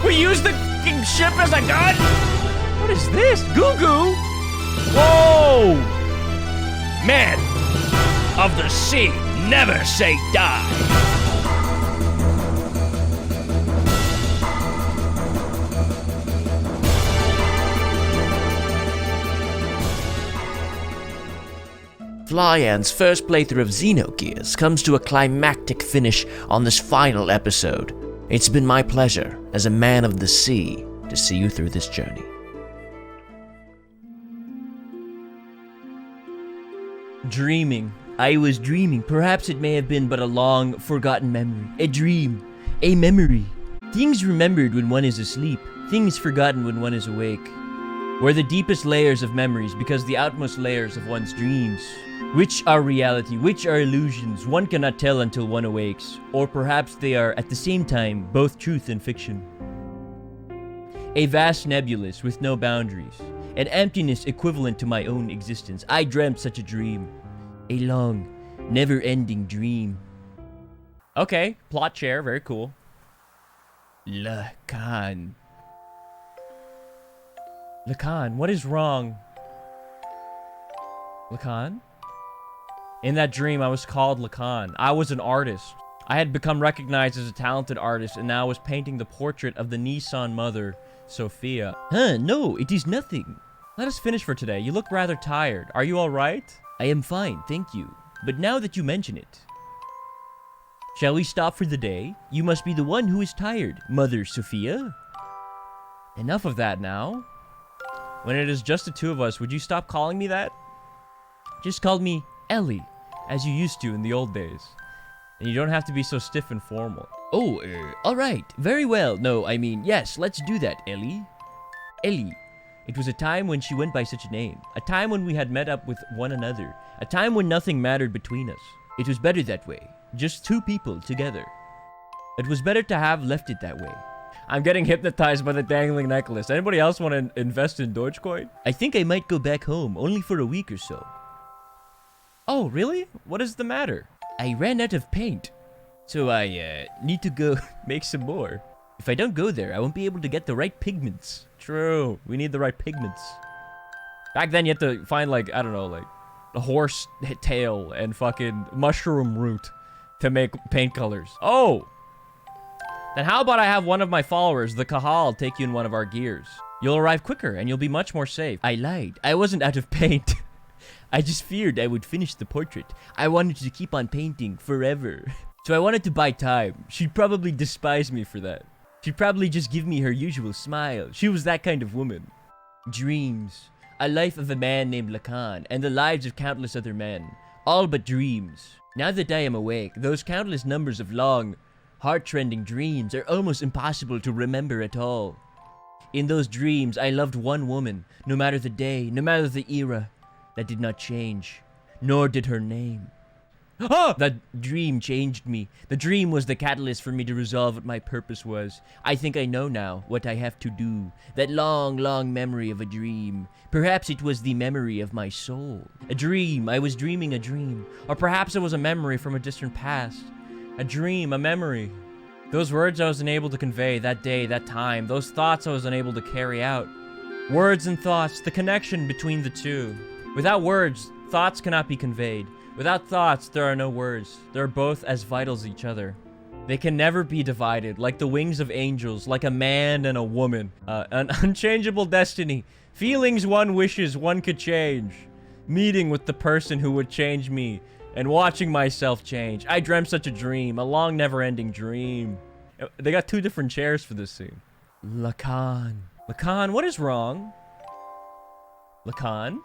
We use the fucking ship as a gun? What is this? Goo Goo? Whoa! Men of the sea never say die. Flyann's first playthrough of Xenogears comes to a climactic finish on this final episode. It's been my pleasure, as a man of the sea, to see you through this journey. Dreaming. I was dreaming. Perhaps it may have been but a long, forgotten memory. A dream. A memory. Things remembered when one is asleep. Things forgotten when one is awake. Were the deepest layers of memories because the outmost layers of one's dreams. Which are reality, which are illusions, one cannot tell until one awakes. Or perhaps they are, at the same time, both truth and fiction. A vast nebulous with no boundaries. An emptiness equivalent to my own existence. I dreamt such a dream. A long, never-ending dream. Okay, plot chair, very cool. Lacan. Lacan, what is wrong? Lacan? In that dream, I was called Lacan. I was an artist. I had become recognized as a talented artist and now was painting the portrait of the Nissan mother, Sophia. No, it is nothing. Let us finish for today. You look rather tired. Are you alright? I am fine, thank you. But now that you mention it, shall we stop for the day? You must be the one who is tired, Mother Sophia. Enough of that now. When it is just the two of us, would you stop calling me that? Just call me Ellie, as you used to in the old days. And you don't have to be so stiff and formal. Oh, alright, very well. No, I mean, yes, let's do that, Ellie. Ellie. It was a time when she went by such a name. A time when we had met up with one another. A time when nothing mattered between us. It was better that way. Just two people together. It was better to have left it that way. I'm getting hypnotized by the dangling necklace. Anybody else want to invest in Dogecoin? I think I might go back home, only for a week or so. Oh, really? What is the matter? I ran out of paint. So I, need to go make some more. If I don't go there, I won't be able to get the right pigments. True. We need the right pigments. Back then, you had to find, like, I don't know, like, a horse tail and fucking mushroom root to make paint colors. Oh! Then how about I have one of my followers, the Kahal, take you in one of our gears? You'll arrive quicker, and you'll be much more safe. I lied. I wasn't out of paint. I just feared I would finish the portrait. I wanted to keep on painting forever. So I wanted to buy time. She'd probably despise me for that. She'd probably just give me her usual smile. She was that kind of woman. Dreams. A life of a man named Lacan, and the lives of countless other men. All but dreams. Now that I am awake, those countless numbers of long, heart-rending dreams are almost impossible to remember at all. In those dreams, I loved one woman, no matter the day, no matter the era. That did not change, nor did her name. Ah! That dream changed me. The dream was the catalyst for me to resolve what my purpose was. I think I know now what I have to do. That long, long memory of a dream. Perhaps it was the memory of my soul. A dream. I was dreaming a dream. Or perhaps it was a memory from a distant past. A dream, a memory. Those words I was unable to convey that day, that time. Those thoughts I was unable to carry out. Words and thoughts, the connection between the two. Without words, thoughts cannot be conveyed. Without thoughts, there are no words. They're both as vital as each other. They can never be divided, like the wings of angels, like a man and a woman. An unchangeable destiny. Feelings one wishes one could change. Meeting with the person who would change me, and watching myself change. I dreamt such a dream, a long never-ending dream. They got two different chairs for this scene. Lacan. Lacan, what is wrong? Lacan?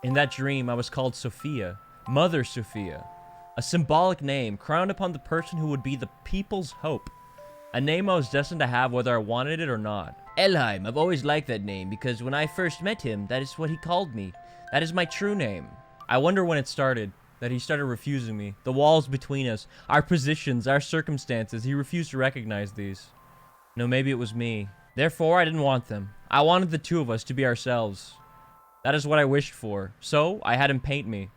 In that dream, I was called Sophia, Mother Sophia, a symbolic name crowned upon the person who would be the people's hope, a name I was destined to have whether I wanted it or not. Elheim, I've always liked that name because when I first met him, that is what he called me. That is my true name. I wonder when it started, that he started refusing me. The walls between us, our positions, our circumstances, he refused to recognize these. No, maybe it was me. Therefore, I didn't want them. I wanted the two of us to be ourselves. That is what I wished for. So, I had him paint me.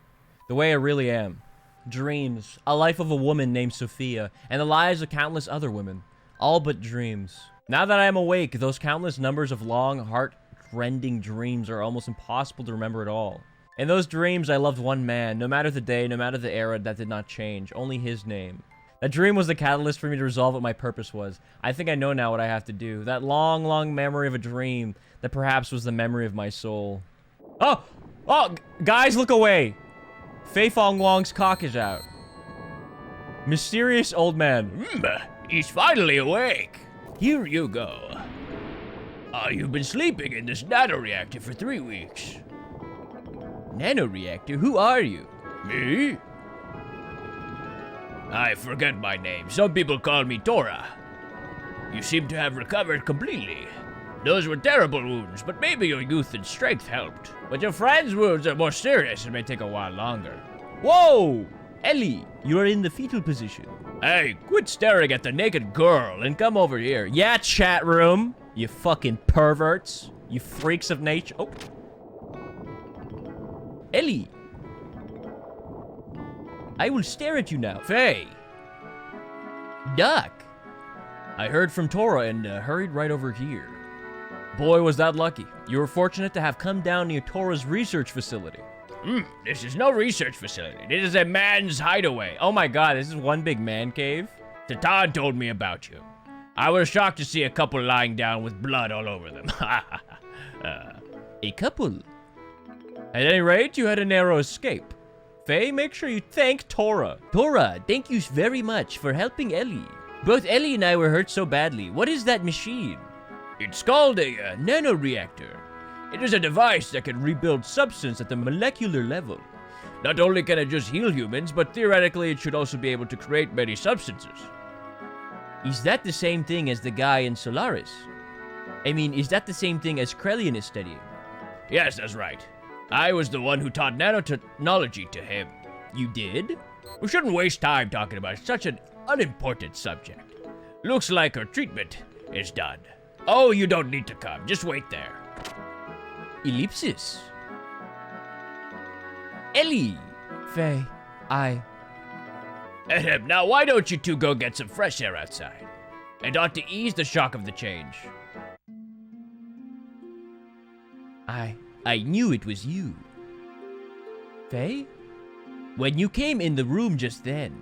The way I really am. Dreams. A life of a woman named Sophia. And the lives of countless other women. All but dreams. Now that I am awake, those countless numbers of long, heart-rending dreams are almost impossible to remember at all. In those dreams, I loved one man, no matter the day, no matter the era, that did not change, only his name. That dream was the catalyst for me to resolve what my purpose was. I think I know now what I have to do. That long, long memory of a dream that perhaps was the memory of my soul. Oh! Oh! Guys, look away! Fei Fong Wong's cock is out. Mysterious old man. He's finally awake. Here you go. You've been sleeping in this nanoreactor for 3 weeks. Nanoreactor? Who are you? Me? I forget my name. Some people call me Tora. You seem to have recovered completely. Those were terrible wounds, but maybe your youth and strength helped. But your friend's wounds are more serious and may take a while longer. Whoa! Ellie, you are in the fetal position. Hey, quit staring at the naked girl and come over here. Yeah, chat room. You fucking perverts. You freaks of nature. Oh. Ellie. I will stare at you now. Faye. Duck. I heard from Tora and hurried right over here. Boy, was that lucky. You were fortunate to have come down near Tora's research facility. This is no research facility. This is a man's hideaway. Oh my god, this is one big man cave? Tatan told me about you. I was shocked to see a couple lying down with blood all over them. A couple? At any rate, you had a narrow escape. Faye, make sure you thank Tora. Tora, thank you very much for helping Ellie. Both Ellie and I were hurt so badly. What is that machine? It's called a nanoreactor. It is a device that can rebuild substance at the molecular level. Not only can it just heal humans, but theoretically it should also be able to create many substances. Is that the same thing as the guy in Solaris? I mean, is that the same thing as Krelian is studying? Yes, that's right. I was the one who taught nanotechnology to him. You did? We shouldn't waste time talking about such an unimportant subject. Looks like her treatment is done. Oh, you don't need to come. Just wait there. Ellipsis. Ellie. Faye, Now, why don't you two go get some fresh air outside? It ought to ease the shock of the change. I knew it was you. Faye? When you came in the room just then,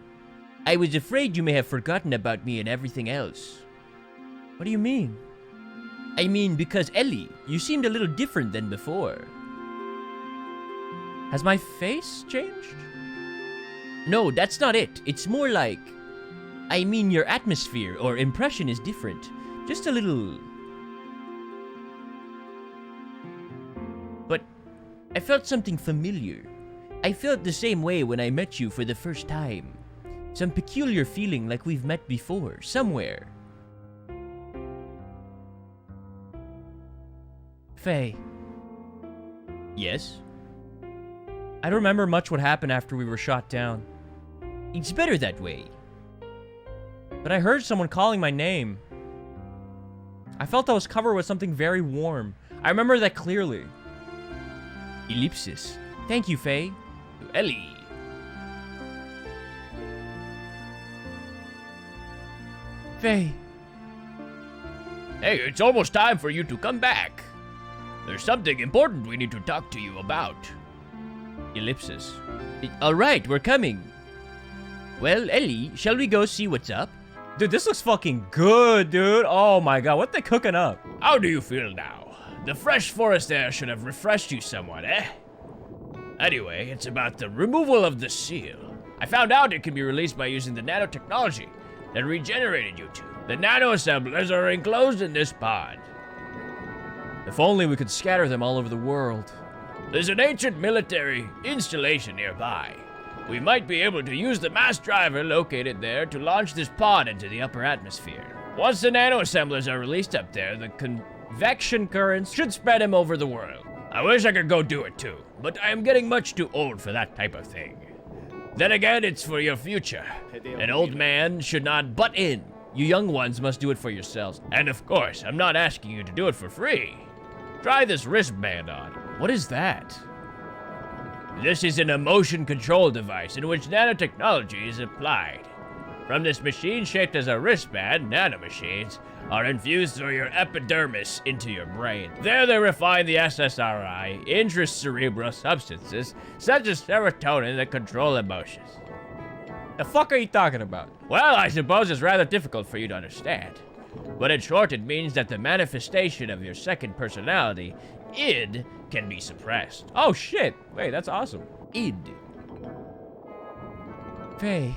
I was afraid you may have forgotten about me and everything else. What do you mean? I mean, because Ellie, you seemed a little different than before. Has my face changed? No, that's not it. It's more like... I mean, your atmosphere or impression is different. Just a little... But I felt something familiar. I felt the same way when I met you for the first time. Some peculiar feeling like we've met before, somewhere. Faye. Yes? I don't remember much what happened after we were shot down. It's better that way. But I heard someone calling my name. I felt I was covered with something very warm. I remember that clearly. Ellipsis. Thank you, Faye. Ellie. Faye. Hey, it's almost time for you to come back. There's something important we need to talk to you about. Ellipsis. Alright, we're coming. Well, Ellie, shall we go see what's up? Dude, this looks fucking good, dude. Oh my god, what they cooking up? How do you feel now? The fresh forest air should have refreshed you somewhat, eh? Anyway, it's about the removal of the seal. I found out it can be released by using the nanotechnology that regenerated you two. The nano-assemblers are enclosed in this pod. If only we could scatter them all over the world. There's an ancient military installation nearby. We might be able to use the mass driver located there to launch this pod into the upper atmosphere. Once the nano-assemblers are released up there, the convection currents should spread them over the world. I wish I could go do it too, but I am getting much too old for that type of thing. Then again, it's for your future. An old man should not butt in. You young ones must do it for yourselves. And of course, I'm not asking you to do it for free. Try this wristband on. What is that? This is an emotion control device in which nanotechnology is applied. From this machine shaped as a wristband, nanomachines are infused through your epidermis into your brain. There they refine the SSRI, intracerebral substances, such as serotonin that control emotions. The fuck are you talking about? Well, I suppose it's rather difficult for you to understand. But in short, it means that the manifestation of your second personality, id, can be suppressed. Oh shit. Wait, that's awesome. Id. Faye.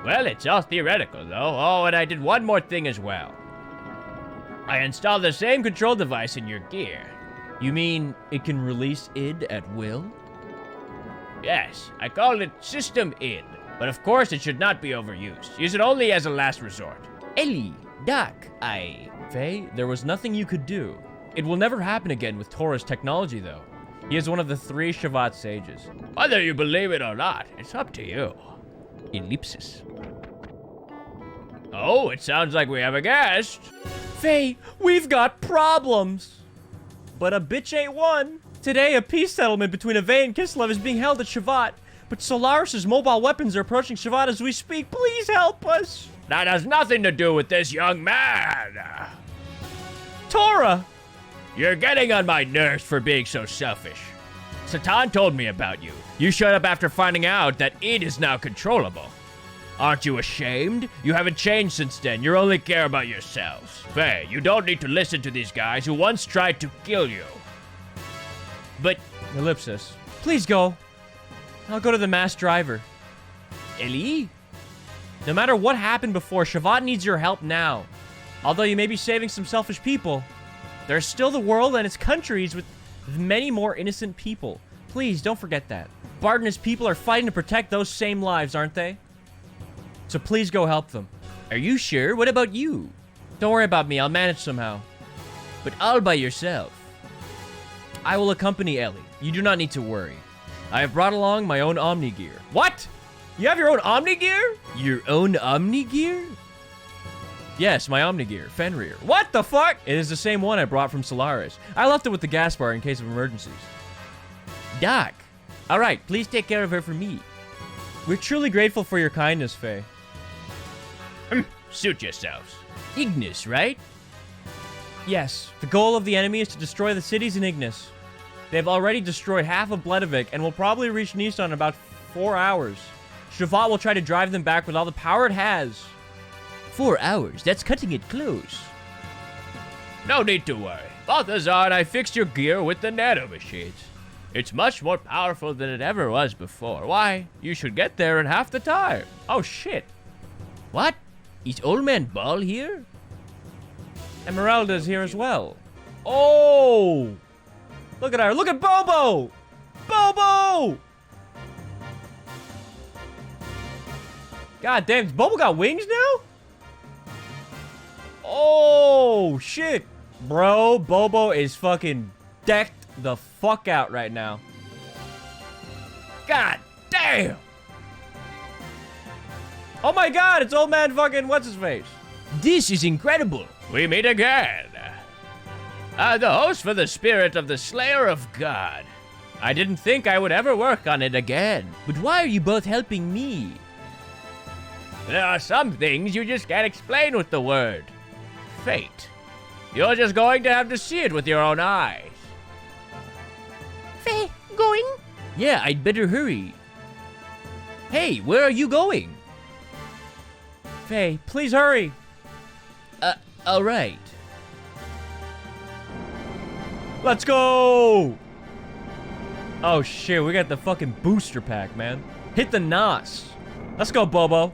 Well, it's all theoretical, though. Oh, and I did one more thing as well. I installed the same control device in your gear. You mean it can release id at will? Yes, I called it System id. But of course, it should not be overused. Use it only as a last resort. Ellie, Doc, Faye, there was nothing you could do. It will never happen again with Torah's technology, though. He is one of the 3 Shavat sages. Whether you believe it or not, it's up to you. Ellipsis. Oh, it sounds like we have a guest. Faye, we've got problems. But a bitch ain't one. Today, a peace settlement between Ave and Kislev is being held at Shavat. But Solaris' mobile weapons are approaching Shavat as we speak. Please help us. That has nothing to do with this young man. Torah! You're getting on my nerves for being so selfish. Satan told me about you. You showed up after finding out that id is now controllable. Aren't you ashamed? You haven't changed since then. You only care about yourselves. Faye, you don't need to listen to these guys who once tried to kill you. But, Ellipsis, please go. I'll go to the mass driver. Ellie? No matter what happened before, Shavat needs your help now. Although you may be saving some selfish people, there's still the world and its countries with many more innocent people. Please, don't forget that. Bart and his people are fighting to protect those same lives, aren't they? So please go help them. Are you sure? What about you? Don't worry about me, I'll manage somehow. But all by yourself. I will accompany Ellie. You do not need to worry. I have brought along my own Omni gear. What? You have your own Omni gear? Your own Omni gear? Yes, my Omni gear, Fenrir. What the fuck? It is the same one I brought from Solaris. I left it with the gas bar in case of emergencies. Doc. All right, please take care of her for me. We're truly grateful for your kindness, Faye. Suit yourselves. Ignis, right? Yes, the goal of the enemy is to destroy the cities in Ignis. They have already destroyed half of Bledavik and will probably reach Nisa in about 4 hours. Shavat will try to drive them back with all the power it has. 4 hours? That's cutting it close. No need to worry. Balthazar and I fixed your gear with the nanomachines. It's much more powerful than it ever was before. Why? You should get there in half the time. Oh shit. What? Is Old Man Ball here? Emeralda's here as well. Oh! Look at her. Look at Bobo! Bobo! God damn, Bobo got wings now? Oh, shit. Bro, Bobo is fucking decked the fuck out right now. God damn! Oh my god, it's old man fucking what's-his-face. This is incredible. We meet again. The host for the spirit of the Slayer of God. I didn't think I would ever work on it again. But why are you both helping me? There are some things you just can't explain with the word fate. You're just going to have to see it with your own eyes. Faye, going? Yeah, I'd better hurry. Hey, where are you going? Faye, please hurry. All right. Let's go! Oh shit, we got the fucking booster pack, man. Hit the NOS. Let's go, Bobo.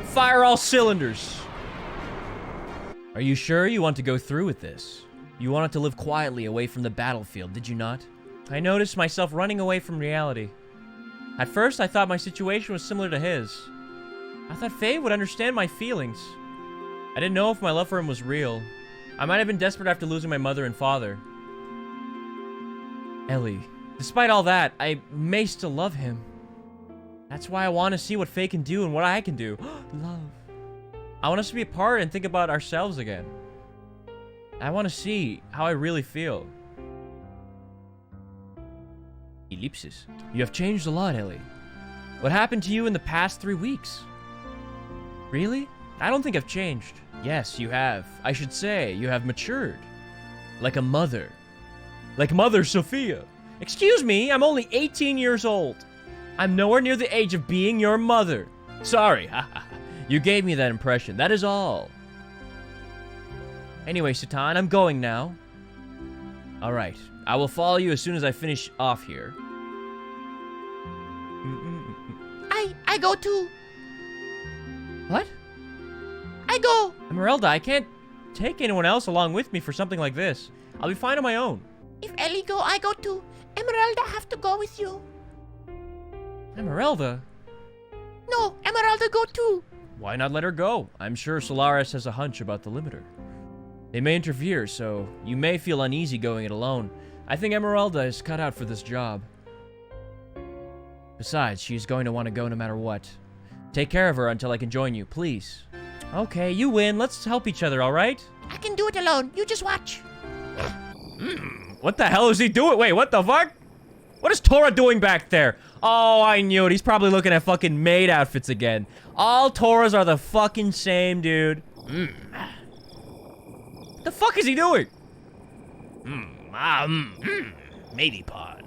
Fire all cylinders. Are you sure you want to go through with this? You wanted to live quietly away from the battlefield, did you not? I noticed myself running away from reality. At first, I thought my situation was similar to his. I thought Faye would understand my feelings. I didn't know if my love for him was real. I might have been desperate after losing my mother and father. Ellie, despite all that, I may still love him. That's why I want to see what Faye can do and what I can do. Love. I want us to be apart and think about ourselves again. I want to see how I really feel. Ellipsis. You have changed a lot, Ellie. What happened to you in the past 3 weeks? Really? I don't think I've changed. Yes, you have. I should say, you have matured. Like a mother. Like Mother Sophia. Excuse me, I'm only 18 years old. I'm nowhere near the age of being your mother. Sorry, you gave me that impression, that is all. Anyway, Satan, I'm going now. Alright, I will follow you as soon as I finish off here. I go too. What? I go. Emeralda, I can't take anyone else along with me for something like this. I'll be fine on my own. If Ellie go, I go too. Emeralda have to go with you. Emeralda? No, Emeralda go too. Why not let her go? I'm sure Solaris has a hunch about the limiter. They may interfere, so you may feel uneasy going it alone. I think Emeralda is cut out for this job. Besides, she's going to want to go no matter what. Take care of her until I can join you, please. Okay, you win. Let's help each other, alright? I can do it alone. You just watch. What the hell is he doing? Wait, what the fuck? What is Tora doing back there? Oh, I knew it. He's probably looking at fucking maid outfits again. All Toras are the fucking same, dude. The fuck is he doing? Matey pod.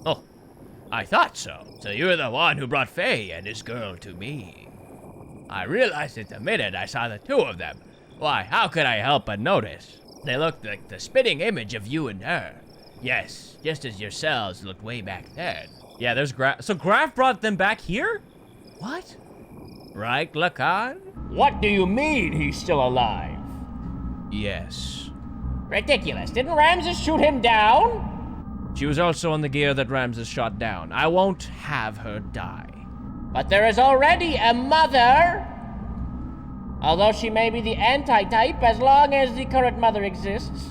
Oh, I thought so. So you're the one who brought Faye and this girl to me. I realized it the minute I saw the two of them. Why, how could I help but notice? They looked like the spitting image of you and her. Yes, just as yourselves looked way back then. Yeah, there's Graf. So Graf brought them back here? What? Right, Lacan? What do you mean he's still alive? Yes. Ridiculous. Didn't Ramsus shoot him down? She was also on the gear that Ramsus shot down. I won't have her die. But there is already a mother. Although she may be the anti-type as long as the current mother exists.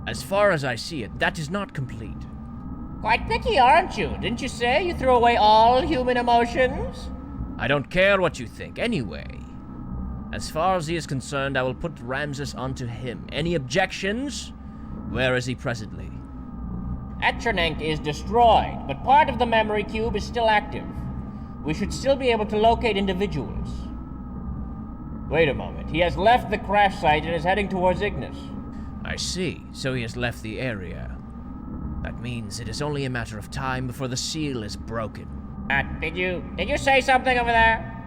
As far as I see it, that is not complete. Quite picky, aren't you? Didn't you say you threw away all human emotions? I don't care what you think, anyway. As far as he is concerned, I will put Ramsus onto him. Any objections? Where is he presently? Etranenk is destroyed, but part of the memory cube is still active. We should still be able to locate individuals. Wait a moment. He has left the crash site and is heading towards Ignis. I see. So he has left the area. That means it is only a matter of time before the seal is broken. Did you say something over there?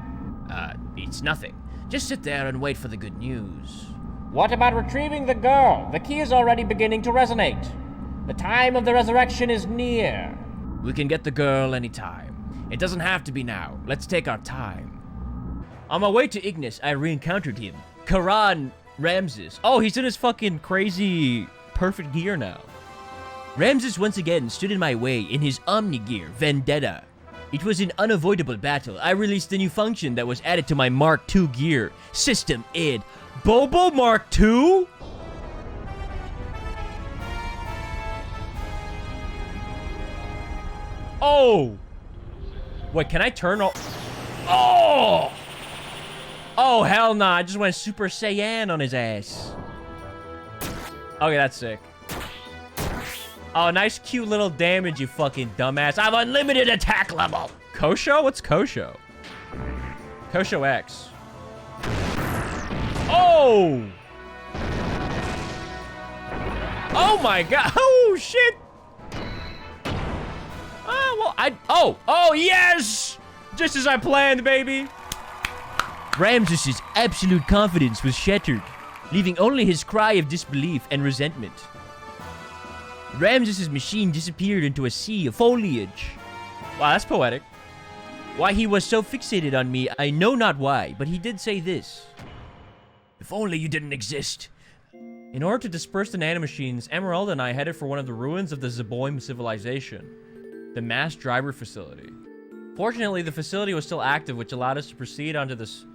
It's nothing. Just sit there and wait for the good news. What about retrieving the girl? The key is already beginning to resonate. The time of the resurrection is near. We can get the girl anytime. It doesn't have to be now. Let's take our time. On my way to Ignis, I re-encountered him. Karan Ramsus. Oh, he's in his fucking crazy perfect gear now. Ramsus once again stood in my way in his Omni gear, Vendetta. It was an unavoidable battle. I released a new function that was added to my Mark II gear. System id. Bobo Mark II? Oh! Wait, can I turn off? Oh! Oh, hell nah. I just went Super Saiyan on his ass. Okay, that's sick. Oh, nice cute little damage, you fucking dumbass. I have unlimited attack level. Kosho? What's Kosho? Kosho X. Oh! Oh my god. Oh, shit. Oh, well, Oh, yes! Just as I planned, baby. Ramsus's absolute confidence was shattered, leaving only his cry of disbelief and resentment. Ramsus's machine disappeared into a sea of foliage. Wow, that's poetic. Why he was so fixated on me, I know not why, but he did say this. If only you didn't exist. In order to disperse the nanomachines, Emerald and I headed for one of the ruins of the Zeboim civilization, the mass driver facility. Fortunately, the facility was still active, which allowed us to proceed onto this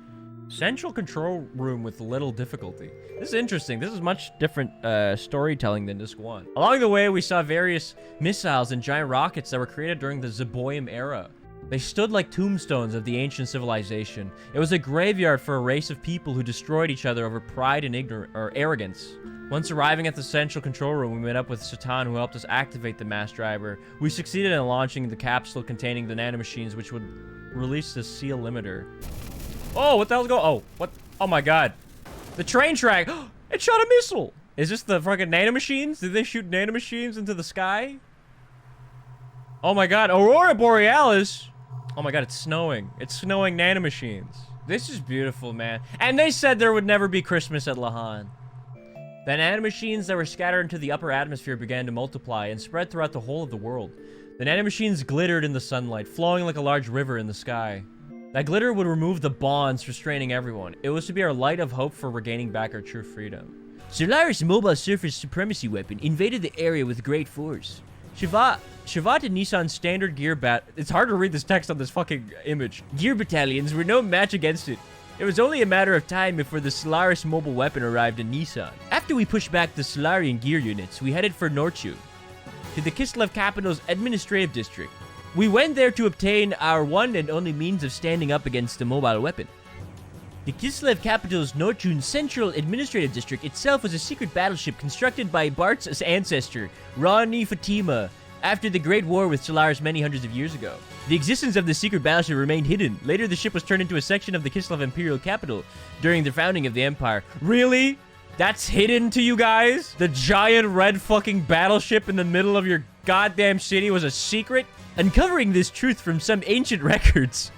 central control room with little difficulty. This is interesting. This is much different storytelling than Disc 1. Along the way, we saw various missiles and giant rockets that were created during the Zeboim era. They stood like tombstones of the ancient civilization. It was a graveyard for a race of people who destroyed each other over pride and arrogance. Once arriving at the central control room, we met up with Satan, who helped us activate the mass driver. We succeeded in launching the capsule containing the nanomachines, which would release the seal limiter. Oh, what the hell's going on? Oh, what? Oh my god. The train track. It shot a missile. Is this the fucking nanomachines? Did they shoot nanomachines into the sky? Oh my god. Aurora Borealis. Oh my god, it's snowing. It's snowing nanomachines. This is beautiful, man. And they said there would never be Christmas at Lahan. The nanomachines that were scattered into the upper atmosphere began to multiply and spread throughout the whole of the world. The nanomachines glittered in the sunlight, flowing like a large river in the sky. That glitter would remove the bonds restraining everyone. It was to be our light of hope for regaining back our true freedom. Solaris' mobile surface supremacy weapon invaded the area with great force. Shavat and Nissan's standard gear It's hard to read this text on this fucking image. gear battalions were no match against it. It was only a matter of time before the Solaris mobile weapon arrived in Nissan. After we pushed back the Solarian gear units, we headed for Norchu, to the Kislev capital's administrative district. We went there to obtain our one and only means of standing up against the mobile weapon. The Kislev capital's Norchun Central Administrative District itself was a secret battleship constructed by Bart's ancestor, Rani Fatima, after the Great War with Solaris many hundreds of years ago. The existence of the secret battleship remained hidden. Later, the ship was turned into a section of the Kislev Imperial capital during the founding of the Empire. Really? That's hidden to you guys? The giant red fucking battleship in the middle of your goddamn city was a secret? Uncovering this truth from some ancient records,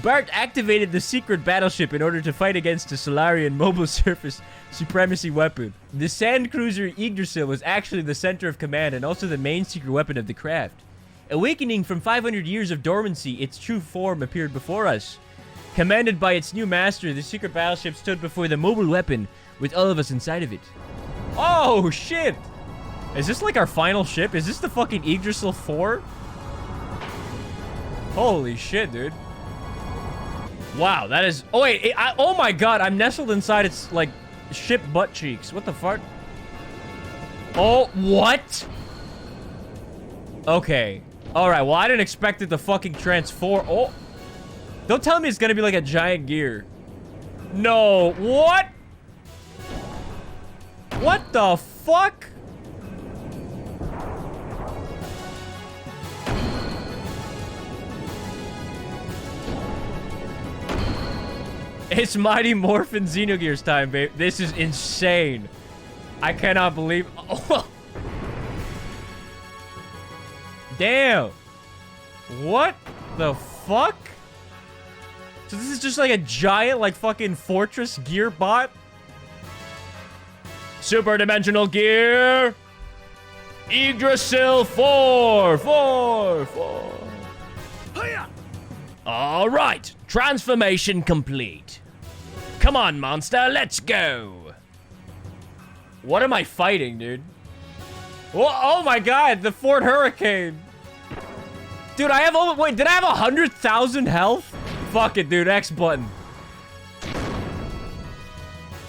Bart activated the secret battleship in order to fight against the Solarian mobile surface supremacy weapon. The sand cruiser Yggdrasil was actually the center of command and also the main secret weapon of the craft. Awakening from 500 years of dormancy, its true form appeared before us. Commanded by its new master, the secret battleship stood before the mobile weapon with all of us inside of it. Oh, shit! Is this like our final ship? Is this the fucking Yggdrasil IV? Holy shit, dude. Wow, that is... Oh, wait. Oh, my God. I'm nestled inside its, like, ship butt cheeks. What the fuck? Oh, what? Okay. All right. Well, I didn't expect it to fucking transform. Oh. Don't tell me it's going to be like a giant gear. No. What? What the fuck? It's Mighty Morphin Xenogears time, babe. This is insane. I cannot believe... Oh. Damn. What the fuck? So this is just like a giant, like, fucking fortress gear bot? Super dimensional gear. Yggdrasil 4. All right. Transformation complete. Come on, monster. Let's go. What am I fighting, dude? Oh my god. The Fort Hurricane. Dude, I have... Wait, did I have 100,000 health? Fuck it, dude. X button.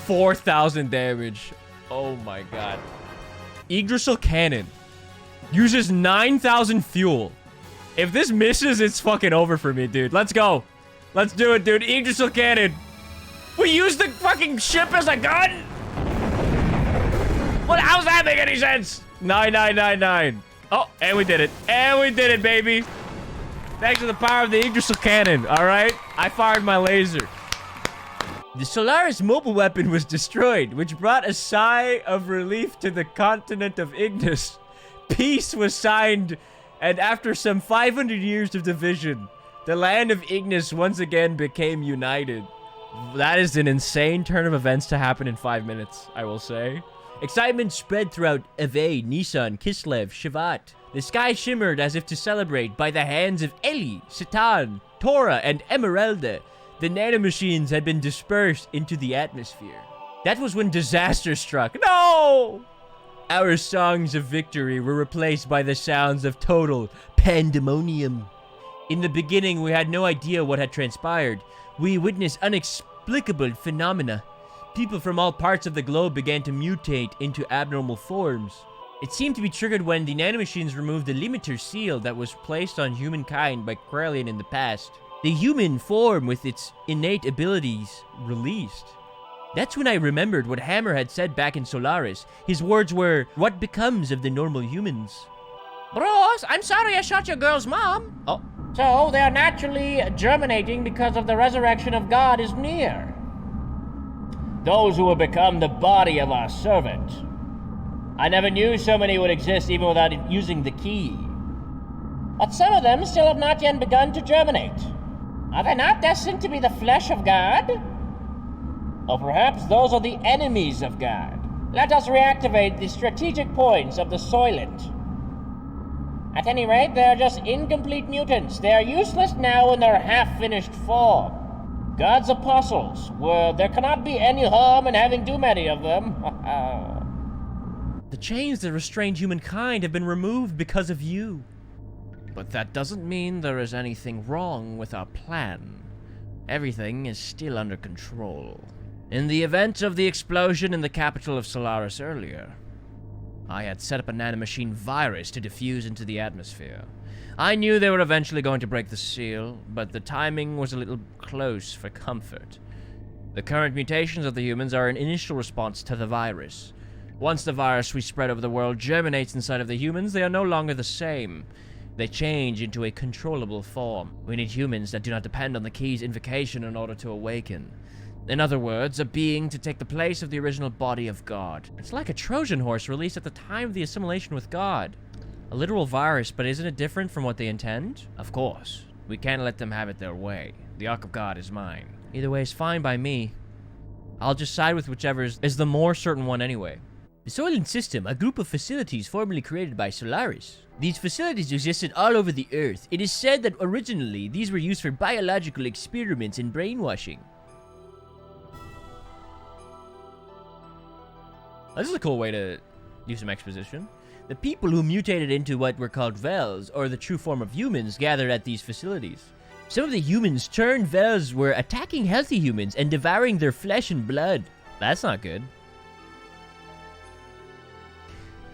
4,000 damage. Oh my god. Yggdrasil cannon. Uses 9,000 fuel. If this misses, it's fucking over for me, dude. Let's go. Let's do it, dude. Yggdrasil cannon. We used the fucking ship as a gun? What? How's that make any sense? 9999. Oh, and we did it. And we did it, baby. Thanks to the power of the Yggdrasil cannon, all right? I fired my laser. The Solaris mobile weapon was destroyed, which brought a sigh of relief to the continent of Ignis. Peace was signed, and after some 500 years of division, the land of Ignis once again became united. That is an insane turn of events to happen in 5 minutes, I will say. Excitement spread throughout Ave, Nissan, Kislev, Shavat. The sky shimmered as if to celebrate. By the hands of Eli, Satan, Tora, and Emeralda, the nanomachines had been dispersed into the atmosphere. That was when disaster struck. No! Our songs of victory were replaced by the sounds of total pandemonium. In the beginning, we had no idea what had transpired. We witnessed inexplicable phenomena. People from all parts of the globe began to mutate into abnormal forms. It seemed to be triggered when the nanomachines removed the limiter seal that was placed on humankind by Krelian in the past. The human form with its innate abilities released. That's when I remembered what Hammer had said back in Solaris. His words were, "What becomes of the normal humans?" Bros, I'm sorry I shot your girl's mom. Oh. So they are naturally germinating because of the resurrection of God is near. Those who will become the body of our servant. I never knew so many would exist even without using the key. But some of them still have not yet begun to germinate. Are they not destined to be the flesh of God? Or perhaps those are the enemies of God. Let us reactivate the strategic points of the Soylent. At any rate, they are just incomplete mutants. They are useless now in their half-finished form. God's apostles, well, there cannot be any harm in having too many of them. The chains that restrained humankind have been removed because of you. But that doesn't mean there is anything wrong with our plan. Everything is still under control. In the event of the explosion in the capital of Solaris earlier, I had set up a nanomachine virus to diffuse into the atmosphere. I knew they were eventually going to break the seal, but the timing was a little close for comfort. The current mutations of the humans are an initial response to the virus. Once the virus we spread over the world germinates inside of the humans, they are no longer the same. They change into a controllable form. We need humans that do not depend on the key's invocation in order to awaken. In other words, a being to take the place of the original body of God. It's like a Trojan horse released at the time of the assimilation with God. A literal virus, but isn't it different from what they intend? Of course. We can't let them have it their way. The Ark of God is mine. Either way is fine by me. I'll just side with whichever is the more certain one anyway. The Soylent System, a group of facilities formerly created by Solaris. These facilities existed all over the Earth. It is said that originally, these were used for biological experiments and brainwashing. This is a cool way to do some exposition. The people who mutated into what were called Vels, or the true form of humans, gathered at these facilities. Some of the humans turned Vels were attacking healthy humans and devouring their flesh and blood. That's not good.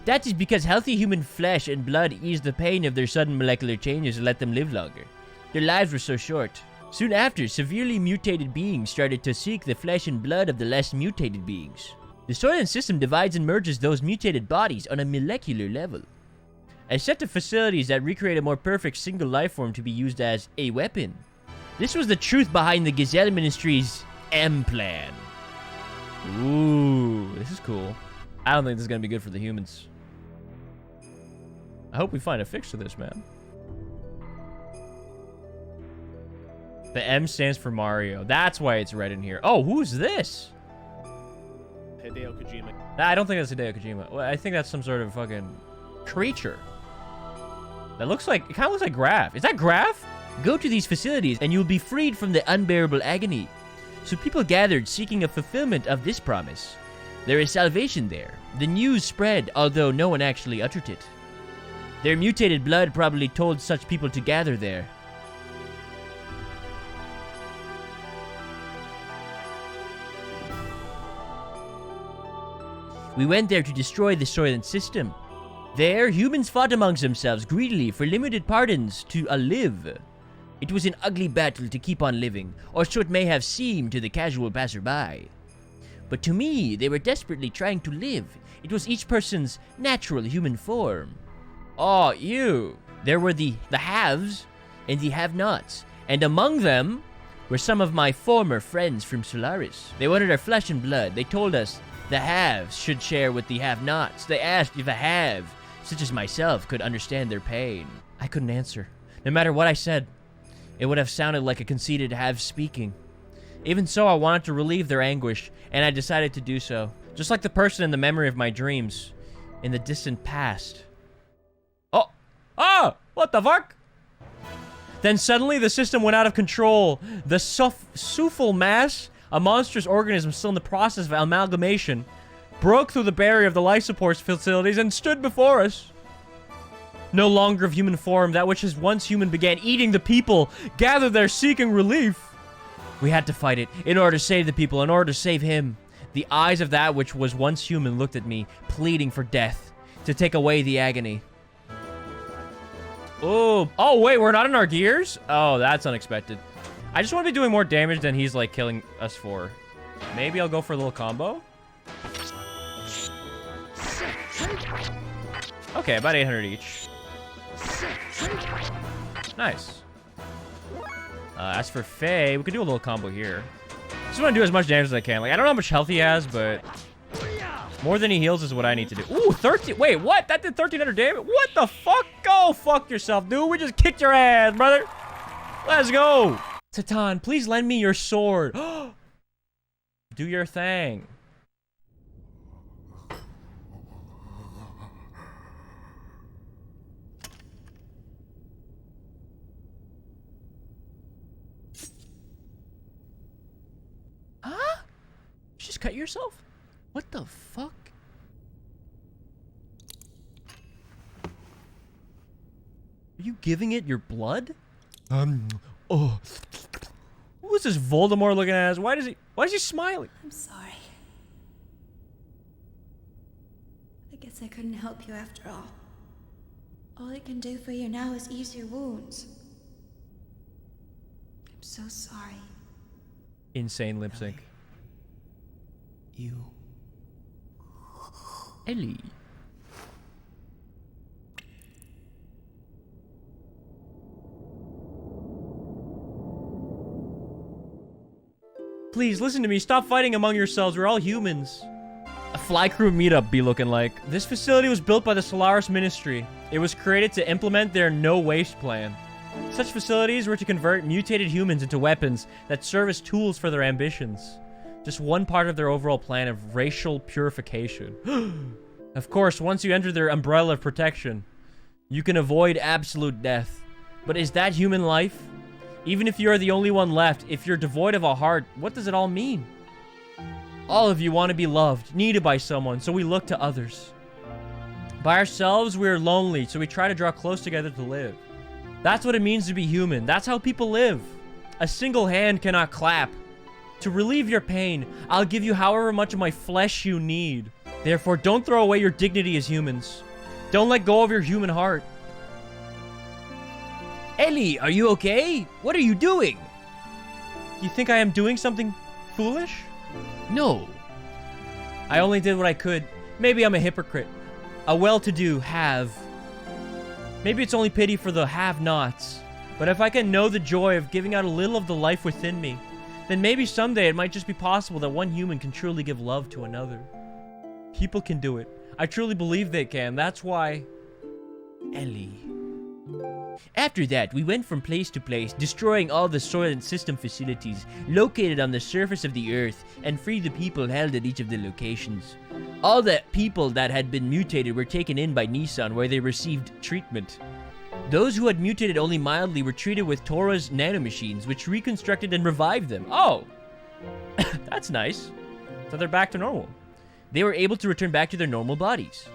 That is because healthy human flesh and blood eased the pain of their sudden molecular changes and let them live longer. Their lives were so short. Soon after, severely mutated beings started to seek the flesh and blood of the less mutated beings. The Soylent System divides and merges those mutated bodies on a molecular level. A set of facilities that recreate a more perfect single life form to be used as a weapon. This was the truth behind the Gazelle Ministry's M-Plan. Ooh, this is cool. I don't think this is going to be good for the humans. I hope we find a fix to this, man. The M stands for Mario. That's why it's red in here. Oh, who's this? Hideo Kojima. Nah, I don't think that's Hideo Kojima. Well, I think that's some sort of fucking creature. That looks like, it kind of looks like Graf. Is that Graf? Go to these facilities and you'll be freed from the unbearable agony. So people gathered seeking a fulfillment of this promise. There is salvation there. The news spread, although no one actually uttered it. Their mutated blood probably told such people to gather there. We went there to destroy the Soylent System. There, humans fought amongst themselves greedily for limited pardons to live. It was an ugly battle to keep on living, or so it may have seemed to the casual passerby. But to me, they were desperately trying to live. It was each person's natural human form. Oh, you. There were the haves and the have-nots, and among them were some of my former friends from Solaris. They wanted our flesh and blood. They told us the haves should share with the have-nots. They asked if a have, such as myself, could understand their pain. I couldn't answer. No matter what I said, it would have sounded like a conceited have speaking. Even so, I wanted to relieve their anguish, and I decided to do so. Just like the person in the memory of my dreams, in the distant past. Oh! What the fuck? Then suddenly the system went out of control. The Sufal mass, a monstrous organism still in the process of amalgamation, broke through the barrier of the life support facilities and stood before us. No longer of human form, that which is once human began eating the people, gathered there seeking relief. We had to fight it in order to save the people, in order to save him. The eyes of that which was once human looked at me, pleading for death. to take away the agony. Oh, wait, we're not in our gears? Oh, that's unexpected. I just want to be doing more damage than he's, like, killing us for. Maybe I'll go for a little combo? Okay, about 800 each. Nice. As for Faye, we could do a little combo here. Just want to do as much damage as I can. Like, I don't know how much health he has, but more than he heals is what I need to do. Ooh, 13. Wait, what? That did 1,300 damage? What the fuck? Go fuck yourself, dude. We just kicked your ass, brother. Let's go. Tatan, please lend me your sword. Do your thing. Huh? You just cut yourself? What the fuck? Are you giving it your blood? Oh. Who's this Voldemort looking at us? Why is he smiling? I'm sorry. I guess I couldn't help you after all. All I can do for you now is ease your wounds. I'm so sorry. Insane lip sync. You. Ellie. Please, listen to me. Stop fighting among yourselves. We're all humans. A fly crew meetup be looking like. This facility was built by the Solaris Ministry. It was created to implement their no-waste plan. Such facilities were to convert mutated humans into weapons that serve as tools for their ambitions. Just one part of their overall plan of racial purification. Of course, once you enter their umbrella of protection, you can avoid absolute death. But is that human life? Even if you're the only one left, if you're devoid of a heart, what does it all mean? All of you want to be loved, needed by someone, so we look to others. By ourselves, we're lonely, so we try to draw close together to live. That's what it means to be human. That's how people live. A single hand cannot clap. To relieve your pain, I'll give you however much of my flesh you need. Therefore, don't throw away your dignity as humans. Don't let go of your human heart. Ellie, are you okay? What are you doing? You think I am doing something foolish? No. I only did what I could. Maybe I'm a hypocrite. A well-to-do have. Maybe it's only pity for the have-nots. But if I can know the joy of giving out a little of the life within me, then maybe someday it might just be possible that one human can truly give love to another. People can do it. I truly believe they can. That's why... Ellie... After that, we went from place to place, destroying all the Soylent System facilities located on the surface of the Earth, and freed the people held at each of the locations. All the people that had been mutated were taken in by Nissan, where they received treatment. Those who had mutated only mildly were treated with Tora's nanomachines, which reconstructed and revived them. Oh! That's nice. So they're back to normal. They were able to return back to their normal bodies.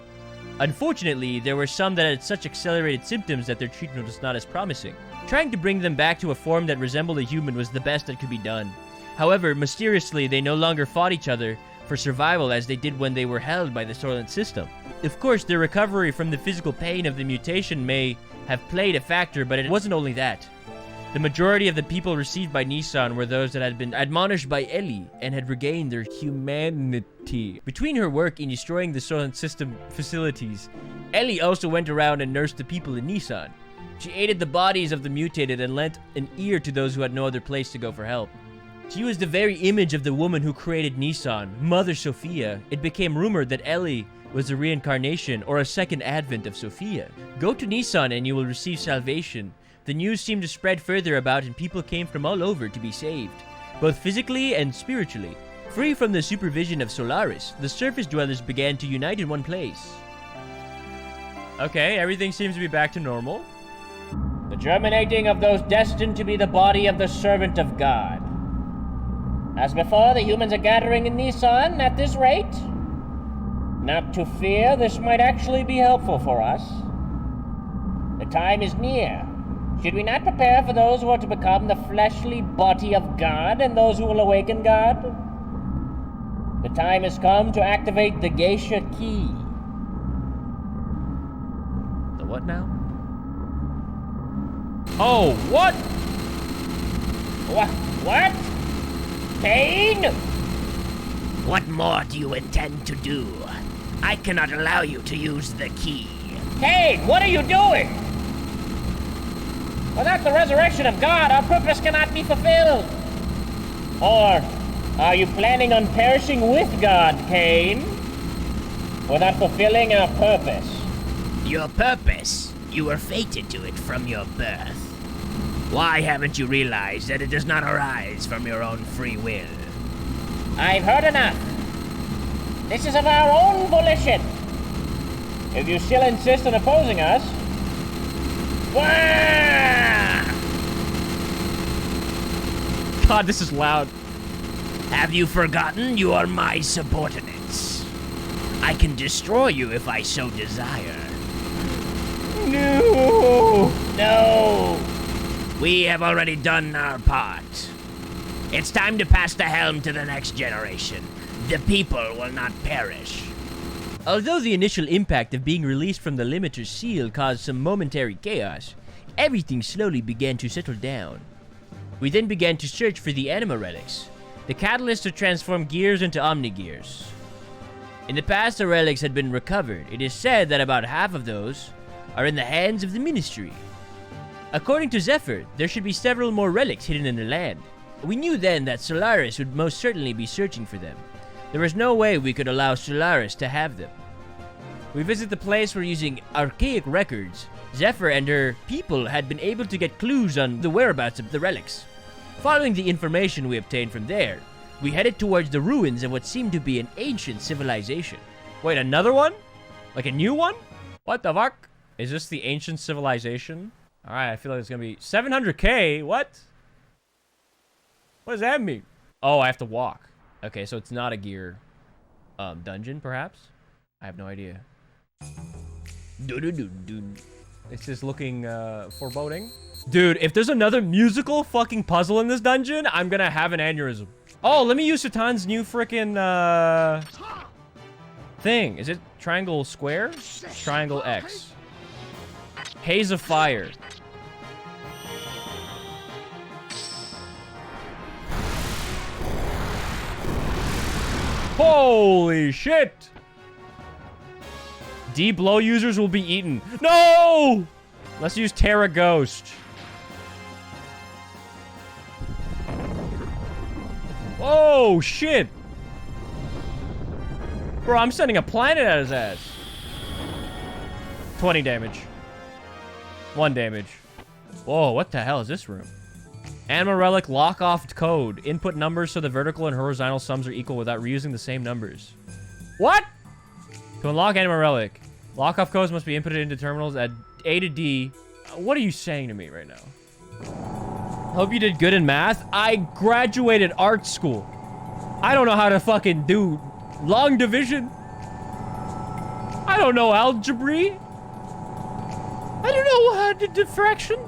Unfortunately, there were some that had such accelerated symptoms that their treatment was not as promising. Trying to bring them back to a form that resembled a human was the best that could be done. However, mysteriously, they no longer fought each other for survival as they did when they were held by the Soylent System. Of course, their recovery from the physical pain of the mutation may have played a factor, but it wasn't only that. The majority of the people received by Nissan were those that had been admonished by Ellie and had regained their humanity. Between her work in destroying the Soylent System facilities, Ellie also went around and nursed the people in Nissan. She aided the bodies of the mutated and lent an ear to those who had no other place to go for help. She was the very image of the woman who created Nissan, Mother Sophia. It became rumored that Ellie was a reincarnation or a second advent of Sophia. Go to Nissan and you will receive salvation. The news seemed to spread further about and people came from all over to be saved, both physically and spiritually. Free from the supervision of Solaris, the surface dwellers began to unite in one place. Okay, everything seems to be back to normal. The germinating of those destined to be the body of the servant of God. As before, the humans are gathering in Nissan at this rate. Not to fear, this might actually be helpful for us. The time is near. Should we not prepare for those who are to become the fleshly body of God and those who will awaken God? The time has come to activate the Geisha Key. what now? Oh, what? What? Cain? What more do you intend to do? I cannot allow you to use the key. Cain, what are you doing? Without the resurrection of God, our purpose cannot be fulfilled. Or are you planning on perishing with God, Cain? Without fulfilling our purpose? Your purpose? You were fated to it from your birth. Why haven't you realized that it does not arise from your own free will? I've heard enough. This is of our own volition. If you still insist on opposing us... Wah! God, this is loud. Have you forgotten you are my subordinates? I can destroy you if I so desire. No! We have already done our part. It's time to pass the helm to the next generation. The people will not perish. Although the initial impact of being released from the limiter's seal caused some momentary chaos, everything slowly began to settle down. We then began to search for the Anima relics, the catalyst to transform gears into omni-gears. In the past, the relics had been recovered. It is said that about half of those are in the hands of the Ministry. According to Zephyr, there should be several more relics hidden in the land. We knew then that Solaris would most certainly be searching for them. There was no way we could allow Solaris to have them. We visit the place where, using archaic records, Zephyr and her people had been able to get clues on the whereabouts of the relics. Following the information we obtained from there, we headed towards the ruins of what seemed to be an ancient civilization. Wait, another one? Like a new one? What the fuck? Is this the ancient civilization? Alright, I feel like it's gonna be 700k. What? What does that mean? Oh, I have to walk. Okay, so it's not a gear dungeon, perhaps? I have no idea. It's just looking foreboding. Dude, if there's another musical fucking puzzle in this dungeon, I'm gonna have an aneurysm. Oh, let me use Satan's new frickin' thing. Is it triangle square? Triangle X. Haze of fire. Holy shit! D blow users will be eaten. No! Let's use Terra Ghost. Oh shit! Bro, I'm sending a planet at his ass. 20 damage. 1 damage. Whoa, what the hell is this room? Anima Relic lock-off code. Input numbers so the vertical and horizontal sums are equal without reusing the same numbers. What? To unlock Anima Relic, lock-off codes must be inputted into terminals at A to D. What are you saying to me right now? Hope you did good in math. I graduated art school. I don't know how to fucking do long division. I don't know algebra. I don't know how to do fraction.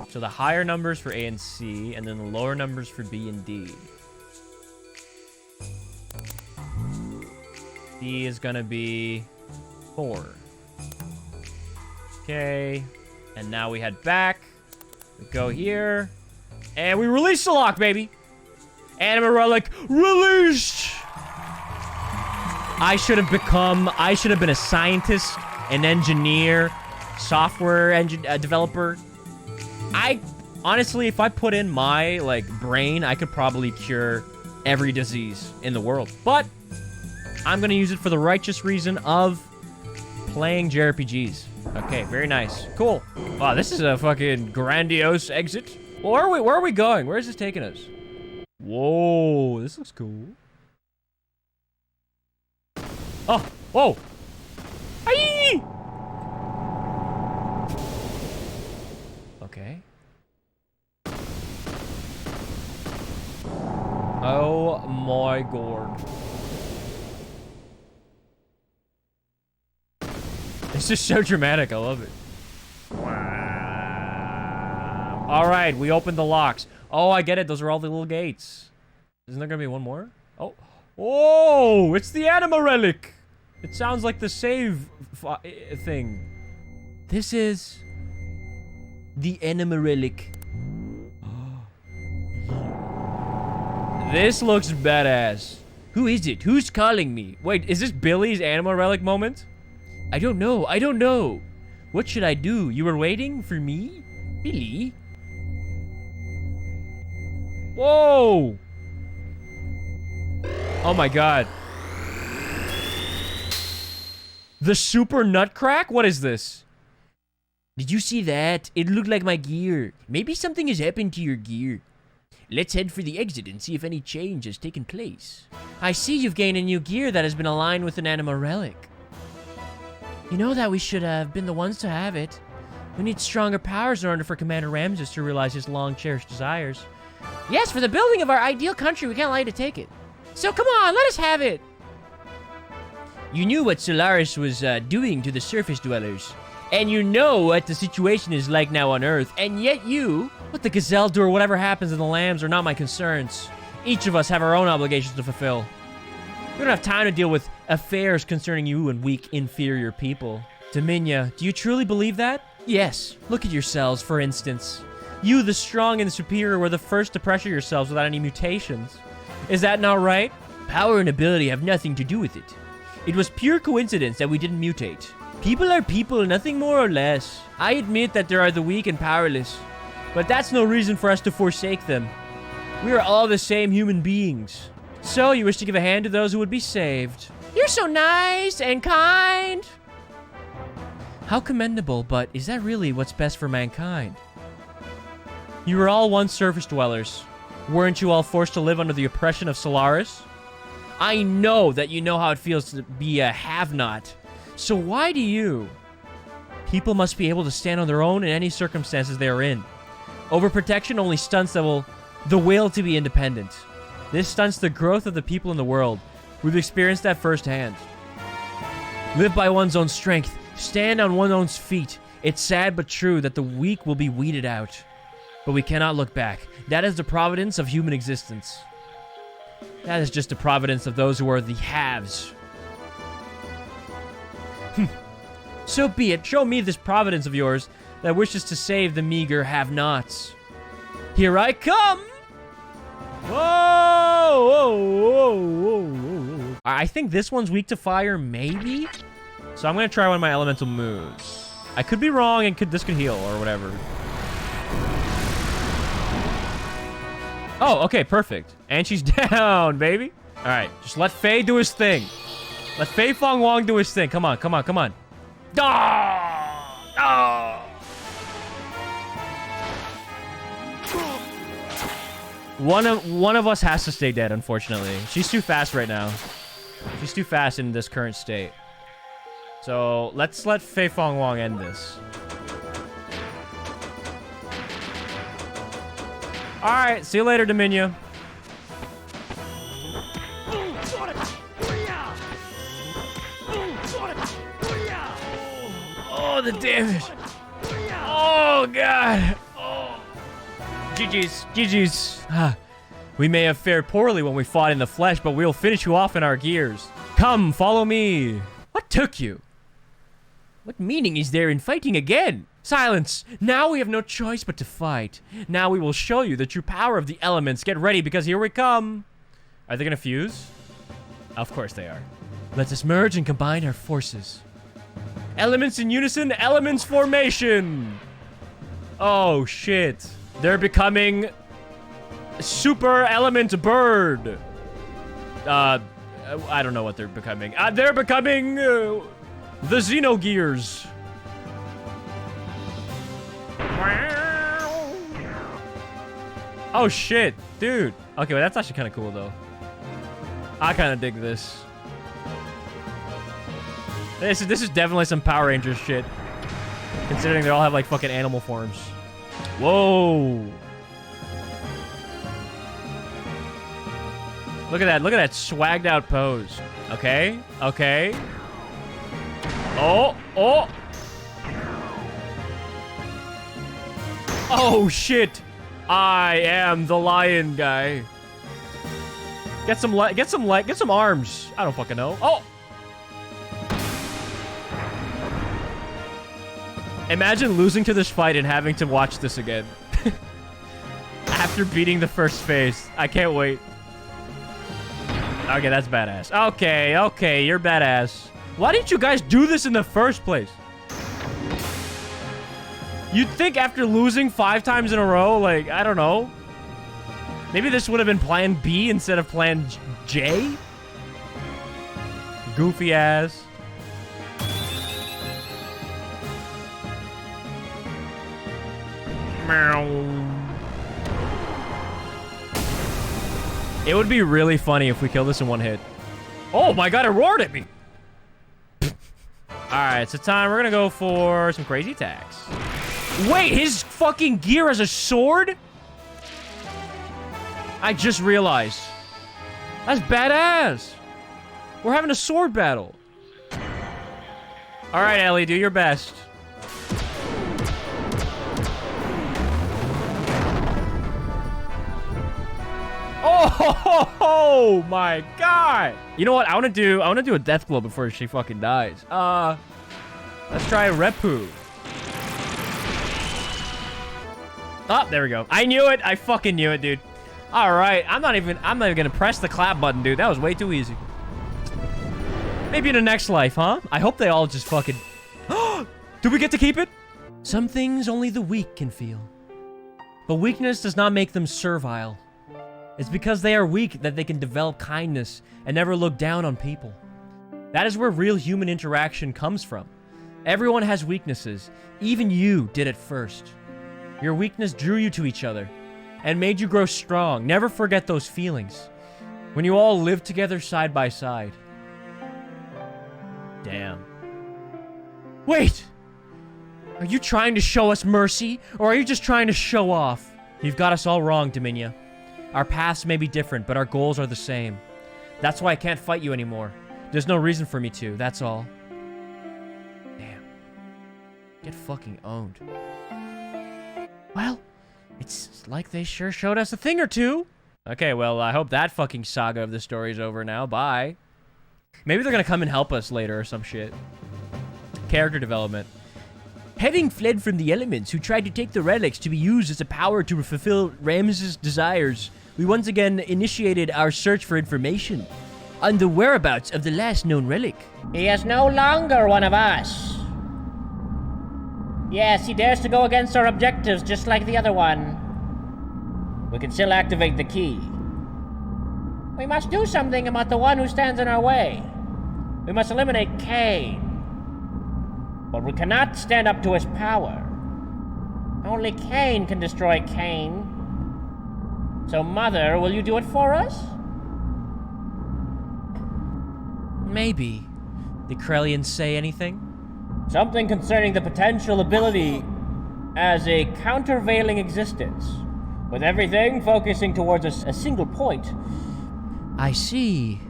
So the higher numbers for A and C, and then the lower numbers for B and D. D is gonna be 4. Okay. And now we head back. We go here. And we release the lock, baby. Anima Relic released! I should have been a scientist, an engineer, software developer. Honestly, if I put in my, brain, I could probably cure every disease in the world. But I'm gonna use it for the righteous reason of playing JRPGs. Okay, very nice. Cool. Wow, this is a fucking grandiose exit. Well, where are we going? Where is this taking us? Whoa, this looks cool. Oh, whoa. Aye! Okay. Oh my god. This is so dramatic. I love it. Wow. All right, we opened the locks. Oh, I get it. Those are all the little gates. Isn't there gonna be one more? Oh. Whoa! It's the Anima Relic! It sounds like the save thing. This is the Anima relic. This looks badass. Who is it? Who's calling me? Wait, is this Billy's Anima relic moment? I don't know. I don't know. What should I do? You were waiting for me? Billy? Whoa! Oh my god. The super nutcrack? What is this? Did you see that? It looked like my gear. Maybe something has happened to your gear. Let's head for the exit and see if any change has taken place. I see you've gained a new gear that has been aligned with an Anima relic. You know that we should have been the ones to have it. We need stronger powers in order for Commander Ramsus to realize his long-cherished desires. Yes, for the building of our ideal country, we can't allow you to take it. So come on, let us have it. You knew what Solaris was doing to the surface dwellers. And you know what the situation is like now on Earth. And yet you, what the Gazelle do or whatever happens in the Lambs are not my concerns. Each of us have our own obligations to fulfill. We don't have time to deal with affairs concerning you and weak, inferior people. Dominia, do you truly believe that? Yes. Look at yourselves, for instance. You, the strong and the superior, were the first to pressure yourselves without any mutations. Is that not right? Power and ability have nothing to do with it. It was pure coincidence that we didn't mutate. People are people, nothing more or less. I admit that there are the weak and powerless, but that's no reason for us to forsake them. We are all the same human beings. So, you wish to give a hand to those who would be saved. You're so nice and kind. How commendable, but is that really what's best for mankind? You were all once surface dwellers. Weren't you all forced to live under the oppression of Solaris? I know that you know how it feels to be a have-not. So why do you? People must be able to stand on their own in any circumstances they are in. Overprotection only stunts the will to be independent. This stunts the growth of the people in the world. We've experienced that firsthand. Live by one's own strength. Stand on one's own feet. It's sad but true that the weak will be weeded out. But we cannot look back. That is the providence of human existence. That is just the providence of those who are the haves. So be it. Show me this providence of yours that wishes to save the meager have-nots. Here I come! Whoa! Whoa! Whoa! Whoa! Whoa! I think this one's weak to fire, maybe? So I'm gonna try one of my elemental moves. I could be wrong and this could heal or whatever. Oh, okay, perfect. And she's down, baby. All right, just let Faye do his thing. Let Faye Fong Wong do his thing. Come on, come on, come on. Oh! Oh! One of us has to stay dead, unfortunately. She's too fast right now. She's too fast in this current state. So let's let Faye Fong Wong end this. All right, see you later, Dominia. Oh, the damage. Oh, God. Oh. GG's. GG's. We may have fared poorly when we fought in the flesh, but we'll finish you off in our gears. Come, follow me. What took you? What meaning is there in fighting again? Silence! Now we have no choice but to fight. Now we will show you the true power of the elements. Get ready, because here we come. Are they gonna fuse? Of course they are. Let us merge and combine our forces. Elements in unison, elements formation! Oh, shit. They're becoming... super element bird. I don't know what they're becoming. They're becoming... the Xenogears. Oh shit, dude. Okay, well, that's actually kind of cool though. I kind of dig this. This is definitely some Power Rangers shit, considering they all have like fucking animal forms. Whoa. Look at that swagged out pose. Okay, okay. Oh, oh. Oh shit! I am the lion guy. Get some arms. I don't fucking know. Oh! Imagine losing to this fight and having to watch this again. After beating the first phase. I can't wait. Okay, that's badass. Okay, okay, you're badass. Why didn't you guys do this in the first place? You'd think after losing 5 times in a row, like, I don't know. Maybe this would have been plan B instead of plan J? Goofy ass. It would be really funny if we kill this in one hit. Oh my god, it roared at me! Alright, so time, we're gonna go for some crazy attacks. Wait, his fucking gear has a sword? I just realized. That's badass. We're having a sword battle. Alright, Ellie, do your best. Oh my god! You know what? I want to do a death blow before she fucking dies. Let's try Repu. Oh, there we go. I knew it. I fucking knew it, dude. All right, I'm not even gonna press the clap button, dude. That was way too easy. Maybe in the next life, huh? I hope they all just fucking. Do we get to keep it? Some things only the weak can feel, but weakness does not make them servile. It's because they are weak that they can develop kindness and never look down on people. That is where real human interaction comes from. Everyone has weaknesses. Even you did at first. Your weakness drew you to each other and made you grow strong. Never forget those feelings. When you all lived together side by side. Damn. Wait! Are you trying to show us mercy, or are you just trying to show off? You've got us all wrong, Dominia. Our paths may be different, but our goals are the same. That's why I can't fight you anymore. There's no reason for me to, that's all. Damn. Get fucking owned. Well, it's like they sure showed us a thing or two. Okay, well, I hope that fucking saga of the story is over now. Bye. Maybe they're gonna come and help us later or some shit. Character development. Having fled from the elements who tried to take the relics to be used as a power to fulfill Ramsus' desires, we once again initiated our search for information on the whereabouts of the last known relic. He is no longer one of us. Yes, he dares to go against our objectives just like the other one. We can still activate the key. We must do something about the one who stands in our way. We must eliminate Cain. But we cannot stand up to his power. Only Cain can destroy Cain. So, Mother, will you do it for us? Maybe. Did Krellians say anything? Something concerning the potential ability as a countervailing existence, with everything focusing towards a single point. I see.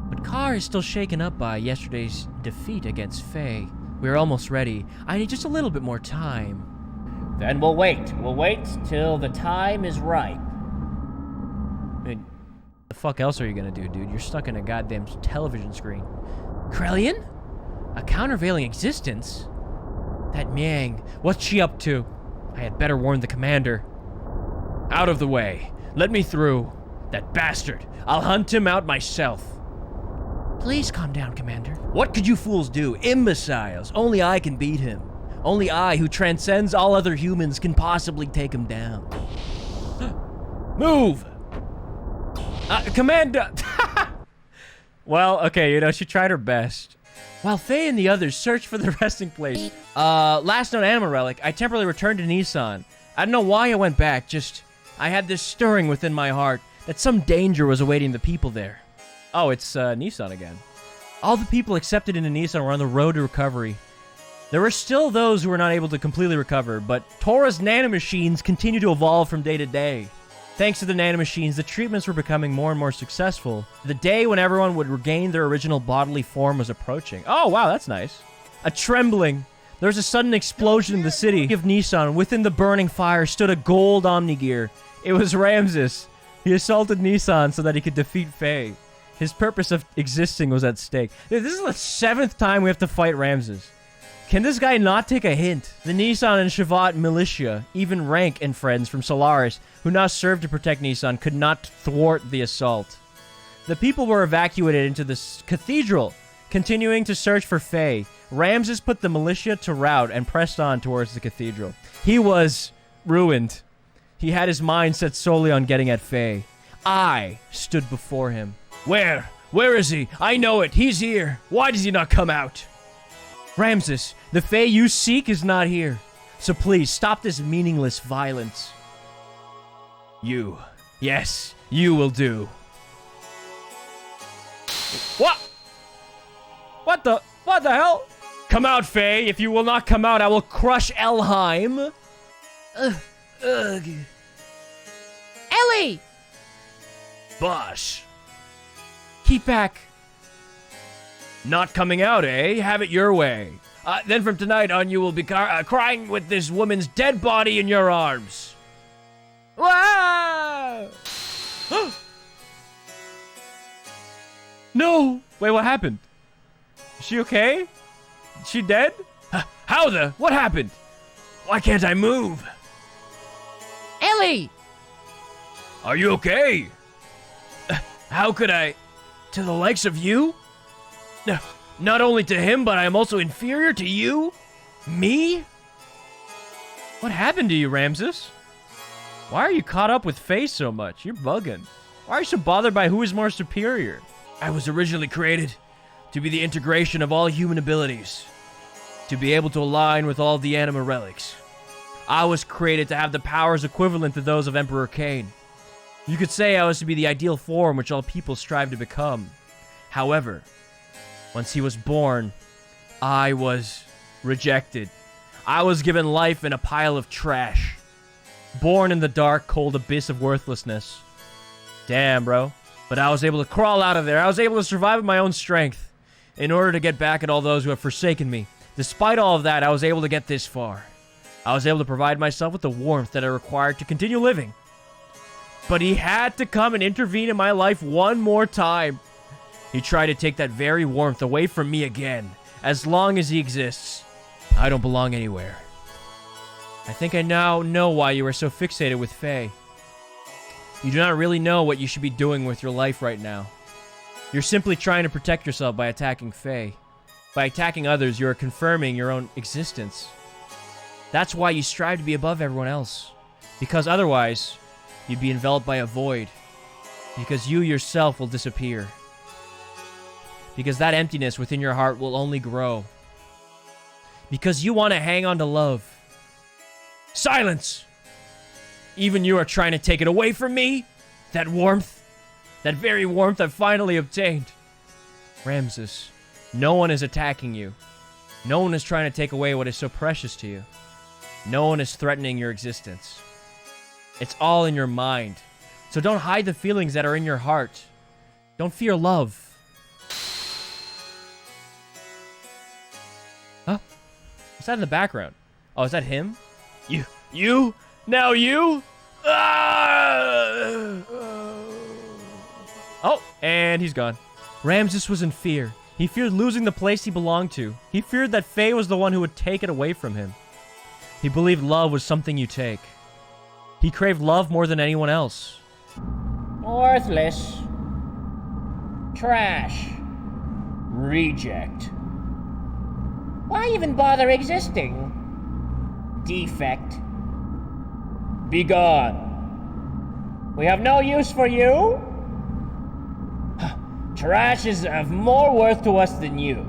But Carr is still shaken up by yesterday's defeat against Faye. We're almost ready. I need just a little bit more time. Then we'll wait. We'll wait till the time is ripe. I mean, the fuck else are you gonna do, dude? You're stuck in a goddamn television screen. Krellian? A countervailing existence? That Miang, what's she up to? I had better warn the commander. Out of the way. Let me through. That bastard. I'll hunt him out myself. Please calm down, Commander. What could you fools do? Imbeciles. Only I can beat him. Only I, who transcends all other humans, can possibly take him down. Move! Commander! Well, okay, you know, she tried her best. While Faye and the others searched for the resting place, last known Anima relic, I temporarily returned to Nissan. I don't know why I went back, just I had this stirring within my heart that some danger was awaiting the people there. Oh, it's Nissan again. All the people accepted into Nissan were on the road to recovery. There were still those who were not able to completely recover, but Tora's nanomachines continue to evolve from day to day. Thanks to the nanomachines, the treatments were becoming more and more successful. The day when everyone would regain their original bodily form was approaching. Oh, wow, that's nice. A trembling. There was a sudden explosion in the city of Nissan. Within the burning fire stood a gold Omnigear. It was Ramsus. He assaulted Nissan so that he could defeat Faye. His purpose of existing was at stake. Dude, this is the 7th time we have to fight Ramsus. Can this guy not take a hint? The Nissan and Shavat militia, even Rank and friends from Solaris, who now serve to protect Nissan, could not thwart the assault. The people were evacuated into the cathedral, continuing to search for Faye. Ramsus put the militia to rout and pressed on towards the cathedral. He was ruined. He had his mind set solely on getting at Faye. I stood before him. Where? Where is he? I know it. He's here. Why does he not come out? Ramsus, the Fae you seek is not here. So please, stop this meaningless violence. You. Yes, you will do. What? What the hell? Come out, Fae. If you will not come out, I will crush Elheim. Ellie! Bosh. Keep back. Not coming out, eh? Have it your way. Then from tonight on, you will be crying with this woman's dead body in your arms. Wow! No! Wait, what happened? Is she okay? Is she dead? How the? What happened? Why can't I move? Ellie! Are you okay? How could I? To the likes of you? Not only to him, but I am also inferior to you? Me? What happened to you, Ramsus? Why are you caught up with Faye so much? You're bugging. Why are you so bothered by who is more superior? I was originally created to be the integration of all human abilities, to be able to align with all the Anima relics. I was created to have the powers equivalent to those of Emperor Cain. You could say I was to be the ideal form which all people strive to become. However, once he was born, I was rejected. I was given life in a pile of trash. Born in the dark, cold abyss of worthlessness. Damn, bro. But I was able to crawl out of there. I was able to survive with my own strength in order to get back at all those who have forsaken me. Despite all of that, I was able to get this far. I was able to provide myself with the warmth that I required to continue living. But he had to come and intervene in my life one more time. He tried to take that very warmth away from me again. As long as he exists, I don't belong anywhere. I think I now know why you are so fixated with Faye. You do not really know what you should be doing with your life right now. You're simply trying to protect yourself by attacking Faye. By attacking others, you are confirming your own existence. That's why you strive to be above everyone else. Because otherwise, you'd be enveloped by a void. Because you yourself will disappear. Because that emptiness within your heart will only grow. Because you want to hang on to love. Silence! Even you are trying to take it away from me? That warmth? That very warmth I've finally obtained. Ramsus, no one is attacking you. No one is trying to take away what is so precious to you. No one is threatening your existence. It's all in your mind. So don't hide the feelings that are in your heart. Don't fear love. Huh? What's that in the background? Oh, is that him? You? Now you? Oh, and he's gone. Ramsus was in fear. He feared losing the place he belonged to. He feared that Faye was the one who would take it away from him. He believed love was something you take. He craved love more than anyone else. Worthless. Trash. Reject. Why even bother existing? Defect. Be gone. We have no use for you? Trash is of more worth to us than you.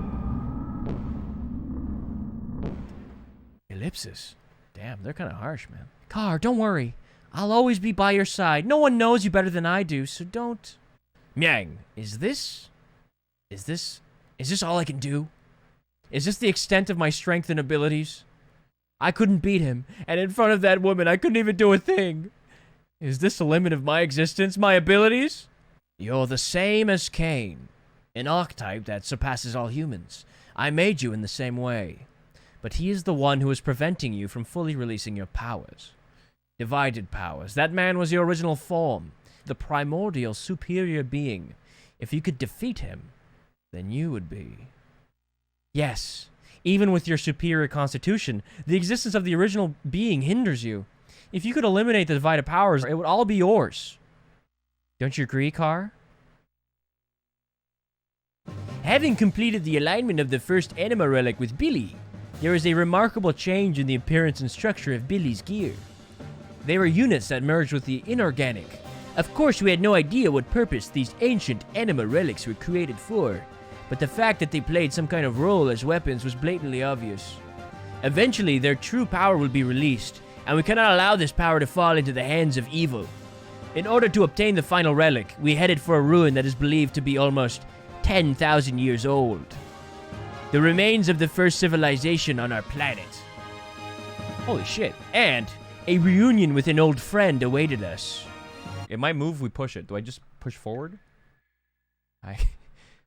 Ellipsis. Damn, they're kind of harsh, man. Car, don't worry. I'll always be by your side. No one knows you better than I do, so don't... Miang, is this all I can do? Is this the extent of my strength and abilities? I couldn't beat him, and in front of that woman, I couldn't even do a thing. Is this the limit of my existence, my abilities? You're the same as Cain, an archetype that surpasses all humans. I made you in the same way. But he is the one who is preventing you from fully releasing your powers. Divided powers. That man was your original form, the primordial superior being. If you could defeat him, then you would be... Yes, Even with your superior constitution, the existence of the original being hinders you. If you could eliminate the divided powers, it would all be yours. Don't you agree, Carr? Having completed the alignment of the first Anima relic with Billy, there is a remarkable change in the appearance and structure of Billy's gear. They were units that merged with the inorganic. Of course, we had no idea what purpose these ancient Anima relics were created for, but the fact that they played some kind of role as weapons was blatantly obvious. Eventually, their true power will be released, and we cannot allow this power to fall into the hands of evil. In order to obtain the final relic, we headed for a ruin that is believed to be almost 10,000 years old. The remains of the first civilization on our planet. Holy shit. And a reunion with an old friend awaited us. It might move if we push it. Do I just push forward?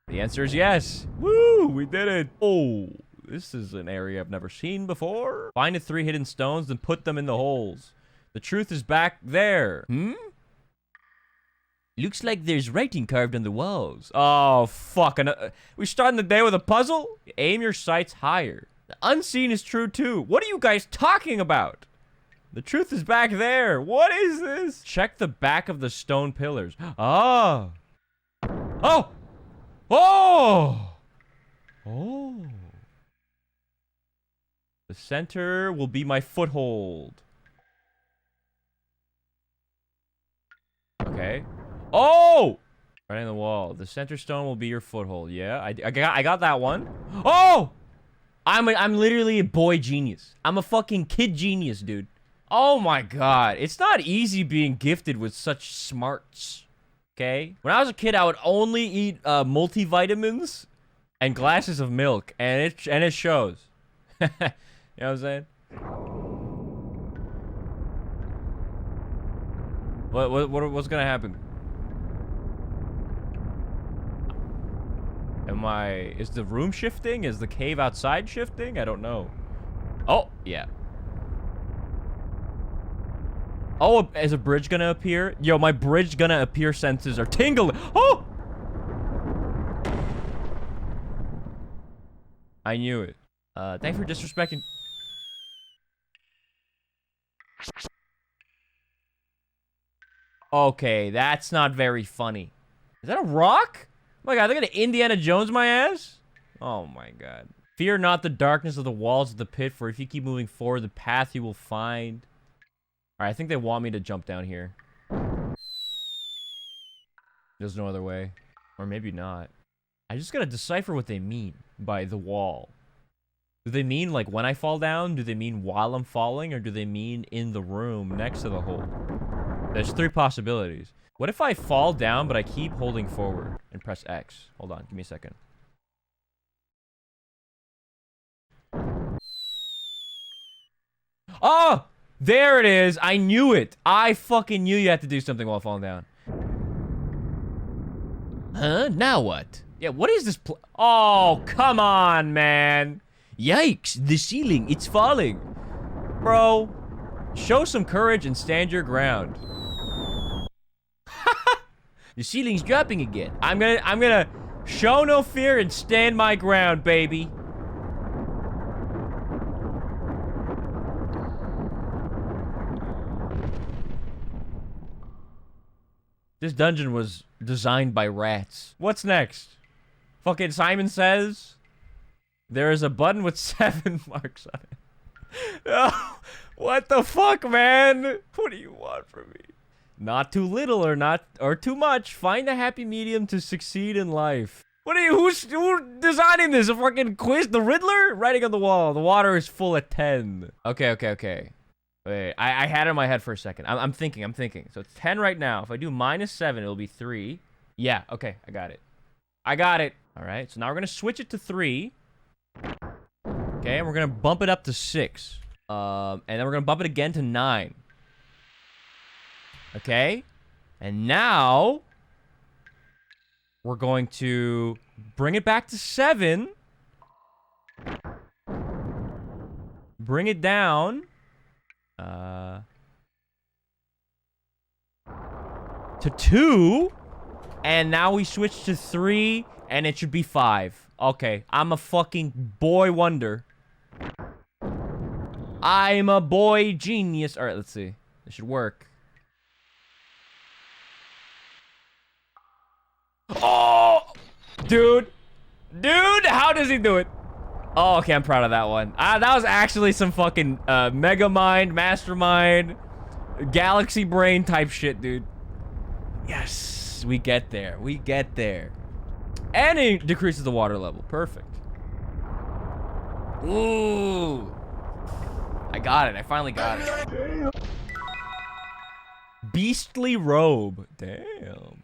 The answer is yes. Woo! We did it. Oh, this is an area I've never seen before. Find the 3 hidden stones and put them in the holes. The truth is back there. Looks like there's writing carved on the walls. Oh, fuck. We starting the day with a puzzle? Aim your sights higher. The unseen is true, too. What are you guys talking about? The truth is back there. What is this? Check the back of the stone pillars. Oh. Oh. Oh. Oh. The center will be my foothold. Okay. Oh! Right in the wall. The center stone will be your foothold. Yeah, I got that one. Oh! I'm literally a boy genius. I'm a fucking kid genius, dude. Oh my god. It's not easy being gifted with such smarts. Okay? When I was a kid, I would only eat multivitamins and glasses of milk, and it shows. You know what I'm saying? What's gonna happen? Is the room shifting? Is the cave outside shifting? I don't know. Oh, yeah. Oh, is a bridge gonna appear? Yo, my bridge gonna appear senses are tingling. Oh! I knew it. Thanks for disrespecting. Okay, that's not very funny. Is that a rock? Oh my god, they're gonna Indiana Jones my ass? Oh my god. Fear not the darkness of the walls of the pit, for if you keep moving forward, the path you will find. Alright, I think they want me to jump down here. There's no other way. Or maybe not. I just gotta decipher what they mean by the wall. Do they mean like when I fall down? Do they mean while I'm falling? Or do they mean in the room next to the hole? There's 3 possibilities. What if I fall down, but I keep holding forward and press X? Hold on, give me a second. Oh! There it is! I knew it! I fucking knew you had to do something while falling down. Huh? Now what? Yeah, what is this Oh, come on, man! Yikes! The ceiling, it's falling! Bro, show some courage and stand your ground. The ceiling's dropping again. I'm gonna show no fear and stand my ground, baby. This dungeon was designed by rats. What's next? Fucking Simon Says there is a button with 7 marks on it. Oh, what the fuck, man? What do you want from me? Not too little or too much. Find a happy medium to succeed in life. What are you? Who's designing this? A fucking quiz? The Riddler? Writing on the wall. The water is full at 10. Okay. Wait, I had it in my head for a second. I'm thinking. So it's 10 right now. If I do -7, it'll be 3. Yeah, okay, I got it. All right, so now we're gonna switch it to 3. Okay, and we're gonna bump it up to 6. And then we're gonna bump it again to 9. Okay, and now we're going to bring it back to 7. Bring it down. To 2. And now we switch to 3, and it should be 5. Okay, I'm a fucking boy wonder. I'm a boy genius. All right, let's see. This should work. Oh! Dude! Dude, how does he do it? Oh, okay, I'm proud of that one. That was actually some fucking mega mind, mastermind, galaxy brain type shit, dude. Yes, we get there. We get there. And it decreases the water level. Perfect. Ooh. I got it. I finally got it. Beastly robe. Damn.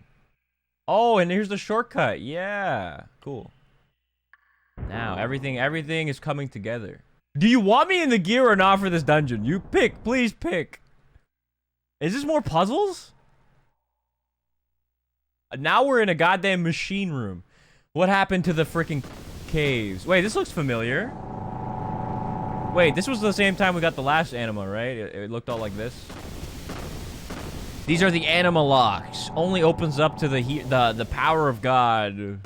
Oh, and here's the shortcut. Yeah. Cool. Now, everything is coming together. Do you want me in the gear or not for this dungeon? You pick. Please pick. Is this more puzzles? Now we're in a goddamn machine room. What happened to the freaking caves? Wait, this looks familiar. Wait, this was the same time we got the last Anima, right? It looked all like this. These are the Anima locks. Only opens up to the power of God.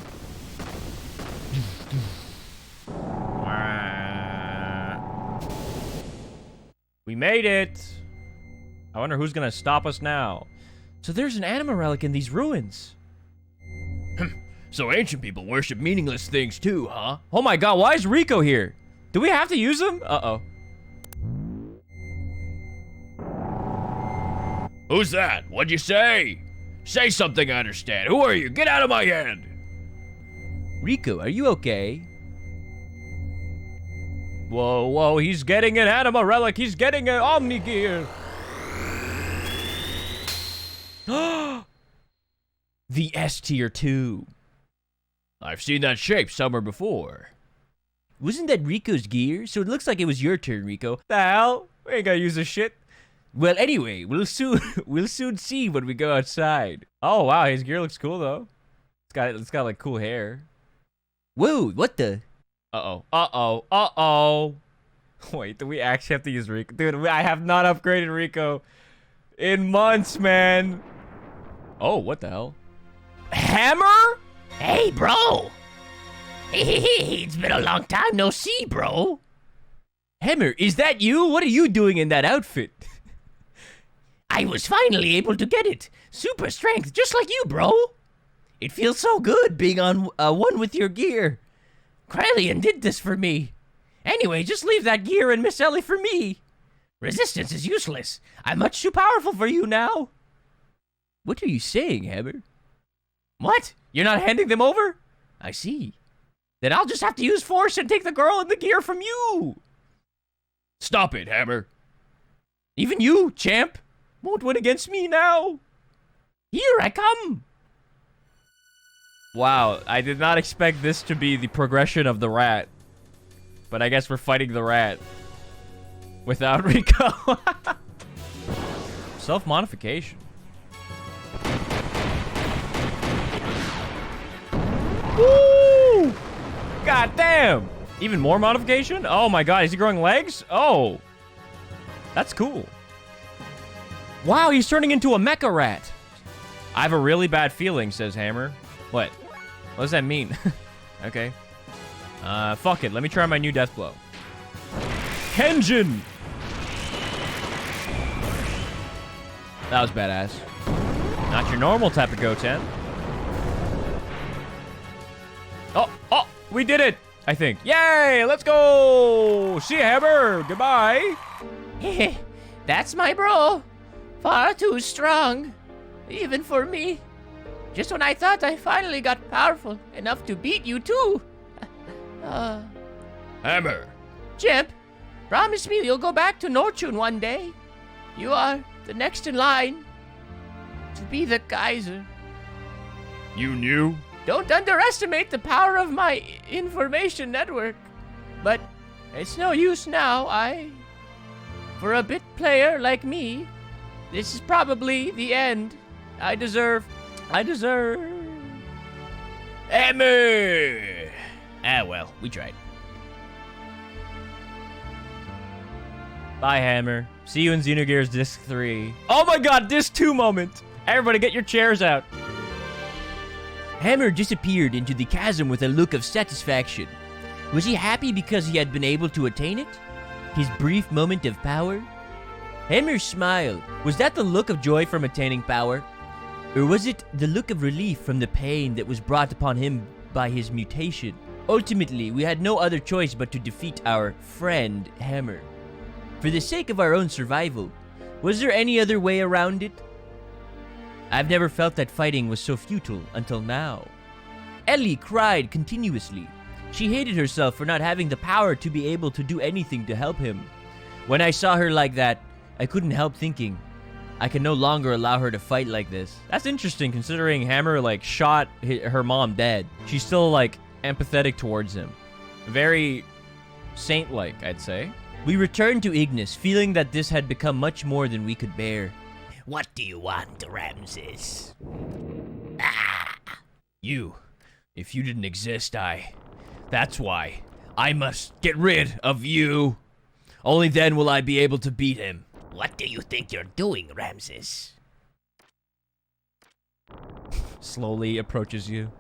We made it. I wonder who's gonna stop us now. So there's an Anima relic in these ruins. So ancient people worship meaningless things too, huh? Oh my god, why is Rico here? Do we have to use him? Uh-oh. Who's that? What'd you say? Say something I understand. Who are you? Get out of my hand! Rico, are you okay? Whoa, whoa, he's getting an Anima relic. He's getting an Omni gear. The S tier 2. I've seen that shape somewhere before. Wasn't that Rico's gear? So it looks like it was your turn, Rico. The hell? We ain't gonna use this shit. Well, anyway, we'll soon see when we go outside. Oh wow, his gear looks cool though. It's got like cool hair. Whoa, what the? Uh-oh. Wait, do we actually have to use Rico? Dude, I have not upgraded Rico in months, man. Oh, what the hell? Hammer? Hey, bro. It's been a long time no see, bro. Hammer, is that you? What are you doing in that outfit? I was finally able to get it. Super strength, just like you, bro. It feels so good being on one with your gear. Kryllian did this for me. Anyway, just leave that gear and Miss Ellie for me. Resistance is useless. I'm much too powerful for you now. What are you saying, Hammer? What? You're not handing them over? I see. Then I'll just have to use force and take the girl and the gear from you. Stop it, Hammer. Even you, champ, won't win against me now. Here I come. Wow, I did not expect this to be the progression of the rat. But I guess we're fighting the rat. Without Rico. Self-modification. Woo! God damn! Even more modification? Oh my god, is he growing legs? Oh. That's cool. Wow, he's turning into a mecha rat. I have a really bad feeling, says Hammer. What? What does that mean? Okay. Fuck it. Let me try my new death blow. Kenjin! That was badass. Not your normal type of Goten. Oh, we did it! I think. Yay! Let's go! See you, Hammer! Goodbye! That's my bro. Far too strong. Even for me. Just when I thought I finally got powerful enough to beat you too. Hammer. Champ, promise me you'll go back to Norchun one day. You are the next in line to be the Kaiser. You knew? Don't underestimate the power of my information network. But it's no use now. For a bit player like me, this is probably the end. I deserve. Hammer! Well, we tried. Bye, Hammer. See you in Xenogears Disc 3. Oh my god, Disc 2 moment! Everybody get your chairs out. Hammer disappeared into the chasm with a look of satisfaction. Was he happy because he had been able to attain it? His brief moment of power? Hammer smiled. Was that the look of joy from attaining power? Or was it the look of relief from the pain that was brought upon him by his mutation? Ultimately, we had no other choice but to defeat our friend, Hammer. For the sake of our own survival, was there any other way around it? I've never felt that fighting was so futile until now. Ellie cried continuously. She hated herself for not having the power to be able to do anything to help him. When I saw her like that, I couldn't help thinking, I can no longer allow her to fight like this. That's interesting considering Hammer like shot her mom dead. She's still like empathetic towards him. Very saint-like, I'd say. We returned to Ignis, feeling that this had become much more than we could bear. What do you want, Ramsus? You. If you didn't exist, That's why. I must get rid of you. Only then will I be able to beat him. What do you think you're doing, Ramsus? Slowly approaches you.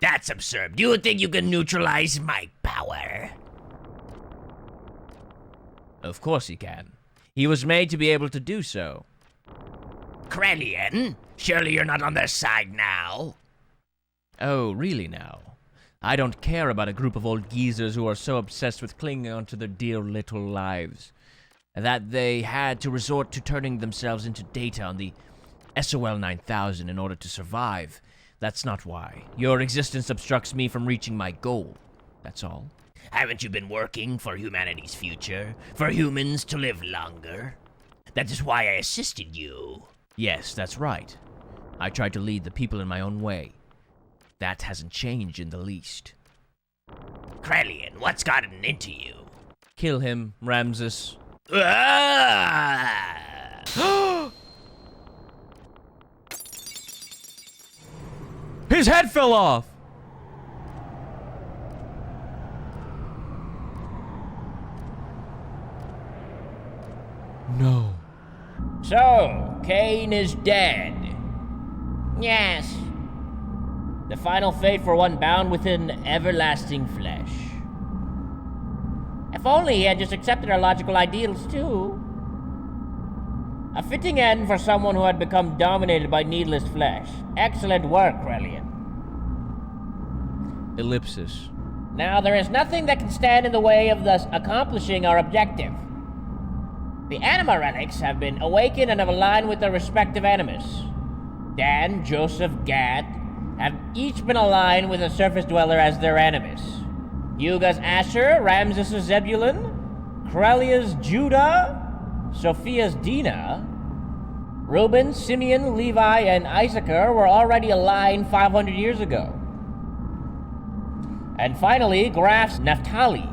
That's absurd. Do you think you can neutralize my power? Of course he can. He was made to be able to do so. Krelian, surely you're not on their side now. Oh, really now? I don't care about a group of old geezers who are so obsessed with clinging onto their dear little lives that they had to resort to turning themselves into data on the SOL 9000 in order to survive. That's not why. Your existence obstructs me from reaching my goal. That's all. Haven't you been working for humanity's future? For humans to live longer? That is why I assisted you. Yes, that's right. I tried to lead the people in my own way. That hasn't changed in the least. Krelian, what's gotten into you? Kill him, Ramsus. His head fell off! No. So, Cain is dead. Yes. The final fate for one bound within everlasting flesh. If only he had just accepted our logical ideals, too. A fitting end for someone who had become dominated by needless flesh. Excellent work, Krelian. Ellipsis. Now, there is nothing that can stand in the way of thus accomplishing our objective. The Anima relics have been awakened and have aligned with their respective animus. Dan, Joseph, Gad have each been aligned with a surface dweller as their animus. Yuga's Asher, Ramsus' Zebulun, Krelia's Judah, Sophia's Dina, Reuben, Simeon, Levi, and Issachar were already aligned 500 years ago. And finally, Graph's Naphtali.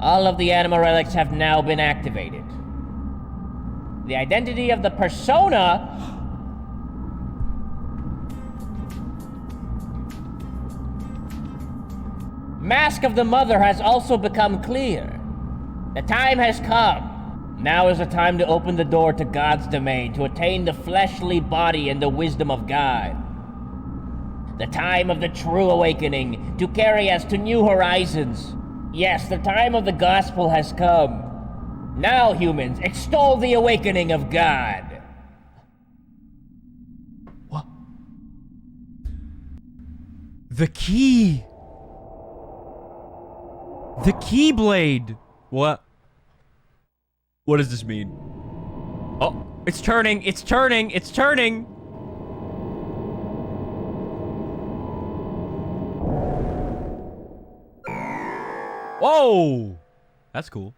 All of the Anima relics have now been activated. The identity of the persona Mask of the Mother has also become clear. The time has come. Now is the time to open the door to God's domain, to attain the fleshly body and the wisdom of God. The time of the true awakening, to carry us to new horizons. Yes, the time of the gospel has come. Now, humans, extol the awakening of God. What? The key! The Keyblade! What? What does this mean? Oh, it's turning, it's turning, it's turning! Whoa! That's cool.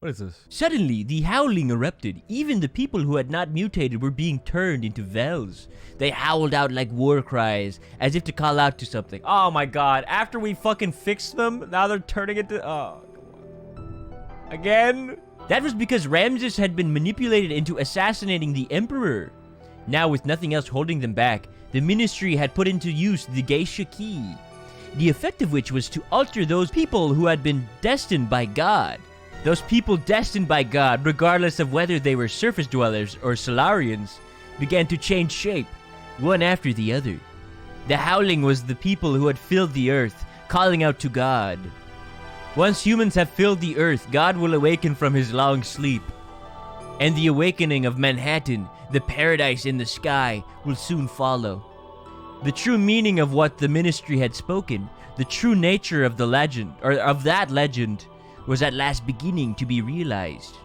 What is this? Suddenly, the howling erupted. Even the people who had not mutated were being turned into Vels. They howled out like war cries, as if to call out to something. Oh my god, after we fucking fixed them, now they're turning into... Oh, come on. Again? That was because Ramsus had been manipulated into assassinating the Emperor. Now, with nothing else holding them back, the Ministry had put into use the Geisha Key, the effect of which was to alter those people who had been destined by God. Those people destined by God, regardless of whether they were surface dwellers or Solarians, began to change shape, one after the other. The howling was the people who had filled the earth, calling out to God. Once humans have filled the earth, God will awaken from his long sleep. And the awakening of Manhattan, the paradise in the sky, will soon follow. The true meaning of what the ministry had spoken, the true nature of the legend, or of that legend, was at last beginning to be realized.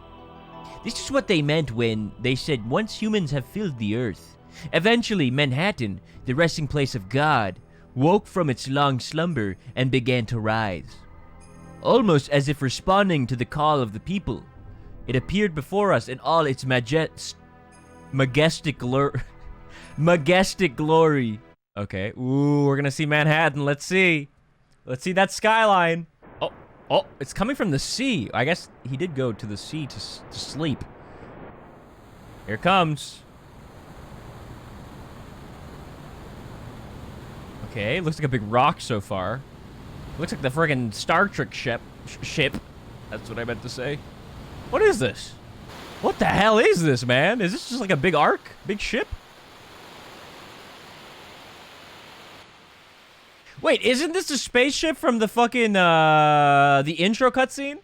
This is what they meant when they said once humans have filled the earth. Eventually, Manhattan, the resting place of God, woke from its long slumber and began to rise. Almost as if responding to the call of the people, it appeared before us in all its majestic glory. Okay, ooh, we're gonna see Manhattan. Let's see that skyline. Oh, it's coming from the sea. I guess he did go to the sea to sleep. Here it comes. Okay, looks like a big rock so far. Looks like the friggin' Star Trek ship. That's what I meant to say. What is this? What the hell is this, man? Is this just like a big ark? Big ship? Wait, isn't this a spaceship from the fucking, the intro cutscene?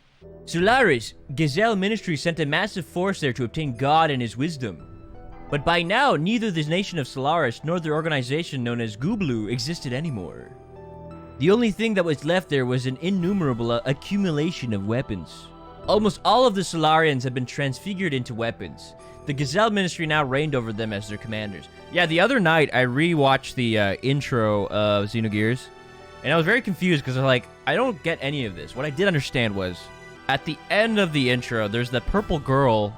Solaris, Gazelle Ministry sent a massive force there to obtain God and his wisdom. But by now, neither the nation of Solaris nor their organization known as Gublu existed anymore. The only thing that was left there was an innumerable accumulation of weapons. Almost all of the Solarians had been transfigured into weapons. The Gazelle Ministry now reigned over them as their commanders. Yeah, the other night I rewatched the intro of Xenogears, and I was very confused because I don't get any of this. What I did understand was, at the end of the intro, there's the purple girl,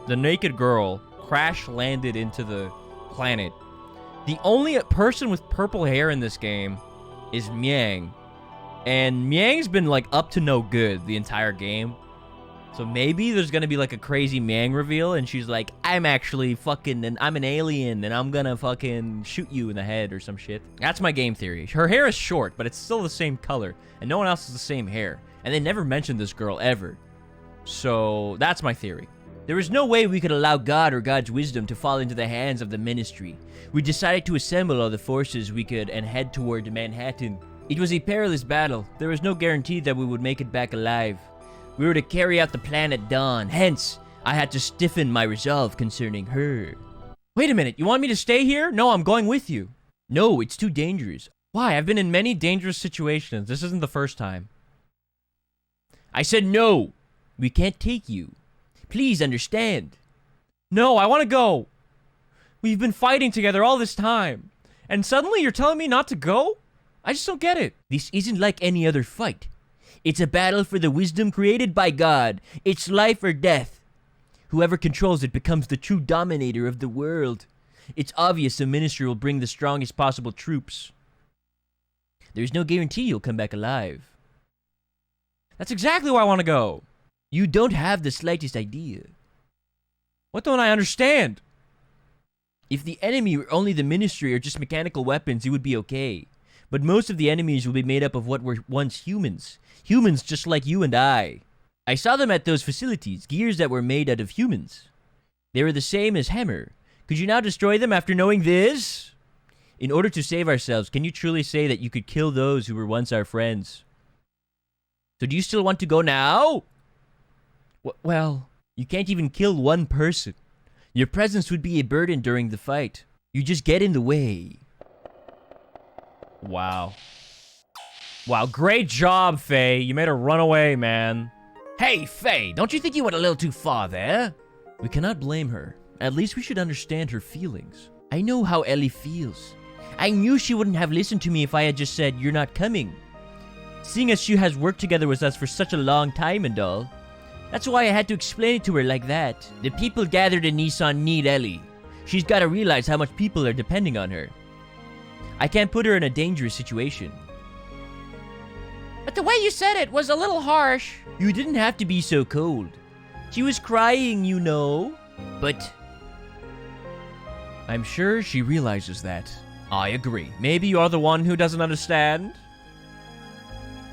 the naked girl, crash landed into the planet. The only person with purple hair in this game is Miang, and Miang's been up to no good the entire game. So maybe there's gonna be a crazy Miang reveal, and she's like, I'm actually I'm an alien, and I'm gonna fucking shoot you in the head or some shit. That's my game theory. Her hair is short, but it's still the same color, and no one else has the same hair. And they never mentioned this girl ever. So that's my theory. There was no way we could allow God or God's wisdom to fall into the hands of the ministry. We decided to assemble all the forces we could and head toward Manhattan. It was a perilous battle. There was no guarantee that we would make it back alive. We were to carry out the plan at dawn. Hence, I had to stiffen my resolve concerning her. Wait a minute, you want me to stay here? No, I'm going with you. No, it's too dangerous. Why? I've been in many dangerous situations. This isn't the first time. I said no. We can't take you. Please understand. No, I want to go. We've been fighting together all this time. And suddenly you're telling me not to go? I just don't get it. This isn't like any other fight. It's a battle for the wisdom created by God. It's life or death. Whoever controls it becomes the true dominator of the world. It's obvious the ministry will bring the strongest possible troops. There's no guarantee you'll come back alive. That's exactly where I want to go. You don't have the slightest idea. What don't I understand? If the enemy were only the ministry or just mechanical weapons, it would be okay. But most of the enemies will be made up of what were once humans. Humans just like you and I. I saw them at those facilities, gears that were made out of humans. They were the same as Hammer. Could you now destroy them after knowing this? In order to save ourselves, can you truly say that you could kill those who were once our friends? So do you still want to go now? Well, you can't even kill one person. Your presence would be a burden during the fight. You just get in the way. Wow. Wow, great job, Faye. You made her run away, man. Hey, Faye, don't you think you went a little too far there? We cannot blame her. At least we should understand her feelings. I know how Ellie feels. I knew she wouldn't have listened to me if I had just said, you're not coming. Seeing as she has worked together with us for such a long time and all. That's why I had to explain it to her like that. The people gathered in Nissan need Ellie. She's got to realize how much people are depending on her. I can't put her in a dangerous situation. But the way you said it was a little harsh. You didn't have to be so cold. She was crying, you know. But I'm sure she realizes that. I agree. Maybe you're the one who doesn't understand.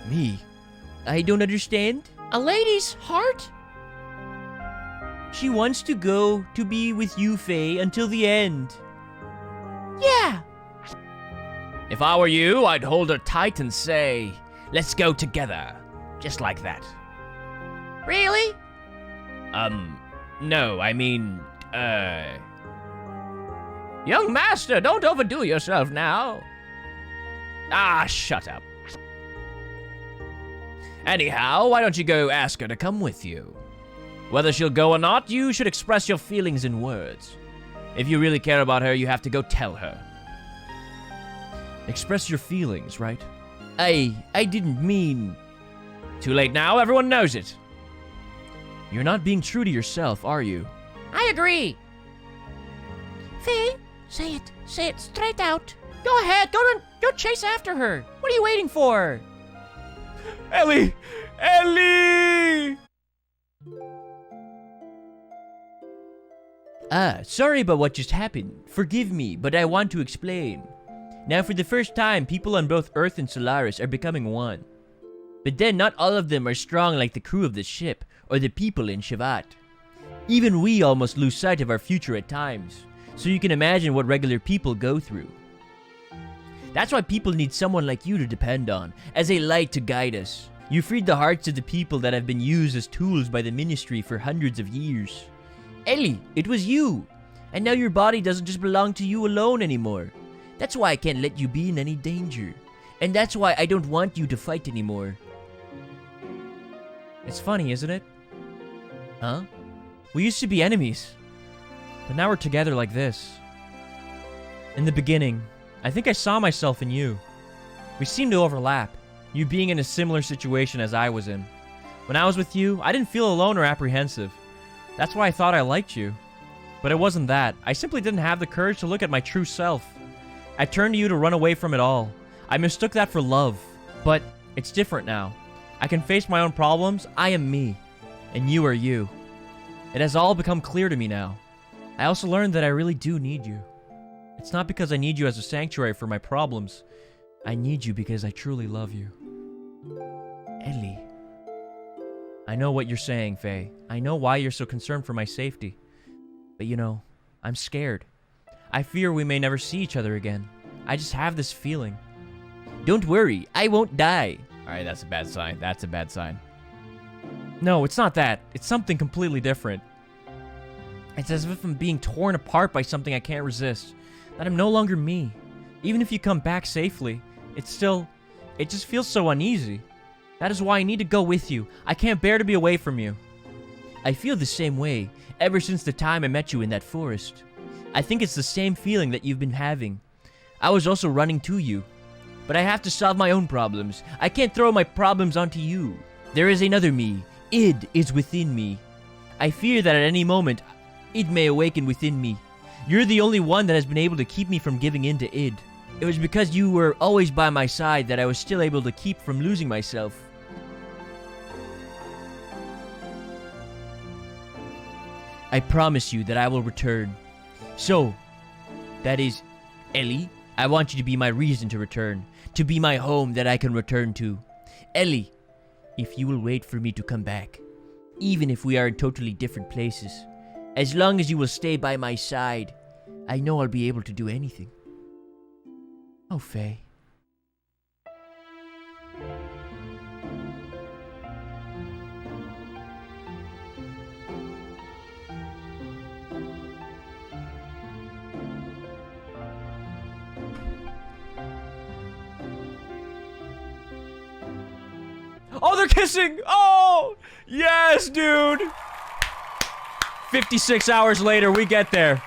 Me? I don't understand? A lady's heart? She wants to go to be with you, Faye, until the end. Yeah. If I were you, I'd hold her tight and say, let's go together. Just like that. Really? No, I mean, Young master, don't overdo yourself now. Ah, shut up. Anyhow, why don't you go ask her to come with you? Whether she'll go or not, you should express your feelings in words. If you really care about her, you have to go tell her. Express your feelings, right? I didn't mean... Too late now, everyone knows it. You're not being true to yourself, are you? I agree. Faye, say it. Say it straight out. Go ahead, go chase after her. What are you waiting for? Ellie! Ellie! Sorry about what just happened. Forgive me, but I want to explain. Now, for the first time, people on both Earth and Solaris are becoming one. But then not all of them are strong like the crew of the ship, or the people in Shavat. Even we almost lose sight of our future at times, so you can imagine what regular people go through. That's why people need someone like you to depend on, as a light to guide us. You freed the hearts of the people that have been used as tools by the Ministry for hundreds of years. Ellie, it was you! And now your body doesn't just belong to you alone anymore. That's why I can't let you be in any danger. And that's why I don't want you to fight anymore. It's funny, isn't it? Huh? We used to be enemies. But now we're together like this. In the beginning, I think I saw myself in you. We seemed to overlap, you being in a similar situation as I was in. When I was with you, I didn't feel alone or apprehensive. That's why I thought I liked you. But it wasn't that. I simply didn't have the courage to look at my true self. I turned to you to run away from it all. I mistook that for love. But it's different now. I can face my own problems. I am me. And you are you. It has all become clear to me now. I also learned that I really do need you. It's not because I need you as a sanctuary for my problems. I need you because I truly love you. Ellie. I know what you're saying, Faye. I know why you're so concerned for my safety. But you know, I'm scared. I fear we may never see each other again. I just have this feeling. Don't worry, I won't die. Alright, that's a bad sign. That's a bad sign. No, it's not that. It's something completely different. It's as if I'm being torn apart by something I can't resist. That I'm no longer me. Even if you come back safely, it just feels so uneasy. That is why I need to go with you. I can't bear to be away from you. I feel the same way ever since the time I met you in that forest. I think it's the same feeling that you've been having. I was also running to you. But I have to solve my own problems. I can't throw my problems onto you. There is another me. Id is within me. I fear that at any moment, Id may awaken within me. You're the only one that has been able to keep me from giving in to Id. It was because you were always by my side that I was still able to keep from losing myself. I promise you that I will return. So, that is, Ellie, I want you to be my reason to return. To be my home that I can return to. Ellie, if you will wait for me to come back, even if we are in totally different places, as long as you will stay by my side, I know I'll be able to do anything. Oh, Faye. Oh, they're kissing! Oh! Yes, dude! 56 hours later, we get there.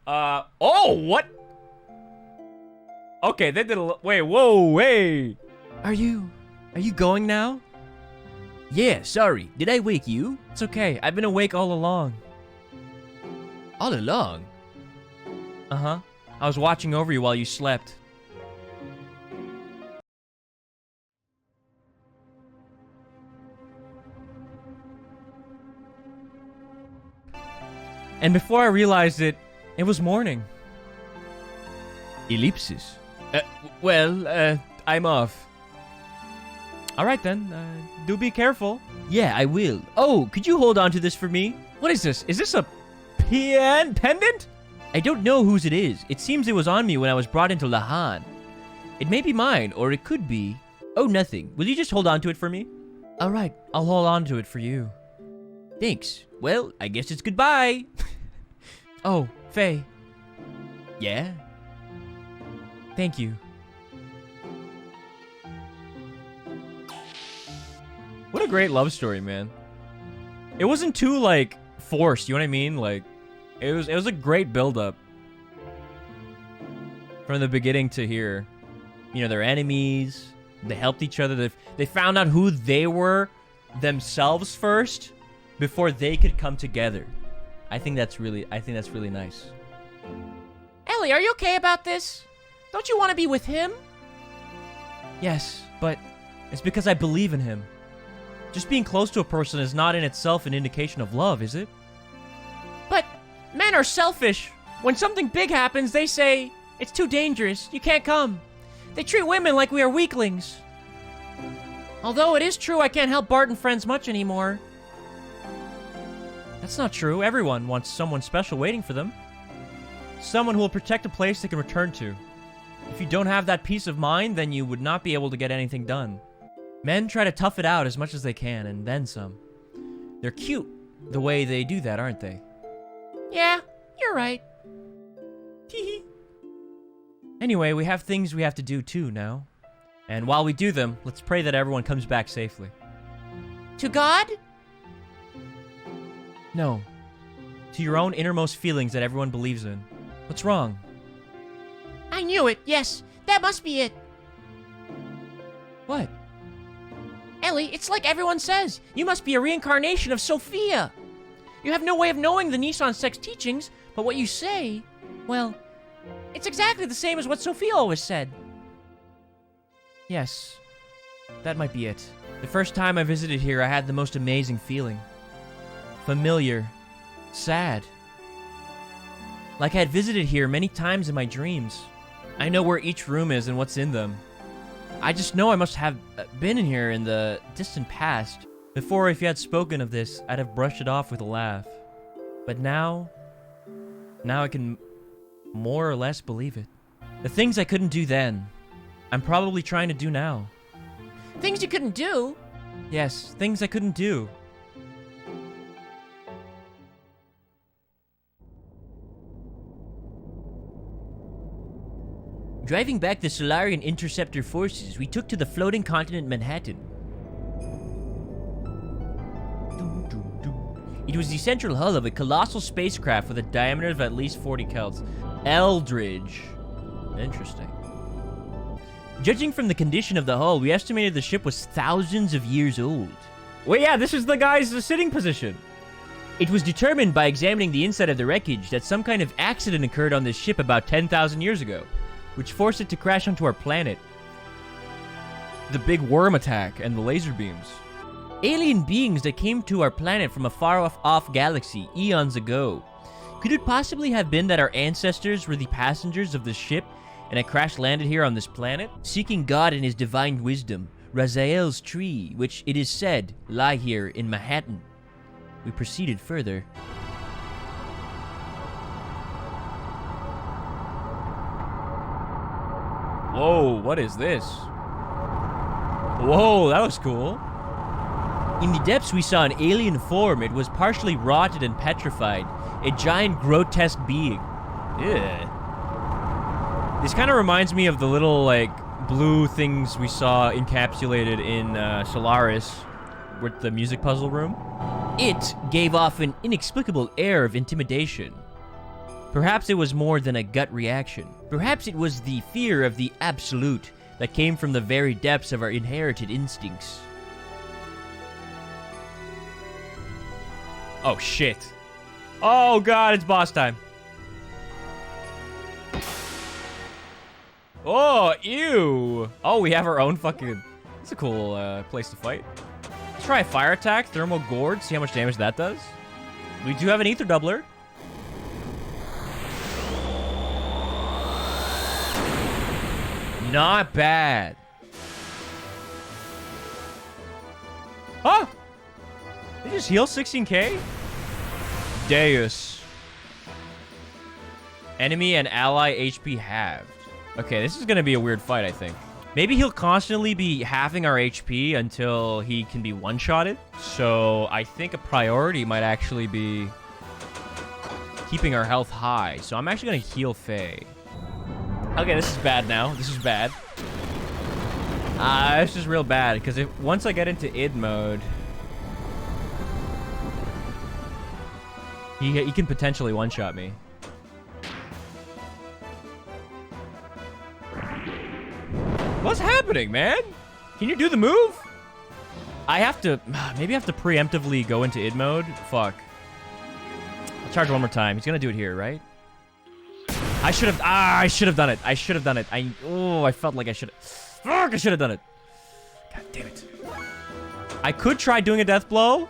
Oh, what? Okay, they did a wait, whoa, hey! Are you going now? Yeah, sorry. Did I wake you? It's okay. I've been awake all along. All along? Uh-huh. I was watching over you while you slept. And before I realized it, it was morning. Ellipsis. I'm off. Alright then, do be careful. Yeah, I will. Oh, could you hold on to this for me? What is this? Is this a pendant? I don't know whose it is. It seems it was on me when I was brought into Lahan. It may be mine, or it could be... Oh, nothing. Will you just hold on to it for me? All right, I'll hold on to it for you. Thanks. Well, I guess it's goodbye. Oh, Faye. Yeah? Thank you. What a great love story, man. It wasn't too, like, forced, you know what I mean? Like, it was a great build-up. From the beginning to here. You know, they're enemies. They helped each other. They found out who they were themselves first before they could come together. I think that's really nice. Ellie, are you okay about this? Don't you want to be with him? Yes, but it's because I believe in him. Just being close to a person is not in itself an indication of love, is it? But men are selfish. When something big happens, they say, it's too dangerous, you can't come. They treat women like we are weaklings. Although it is true I can't help Bart and friends much anymore. That's not true. Everyone wants someone special waiting for them. Someone who will protect a place they can return to. If you don't have that peace of mind, then you would not be able to get anything done. Men try to tough it out as much as they can, and then some. They're cute the way they do that, aren't they? Yeah, you're right. Teehee. Anyway, we have things we have to do too now. And while we do them, let's pray that everyone comes back safely. To God? No. To your own innermost feelings that everyone believes in. What's wrong? I knew it, yes. That must be it. What? Ellie, it's like everyone says. You must be a reincarnation of Sophia. You have no way of knowing the Nissan sex teachings, but what you say, well, it's exactly the same as what Sophia always said. Yes. That might be it. The first time I visited here, I had the most amazing feeling. Familiar. Sad. Like I had visited here many times in my dreams. I know where each room is and what's in them. I just know I must have been in here in the distant past. Before, if you had spoken of this, I'd have brushed it off with a laugh. But now I can more or less believe it. The things I couldn't do then, I'm probably trying to do now. Things you couldn't do? Yes, things I couldn't do. Driving back the Solarian interceptor forces, we took to the floating continent Manhattan. It was the central hull of a colossal spacecraft with a diameter of at least 40 kelts. Eldridge. Interesting. Judging from the condition of the hull, we estimated the ship was thousands of years old. Well, yeah, this is the guy's sitting position. It was determined by examining the inside of the wreckage that some kind of accident occurred on this ship about 10,000 years ago, which forced it to crash onto our planet. The big worm attack and the laser beams. Alien beings that came to our planet from a far-off galaxy eons ago. Could it possibly have been that our ancestors were the passengers of the ship and had crash-landed here on this planet? Seeking God in his divine wisdom, Raziel's tree, which it is said lie here in Manhattan. We proceeded further. Whoa, what is this? Whoa, that was cool. In the depths, we saw an alien form. It was partially rotted and petrified. A giant, grotesque being. Yeah. This kind of reminds me of the little, like, blue things we saw encapsulated in Solaris with the music puzzle room. It gave off an inexplicable air of intimidation. Perhaps it was more than a gut reaction. Perhaps it was the fear of the absolute that came from the very depths of our inherited instincts. Oh, shit. Oh, God, it's boss time. Oh, ew. Oh, we have our own fucking... It's a cool place to fight. Let's try a fire attack, thermal gourd, see how much damage that does. We do have an ether doubler. Not bad. Huh? They just heal 16k? DEUS. Enemy and ally HP halved. Okay, this is gonna be a weird fight, I think. Maybe he'll constantly be halving our HP until he can be one-shotted. So I think a priority might actually be keeping our health high. So I'm actually gonna heal Faye. Okay, this is bad now. This is bad. This is real bad, because once I get into id mode, he can potentially one-shot me. What's happening, man? Can you do the move? I have to... Maybe I have to preemptively go into id mode. Fuck. I'll charge one more time. He's gonna do it here, right? I should have... I should have done it. I should have done it. I felt like I should have... Fuck, I should have done it. God damn it. I could try doing a death blow.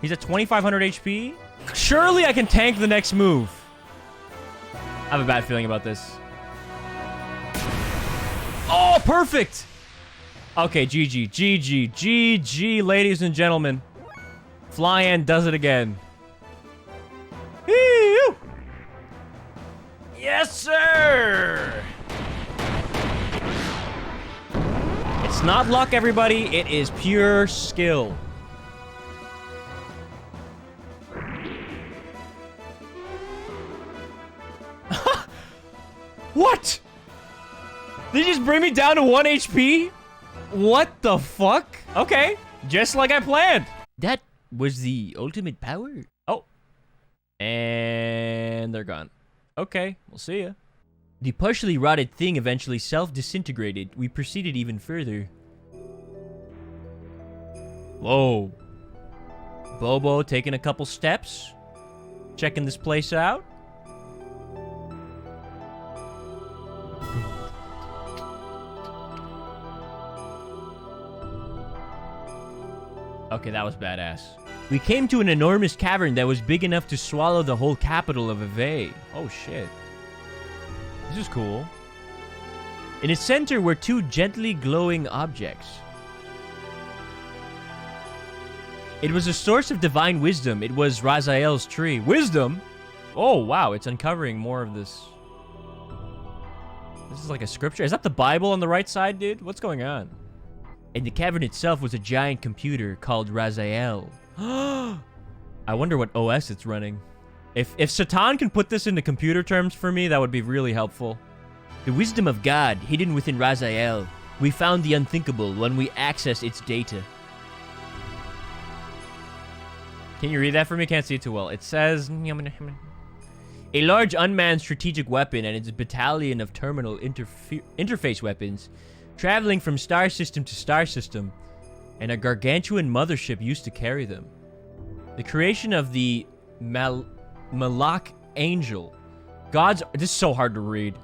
He's at 2,500 HP. Surely I can tank the next move. I have a bad feeling about this. Oh, perfect! Okay, GG, GG, GG, ladies and gentlemen. Flyann does it again. Woo! Yes, sir! It's not luck, everybody. It is pure skill. What? Did you just bring me down to 1 HP? What the fuck? Okay, just like I planned. That was the ultimate power. Oh. And they're gone. Okay, we'll see ya. The partially rotted thing eventually self-disintegrated. We proceeded even further. Whoa. Bobo taking a couple steps. Checking this place out. Okay, that was badass. We came to an enormous cavern that was big enough to swallow the whole capital of Ave. Oh, shit. This is cool. In its center were two gently glowing objects. It was a source of divine wisdom. It was Raziel's tree. Wisdom? Oh, wow. It's uncovering more of this. This is like a scripture. Is that the Bible on the right side, dude? What's going on? And the cavern itself was a giant computer called Raziel. I wonder what OS it's running. If Satan can put this into computer terms for me, that would be really helpful. The wisdom of God hidden within Raziel. We found the unthinkable when we accessed its data. Can you read that for me? Can't see it too well. It says... A large unmanned strategic weapon and its battalion of terminal interface weapons traveling from star system to star system, and a gargantuan mothership used to carry them. The creation of the Malak Angel. This is so hard to read.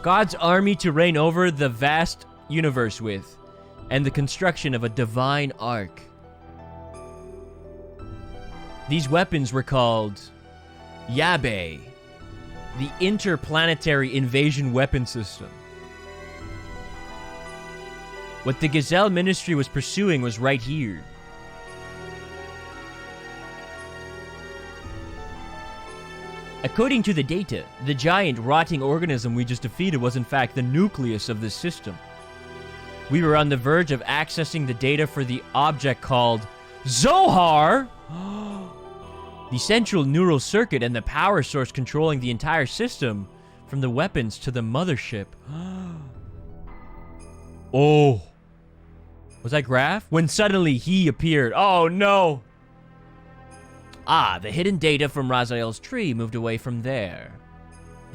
God's army to reign over the vast universe with, and the construction of a divine ark. These weapons were called Yabe, the Interplanetary Invasion Weapon System. What the Gazelle Ministry was pursuing was right here. According to the data, the giant rotting organism we just defeated was in fact the nucleus of this system. We were on the verge of accessing the data for the object called Zohar, the central neural circuit and the power source controlling the entire system, from the weapons to the mothership. Oh. Was that Graph? When suddenly he appeared. Oh no! Ah, the hidden data from Raziel's tree moved away from there.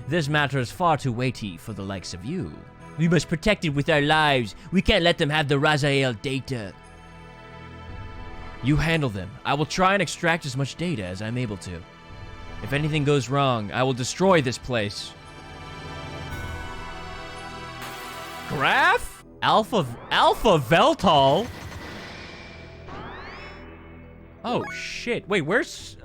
This matter is far too weighty for the likes of you. We must protect it with our lives. We can't let them have the Raziel data. You handle them. I will try and extract as much data as I'm able to. If anything goes wrong, I will destroy this place. Graph? Alpha Veltal? Oh shit. Wait, where's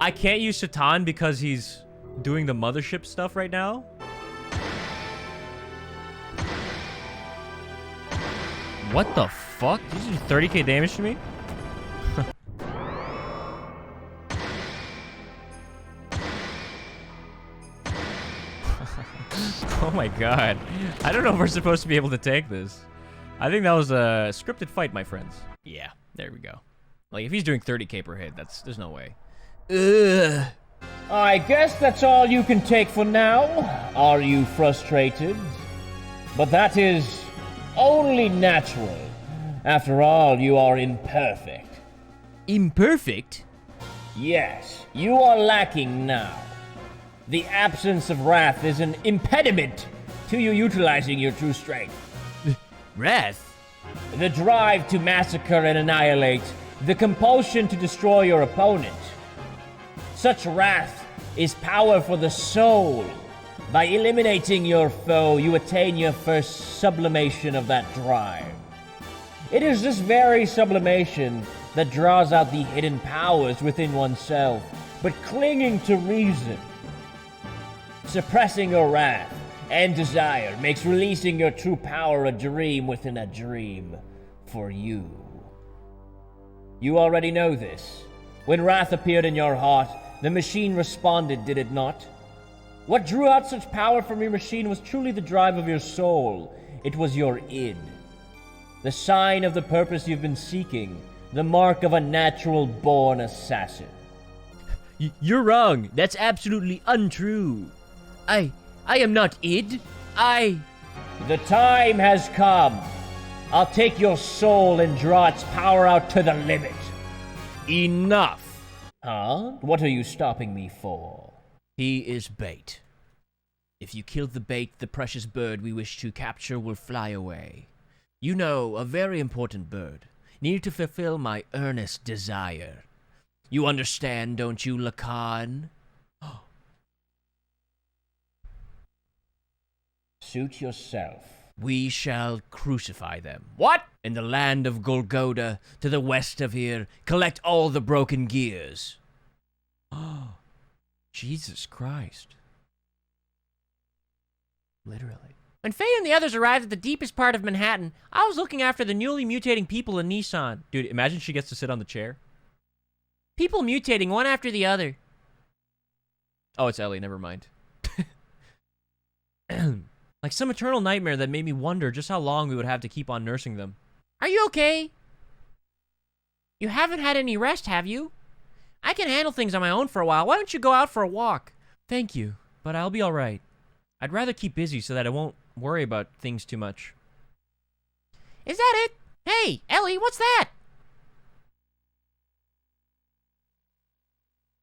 I can't use Satan because he's doing the mothership stuff right now? What the fuck? Did you do 30k damage to me? my god. I don't know if we're supposed to be able to take this. I think that was a scripted fight, my friends. Yeah, there we go. Like, if he's doing 30k per hit, there's no way. Ugh. I guess that's all you can take for now. Are you frustrated? But that is only natural. After all, you are imperfect. Imperfect? Yes, you are lacking now. The absence of wrath is an impediment to you utilizing your true strength. Wrath? The drive to massacre and annihilate, the compulsion to destroy your opponent. Such wrath is power for the soul. By eliminating your foe, you attain your first sublimation of that drive. It is this very sublimation that draws out the hidden powers within oneself, but clinging to reason. Suppressing your wrath and desire makes releasing your true power a dream within a dream for you. You already know this. When wrath appeared in your heart, the machine responded, did it not? What drew out such power from your machine was truly the drive of your soul. It was your id. The sign of the purpose you've been seeking, the mark of a natural-born assassin. You're wrong. That's absolutely untrue. I am not id. The time has come. I'll take your soul and draw its power out to the limit. Enough. Huh? What are you stopping me for? He is bait. If you kill the bait, the precious bird we wish to capture will fly away. You know, a very important bird, needed to fulfill my earnest desire. You understand, don't you, Lacan? Suit yourself. We shall crucify them. What? In the land of Golgotha, to the west of here, collect all the broken gears. Oh, Jesus Christ. Literally. When Faye and the others arrived at the deepest part of Manhattan, I was looking after the newly mutating people in Nissan. Dude, imagine she gets to sit on the chair. People mutating one after the other. Oh, it's Ellie, never mind. Like some eternal nightmare that made me wonder just how long we would have to keep on nursing them. Are you okay? You haven't had any rest, have you? I can handle things on my own for a while. Why don't you go out for a walk? Thank you, but I'll be alright. I'd rather keep busy so that I won't worry about things too much. Is that it? Hey, Ellie, what's that?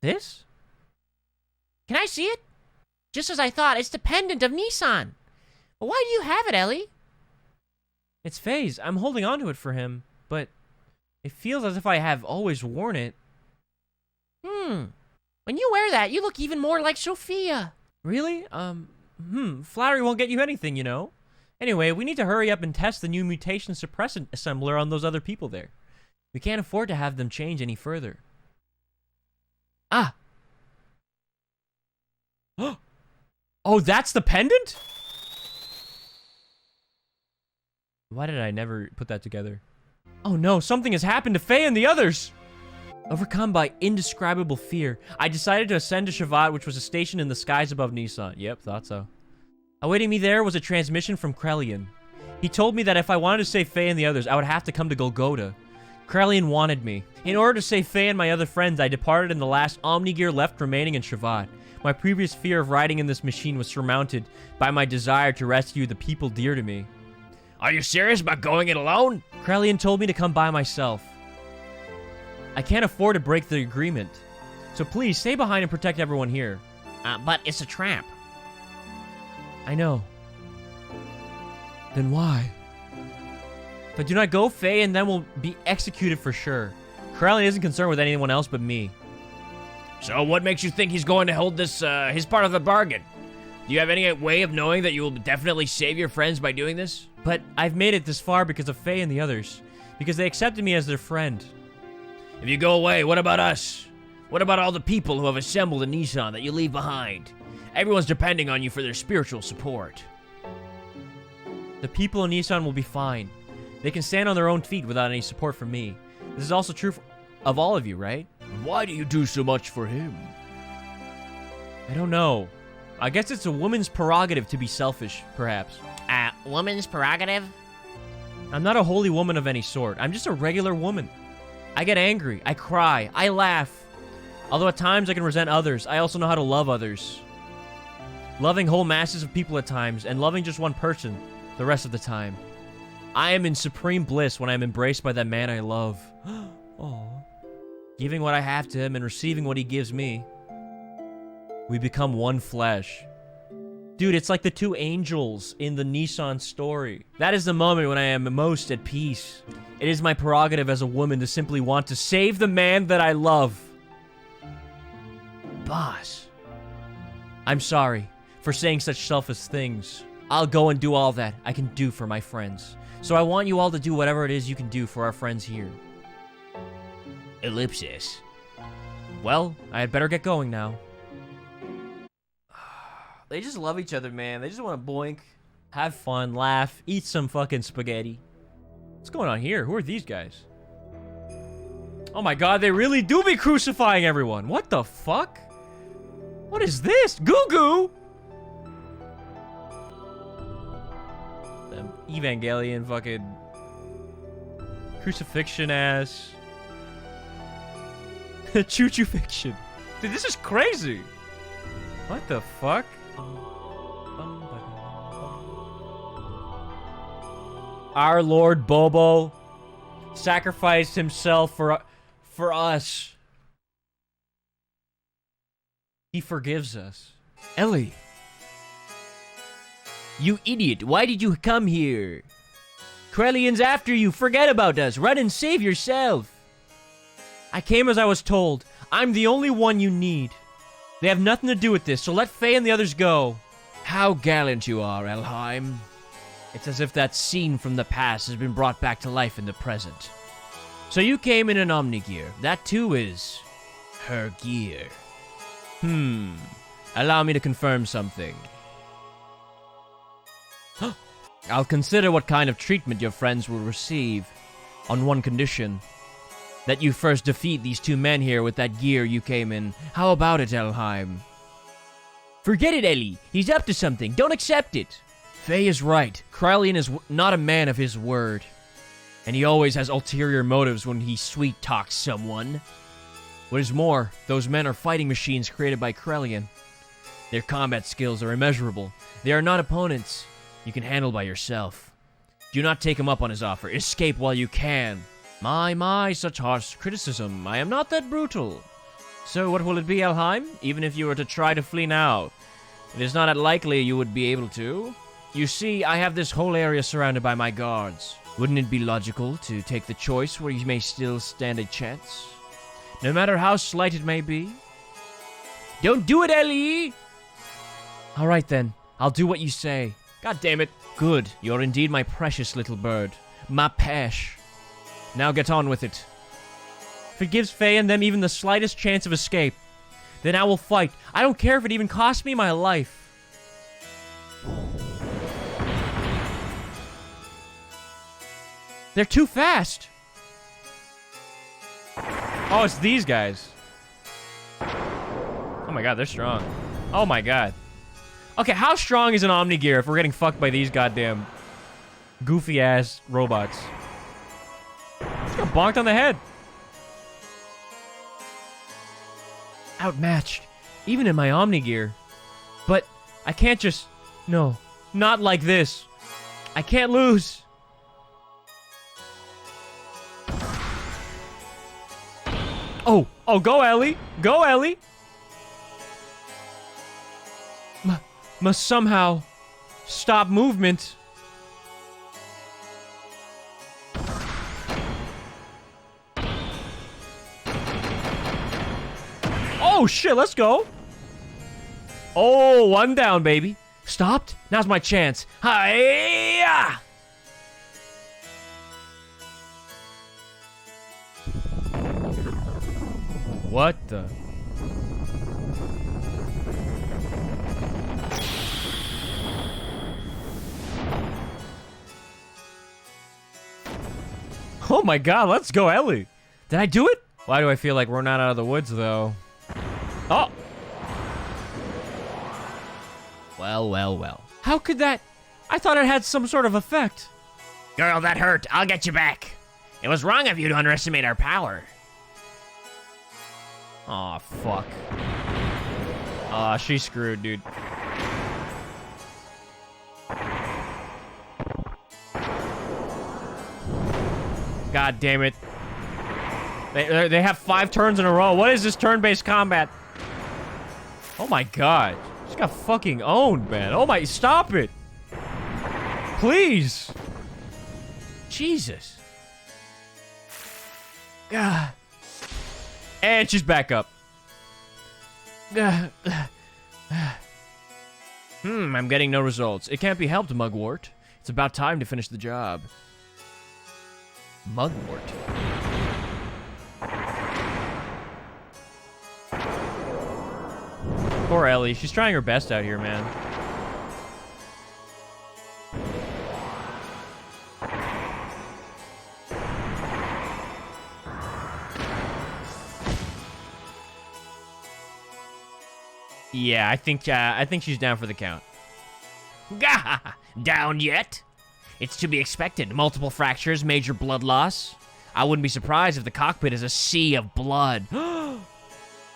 This? Can I see it? Just as I thought, it's the pendant of Nissan. But why do you have it, Ellie? It's Faye's. I'm holding on to it for him, but it feels as if I have always worn it. When you wear that, you look even more like Sophia. Really? Flattery won't get you anything, you know. Anyway, we need to hurry up and test the new mutation suppressant assembler on those other people there. We can't afford to have them change any further. Ah! Oh, that's the pendant? Why did I never put that together? Oh no, something has happened to Faye and the others! Overcome by indescribable fear, I decided to ascend to Shavat, which was a station in the skies above Nissan. Yep, thought so. Awaiting me there was a transmission from Krelian. He told me that if I wanted to save Faye and the others, I would have to come to Golgotha. Krelian wanted me. In order to save Faye and my other friends, I departed in the last Omnigear left remaining in Shavat. My previous fear of riding in this machine was surmounted by my desire to rescue the people dear to me. Are you serious about going it alone? Krelian told me to come by myself. I can't afford to break the agreement. So please, stay behind and protect everyone here. But it's a trap. I know. Then why? If I do not go, Faye and then will be executed for sure. Krelian isn't concerned with anyone else but me. So what makes you think he's going to hold this, his part of the bargain? Do you have any way of knowing that you will definitely save your friends by doing this? But I've made it this far because of Faye and the others. Because they accepted me as their friend. If you go away, what about us? What about all the people who have assembled in Nissan that you leave behind? Everyone's depending on you for their spiritual support. The people in Nissan will be fine. They can stand on their own feet without any support from me. This is also true of all of you, right? Why do you do so much for him? I don't know. I guess it's a woman's prerogative to be selfish, perhaps. Woman's prerogative? I'm not a holy woman of any sort. I'm just a regular woman. I get angry. I cry. I laugh. Although at times I can resent others, I also know how to love others. Loving whole masses of people at times, and loving just one person the rest of the time. I am in supreme bliss when I am embraced by that man I love. Aww. Giving what I have to him and receiving what he gives me. We become one flesh. Dude, it's like the two angels in the Nissan story. That is the moment when I am most at peace. It is my prerogative as a woman to simply want to save the man that I love. Boss. I'm sorry for saying such selfish things. I'll go and do all that I can do for my friends. So I want you all to do whatever it is you can do for our friends here. Ellipsis. Well, I had better get going now. They just love each other, man. They just want to boink, have fun, laugh, eat some fucking spaghetti. What's going on here? Who are these guys? Oh my god, they really do be crucifying everyone. What the fuck? What is this? Goo Goo? Them Evangelion fucking crucifixion ass. ChuChufixion. Dude, this is crazy. What the fuck? Our Lord Bobo sacrificed himself for us. He forgives us. Ellie. You idiot. Why did you come here? Krellian's after you. Forget about us. Run and save yourself. I came as I was told. I'm the only one you need. They have nothing to do with this, so let Faye and the others go. How gallant you are, Elheim. It's as if that scene from the past has been brought back to life in the present. So you came in an Omnigear. That too is her gear. Allow me to confirm something. I'll consider what kind of treatment your friends will receive on one condition. That you first defeat these two men here with that gear you came in. How about it, Elheim? Forget it, Ellie. He's up to something. Don't accept it. Faye is right. Krellian is not a man of his word. And he always has ulterior motives when he sweet-talks someone. What is more, those men are fighting machines created by Krellian. Their combat skills are immeasurable. They are not opponents you can handle by yourself. Do not take him up on his offer. Escape while you can. My, such harsh criticism. I am not that brutal. So what will it be, Elheim? Even if you were to try to flee now, it is not likely you would be able to. You see, I have this whole area surrounded by my guards. Wouldn't it be logical to take the choice where you may still stand a chance? No matter how slight it may be? Don't do it, Ellie! Alright then, I'll do what you say. God damn it. Good, you're indeed my precious little bird. My pesh. Now get on with it. If it gives Faye and them even the slightest chance of escape, then I will fight. I don't care if it even costs me my life. They're too fast. Oh, it's these guys. Oh my god, they're strong. Oh my god. Okay, how strong is an Omnigear if we're getting fucked by these goddamn goofy-ass robots? Just got bonked on the head. Outmatched, even in my Omnigear. But I can't just... No, not like this. I can't lose. Oh, go Ellie. Go Ellie. Must somehow stop movement. Oh shit, let's go. Oh, one down, baby. Stopped? Now's my chance. Hi-ya! What the? Oh my god, let's go, Ellie. Did I do it? Why do I feel like we're not out of the woods, though? Oh! Well, well, well. How could that? I thought it had some sort of effect. Girl, that hurt. I'll get you back. It was wrong of you to underestimate our power. Aw, fuck. Aw, she's screwed, dude. God damn it. They have 5 turns in a row. What is this turn-based combat? Oh my god. She got fucking owned, man. Oh my, stop it. Please. Jesus. God. And she's back up. I'm getting no results. It can't be helped, Mugwort. It's about time to finish the job. Mugwort. Poor Ellie. She's trying her best out here, man. Yeah, I think she's down for the count. Gah! Down yet? It's to be expected. Multiple fractures, major blood loss. I wouldn't be surprised if the cockpit is a sea of blood.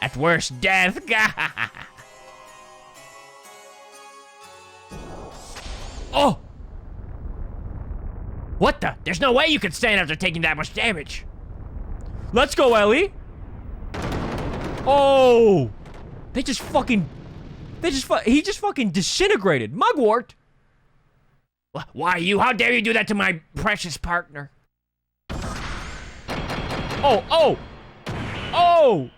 At worst, death. Gah! Oh! What the? There's no way you could stand after taking that much damage. Let's go, Ellie. Oh! He just fucking disintegrated. Mugwort! Why you? How dare you do that to my precious partner? Oh, oh! Oh!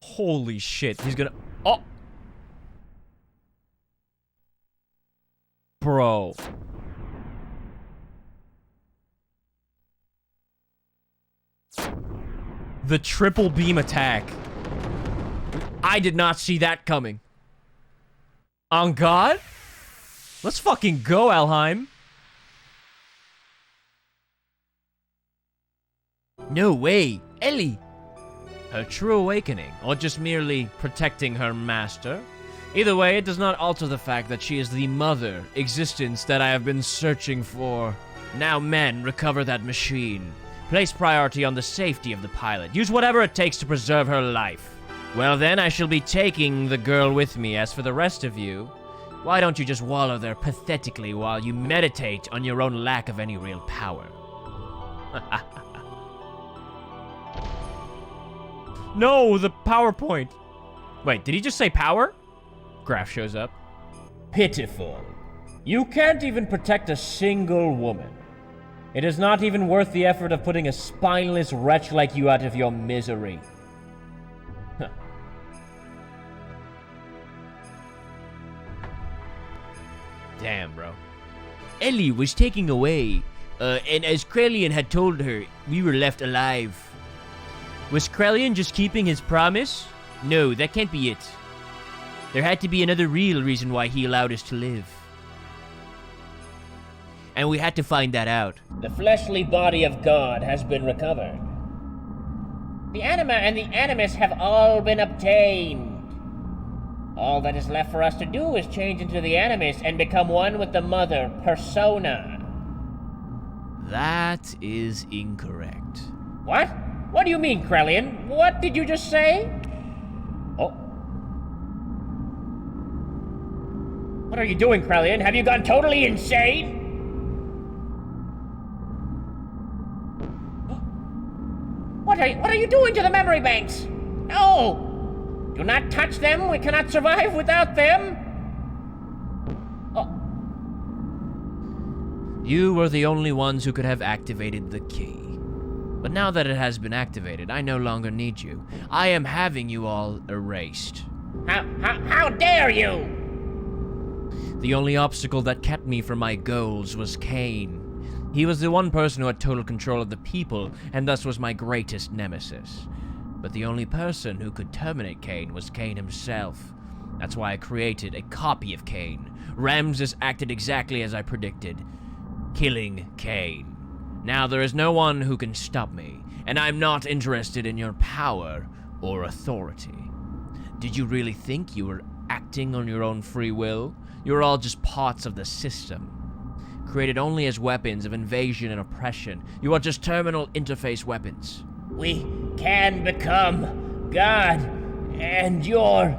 Holy shit, he's gonna... Oh! Bro. The triple beam attack. I did not see that coming. On God? Let's fucking go, Alheim. No way, Ellie. Her true awakening, or just merely protecting her master? Either way, it does not alter the fact that she is the mother existence that I have been searching for. Now, men, recover that machine. Place priority on the safety of the pilot. Use whatever it takes to preserve her life. Well then, I shall be taking the girl with me. As for the rest of you, why don't you just wallow there pathetically while you meditate on your own lack of any real power? No, the PowerPoint. Wait, did he just say power? Graph shows up. Pitiful. You can't even protect a single woman. It is not even worth the effort of putting a spineless wretch like you out of your misery. Damn, bro. Ellie was taken away, and as Krelian had told her, we were left alive. Was Krelian just keeping his promise? No, that can't be it. There had to be another real reason why he allowed us to live. And we had to find that out. The fleshly body of God has been recovered. The Anima and the Animus have all been obtained. All that is left for us to do is change into the Animus and become one with the Mother, Persona. That is incorrect. What? What do you mean, Krelian? What did you just say? Oh. What are you doing, Krelian? Have you gone totally insane? What are you doing to the memory banks? No! Do not touch them. We cannot survive without them. Oh. You were the only ones who could have activated the key. But now that it has been activated, I no longer need you. I am having you all erased. How dare you? The only obstacle that kept me from my goals was Cain. He was the one person who had total control of the people, and thus was my greatest nemesis. But the only person who could terminate Cain was Cain himself. That's why I created a copy of Cain. Ramsus acted exactly as I predicted, killing Cain. Now there is no one who can stop me, and I'm not interested in your power or authority. Did you really think you were acting on your own free will? You were all just parts of the system, created only as weapons of invasion and oppression. You are just terminal interface weapons. We can become God, and you're...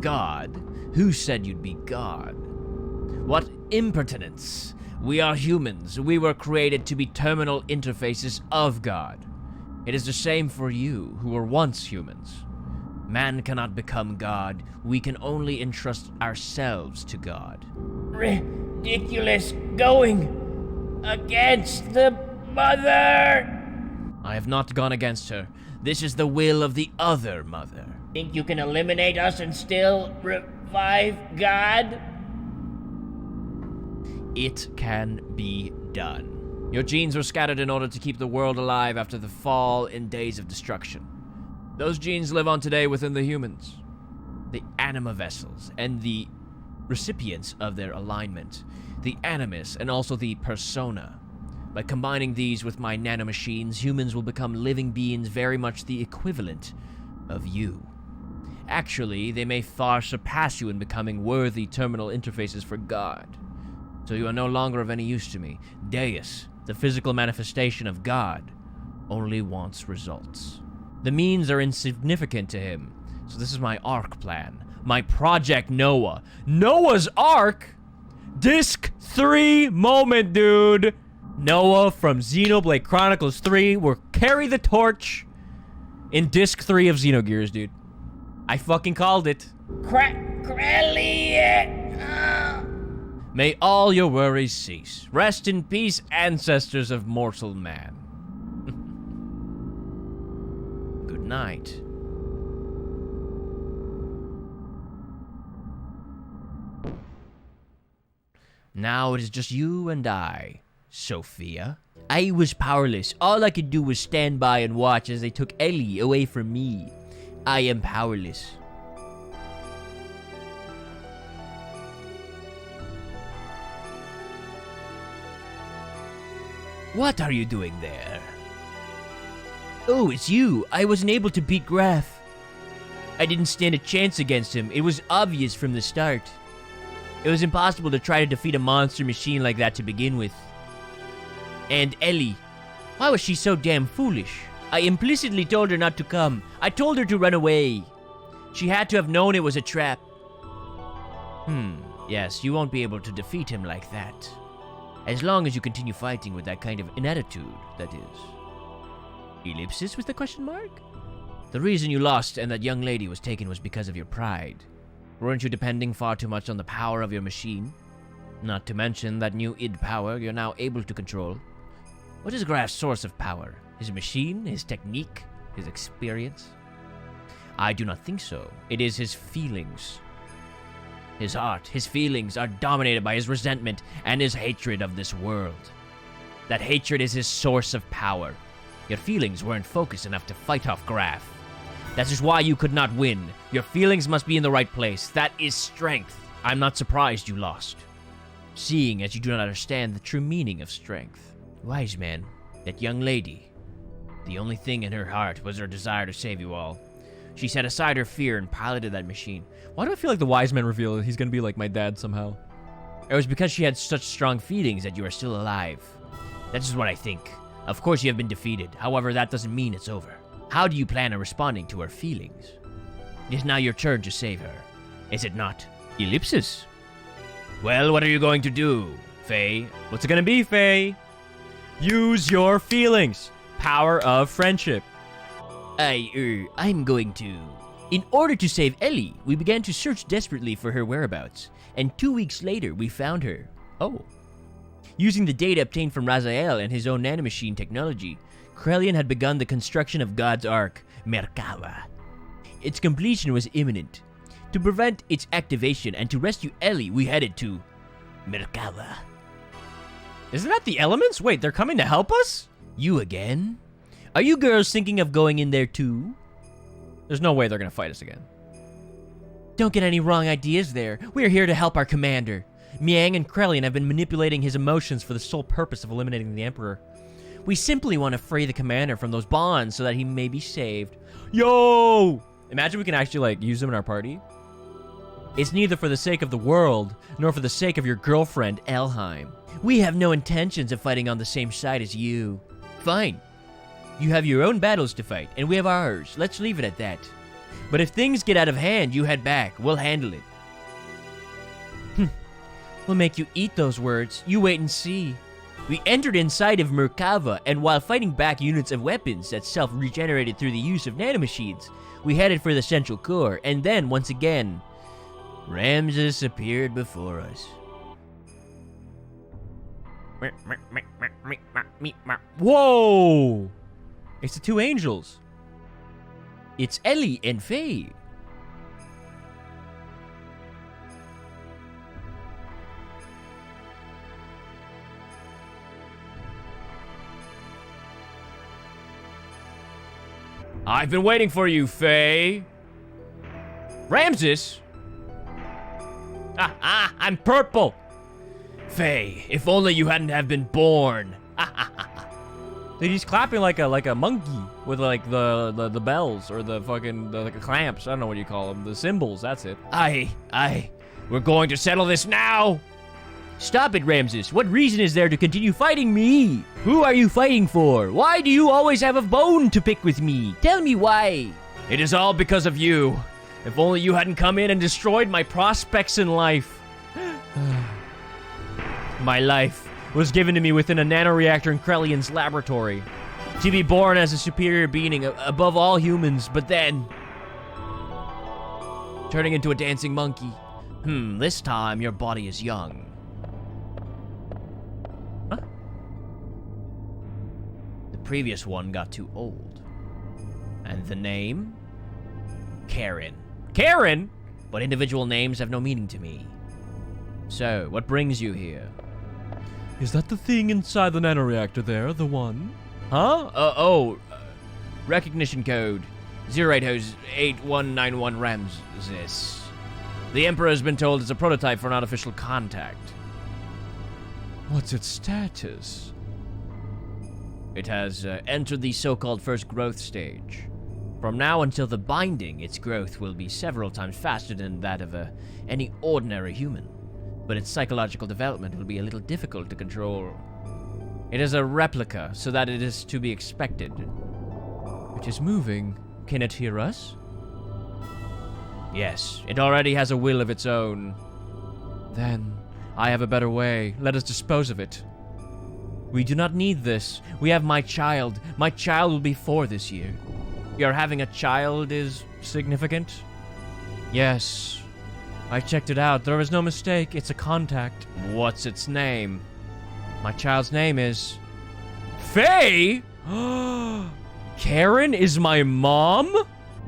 God? Who said you'd be God? What impertinence! We are humans. We were created to be terminal interfaces of God. It is the same for you, who were once humans. Man cannot become God. We can only entrust ourselves to God. Ridiculous, going against the mother! I have not gone against her. This is the will of the other mother. Think you can eliminate us and still revive God? It can be done. Your genes were scattered in order to keep the world alive after the fall in days of destruction. Those genes live on today within the humans, the Anima vessels, and the recipients of their alignment, the Animus, and also the Persona. By combining these with my nanomachines, humans will become living beings very much the equivalent of you. Actually, they may far surpass you in becoming worthy terminal interfaces for God. So you are no longer of any use to me. DEUS, the physical manifestation of God, only wants results. The means are insignificant to him, so this is my Ark plan. My Project Noah. Noah's Ark? DISC3 moment, dude! Noah from Xenoblade Chronicles 3 will carry the torch in Disc 3 of Xenogears, dude. I fucking called it. May all your worries cease. Rest in peace, ancestors of mortal man. Good night. Now it is just you and I, Sophia. I was powerless. All I could do was stand by and watch as they took Ellie away from me. I am powerless. What are you doing there? Oh, it's you. I wasn't able to beat Graf. I didn't stand a chance against him. It was obvious from the start. It was impossible to try to defeat a monster machine like that to begin with. And Ellie, why was she so damn foolish? I implicitly told her not to come. I told her to run away. She had to have known it was a trap. Yes, you won't be able to defeat him like that. As long as you continue fighting with that kind of inattitude, that is. Ellipsis with the question mark? The reason you lost and that young lady was taken was because of your pride. Weren't you depending far too much on the power of your machine? Not to mention that new id power you're now able to control. What is Graf's source of power? His machine? His technique? His experience? I do not think so. It is his feelings. His heart, his feelings are dominated by his resentment and his hatred of this world. That hatred is his source of power. Your feelings weren't focused enough to fight off Graf. That is why you could not win. Your feelings must be in the right place. That is strength. I'm not surprised you lost, seeing as you do not understand the true meaning of strength. Wise man, that young lady, the only thing in her heart was her desire to save you all. She set aside her fear and piloted that machine. Why do I feel like the wise man reveal he's gonna be like my dad somehow? It was because she had such strong feelings that you are still alive. That is what I think. Of course you have been defeated. However, that doesn't mean it's over. How do you plan on responding to her feelings? It is now your turn to save her, is it not? Ellipsis. Well, what are you going to do, Faye? What's it gonna be, Faye? Use your feelings. Power of friendship. I'm going to. In order to save Ellie, we began to search desperately for her whereabouts, and 2 weeks later, we found her. Oh. Using the data obtained from Raziel and his own nanomachine technology, Krelian had begun the construction of God's Ark, Merkava. Its completion was imminent. To prevent its activation and to rescue Ellie, we headed to Merkava. Isn't that the elements? Wait, they're coming to help us? You again? Are you girls thinking of going in there too? There's no way they're gonna fight us again. Don't get any wrong ideas there. We're here to help our commander. Miang and Krelian have been manipulating his emotions for the sole purpose of eliminating the Emperor. We simply want to free the commander from those bonds so that he may be saved. Yo! Imagine we can actually, like, use him in our party. It's neither for the sake of the world, nor for the sake of your girlfriend, Elheim. We have no intentions of fighting on the same side as you. Fine. You have your own battles to fight, and we have ours. Let's leave it at that. But if things get out of hand, you head back. We'll handle it. We'll make you eat those words. You wait and see. We entered inside of Merkava, and while fighting back units of weapons that self-regenerated through the use of nanomachines, we headed for the central core, and then, once again, Ramsus appeared before us. Whoa! It's the two angels. It's Ellie and Faye. I've been waiting for you, Faye. Ramsus? I'm purple. Faye, if only you hadn't have been born. Dude, he's clapping like a monkey with like the bells or the fucking like clamps. I don't know what you call them. The cymbals. That's it. We're going to settle this now. Stop it, Ramsus. What reason is there to continue fighting me? Who are you fighting for? Why do you always have a bone to pick with me? Tell me why. It is all because of you. If only you hadn't come in and destroyed my prospects in life. My life was given to me within a nanoreactor in Krellian's laboratory. To be born as a superior being above all humans, but then turning into a dancing monkey. This time your body is young. Huh? The previous one got too old. And the name? Karen. Karen? But individual names have no meaning to me. So, what brings you here? Is that the thing inside the nanoreactor there, the one? Huh? Recognition code 0808191 Ramsus. The Emperor has been told it's a prototype for an unofficial contact. What's its status? It has entered the so-called first growth stage. From now until the binding, its growth will be several times faster than that of any ordinary human. But its psychological development will be a little difficult to control. It is a replica, so that it is to be expected. It is moving. Can it hear us? Yes, it already has a will of its own. Then, I have a better way. Let us dispose of it. We do not need this. We have my child. My child will be 4 this year. Your having a child is significant? Yes. I checked it out. There is no mistake. It's a contact. What's its name? My child's name is... Faye? Karen is my mom?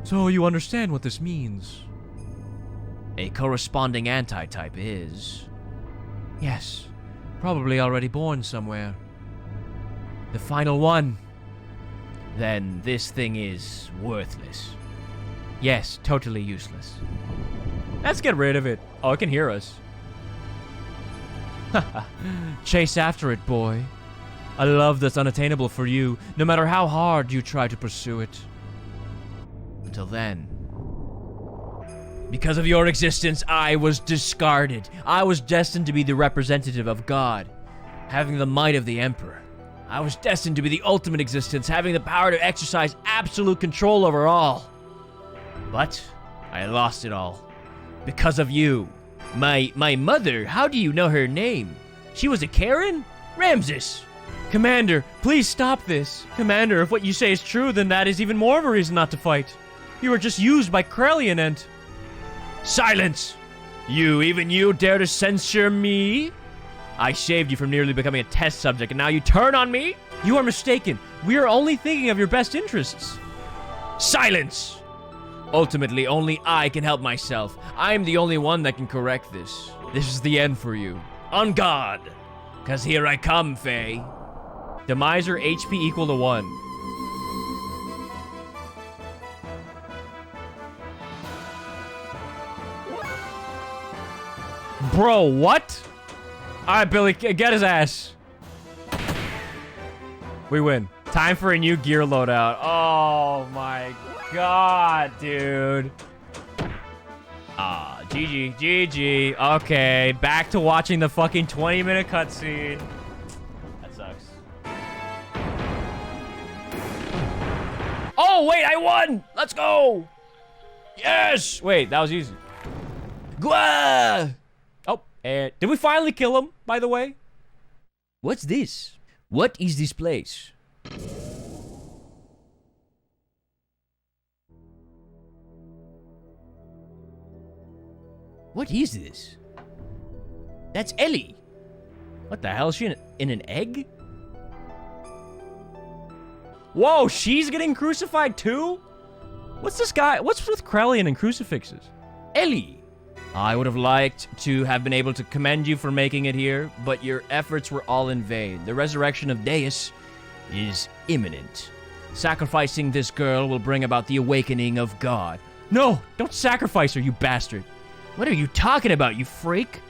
So you understand what this means? A corresponding anti-type is... Yes. Probably already born somewhere. The final one. Then this thing is worthless. Yes, totally useless. Let's get rid of it. Oh, it can hear us. Chase after it, boy. A love that's unattainable for you, no matter how hard you try to pursue it. Until then. Because of your existence, I was discarded. I was destined to be the representative of God, having the might of the Emperor. I was destined to be the ultimate existence, having the power to exercise absolute control over all. But I lost it all. Because of you. My mother, how do you know her name? She was a Karen? Ramsus! Commander, please stop this. Commander, if what you say is true, then that is even more of a reason not to fight. You were just used by Krellian and... Silence! Even you dare to censure me? I saved you from nearly becoming a test subject, and now you turn on me? You are mistaken. We are only thinking of your best interests. Silence! Ultimately, only I can help myself. I am the only one that can correct this. This is the end for you. On guard! 'Cause here I come, Faye. Demiser HP equal to 1. Bro, what? Alright, Billy, get his ass. We win. Time for a new gear loadout. Oh my god, dude. Ah, GG, GG. Okay, back to watching the fucking 20-minute cutscene. That sucks. Oh, wait, I won! Let's go! Yes! Wait, that was easy. Gwa! Oh, and did we finally kill him, by the way? What's this? What is this place? What is this? That's Ellie. What the hell? Is she in an egg? Whoa, she's getting crucified too? What's this guy? What's with Krellian and crucifixes? Ellie. I would have liked to have been able to commend you for making it here, but your efforts were all in vain. The resurrection of DEUS is imminent. Sacrificing this girl will bring about the awakening of God. No, don't sacrifice her, you bastard. What are you talking about, you freak?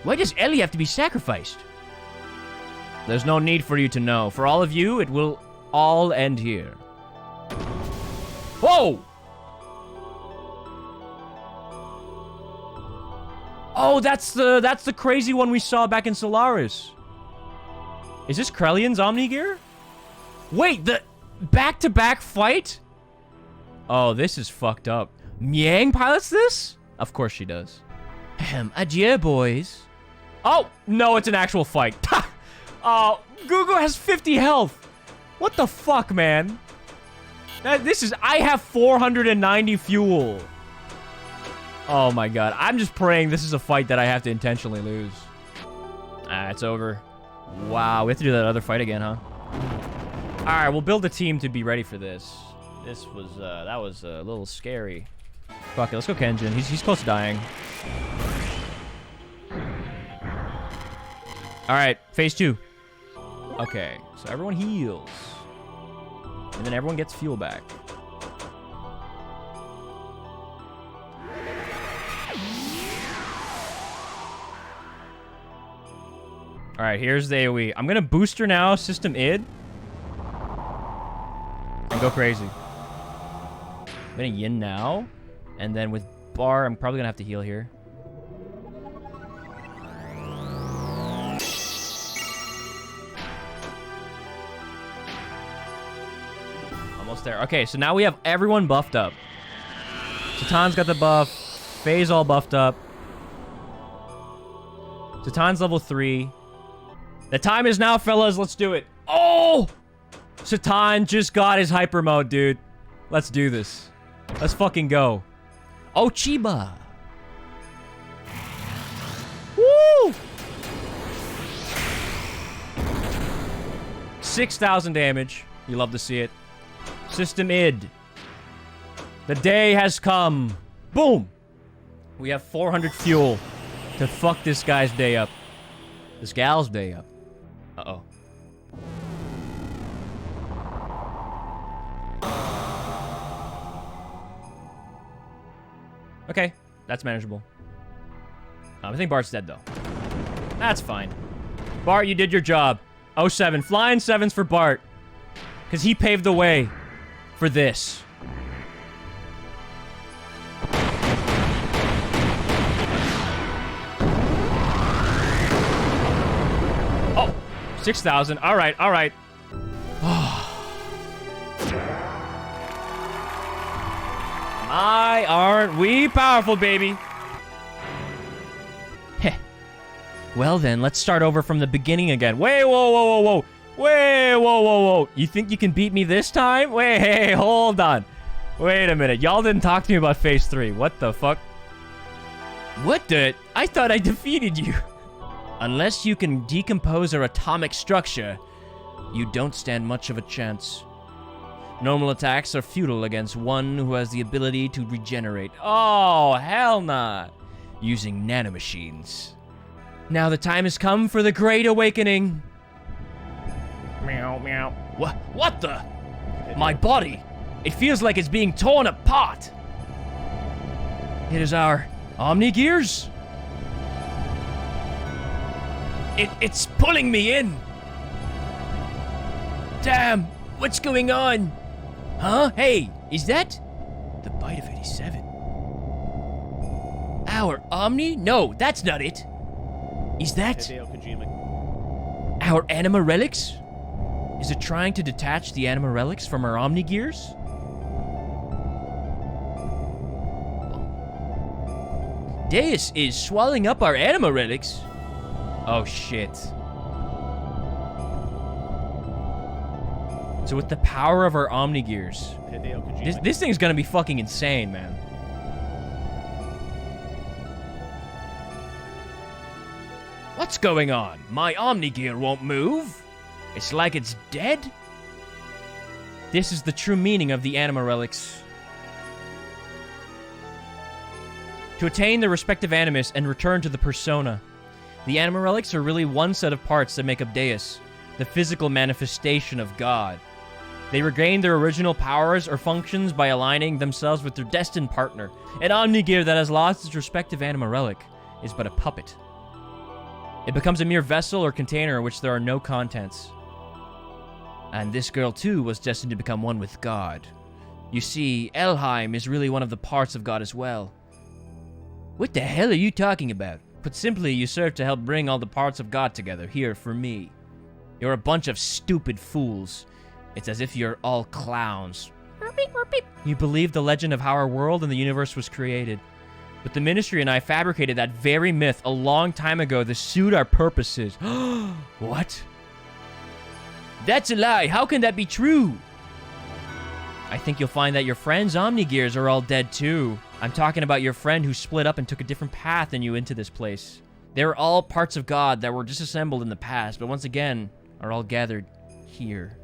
Why does Ellie have to be sacrificed? There's no need for you to know. For all of you, it will all end here. Whoa! Oh, that's the crazy one we saw back in Solaris. Is this Krellian's Omni gear? Wait, the back-to-back fight? Oh, this is fucked up. Miang pilots this? Of course she does. Adieu, boys. Oh, no, it's an actual fight. Oh, Gugu has 50 health. What the fuck, man? I have 490 fuel. Oh my god. I'm just praying this is a fight that I have to intentionally lose. Ah, it's over. Wow, we have to do that other fight again, huh? Alright, we'll build a team to be ready for this. This was, that was a little scary. Fuck it, let's go Kenjin. He's close to dying. Alright, phase 2. Okay, so everyone heals. And then everyone gets fuel back. Alright, here's the AoE. I'm gonna boost her now, system id. And go crazy. I'm gonna yin now. And then with bar, I'm probably gonna have to heal here. Almost there. Okay, so now we have everyone buffed up. Satan's got the buff. Faye's all buffed up. Satan's level 3. The time is now, fellas. Let's do it. Oh! Satan just got his hyper mode, dude. Let's do this. Let's fucking go. Oh, Chiba. Woo! 6,000 damage. You love to see it. System id. The day has come. Boom. We have 400 fuel to fuck this guy's day up. This gal's day up. Uh-oh. Okay, that's manageable. I think Bart's dead, though. That's fine. Bart, you did your job. 07. Flying 7s for Bart. Because he paved the way for this. Oh, 6,000. All right, all right. My, aren't we powerful, baby? Heh. Well then, let's start over from the beginning again. Wait, whoa, whoa, whoa, whoa. Wait, whoa, whoa, whoa. You think you can beat me this time? Wait, hey, hold on. Wait a minute. Y'all didn't talk to me about phase 3. What the fuck? What the? I thought I defeated you. Unless you can decompose our atomic structure, you don't stand much of a chance. Normal attacks are futile against one who has the ability to regenerate. Oh, hell nah. Using nanomachines. Now the time has come for the Great Awakening. Meow, meow. What the? My body. It feels like it's being torn apart. It is our Omni Gears. It's pulling me in. Damn, what's going on? Huh? Hey, is that the bite of 87? Our Omni? No, that's not it. Is that Hideo Kojima. our Anima relics? Is it trying to detach the Anima relics from our Omni gears? DEUS is swallowing up our Anima relics. Oh shit. So with the power of our Omni gears, Hideo Kojima. this thing's gonna be fucking insane, man. What's going on? My Omni gear won't move. It's like it's dead. This is the true meaning of the Anima relics. To attain the respective animus and return to the persona, the Anima relics are really one set of parts that make up DEUS, the physical manifestation of God. They regain their original powers or functions by aligning themselves with their destined partner. An Omni gear that has lost its respective Anima relic is but a puppet. It becomes a mere vessel or container in which there are no contents. And this girl too was destined to become one with God. You see, Elheim is really one of the parts of God as well. What the hell are you talking about? Put simply, you serve to help bring all the parts of God together here for me. You're a bunch of stupid fools. It's as if you're all clowns. You believe the legend of how our world and the universe was created. But the Ministry and I fabricated that very myth a long time ago to suit our purposes. What? That's a lie. How can that be true? I think you'll find that your friend's Omni gears are all dead too. I'm talking about your friend who split up and took a different path than you into this place. They were all parts of God that were disassembled in the past, but once again are all gathered here.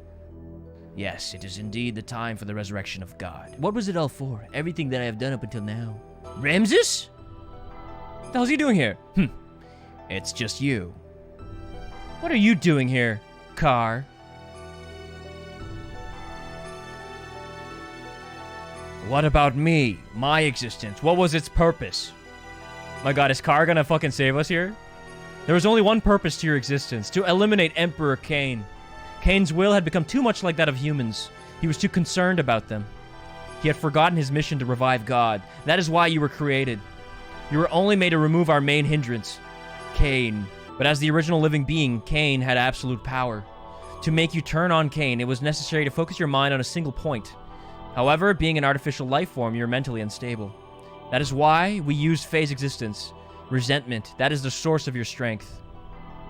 Yes, it is indeed the time for the resurrection of God. What was it all for? Everything that I have done up until now. Ramsus? What the hell's he doing here? It's just you. What are you doing here, Car? What about me? My existence? What was its purpose? My god, is Car gonna fucking save us here? There was only one purpose to your existence, to eliminate Emperor Cain. Cain's will had become too much like that of humans. He was too concerned about them. He had forgotten his mission to revive God. That is why you were created. You were only made to remove our main hindrance, Cain. But as the original living being, Cain had absolute power. To make you turn on Cain, it was necessary to focus your mind on a single point. However, being an artificial life form, you're mentally unstable. That is why we use phase existence. Resentment, that is the source of your strength.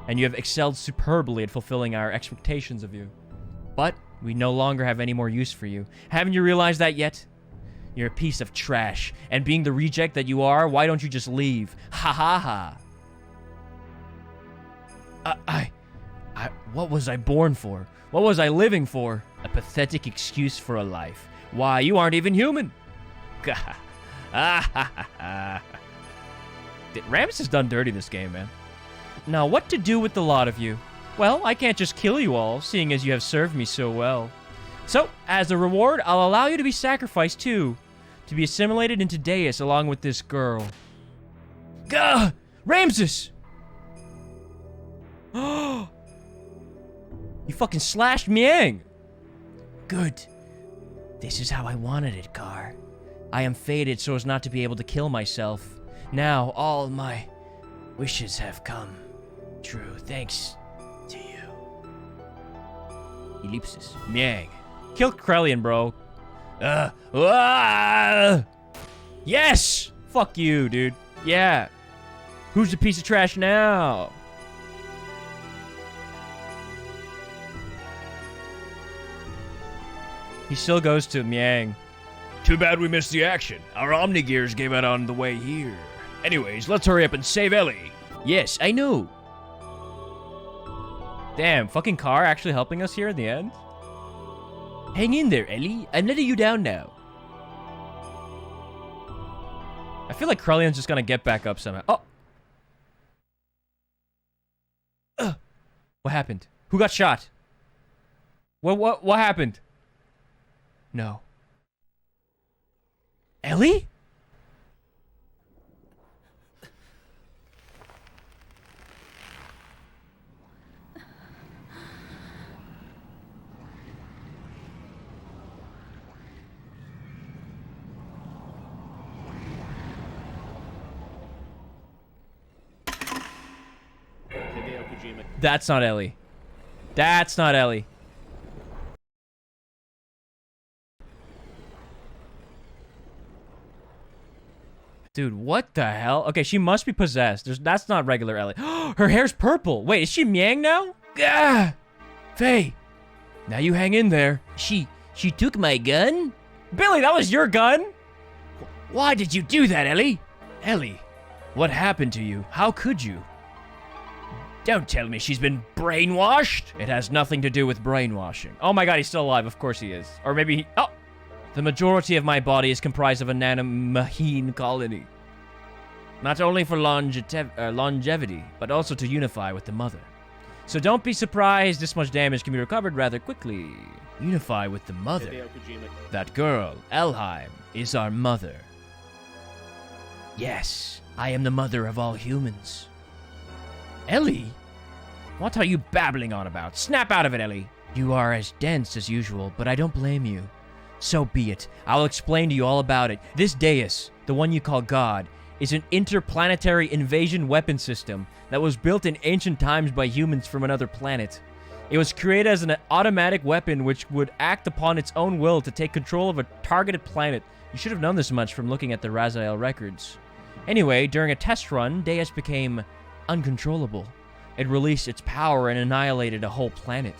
And you have excelled superbly at fulfilling our expectations of you. But we no longer have any more use for you. Haven't you realized that yet? You're a piece of trash. And being the reject that you are, why don't you just leave? Ha ha ha. What was I born for? What was I living for? A pathetic excuse for a life. Why, you aren't even human. Ramsus has done dirty this game, man. Now, what to do with the lot of you? Well, I can't just kill you all, seeing as you have served me so well. So, as a reward, I'll allow you to be sacrificed too, to be assimilated into DEUS along with this girl. Gah! Ramsus! You fucking slashed Miang! Good. This is how I wanted it, Car. I am fated so as not to be able to kill myself. Now, all my wishes have come true thanks to you. Ellipsis. Miang. Kill Krellian, bro. Yes! Fuck you, dude. Yeah. Who's the piece of trash now? He still goes to Miang. Too bad we missed the action. Our Omni gears gave out on the way here. Anyways, let's hurry up and save Ellie. Yes, I know. Damn, fucking Car actually helping us here in the end? Hang in there, Ellie. I'm letting you down now. I feel like Krellian's just gonna get back up somehow. Oh! What happened? Who got shot? What happened? No. Ellie? Kojima. That's not Ellie. That's not Ellie. Dude, what the hell? Okay, she must be possessed. That's not regular Ellie. Her hair's purple. Wait, is she Miang now? Ah! Faye, now you hang in there. She took my gun? Billy, that was your gun? Why did you do that, Ellie? Ellie, what happened to you? How could you? Don't tell me she's been brainwashed. It has nothing to do with brainwashing. Oh my god, he's still alive. Of course he is. Or maybe he... Oh! The majority of my body is comprised of a nanomachine colony. Not only for longevity, but also to unify with the mother. So don't be surprised this much damage can be recovered rather quickly. Unify with the mother. Hideo Kojima. That girl, Elheim, is our mother. Yes, I am the mother of all humans. Ellie? What are you babbling on about? Snap out of it, Ellie. You are as dense as usual, but I don't blame you. So be it. I'll explain to you all about it. This DEUS, the one you call God, is an interplanetary invasion weapon system that was built in ancient times by humans from another planet. It was created as an automatic weapon which would act upon its own will to take control of a targeted planet. You should have known this much from looking at the Raziel records. Anyway, during a test run, DEUS became uncontrollable. It released its power and annihilated a whole planet.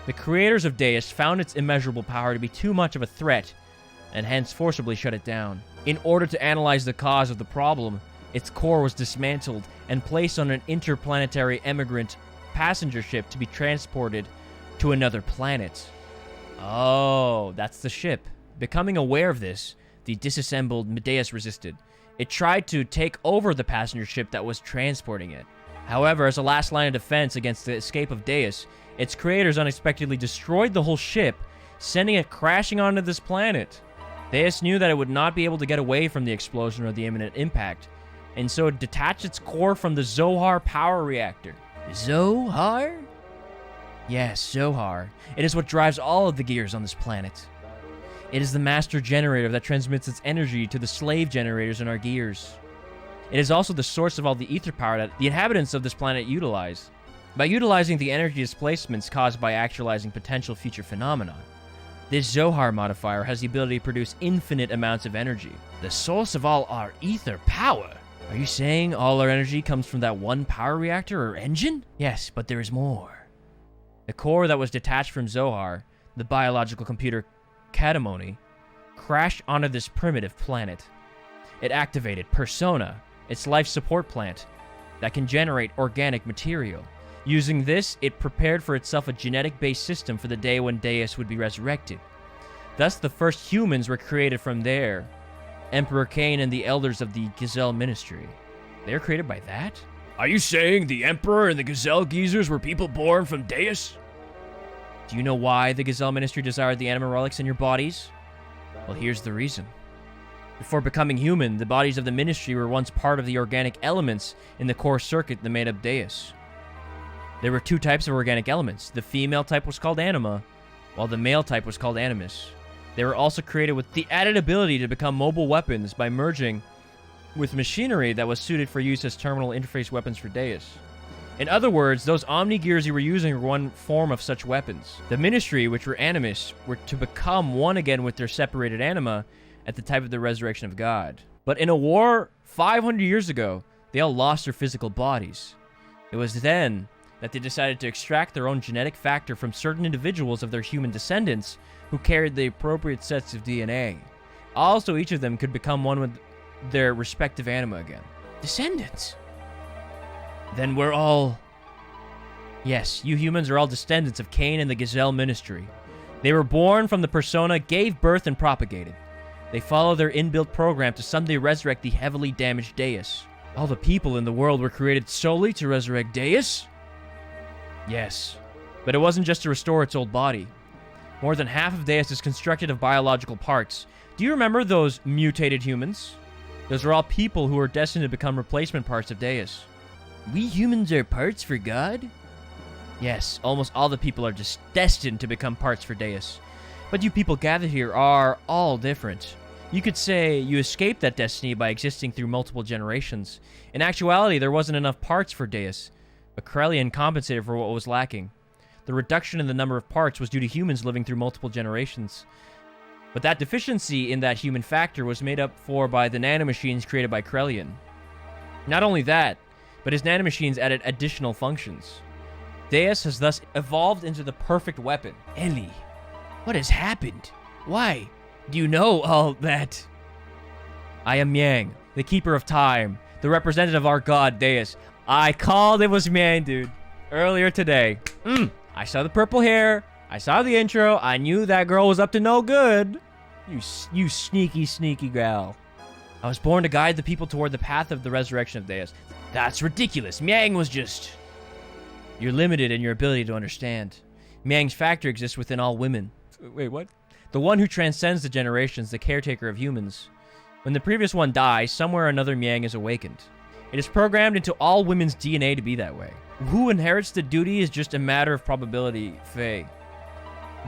The creators of DEUS found its immeasurable power to be too much of a threat, and hence forcibly shut it down. In order to analyze the cause of the problem, its core was dismantled and placed on an interplanetary emigrant passenger ship to be transported to another planet. Oh, that's the ship. Becoming aware of this, the disassembled DEUS resisted. It tried to take over the passenger ship that was transporting it. However, as a last line of defense against the escape of DEUS, its creators unexpectedly destroyed the whole ship, sending it crashing onto this planet. DEUS knew that it would not be able to get away from the explosion or the imminent impact, and so it detached its core from the Zohar power reactor. Zohar? Yes, Zohar. It is what drives all of the gears on this planet. It is the master generator that transmits its energy to the slave generators in our gears. It is also the source of all the ether power that the inhabitants of this planet utilize. By utilizing the energy displacements caused by actualizing potential future phenomena, this Zohar modifier has the ability to produce infinite amounts of energy. The source of all our ether power? Are you saying all our energy comes from that one power reactor or engine? Yes, but there is more. The core that was detached from Zohar, the biological computer Katamoni, crashed onto this primitive planet. It activated Persona, its life support plant, that can generate organic material. Using this, it prepared for itself a genetic-based system for the day when DEUS would be resurrected. Thus, the first humans were created from there. Emperor Cain and the elders of the Gazelle Ministry. They were created by that? Are you saying the Emperor and the Gazelle Geezers were people born from DEUS? Do you know why the Gazelle Ministry desired the Anima relics in your bodies? Well, here's the reason. Before becoming human, the bodies of the Ministry were once part of the organic elements in the core circuit that made up DEUS. There were two types of organic elements. The female type was called Anima, while the male type was called Animus. They were also created with the added ability to become mobile weapons by merging with machinery that was suited for use as terminal interface weapons for DEUS. In other words, those Omni Gears you were using were one form of such weapons. The Ministry, which were Animus, were to become one again with their separated Anima at the time of the resurrection of God. But in a war 500 years ago, they all lost their physical bodies. It was then that they decided to extract their own genetic factor from certain individuals of their human descendants who carried the appropriate sets of DNA. Also, each of them could become one with their respective anima again. Descendants? Then we're all... Yes, you humans are all descendants of Cain and the Gazelle Ministry. They were born from the persona, gave birth, and propagated. They follow their inbuilt program to someday resurrect the heavily damaged DEUS. All the people in the world were created solely to resurrect DEUS? Yes, but it wasn't just to restore its old body. More than half of DEUS is constructed of biological parts. Do you remember those mutated humans? Those are all people who are destined to become replacement parts of DEUS. We humans are parts for God? Yes, almost all the people are just destined to become parts for DEUS. But you people gathered here are all different. You could say you escaped that destiny by existing through multiple generations. In actuality, there wasn't enough parts for DEUS. But Krelian compensated for what was lacking. The reduction in the number of parts was due to humans living through multiple generations. But that deficiency in that human factor was made up for by the nanomachines created by Krelian. Not only that, but his nanomachines added additional functions. DEUS has thus evolved into the perfect weapon. Ellie, what has happened? Why do you know all that? I am Miang, the keeper of time, the representative of our god DEUS. I called it was Miang, dude. Earlier today. I saw the purple hair. I saw the intro. I knew that girl was up to no good. You sneaky, sneaky gal. I was born to guide the people toward the path of the resurrection of DEUS. That's ridiculous. Miang was just... You're limited in your ability to understand. Miang's factor exists within all women. Wait, what? The one who transcends the generations, the caretaker of humans. When the previous one dies, somewhere another Miang is awakened. It is programmed into all women's DNA to be that way. Who inherits the duty is just a matter of probability, Faye.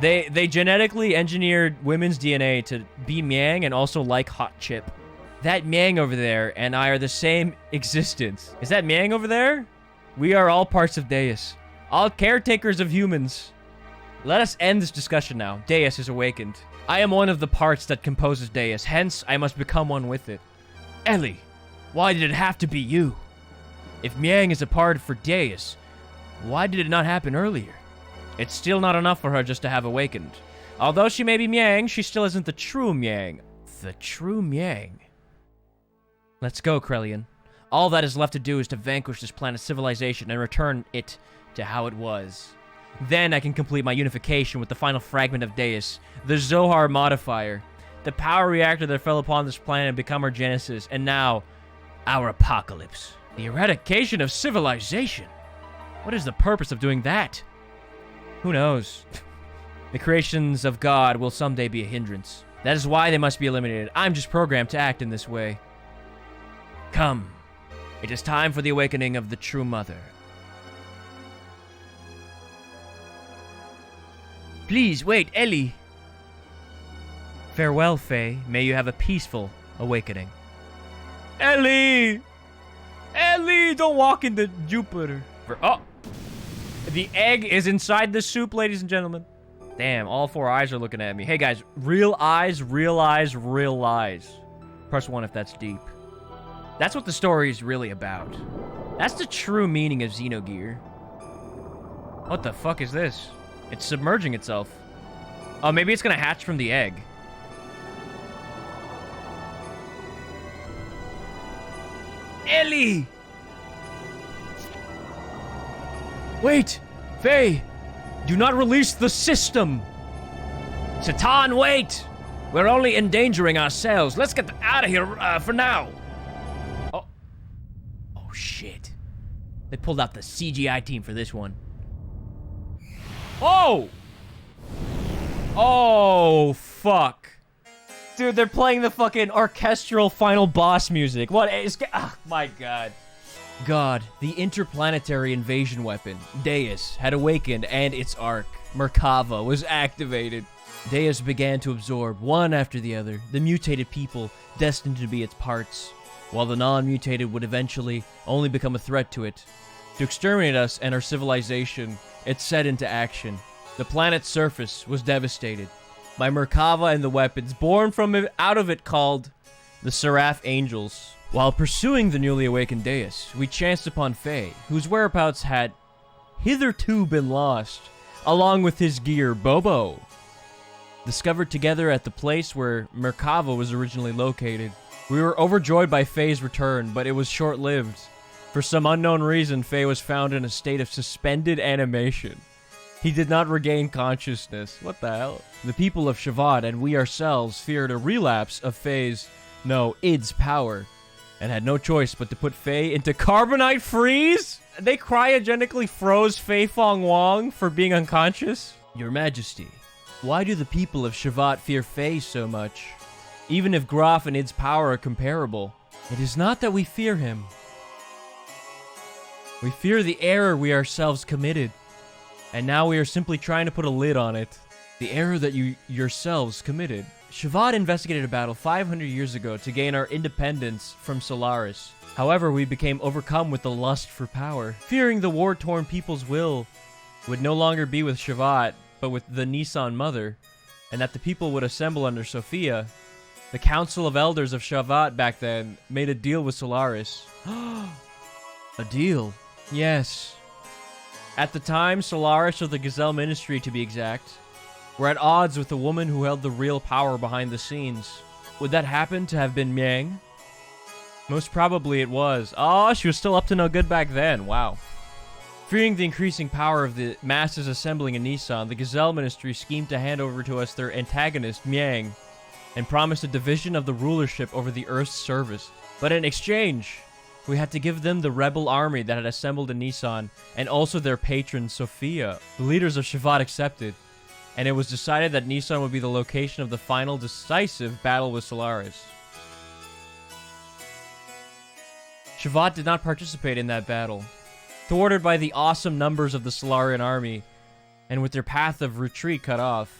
They genetically engineered women's DNA to be Miang and also like hot chip. That Miang over there and I are the same existence. Is that Miang over there? We are all parts of DEUS. All caretakers of humans. Let us end this discussion now. DEUS is awakened. I am one of the parts that composes DEUS, hence I must become one with it. Ellie, why did it have to be you? If Miang is a part for DEUS, why did it not happen earlier? It's still not enough for her just to have awakened. Although she may be Miang, she still isn't the true Miang. The true Miang. Let's go, Krelian. All that is left to do is to vanquish this planet's civilization and return it to how it was. Then I can complete my unification with the final fragment of DEUS, the Zohar modifier, the power reactor that fell upon this planet and become our genesis, and now, our apocalypse. The eradication of civilization? What is the purpose of doing that? Who knows? The creations of God will someday be a hindrance. That is why they must be eliminated. I'm just programmed to act in this way. Come. It is time for the awakening of the true mother. Please, wait, Ellie. Farewell, Faye. May you have a peaceful awakening. Ellie! Ellie, don't walk into Jupiter. Oh! The egg is inside the soup, ladies and gentlemen. Damn, all four eyes are looking at me. Hey, guys, real eyes, real eyes, real eyes. Press 1 if that's deep. That's what the story is really about. That's the true meaning of Xenogear. What the fuck is this? It's submerging itself. Oh, maybe it's gonna hatch from the egg. Ellie! Wait! Faye! Do not release the system! Satan, wait! We're only endangering ourselves. Let's get out of here for now. Oh. Oh, shit. They pulled out the CGI team for this one. Oh! Oh, fuck. Dude, they're playing the fucking orchestral final boss music. What is... Oh, my God. God, the interplanetary invasion weapon, DEUS, had awakened and its arc, Merkava, was activated. DEUS began to absorb, one after the other, the mutated people destined to be its parts, while the non-mutated would eventually only become a threat to it. To exterminate us and our civilization, it set into action. The planet's surface was devastated by Merkava and the weapons born from it, out of it called the Seraph Angels. While pursuing the newly awakened DEUS, we chanced upon Faye, whose whereabouts had hitherto been lost, along with his gear, Bobo. Discovered together at the place where Merkava was originally located. We were overjoyed by Faye's return, but it was short-lived. For some unknown reason, Faye was found in a state of suspended animation. He did not regain consciousness. What the hell? The people of Shavad and we ourselves feared a relapse of Faye's, no, id's power, and had no choice but to put Faye into carbonite freeze? They cryogenically froze Faye Fong Wong for being unconscious? Your Majesty, why do the people of Shavad fear Faye so much? Even if Graf and id's power are comparable, it is not that we fear him. We fear the error we ourselves committed, and now we are simply trying to put a lid on it. The error that you yourselves committed. Shavad investigated a battle 500 years ago to gain our independence from Solaris. However, we became overcome with the lust for power, fearing the war-torn people's will would no longer be with Shavad, but with the Nissan Mother, and that the people would assemble under Sophia. The Council of Elders of Shavad back then made a deal with Solaris. A deal? Yes. At the time, Solaris, or the Gazelle Ministry to be exact, were at odds with the woman who held the real power behind the scenes. Would that happen to have been Miang? Most probably it was. Oh, she was still up to no good back then. Wow. Fearing the increasing power of the masses assembling in Nissan, the Gazelle Ministry schemed to hand over to us their antagonist, Miang, and promised a division of the rulership over the Earth's service. But in exchange, we had to give them the rebel army that had assembled in Nissan, and also their patron, Sophia. The leaders of Shavad accepted, and it was decided that Nissan would be the location of the final decisive battle with Solaris. Shavad did not participate in that battle. Thwarted by the awesome numbers of the Solarian army, and with their path of retreat cut off,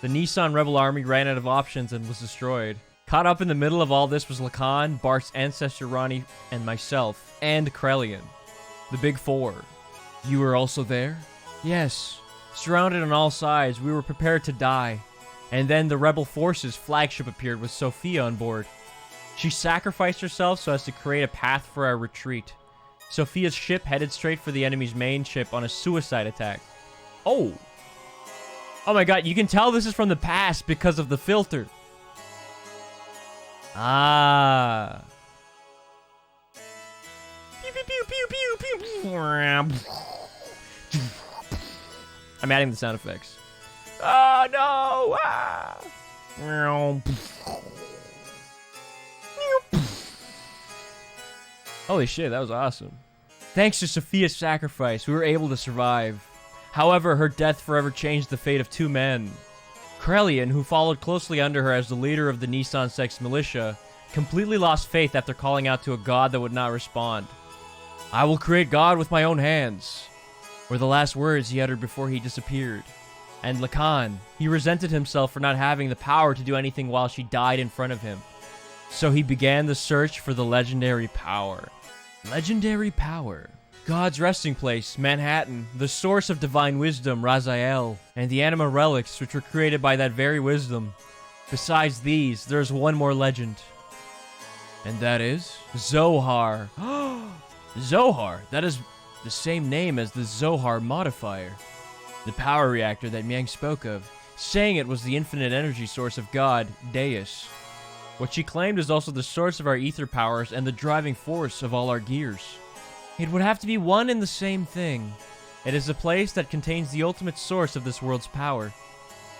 the Nissan rebel army ran out of options and was destroyed. Caught up in the middle of all this was Lacan, Bart's ancestor Ronnie, and myself, and Krelian. The Big Four. You were also there? Yes. Surrounded on all sides, we were prepared to die. And then the rebel forces' flagship appeared with Sophia on board. She sacrificed herself so as to create a path for our retreat. Sophia's ship headed straight for the enemy's main ship on a suicide attack. Oh! Oh my god, you can tell this is from the past because of the filter. Ah. Pew, pew, pew, pew, pew, pew. I'm adding the sound effects. Oh no! Ah. Holy shit, that was awesome. Thanks to Sophia's sacrifice, we were able to survive. However, her death forever changed the fate of two men. Krelian, who followed closely under her as the leader of the Nissan Sex militia, completely lost faith after calling out to a god that would not respond. I will create God with my own hands, were the last words he uttered before he disappeared. And Lacan, he resented himself for not having the power to do anything while she died in front of him. So he began the search for the legendary power. Legendary power. God's resting place, Manhattan, the source of divine wisdom, Raziel, and the Anima relics which were created by that very wisdom. Besides these, there's one more legend. And that is? Zohar. Zohar, that is the same name as the Zohar modifier. The power reactor that Miang spoke of, saying it was the infinite energy source of God, DEUS. What she claimed is also the source of our ether powers and the driving force of all our gears. It would have to be one and the same thing. It is a place that contains the ultimate source of this world's power.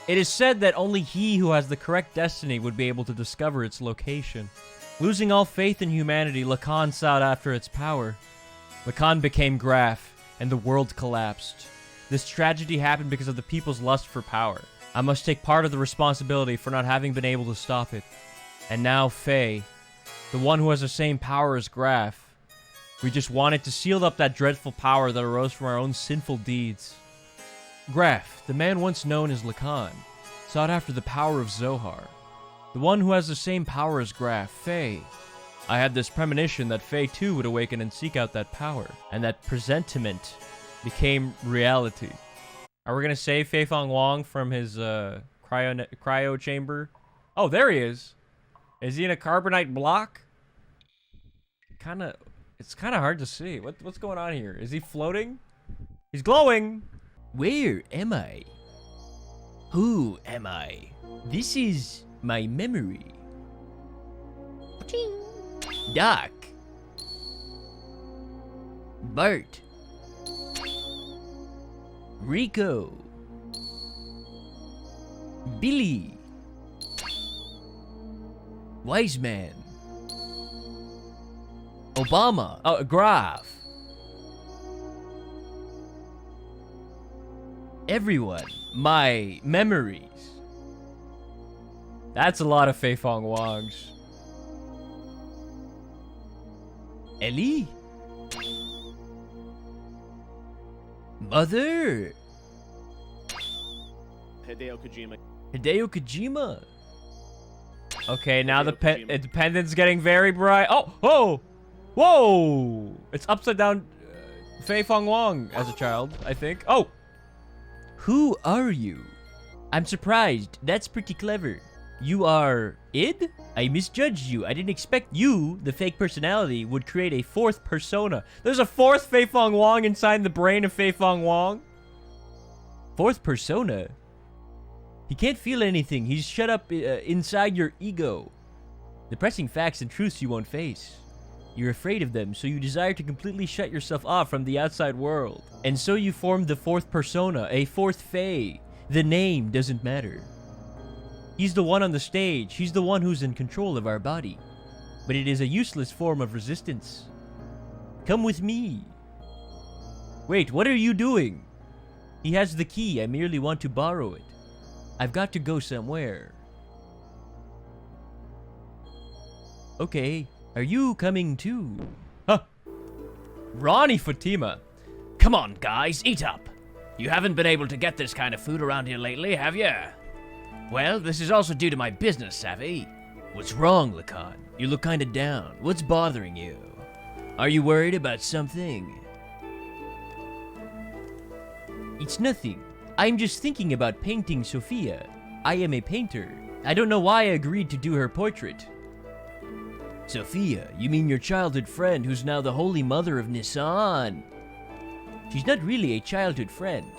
It is said that only he who has the correct destiny would be able to discover its location. Losing all faith in humanity, Lacan sought after its power. Lacan became Graf, and the world collapsed. This tragedy happened because of the people's lust for power. I must take part of the responsibility for not having been able to stop it. And now Faye, the one who has the same power as Graf, we just wanted to seal up that dreadful power that arose from our own sinful deeds. Graf, the man once known as Lacan, sought after the power of Zohar. The one who has the same power as Graf, Faye. I had this premonition that Faye too would awaken and seek out that power, and that presentiment became reality. Are we gonna save Fei Fong Wong from his cryo chamber? Oh, there he is. Is he in a carbonite block? It's kind of hard to see. What's going on here? Is he floating? He's glowing. Where am I? Who am I? This is my memory. Doc. Bart. Rico. Billy. Wise Man. Obama. Oh, Graf. Everyone. My memories. That's a lot of Fei Fong Wongs. Ellie? Mother? Hideo Kojima. Hideo Kojima. Okay, now the pendant's getting very bright. Oh, oh, whoa! It's upside down. Fei Fong Wong as a child, I think. Oh, who are you? I'm surprised. That's pretty clever. You are id? I misjudged you. I didn't expect you, the fake personality, would create a fourth persona. There's a fourth Fei Fong Wong inside the brain of Fei Fong Wong. Fourth persona? He can't feel anything. He's shut up inside your ego. Depressing facts and truths you won't face. You're afraid of them, so you desire to completely shut yourself off from the outside world. And so you formed the fourth persona, a fourth Fei. The name doesn't matter. He's the one on the stage. He's the one who's in control of our body. But it is a useless form of resistance. Come with me. Wait, what are you doing? He has the key. I merely want to borrow it. I've got to go somewhere. Okay, are you coming too? Huh. Ronnie Fatima. Come on, guys, eat up. You haven't been able to get this kind of food around here lately, have you? Well, this is also due to my business savvy. What's wrong, Lacan? You look kinda down. What's bothering you? Are you worried about something? It's nothing. I'm just thinking about painting Sophia. I am a painter. I don't know why I agreed to do her portrait. Sophia, you mean your childhood friend who's now the Holy Mother of Nissan? She's not really a childhood friend.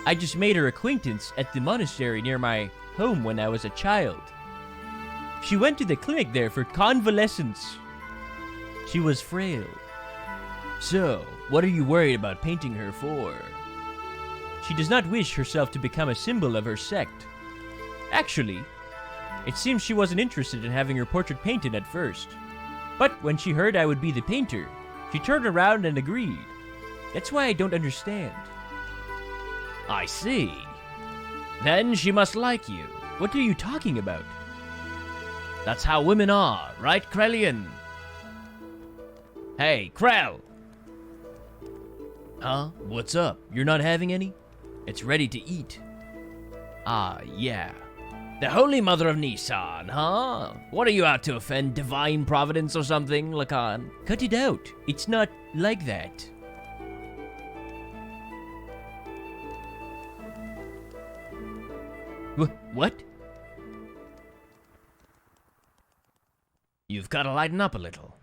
I just made her acquaintance at the monastery near my home when I was a child. She went to the clinic there for convalescence. She was frail. So, what are you worried about painting her for? She does not wish herself to become a symbol of her sect. Actually, it seems she wasn't interested in having her portrait painted at first. But when she heard I would be the painter, she turned around and agreed. That's why I don't understand. I see. Then she must like you. What are you talking about? That's how women are, right, Krellian? Hey, Krell! Huh? What's up? You're not having any? It's ready to eat. Ah, yeah. The Holy Mother of Nissan, huh? What are you out to offend Divine Providence or something, Lacan? Cut it out. It's not like that. What? You've got to lighten up a little.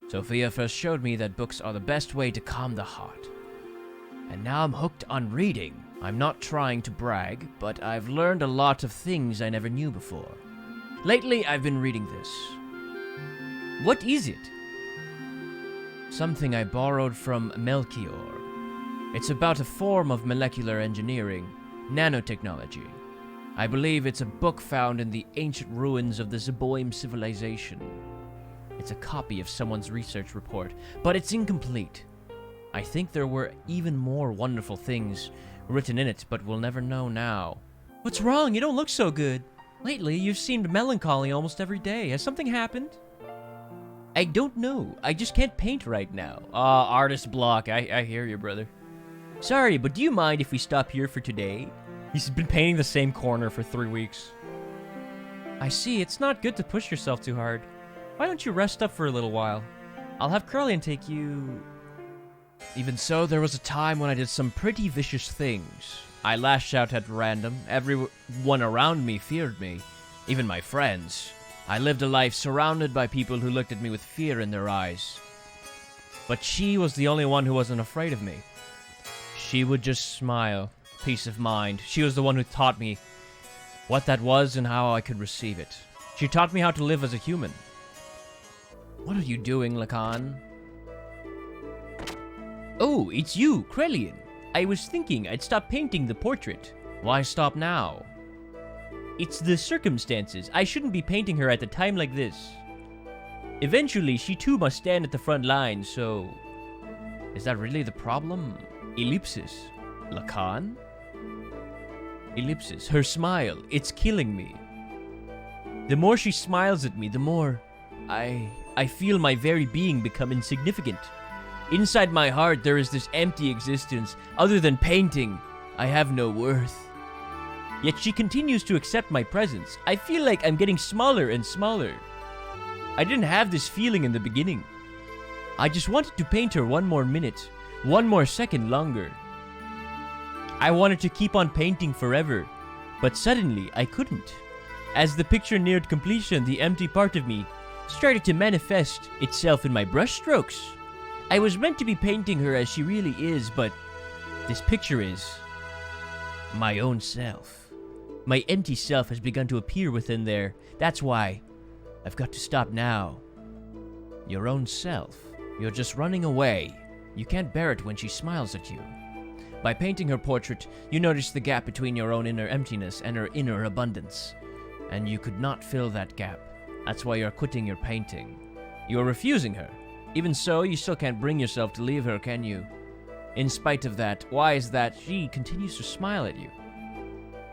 Sophia first showed me that books are the best way to calm the heart. And now I'm hooked on reading. I'm not trying to brag, but I've learned a lot of things I never knew before. Lately, I've been reading this. What is it? Something I borrowed from Melchior. It's about a form of molecular engineering, nanotechnology. I believe it's a book found in the ancient ruins of the Zeboim civilization. It's a copy of someone's research report, but it's incomplete. I think there were even more wonderful things written in it, but we'll never know now. What's wrong? You don't look so good. Lately, you've seemed melancholy almost every day. Has something happened? I don't know. I just can't paint right now. Artist block. I hear you, brother. Sorry, but do you mind if we stop here for today? He's been painting the same corner for 3 weeks. I see. It's not good to push yourself too hard. Why don't you rest up for a little while? I'll have Curlian take you... Even so, there was a time when I did some pretty vicious things. I lashed out at random. Everyone around me feared me, even my friends. I lived a life surrounded by people who looked at me with fear in their eyes. But she was the only one who wasn't afraid of me. She would just smile. Peace of mind. She was the one who taught me what that was and how I could receive it. She taught me how to live as a human. What are you doing, Lacan? Oh, it's you, Krellian. I was thinking I'd stop painting the portrait. Why stop now? It's the circumstances. I shouldn't be painting her at a time like this. Eventually, she too must stand at the front line, so... Is that really the problem? Ellipsis. Lacan? Ellipsis. Her smile. It's killing me. The more she smiles at me, the more... I feel my very being become insignificant. Inside my heart, there is this empty existence. Other than painting, I have no worth. Yet she continues to accept my presence. I feel like I'm getting smaller and smaller. I didn't have this feeling in the beginning. I just wanted to paint her one more minute, one more second longer. I wanted to keep on painting forever, but suddenly I couldn't. As the picture neared completion, the empty part of me started to manifest itself in my brushstrokes. I was meant to be painting her as she really is, but this picture is my own self. My empty self has begun to appear within there. That's why I've got to stop now. Your own self. You're just running away. You can't bear it when she smiles at you. By painting her portrait, you notice the gap between your own inner emptiness and her inner abundance. And you could not fill that gap. That's why you're quitting your painting. You're refusing her. Even so, you still can't bring yourself to leave her, can you? In spite of that, why is that she continues to smile at you?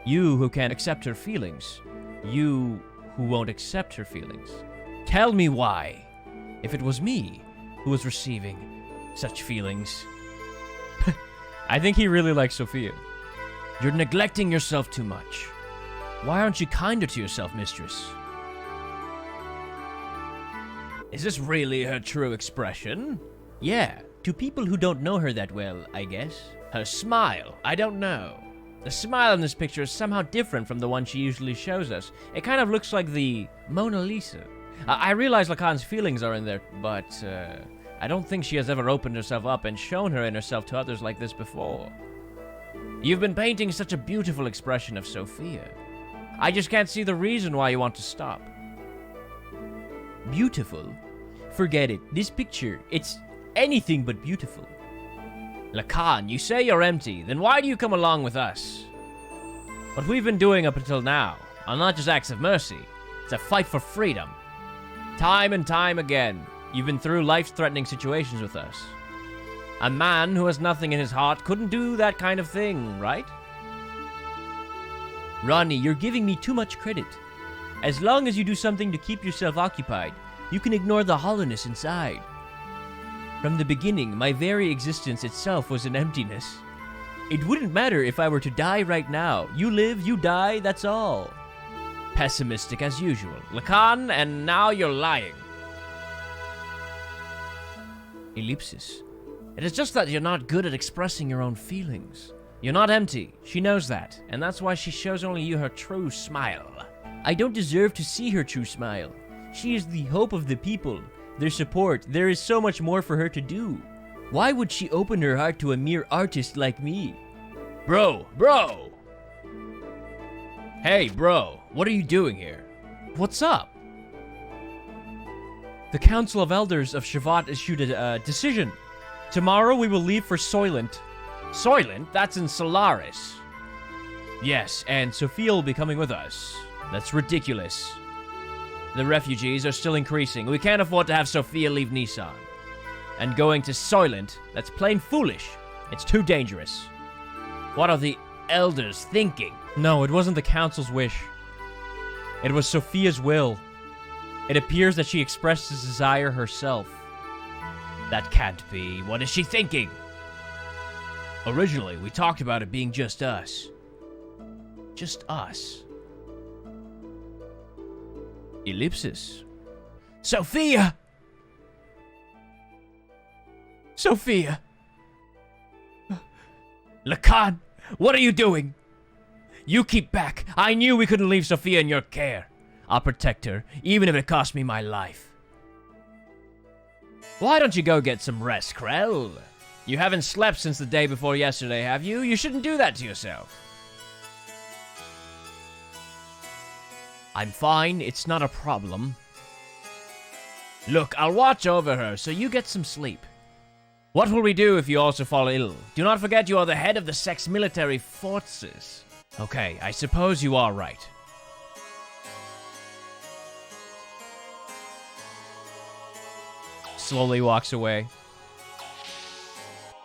You who can't accept her feelings. You who won't accept her feelings. Tell me why. If it was me who was receiving such feelings. I think he really likes Sophia. You're neglecting yourself too much. Why aren't you kinder to yourself, mistress? Is this really her true expression? Yeah, to people who don't know her that well, I guess. Her smile, I don't know. The smile in this picture is somehow different from the one she usually shows us. It kind of looks like the Mona Lisa. I realize Lacan's feelings are in there, but I don't think she has ever opened herself up and shown her inner self to others like this before. You've been painting such a beautiful expression of Sophia. I just can't see the reason why you want to stop. Beautiful? Forget it. This picture, it's anything but beautiful. Lacan, you say you're empty, then why do you come along with us? What we've been doing up until now are not just acts of mercy. It's a fight for freedom. Time and time again, you've been through life-threatening situations with us. A man who has nothing in his heart couldn't do that kind of thing, right? Ronnie, you're giving me too much credit. As long as you do something to keep yourself occupied, you can ignore the hollowness inside. From the beginning, my very existence itself was an emptiness. It wouldn't matter if I were to die right now. You live, you die, that's all. Pessimistic as usual. Lacan, and now you're lying. Ellipsis. It is just that you're not good at expressing your own feelings. You're not empty. She knows that, and that's why she shows only you her true smile. I don't deserve to see her true smile. She is the hope of the people, their support. There is so much more for her to do. Why would she open her heart to a mere artist like me? Bro! Hey, bro, what are you doing here? What's up? The Council of Elders of Shavat issued a decision. Tomorrow we will leave for Soylent. Soylent? That's in Solaris. Yes, and Sophia will be coming with us. That's ridiculous. The refugees are still increasing. We can't afford to have Sophia leave Nissan. And going to Soylent, that's plain foolish. It's too dangerous. What are the elders thinking? No, it wasn't the council's wish. It was Sophia's will. It appears that she expressed this desire herself. That can't be. What is she thinking? Originally, we talked about it being just us. Just us. Ellipsis. Sophia! Sophia! Lacan, what are you doing? You keep back. I knew we couldn't leave Sophia in your care. I'll protect her, even if it costs me my life. Why don't you go get some rest, Krell? You haven't slept since the day before yesterday, have you? You shouldn't do that to yourself. I'm fine, it's not a problem. Look, I'll watch over her, so you get some sleep. What will we do if you also fall ill? Do not forget you are the head of the sex military forces. Okay, I suppose you are right. Slowly walks away.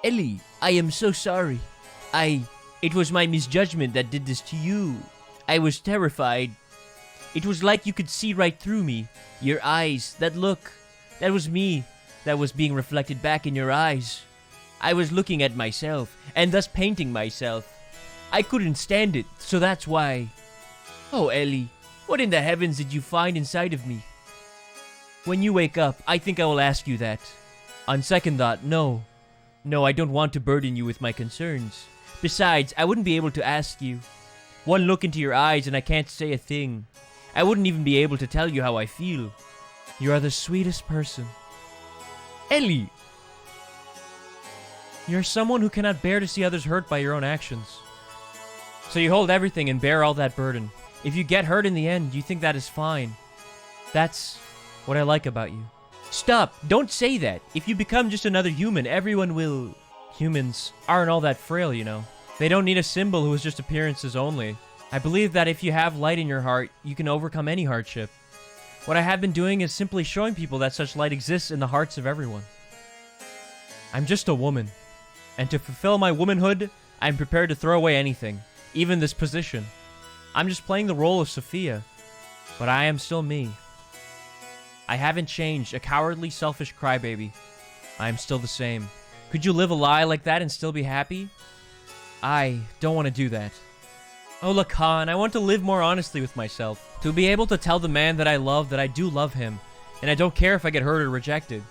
Ellie, I am so sorry. It was my misjudgment that did this to you. I was terrified. It was like you could see right through me. Your eyes, that look, that was me. that was being reflected back in your eyes. I was looking at myself, and thus painting myself. I couldn't stand it, so that's why. Oh, Ellie, what in the heavens did you find inside of me? When you wake up, I think I will ask you that. On second thought, no. No, I don't want to burden you with my concerns. Besides, I wouldn't be able to ask you. One look into your eyes and I can't say a thing. I wouldn't even be able to tell you how I feel. You are the sweetest person. Ellie! You're someone who cannot bear to see others hurt by your own actions. So you hold everything and bear all that burden. If you get hurt in the end, you think that is fine. That's what I like about you. Stop! Don't say that! If you become just another human, everyone will... Humans aren't all that frail, you know. They don't need a symbol who is just appearances only. I believe that if you have light in your heart, you can overcome any hardship. What I have been doing is simply showing people that such light exists in the hearts of everyone. I'm just a woman. And to fulfill my womanhood, I'm prepared to throw away anything. Even this position. I'm just playing the role of Sophia. But I am still me. I haven't changed, a cowardly, selfish crybaby. I am still the same. Could you live a lie like that and still be happy? I don't want to do that. Oh, Lacan, I want to live more honestly with myself. To be able to tell the man that I love that I do love him. And I don't care if I get hurt or rejected.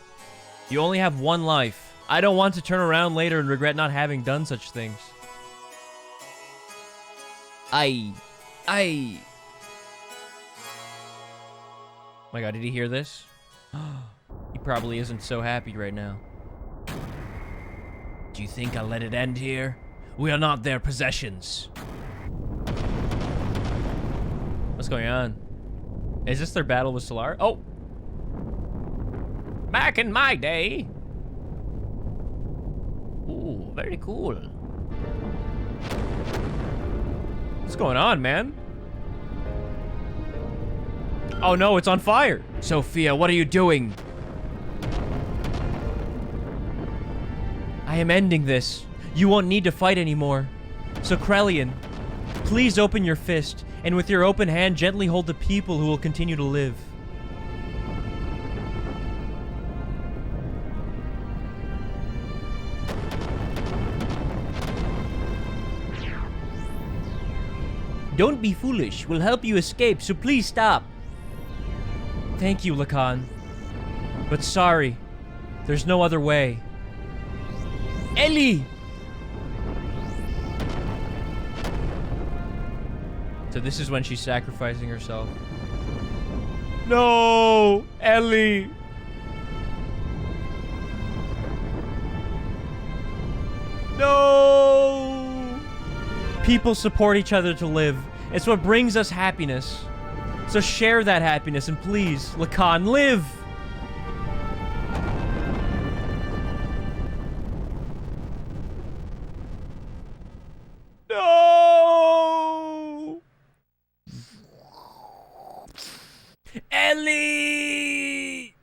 You only have one life. I don't want to turn around later and regret not having done such things. Oh my god, did he hear this? He probably isn't so happy right now. Do you think I'll let it end here? We are not their possessions. What's going on? Is this their battle with Solar? Oh! Back in my day. Ooh, very cool. What's going on, man? Oh no, it's on fire! Sophia, what are you doing? I am ending this. You won't need to fight anymore. So Krelian, please open your fist, and with your open hand gently hold the people who will continue to live. Don't be foolish. We'll help you escape, so please stop. Thank you, Lacan. But sorry, there's no other way. Ellie! So this is when she's sacrificing herself. No! Ellie! No! People support each other to live. It's what brings us happiness. So share that happiness and please, Lacan, live! No! Ellie!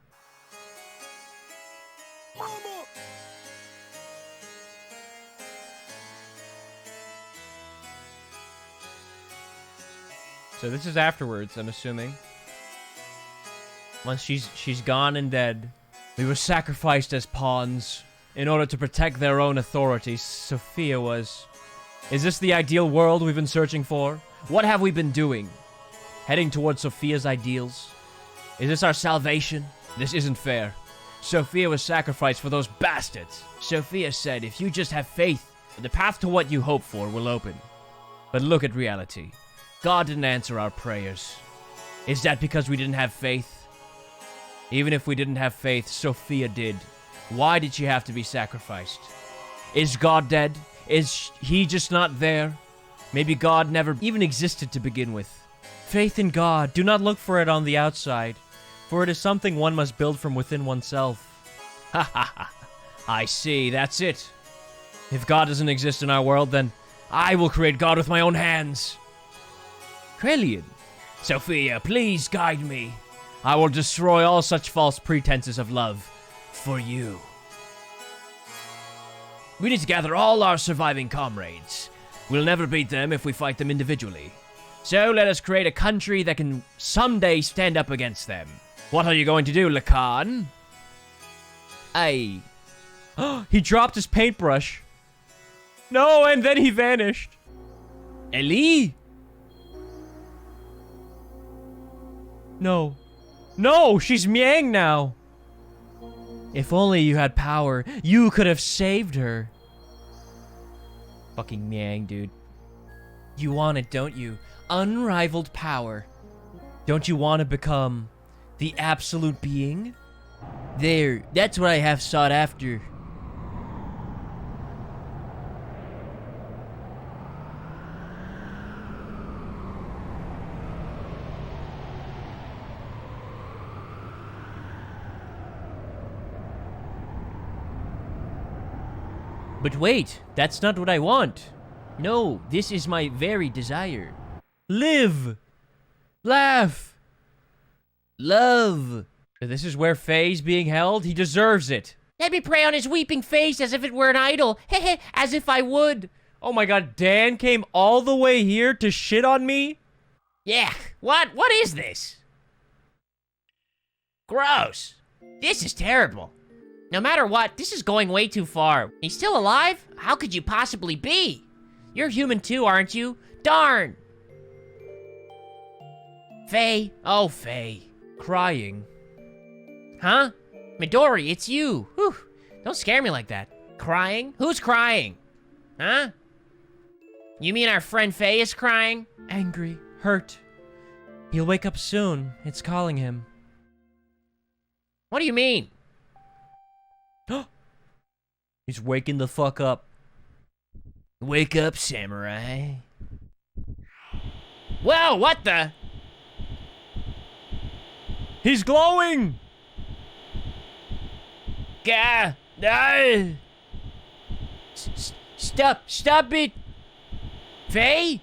So this is afterwards, I'm assuming. Once she's gone and dead. We were sacrificed as pawns in order to protect their own authority. Sophia was. Is this the ideal world we've been searching for? What have we been doing? Heading towards Sophia's ideals? Is this our salvation? This isn't fair. Sophia was sacrificed for those bastards. Sophia said, if you just have faith, the path to what you hope for will open. But look at reality. God didn't answer our prayers. Is that because we didn't have faith? Even if we didn't have faith, Sophia did. Why did she have to be sacrificed? Is God dead? Is he just not there? Maybe God never even existed to begin with. Faith in God. Do not look for it on the outside, for it is something one must build from within oneself. Ha ha ha. I see, that's it. If God doesn't exist in our world, then I will create God with my own hands. Krelian. Sophia, please guide me. I will destroy all such false pretenses of love for you. We need to gather all our surviving comrades. We'll never beat them if we fight them individually. So let us create a country that can someday stand up against them. What are you going to do, Lacan? Aye. He dropped his paintbrush. No, and then he vanished. Ellie? No. No, she's Miang now. If only you had power, you could have saved her. Fucking Miang, dude. You want it, don't you? Unrivaled power. Don't you want to become the absolute being? There, that's what I have sought after. But wait, that's not what I want. No, this is my very desire. Live! Laugh! Love! This is where Faye's being held? He deserves it. Let me prey on his weeping face as if it were an idol. Heh, as if I would. Oh my god, Dan came all the way here to shit on me? Yeah, what is this? Gross. This is terrible. No matter what, this is going way too far. He's still alive? How could you possibly be? You're human too, aren't you? Darn! Faye. Oh, Faye. Crying. Huh? Midori, it's you. Whew. Don't scare me like that. Crying? Who's crying? Huh? You mean our friend Faye is crying? Angry. Hurt. He'll wake up soon. It's calling him. What do you mean? He's waking the fuck up. Wake up, samurai. Whoa, what the? He's glowing! Gah! No! Stop it! Faye?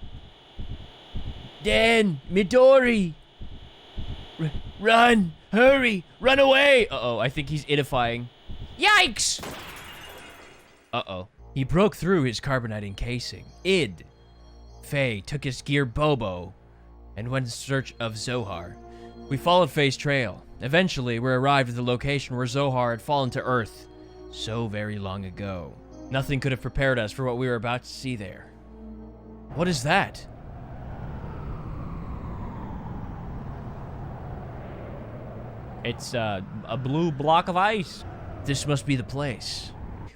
Dan, Midori! Run! Hurry! Run away! Uh-oh, I think he's idifying. Yikes! Uh-oh. He broke through his carbonite encasing. Faye took his gear Bobo and went in search of Zohar. We followed Faye's trail. Eventually, we arrived at the location where Zohar had fallen to Earth so very long ago. Nothing could have prepared us for what we were about to see there. What is that? It's a blue block of ice. This must be the place.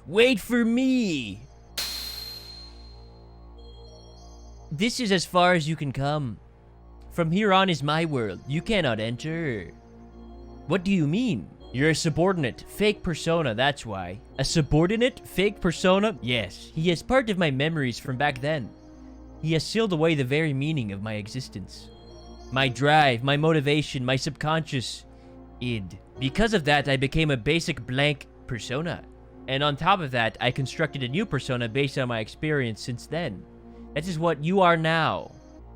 Wait for me! This is as far as you can come. From here on is my world. You cannot enter. What do you mean? You're a subordinate, fake persona, that's why. A subordinate, fake persona? Yes, he is part of my memories from back then. He has sealed away the very meaning of my existence. My drive, my motivation, my subconscious id. Because of that, I became a basic blank persona. And on top of that, I constructed a new persona based on my experience since then. That is what you are now.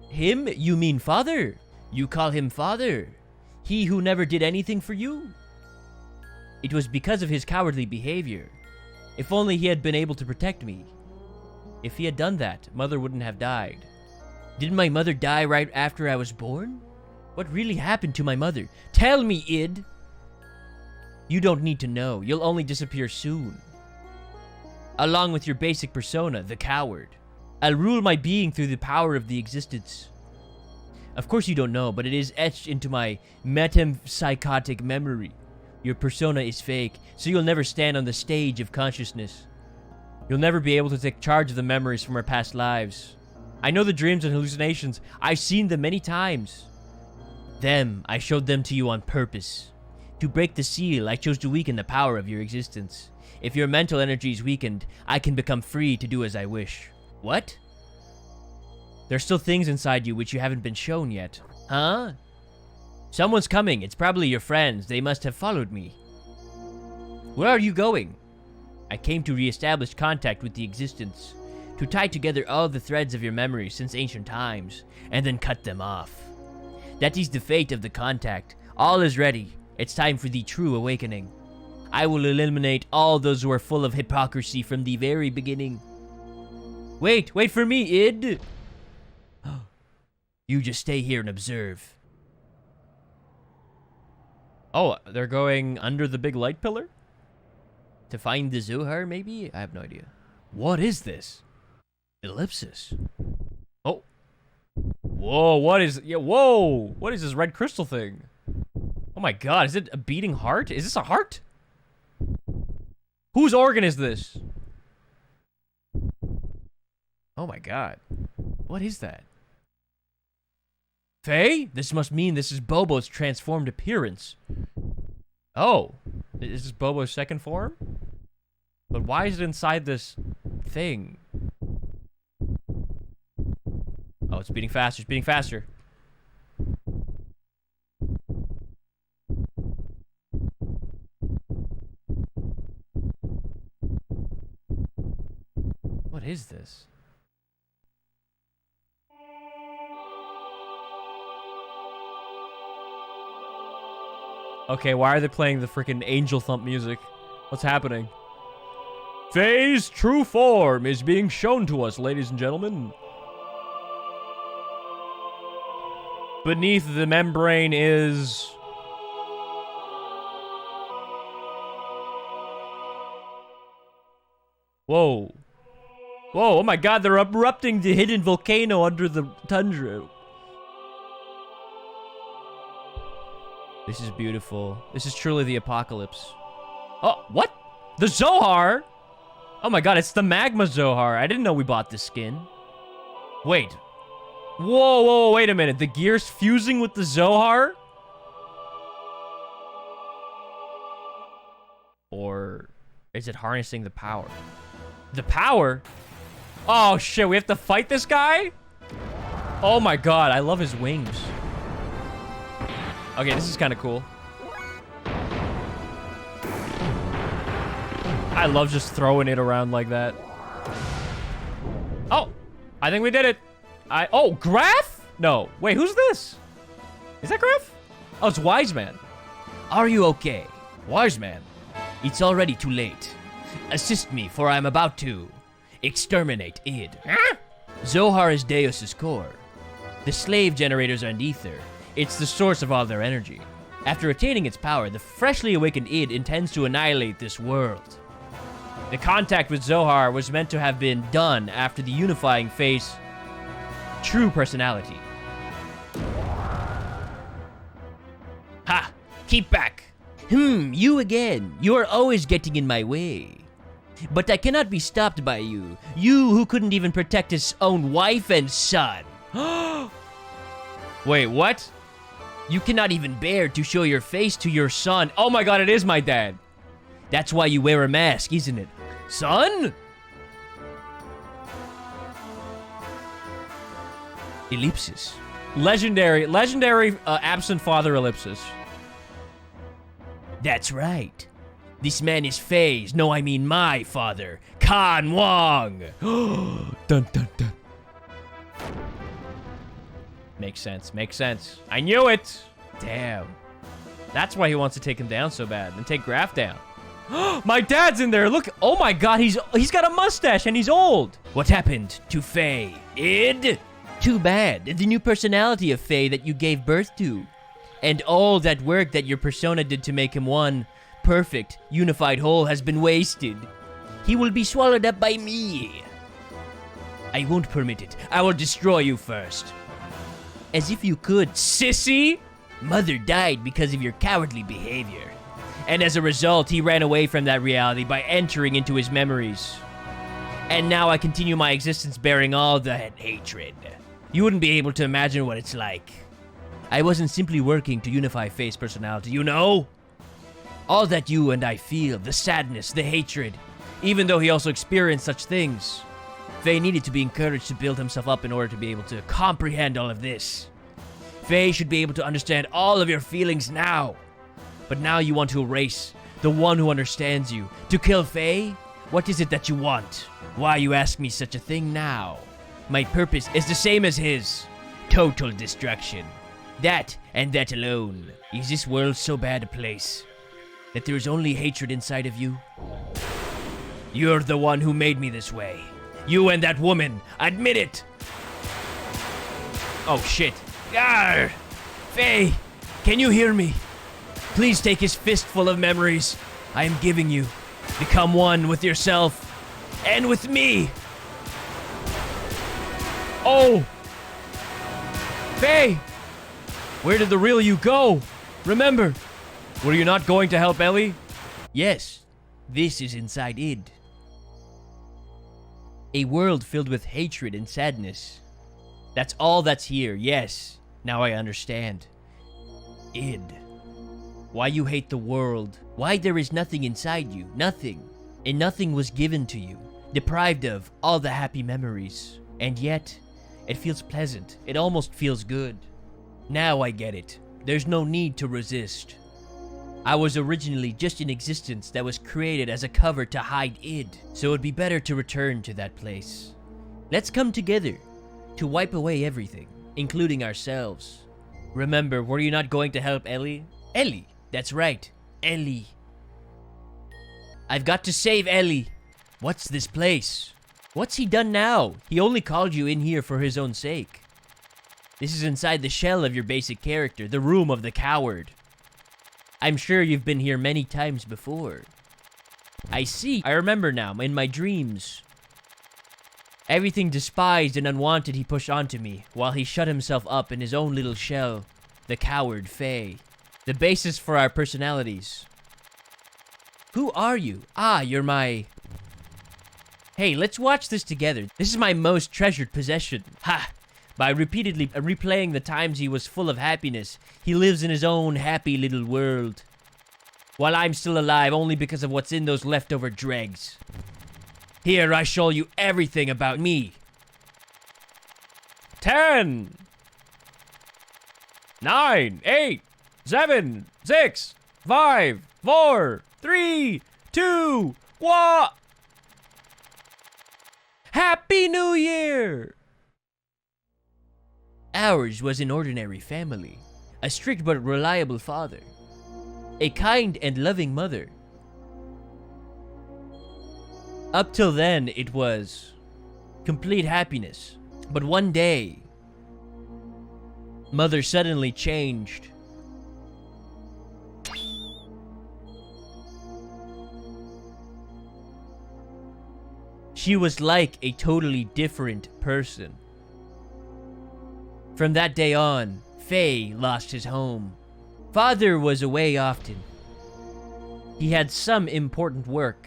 Him? You mean father? You call him father? He who never did anything for you? It was because of his cowardly behavior. If only he had been able to protect me. If he had done that, Mother wouldn't have died. Didn't my mother die right after I was born? What really happened to my mother? Tell me, id! You don't need to know. You'll only disappear soon. Along with your basic persona, the coward. I'll rule my being through the power of the existence. Of course you don't know, but it is etched into my metempsychotic memory. Your persona is fake, so you'll never stand on the stage of consciousness. You'll never be able to take charge of the memories from our past lives. I know the dreams and hallucinations. I've seen them many times. Them, I showed them to you on purpose. To break the seal, I chose to weaken the power of your existence. If your mental energy is weakened, I can become free to do as I wish. What? There's still things inside you which you haven't been shown yet. Huh? Someone's coming. It's probably your friends. They must have followed me. Where are you going? I came to re-establish contact with the existence. To tie together all the threads of your memories since ancient times, and then cut them off. That is the fate of the contact. All is ready. It's time for the true awakening. I will eliminate all those who are full of hypocrisy from the very beginning. Wait for me, id! You just stay here and observe. Oh, they're going under the big light pillar? To find the Zohar, maybe? I have no idea. What is this? Ellipsis. Oh. Whoa, what is... Yeah, whoa! What is this red crystal thing? Oh my god, is it a beating heart? Is this a heart? Whose organ is this? Oh my god. What is that? Faye? This must mean this is Bobo's transformed appearance. Oh. Is this Bobo's second form? But why is it inside this thing? Oh, it's beating faster. It's beating faster. What is this? Okay, why are they playing the freaking angel thump music? What's happening? Faye's true form is being shown to us, ladies and gentlemen. Beneath the membrane is... Whoa. Whoa, oh my god, they're erupting the hidden volcano under the tundra. This is beautiful. This is truly the apocalypse. Oh, what? The Zohar? Oh my god, it's the magma Zohar. I didn't know we bought this skin. Wait. Whoa, whoa, wait a minute. The gear's fusing with the Zohar? Or is it harnessing the power? The power? Oh shit, we have to fight this guy? Oh my god, I love his wings. Okay, this is kind of cool. I love just throwing it around like that. Oh, I think we did it. Oh, Graf? No, wait, who's this? Is that Graf? Oh, it's Wise Man. Are you okay? Wise Man. It's already too late. Assist me, for I am about to exterminate id. Huh? Zohar is DEUS's core. The slave generators are in ether. It's the source of all their energy. After attaining its power, the freshly awakened id intends to annihilate this world. The contact with Zohar was meant to have been done after the unifying Faye's true personality. Ha! Keep back! You again. You are always getting in my way. But I cannot be stopped by you. You who couldn't even protect his own wife and son. Wait, what? You cannot even bear to show your face to your son. Oh my god, it is my dad. That's why you wear a mask, isn't it? Son? Ellipsis. Legendary absent father ellipsis. That's right. This man is Faye's, no I mean my father, Khan Wong. Dun dun dun. Makes sense, makes sense. I knew it! Damn. That's why he wants to take him down so bad, and take Graf down. My dad's in there, look! Oh my god, he's got a mustache and he's old! What happened to Faye? Id? Too bad, the new personality of Faye that you gave birth to. And all that work that your persona did to make him one perfect, unified whole has been wasted. He will be swallowed up by me. I won't permit it. I will destroy you first. As if you could, sissy! Mother died because of your cowardly behavior. And as a result, he ran away from that reality by entering into his memories. And now I continue my existence bearing all that hatred. You wouldn't be able to imagine what it's like. I wasn't simply working to unify Faye's personality, you know? All that you and I feel, the sadness, the hatred, even though he also experienced such things. Faye needed to be encouraged to build himself up in order to be able to comprehend all of this. Faye should be able to understand all of your feelings now. But now you want to erase the one who understands you. To kill Faye? What is it that you want? Why you ask me such a thing now? My purpose is the same as his. Total destruction. That and that alone. Is this world so bad a place that there is only hatred inside of you? You're the one who made me this way. You and that woman. Admit it. Oh shit. Arr! Faye, can you hear me? Please take his fistful of memories I am giving you Become one with yourself and with me. Oh! Faye! Where did the real you go? Remember, were you not going to help Ellie? Yes, this is inside id. A world filled with hatred and sadness. That's all that's here, yes. Now I understand. Id. Why you hate the world. Why there is nothing inside you. Nothing. And nothing was given to you. Deprived of all the happy memories. And yet, it feels pleasant. It almost feels good. Now I get it. There's no need to resist. I was originally just an existence that was created as a cover to hide id. So it'd be better to return to that place. Let's come together to wipe away everything, including ourselves. Remember, were you not going to help Ellie? Ellie, that's right, Ellie. I've got to save Ellie. What's this place? What's he done now? He only called you in here for his own sake. This is inside the shell of your basic character, the room of the coward. I'm sure you've been here many times before. I see. I remember now, in my dreams. Everything despised and unwanted he pushed onto me, while he shut himself up in his own little shell. The coward Faye. The basis for our personalities. Who are you? Ah, you're my... Hey, let's watch this together. This is my most treasured possession. Ha! By repeatedly replaying the times he was full of happiness, he lives in his own happy little world. While I'm still alive only because of what's in those leftover dregs. Here I show you everything about me. 10, 9, 8, 7, 6, 5, 4, 3, 2, 1. Happy New Year! Ours was an ordinary family, a strict but reliable father, a kind and loving mother. Up till then, it was complete happiness. But one day, Mother suddenly changed. She was like a totally different person. From that day on, Faye lost his home. Father was away often. He had some important work.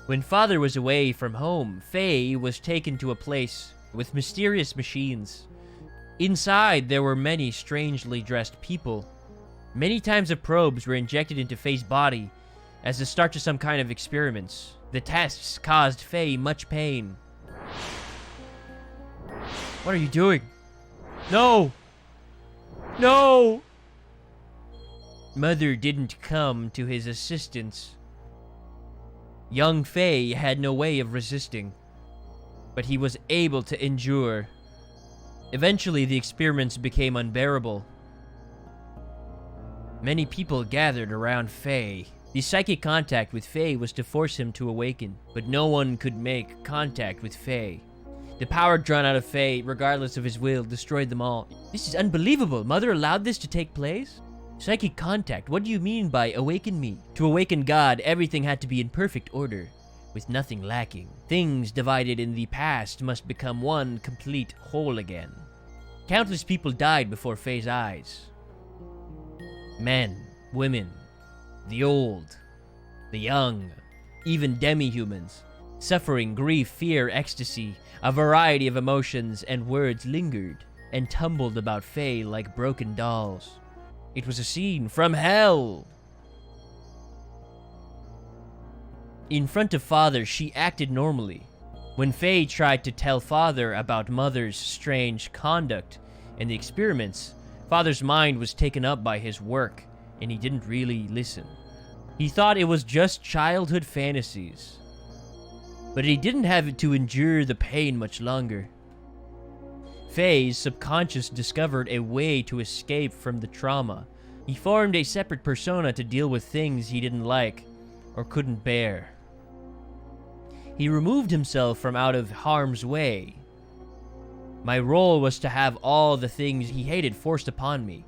When Father was away from home, Faye was taken to a place with mysterious machines. Inside, there were many strangely dressed people. Many times the probes were injected into Faye's body as the start to some kind of experiments. The tests caused Faye much pain. What are you doing? No! No! Mother didn't come to his assistance. Young Faye had no way of resisting, but he was able to endure. Eventually, the experiments became unbearable. Many people gathered around Faye. The psychic contact with Faye was to force him to awaken, but no one could make contact with Faye. The power drawn out of Faye, regardless of his will, destroyed them all. This is unbelievable. Mother allowed this to take place? Psychic contact, what do you mean by awaken me? To awaken God, everything had to be in perfect order, with nothing lacking. Things divided in the past must become one complete whole again. Countless people died before Faye's eyes. Men, women, the old, the young, even demi-humans. Suffering, grief, fear, ecstasy, a variety of emotions and words lingered and tumbled about Faye like broken dolls. It was a scene from hell. In front of Father, she acted normally. When Faye tried to tell Father about Mother's strange conduct and the experiments, Father's mind was taken up by his work, and he didn't really listen. He thought it was just childhood fantasies. But he didn't have to endure the pain much longer. Faye's subconscious discovered a way to escape from the trauma. He formed a separate persona to deal with things he didn't like or couldn't bear. He removed himself from out of harm's way. My role was to have all the things he hated forced upon me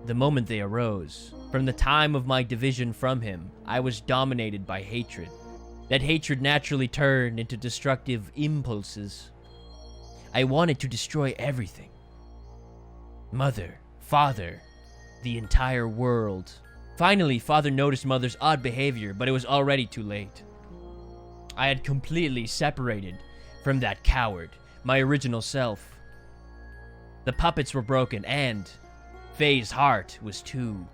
the moment they arose. From the time of my division from him, I was dominated by hatred. That hatred naturally turned into destructive impulses. I wanted to destroy everything. Mother, father, the entire world. Finally, father noticed mother's odd behavior, but it was already too late. I had completely separated from that coward, my original self. The puppets were broken, and Faye's heart was too.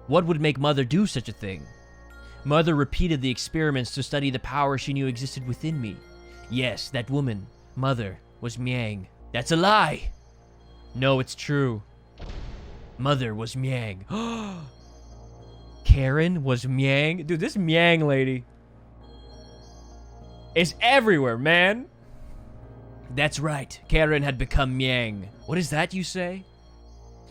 What would make Mother do such a thing? Mother repeated the experiments to study the power she knew existed within me. Yes, that woman, Mother, was Miang. That's a lie! No, it's true. Mother was Miang. Karen was Miang? Dude, this Miang lady is everywhere, man. That's right, Karen had become Miang. What is that you say?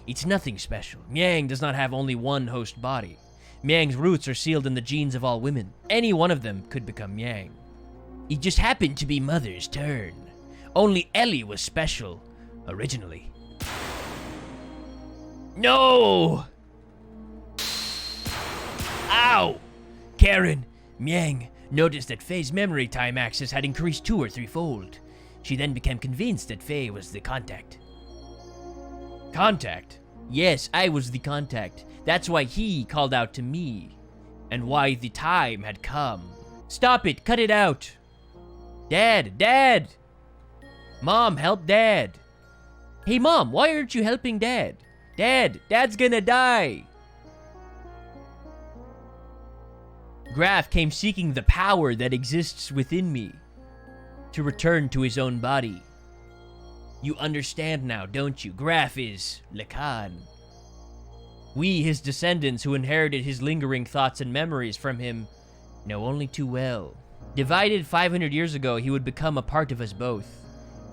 It's nothing special. Miang does not have only one host body. Miang's roots are sealed in the genes of all women. Any one of them could become Miang. It just happened to be Mother's turn. Only Ellie was special, originally. No! Ow! Karen, Miang noticed that Faye's memory time access had increased 2 or 3-fold. She then became convinced that Faye was the contact. Contact? Yes, I was the contact. That's why he called out to me. And why the time had come. Stop it! Cut it out! Dad! Dad! Mom, help Dad! Hey Mom, why aren't you helping Dad? Dad! Dad's gonna die! Graf came seeking the power that exists within me to return to his own body. You understand now, don't you? Graf is Lacan. We, his descendants who inherited his lingering thoughts and memories from him, know only too well. Divided 500 years ago, he would become a part of us both.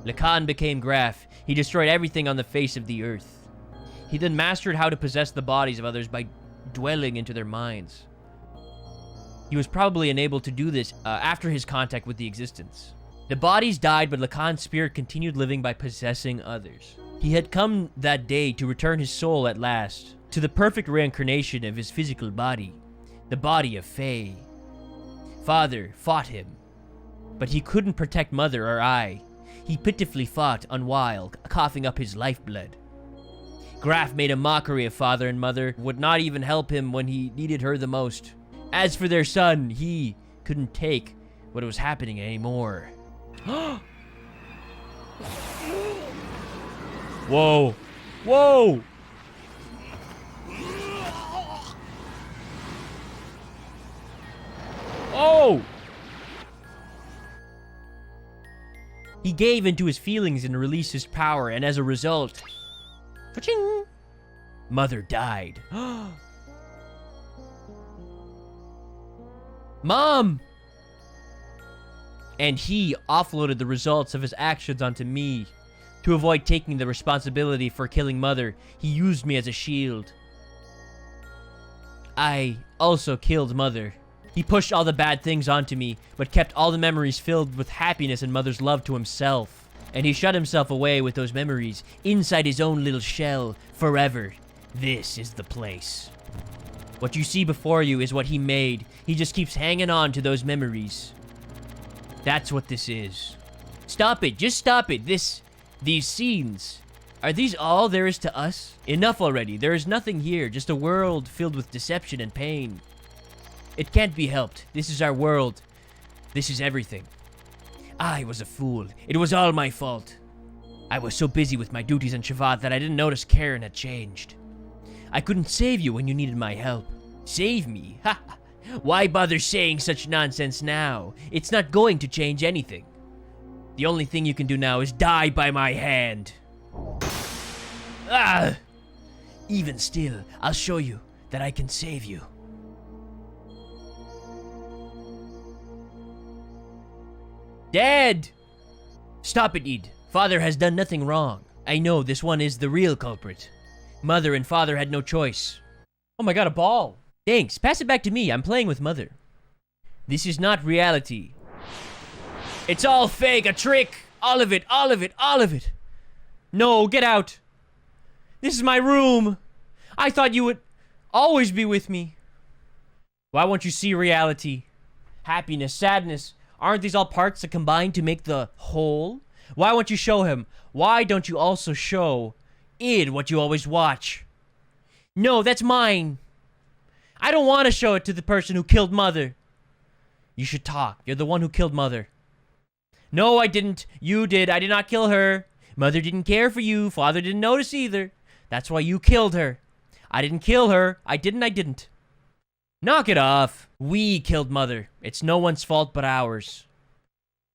Lacan became Graf. He destroyed everything on the face of the earth. He then mastered how to possess the bodies of others by dwelling into their minds. He was probably enabled to do this after his contact with the existence. The bodies died, but Lacan's spirit continued living by possessing others. He had come that day to return his soul at last, to the perfect reincarnation of his physical body, the body of Faye. Father fought him, but he couldn't protect Mother or I. He pitifully fought on while, coughing up his lifeblood. Graf made a mockery of Father and Mother, would not even help him when he needed her the most. As for their son, he couldn't take what was happening anymore. Whoa! Whoa! Oh! He gave into his feelings and released his power, and as a result, ka-ching, Mother died. Mom! And he offloaded the results of his actions onto me. To avoid taking the responsibility for killing Mother, he used me as a shield. I also killed Mother. He pushed all the bad things onto me, but kept all the memories filled with happiness and Mother's love to himself. And he shut himself away with those memories, inside his own little shell, forever. This is the place. What you see before you is what he made. He just keeps hanging on to those memories. That's what this is. Stop it, just stop it. These scenes. Are these all there is to us? Enough already. There is nothing here, just a world filled with deception and pain. It can't be helped. This is our world. This is everything. I was a fool. It was all my fault. I was so busy with my duties in Shavad that I didn't notice Karen had changed. I couldn't save you when you needed my help. Save me? Ha! Why bother saying such nonsense now? It's not going to change anything. The only thing you can do now is die by my hand. Ah! Even still, I'll show you that I can save you. Dad! Stop it, Id. Father has done nothing wrong. I know this one is the real culprit. Mother and Father had no choice. Oh my god, a ball. Thanks, pass it back to me. I'm playing with Mother. This is not reality. It's all fake, a trick. All of it, all of it, all of it. No, get out. This is my room. I thought you would always be with me. Why won't you see reality? Happiness, sadness. Aren't these all parts that combine to make the whole? Why won't you show him? Why don't you also show id what you always watch? No, that's mine. I don't want to show it to the person who killed Mother. You should talk. You're the one who killed Mother. No, I didn't. You did. I did not kill her. Mother didn't care for you. Father didn't notice either. That's why you killed her. I didn't kill her. I didn't. Knock it off. We killed Mother. It's no one's fault but ours.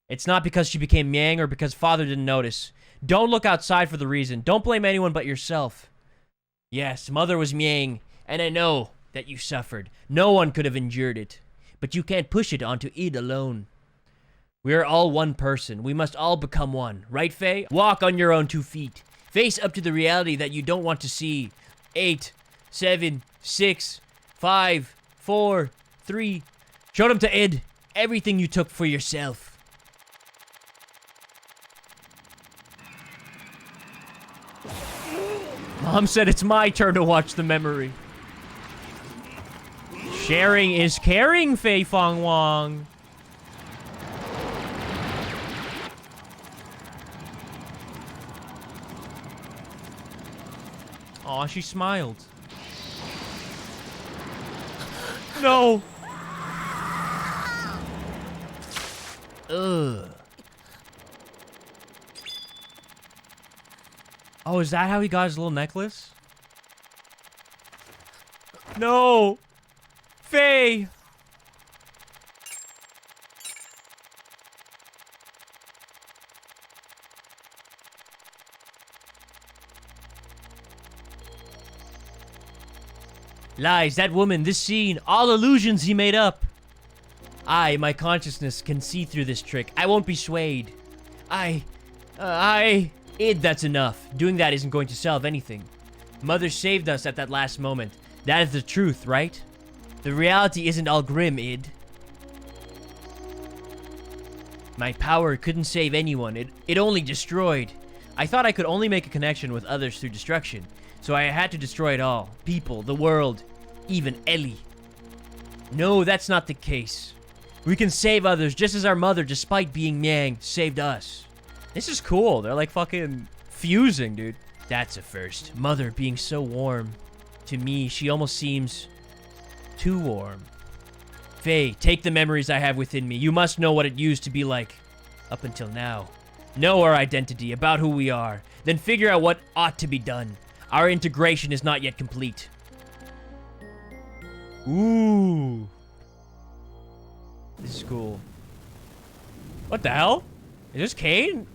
It's not because she became Miang or because Father didn't notice. Don't look outside for the reason. Don't blame anyone but yourself. Yes, Mother was Miang, and I know that you suffered. No one could have endured it. But you can't push it onto id alone. We are all one person. We must all become one. Right, Faye? Walk on your own 2 feet. Face up to the reality that you don't want to see. 8, 7, 6, 5, 4, 3. Show them to id. Everything you took for yourself. Mom said it's my turn to watch the memory. Sharing is caring, Fei Fong Wong. Aw, she smiled. No! Ugh. Oh, is that how he got his little necklace? No! Faye! Lies, that woman, this scene, all illusions he made up. My consciousness can see through this trick. I won't be swayed. Id, that's enough. Doing that isn't going to solve anything. Mother saved us at that last moment. That is the truth, right? The reality isn't all grim, id. My power couldn't save anyone. It only destroyed. I thought I could only make a connection with others through destruction. So I had to destroy it all. People, the world, even Ellie. No, that's not the case. We can save others just as our mother, despite being Miang, saved us. This is cool. They're like fucking fusing, dude. That's a first. Mother being so warm. To me, she almost seems too warm. Faye, take the memories I have within me. You must know what it used to be like up until now. Know our identity, about who we are. Then figure out what ought to be done. Our integration is not yet complete. Ooh. This is cool. What the hell? Is this Cain?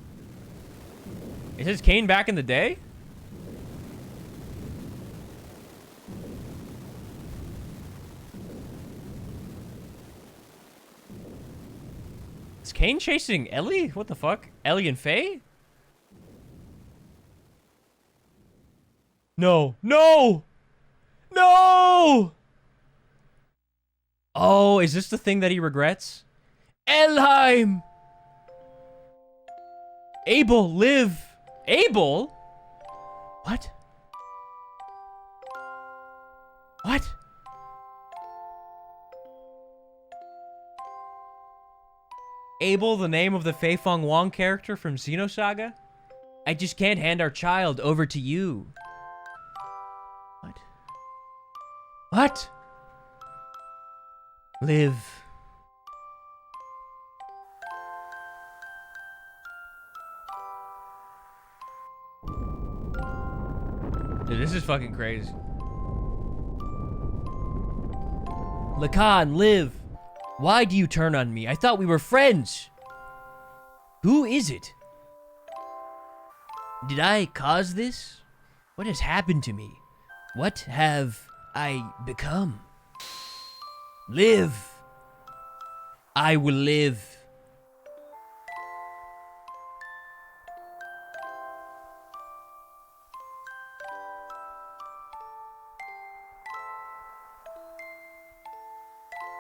Is this Cain back in the day? Is Cain chasing Ellie? What the fuck? Ellie and Faye? No. No! No! Oh, is this the thing that he regrets? Elheim! Abel, live! Abel? What? What? Abel, the name of the Fei Fong Wong character from Xenosaga? I just can't hand our child over to you. What? What? Live. Dude, this is fucking crazy. Lacan, live. Why do you turn on me? I thought we were friends. Who is it? Did I cause this? What has happened to me? What have I become? Live. I will live.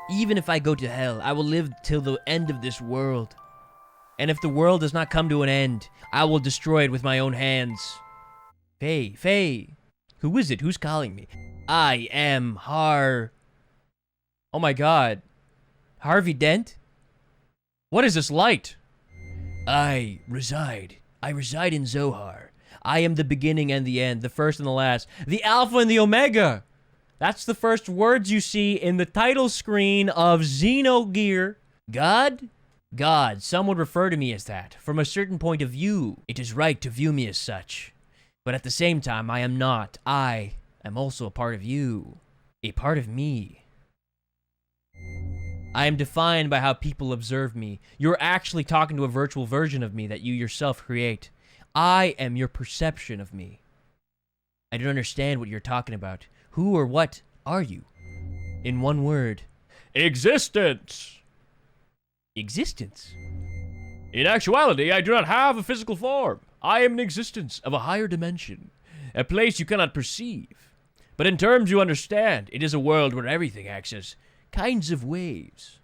Even if I go to hell, I will live till the end of this world. And if the world does not come to an end, I will destroy it with my own hands. Faye. Who is it? Who's calling me? I am Oh my god. Harvey Dent? What is this light? I reside in Zohar. I am the beginning and the end, the first and the last, the Alpha and the Omega. That's the first words you see in the title screen of Xenogears. God? God, some would refer to me as that. From a certain point of view, it is right to view me as such. But at the same time, I am not. I am also a part of you. A part of me. I am defined by how people observe me. You're actually talking to a virtual version of me that you yourself create. I am your perception of me. I don't understand what you're talking about. Who or what are you? In one word. Existence! Existence? In actuality, I do not have a physical form. I am an existence of a higher dimension, a place you cannot perceive. But in terms you understand, it is a world where everything acts as kinds of waves.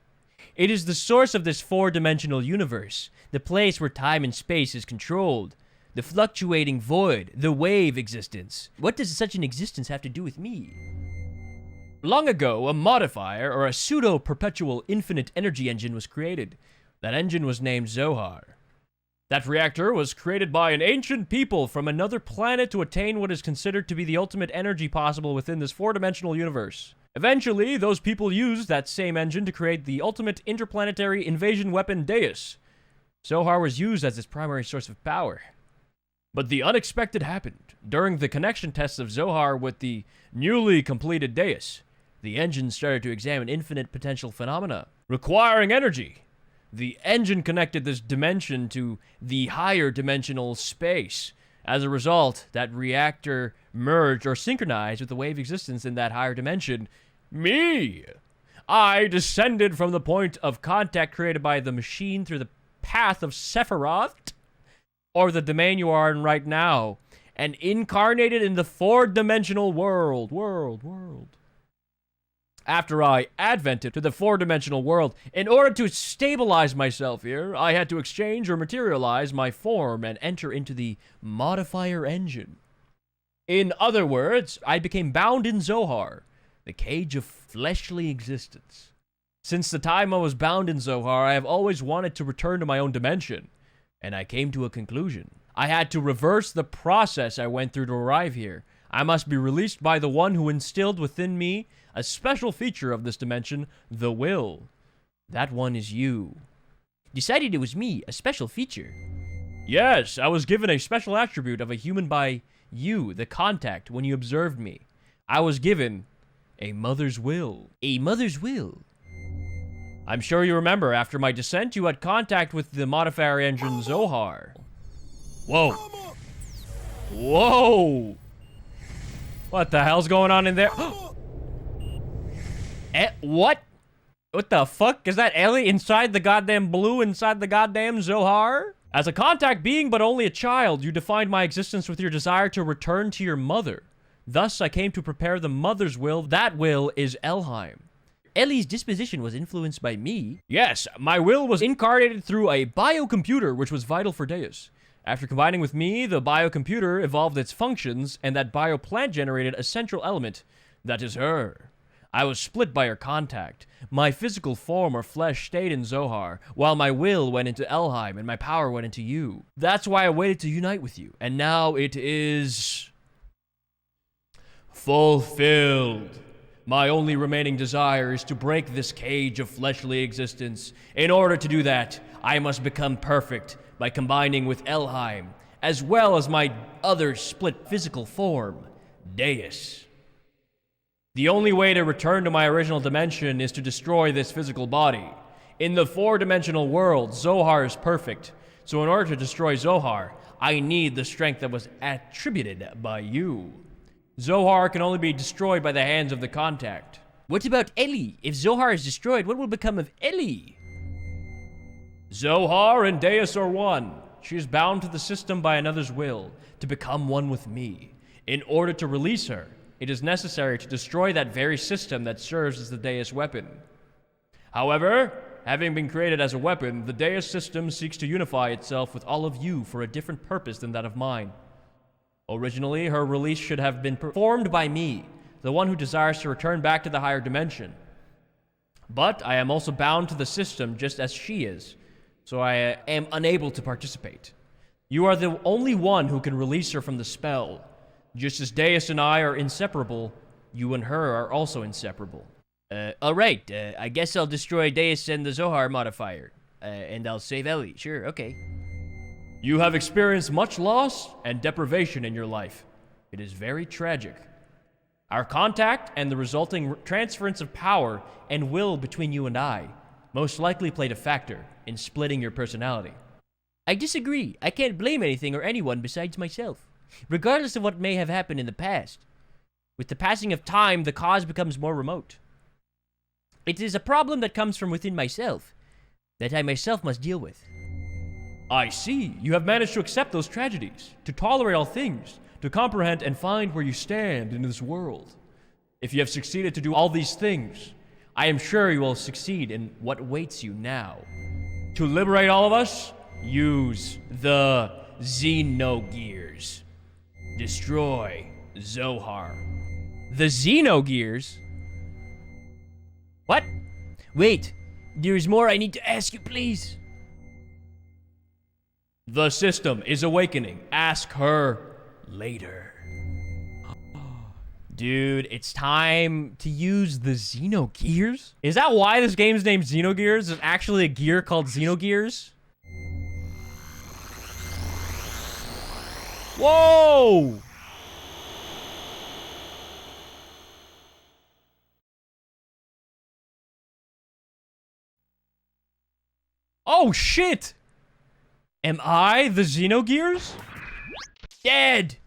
It is the source of this four-dimensional universe, the place where time and space is controlled, the fluctuating void, the wave existence. What does such an existence have to do with me? Long ago, a modifier or a pseudo-perpetual infinite energy engine was created. That engine was named Zohar. That reactor was created by an ancient people from another planet to attain what is considered to be the ultimate energy possible within this four-dimensional universe. Eventually, those people used that same engine to create the ultimate interplanetary invasion weapon DEUS. Zohar was used as its primary source of power. But the unexpected happened. During the connection tests of Zohar with the newly completed DEUS, the engine started to examine infinite potential phenomena, requiring energy. The engine connected this dimension to the higher dimensional space. As a result, that reactor merged or synchronized with the wave existence in that higher dimension. Me! I descended from the point of contact created by the machine through the path of Sephiroth, or the domain you are in right now, and incarnated in the four-dimensional world. After I advented to the four-dimensional world, in order to stabilize myself here, I had to exchange or materialize my form and enter into the modifier engine. In other words, I became bound in Zohar, the cage of fleshly existence. Since the time I was bound in Zohar, I have always wanted to return to my own dimension, and I came to a conclusion. I had to reverse the process I went through to arrive here. I must be released by the one who instilled within me a special feature of this dimension, the will. That one is you. Decided it was me, a special feature. Yes, I was given a special attribute of a human by you, the contact, when you observed me. I was given a mother's will. A mother's will? I'm sure you remember, after my descent, you had contact with the modifier engine Zohar. Whoa. Whoa! What the hell's going on in there? What? What the fuck? Is that Ellie inside the goddamn blue inside the goddamn Zohar? As a contact being, but only a child, you defined my existence with your desire to return to your mother. Thus, I came to prepare the mother's will. That will is Elheim. Ellie's disposition was influenced by me. Yes, my will was incarnated through a biocomputer, which was vital for DEUS. After combining with me, the biocomputer evolved its functions, and that bioplant generated a central element. That is her. I was split by her contact. My physical form or flesh stayed in Zohar, while my will went into Elheim and my power went into you. That's why I waited to unite with you, and now it is fulfilled. My only remaining desire is to break this cage of fleshly existence. In order to do that, I must become perfect by combining with Elheim, as well as my other split physical form, DEUS. The only way to return to my original dimension is to destroy this physical body. In the four-dimensional world, Zohar is perfect. So in order to destroy Zohar, I need the strength that was attributed by you. Zohar can only be destroyed by the hands of the contact. What about Ellie? If Zohar is destroyed, what will become of Ellie? Zohar and DEUS are one. She is bound to the system by another's will, to become one with me. In order to release her, it is necessary to destroy that very system that serves as the DEUS weapon. However, Having been created as a weapon, the DEUS system seeks to unify itself with all of you for a different purpose than that of mine. Originally, her release should have been performed by me, the one who desires to return back to the higher dimension. But I am also bound to the system just as she is, so I am unable to participate. You are the only one who can release her from the spell. Just as DEUS and I are inseparable, you and her are also inseparable. Alright, I guess I'll destroy DEUS and the Zohar modifier. And I'll save Ellie. Sure, okay. You have experienced much loss and deprivation in your life. It is very tragic. Our contact and the resulting transference of power and will between you and I most likely played a factor in splitting your personality. I disagree. I can't blame anything or anyone besides myself, regardless of what may have happened in the past. With the passing of time, the cause becomes more remote. It is a problem that comes from within myself, that I myself must deal with. I see. You have managed to accept those tragedies, to tolerate all things, to comprehend and find where you stand in this world. If you have succeeded to do all these things, I am sure you will succeed in what awaits you now. To liberate all of us, use the Xenogears. Destroy Zohar. The Xenogears? What? Wait, there's more I need to ask you, please. The system is awakening. Ask her later. Dude, it's time to use the Xenogears? Is that why this game's named Xenogears? There's actually a gear called Xenogears? Whoa! Oh shit! Am I the Xenogears? Dead!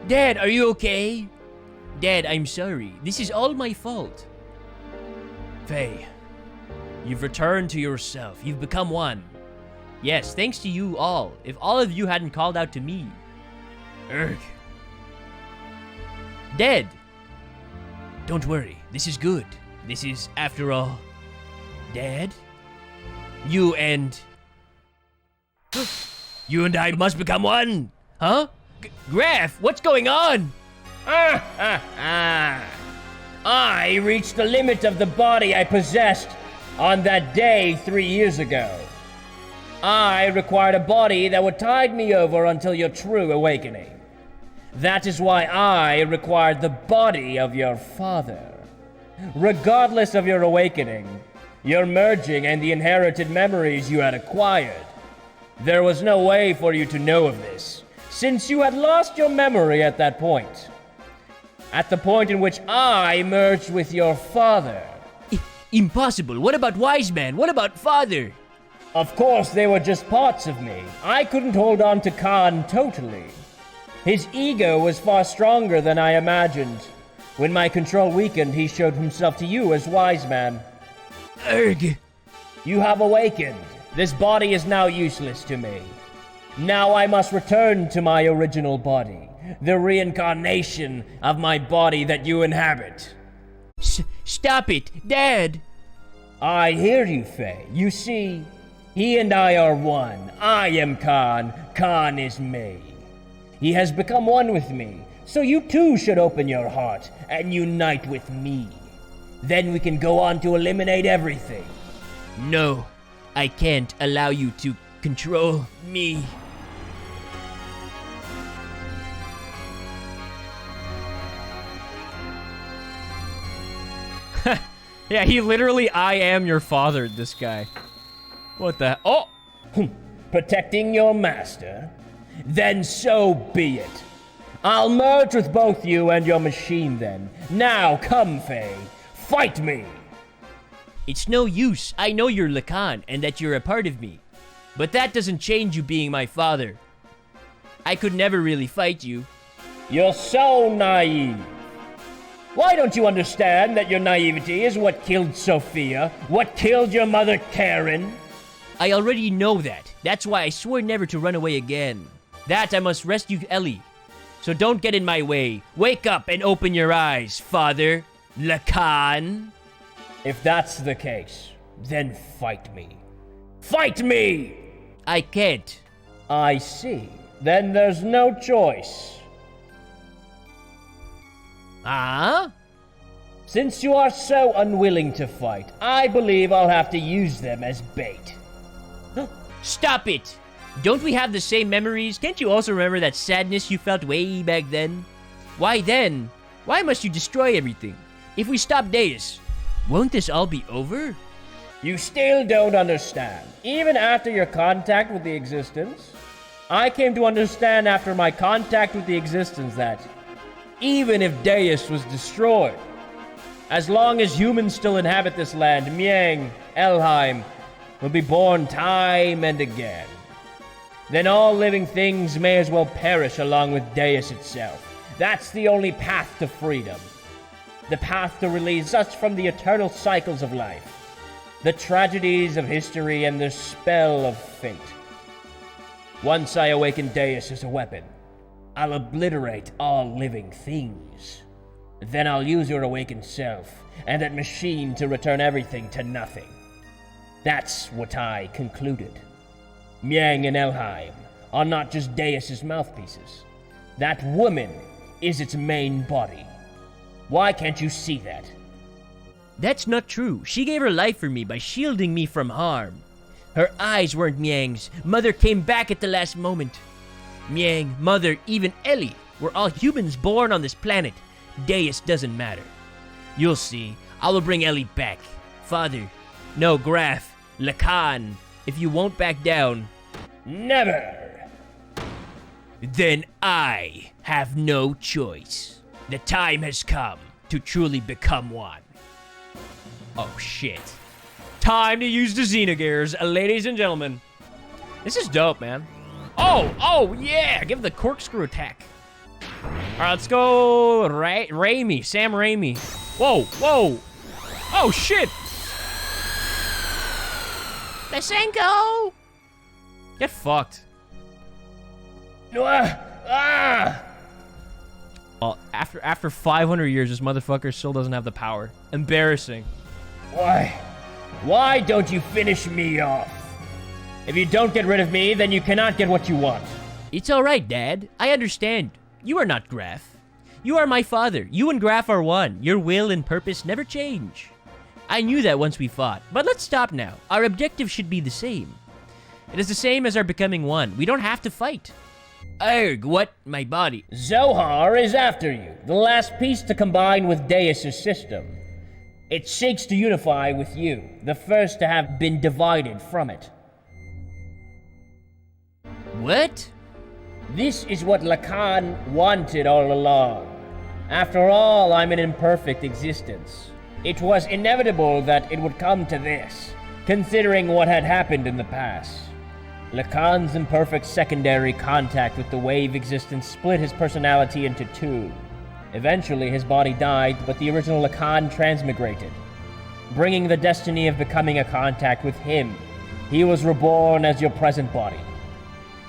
Dad, are you okay? Dad, I'm sorry. This is all my fault. Faye, you've returned to yourself. You've become one. Yes, thanks to you all. If all of you hadn't called out to me. Erg. Dead. Don't worry. This is good. This is, after all, Dad? You and I must become one. Huh? Graf, what's going on? I reached the limit of the body I possessed on that day 3 years ago. I required a body that would tide me over until your true awakening. That is why I required the body of your father. Regardless of your awakening, your merging, and the inherited memories you had acquired, there was no way for you to know of this, since you had lost your memory at that point. At the point in which I merged with your father. Impossible. What about Wise Man? What about Father? Of course, they were just parts of me. I couldn't hold on to Cain totally. His ego was far stronger than I imagined. When my control weakened, he showed himself to you as Wise Man. Erg. You have awakened. This body is now useless to me. Now I must return to my original body, the reincarnation of my body that you inhabit. Stop it, Dad! I hear you, Faye. You see, he and I are one. I am Cain. Cain is me. He has become one with me, so you too should open your heart and unite with me. Then we can go on to eliminate everything. No, I can't allow you to control me. Yeah, he literally, I am your father, this guy. What the? Oh! Protecting your master? Then so be it. I'll merge with both you and your machine then. Now come, Faye. Fight me! It's no use. I know you're Lacan and that you're a part of me. But that doesn't change you being my father. I could never really fight you. You're so naive. Why don't you understand that your naivety is what killed Sophia? What killed your mother, Karen? I already know that. That's why I swore never to run away again. That I must rescue Ellie. So don't get in my way. Wake up and open your eyes, Father Lacan. If that's the case, then fight me. Fight me! I can't. I see. Then there's no choice. Ah? Since you are so unwilling to fight, I believe I'll have to use them as bait. Stop it! Don't we have the same memories? Can't you also remember that sadness you felt way back then? Why then? Why must you destroy everything? If we stop DEUS, won't this all be over? You still don't understand. Even after your contact with the Existence, I came to understand after my contact with the Existence that even if DEUS was destroyed, as long as humans still inhabit this land, Miang, Elheim, will be born time and again. Then all living things may as well perish along with DEUS itself. That's the only path to freedom. The path to release us from the eternal cycles of life, the tragedies of history, and the spell of fate. Once I awaken DEUS as a weapon, I'll obliterate all living things. Then I'll use your awakened self and that machine to return everything to nothing. That's what I concluded. Miang and Elheim are not just DEUS's mouthpieces. That woman is its main body. Why can't you see that? That's not true. She gave her life for me by shielding me from harm. Her eyes weren't Miang's. Mother came back at the last moment. Miang, Mother, even Ellie were all humans born on this planet. DEUS doesn't matter. You'll see. I will bring Ellie back. Father, no, Graf, Lacan, if you won't back down, Never! then I have no choice. The time has come to truly become one. Oh shit. Time to use the Xenogears, ladies and gentlemen. This is dope, man. Oh, yeah, give the corkscrew attack. All right, let's go Raimi, Sam Raimi. Whoa. Oh shit. Lysenko! Get fucked. Well, after 500 years, this motherfucker still doesn't have the power. Embarrassing. Why don't you finish me off? If you don't get rid of me, then you cannot get what you want. It's alright, Dad. I understand. You are not Graf. You are my father. You and Graf are one. Your will and purpose never change. I knew that once we fought, but let's stop now. Our objective should be the same. It is the same as our becoming one. We don't have to fight. Erg, what? My body. Zohar is after you, the last piece to combine with DEUS' system. It seeks to unify with you, the first to have been divided from it. What? This is what Lacan wanted all along. After all, I'm an imperfect existence. It was inevitable that it would come to this, considering what had happened in the past. Lacan's imperfect secondary contact with the wave existence split his personality into two. Eventually, his body died, but the original Lacan transmigrated, bringing the destiny of becoming a contact with him. He was reborn as your present body.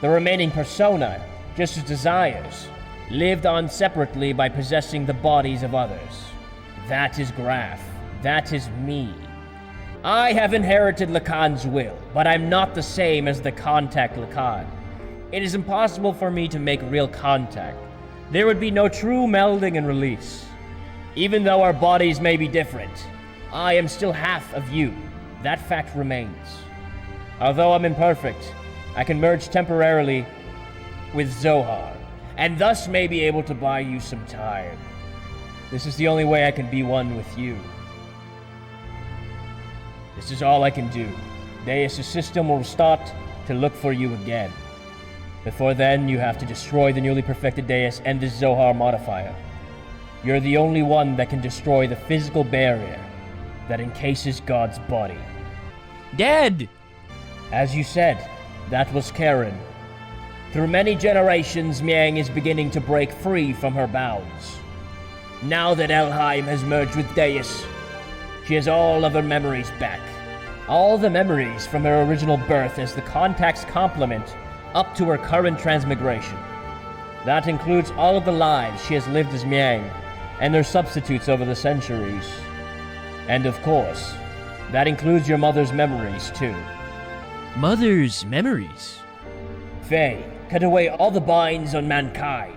The remaining persona, just as desires, lived on separately by possessing the bodies of others. That is Graf. That is me. I have inherited Lacan's will, but I'm not the same as the contact Lacan. It is impossible for me to make real contact. There would be no true melding and release. Even though our bodies may be different, I am still half of you. That fact remains. Although I'm imperfect, I can merge temporarily with Zohar, and thus may be able to buy you some time. This is the only way I can be one with you. This is all I can do. DEUS' system will start to look for you again. Before then, you have to destroy the newly perfected DEUS and the Zohar modifier. You're the only one that can destroy the physical barrier that encases God's body. Dad! As you said, that was Karen. Through many generations, Miang is beginning to break free from her bounds. Now that Elheim has merged with DEUS, she has all of her memories back. All the memories from her original birth as the contact's complement up to her current transmigration. That includes all of the lives she has lived as Miang, and their substitutes over the centuries. And of course, that includes your mother's memories, too. Mother's memories? Faye, cut away all the binds on mankind.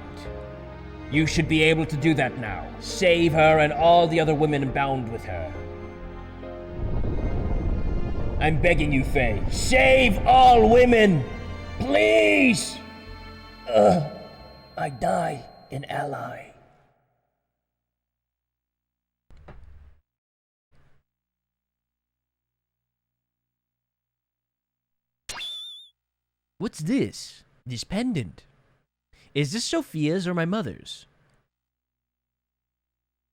You should be able to do that now. Save her and all the other women bound with her. I'm begging you, Faye. Save all women! Please! I die in ally. What's this? This pendant. Is this Sophia's or my mother's?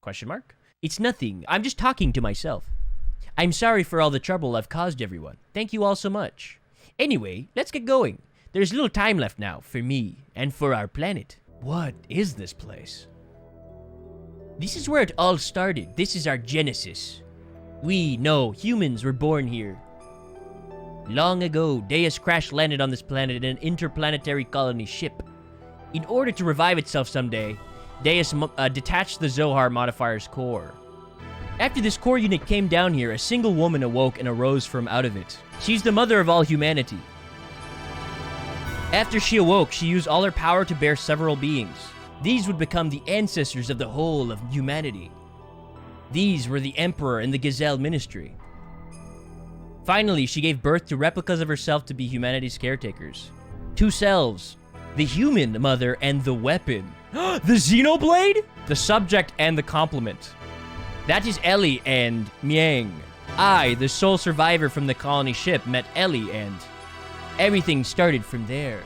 Question mark? It's nothing. I'm just talking to myself. I'm sorry for all the trouble I've caused everyone. Thank you all so much. Anyway, let's get going. There's little time left now for me and for our planet. What is this place? This is where it all started. This is our genesis. We know humans were born here. Long ago, DEUS crash-landed on this planet in an interplanetary colony ship. In order to revive itself someday, DEUS detached the Zohar modifier's core. After this core unit came down here, a single woman awoke and arose from out of it. She's the mother of all humanity. After she awoke, she used all her power to bear several beings. These would become the ancestors of the whole of humanity. These were the Emperor and the Gazelle Ministry. Finally, she gave birth to replicas of herself to be humanity's caretakers. Two selves, the human mother and the weapon. The Xenoblade? The subject and the complement. That is Ellie and Miang. I, the sole survivor from the colony ship, met Ellie and everything started from there.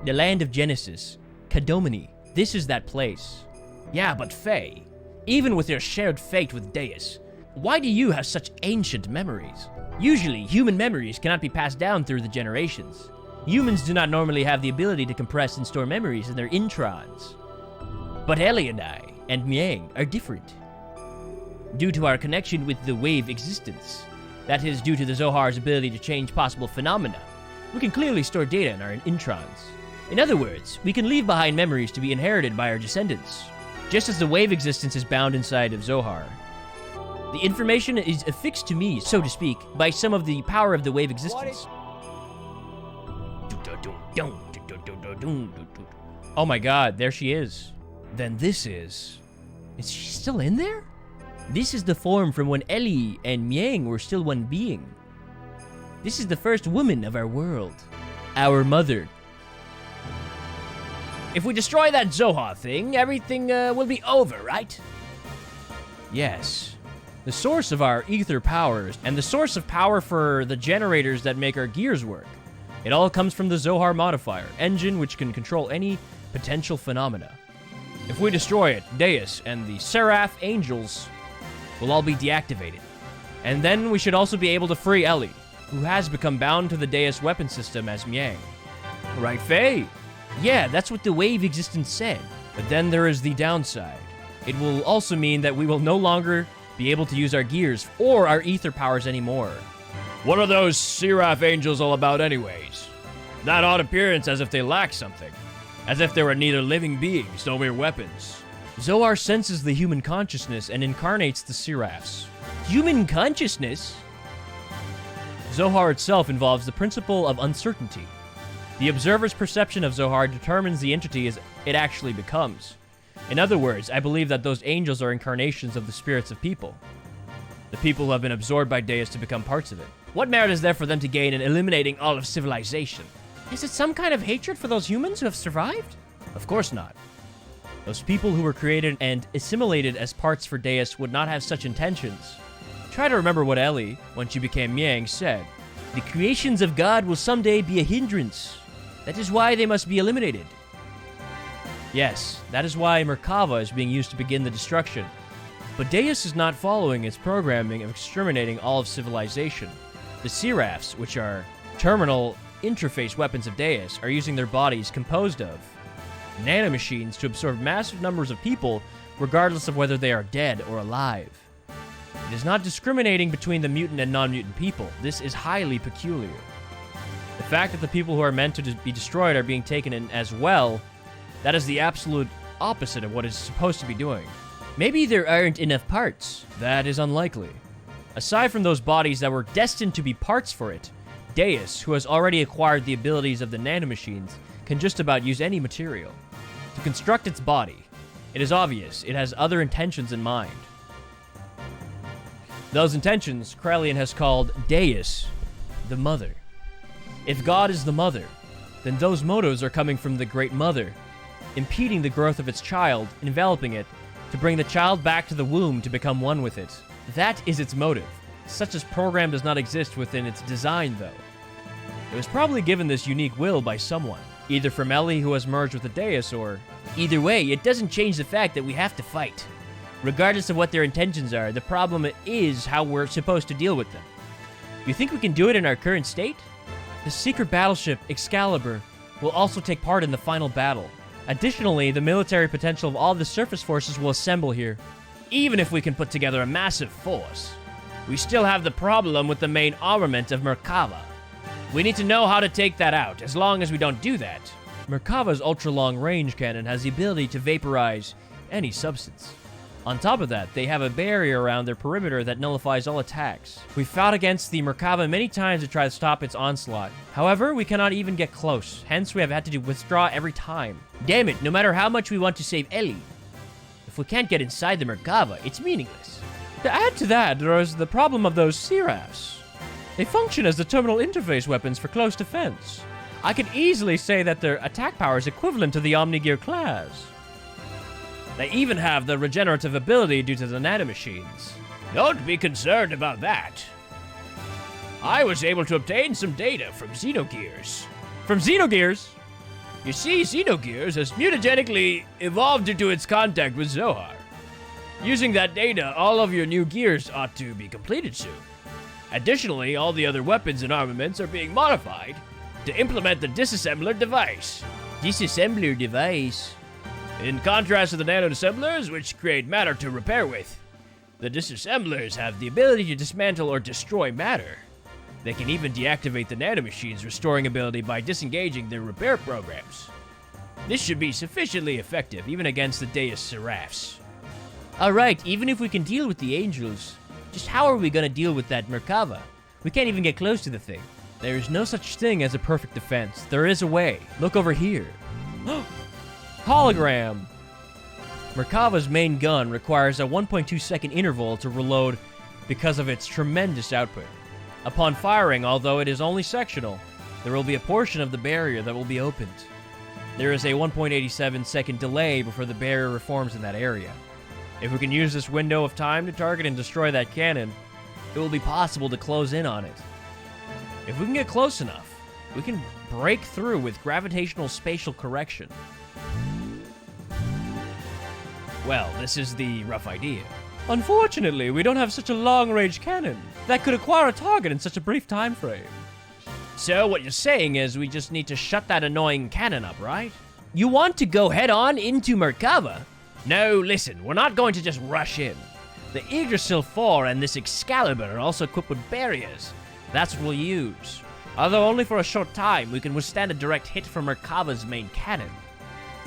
The land of Genesis, Kadomini. This is that place. Yeah, but Faye, even with your shared fate with DEUS, why do you have such ancient memories? Usually, human memories cannot be passed down through the generations. Humans do not normally have the ability to compress and store memories in their introns. But Ellie and I, and Miang, are different. Due to our connection with the wave existence, that is due to the Zohar's ability to change possible phenomena, we can clearly store data in our introns. In other words, we can leave behind memories to be inherited by our descendants, just as the wave existence is bound inside of Zohar. The information is affixed to me, so to speak, by some of the power of the wave existence. Oh my god, there she is. Then this is she still in there? This is the form from when Ellie and Miang were still one being. This is the first woman of our world. Our mother. If we destroy that Zohar thing, everything will be over, right? Yes. The source of our ether powers, and the source of power for the generators that make our gears work. It all comes from the Zohar modifier, engine which can control any potential phenomena. If we destroy it, DEUS and the Seraph Angels will all be deactivated. And then we should also be able to free Ellie, who has become bound to the DEUS weapon system as Miang. Right, Faye? Yeah, that's what the wave existence said. But then there is the downside. It will also mean that we will no longer be able to use our gears or our ether powers anymore. What are those Seraph Angels all about anyways? That odd appearance as if they lack something. As if they were neither living beings nor mere weapons. Zohar senses the human consciousness and incarnates the Seraphs. Human consciousness? Zohar itself involves the principle of uncertainty. The observer's perception of Zohar determines the entity as it actually becomes. In other words, I believe that those angels are incarnations of the spirits of people. The people who have been absorbed by DEUS to become parts of it. What merit is there for them to gain in eliminating all of civilization? Is it some kind of hatred for those humans who have survived? Of course not. Those people who were created and assimilated as parts for DEUS would not have such intentions. Try to remember what Ellie, when she became Miang, said. The creations of God will someday be a hindrance. That is why they must be eliminated. Yes, that is why Merkava is being used to begin the destruction. But DEUS is not following its programming of exterminating all of civilization. The Seraphs, which are terminal interface weapons of DEUS, are using their bodies composed of nanomachines to absorb massive numbers of people, regardless of whether they are dead or alive. It is not discriminating between the mutant and non-mutant people. This is highly peculiar. The fact that the people who are meant to be destroyed are being taken in as well That is the absolute opposite of what it's supposed to be doing. Maybe there aren't enough parts. That is unlikely. Aside from those bodies that were destined to be parts for it, DEUS, who has already acquired the abilities of the nanomachines, can just about use any material. To construct its body, it is obvious it has other intentions in mind. Those intentions, Krelian has called DEUS, the Mother. If God is the Mother, then those motives are coming from the Great Mother, impeding the growth of its child, enveloping it, to bring the child back to the womb to become one with it. That is its motive. Such a program does not exist within its design, though. It was probably given this unique will by someone, either from Ellie, who has merged with the DEUS, or... Either way, it doesn't change the fact that we have to fight. Regardless of what their intentions are, the problem is how we're supposed to deal with them. You think we can do it in our current state? The secret battleship, Excalibur, will also take part in the final battle. Additionally, the military potential of all the surface forces will assemble here. Even if we can put together a massive force, we still have the problem with the main armament of Merkava. We need to know how to take that out. As long as we don't do that, Merkava's ultra-long range cannon has the ability to vaporize any substance. On top of that, they have a barrier around their perimeter that nullifies all attacks. We fought against the Merkava many times to try to stop its onslaught. However, we cannot even get close, hence we have had to withdraw every time. Damn it, no matter how much we want to save Ellie, if we can't get inside the Merkava, it's meaningless. To add to that, there is the problem of those Seraphs. They function as the terminal interface weapons for close defense. I could easily say that their attack power is equivalent to the Omnigear class. They even have the regenerative ability due to the nanomachines. Don't be concerned about that. I was able to obtain some data from Xenogears. From Xenogears? You see, Xenogears has mutagenically evolved due to its contact with Zohar. Using that data, all of your new gears ought to be completed soon. Additionally, all the other weapons and armaments are being modified to implement the disassembler device. Disassembler device? In contrast to the nano-assemblers, which create matter to repair with, the disassemblers have the ability to dismantle or destroy matter. They can even deactivate the nanomachines' restoring ability by disengaging their repair programs. This should be sufficiently effective, even against the DEUS Seraphs. Alright, even if we can deal with the angels, just how are we gonna deal with that Merkava? We can't even get close to the thing. There is no such thing as a perfect defense. There is a way. Look over here. Hologram! Merkava's main gun requires a 1.2 second interval to reload because of its tremendous output. Upon firing, although it is only sectional, there will be a portion of the barrier that will be opened. There is a 1.87 second delay before the barrier reforms in that area. If we can use this window of time to target and destroy that cannon, it will be possible to close in on it. If we can get close enough, we can break through with gravitational spatial correction. Well, this is the rough idea. Unfortunately, we don't have such a long-range cannon that could acquire a target in such a brief time frame. So what you're saying is we just need to shut that annoying cannon up, right? You want to go head-on into Merkava? No, listen, we're not going to just rush in. The Yggdrasil IV and this Excalibur are also equipped with barriers. That's what we'll use. Although only for a short time, we can withstand a direct hit from Merkava's main cannon.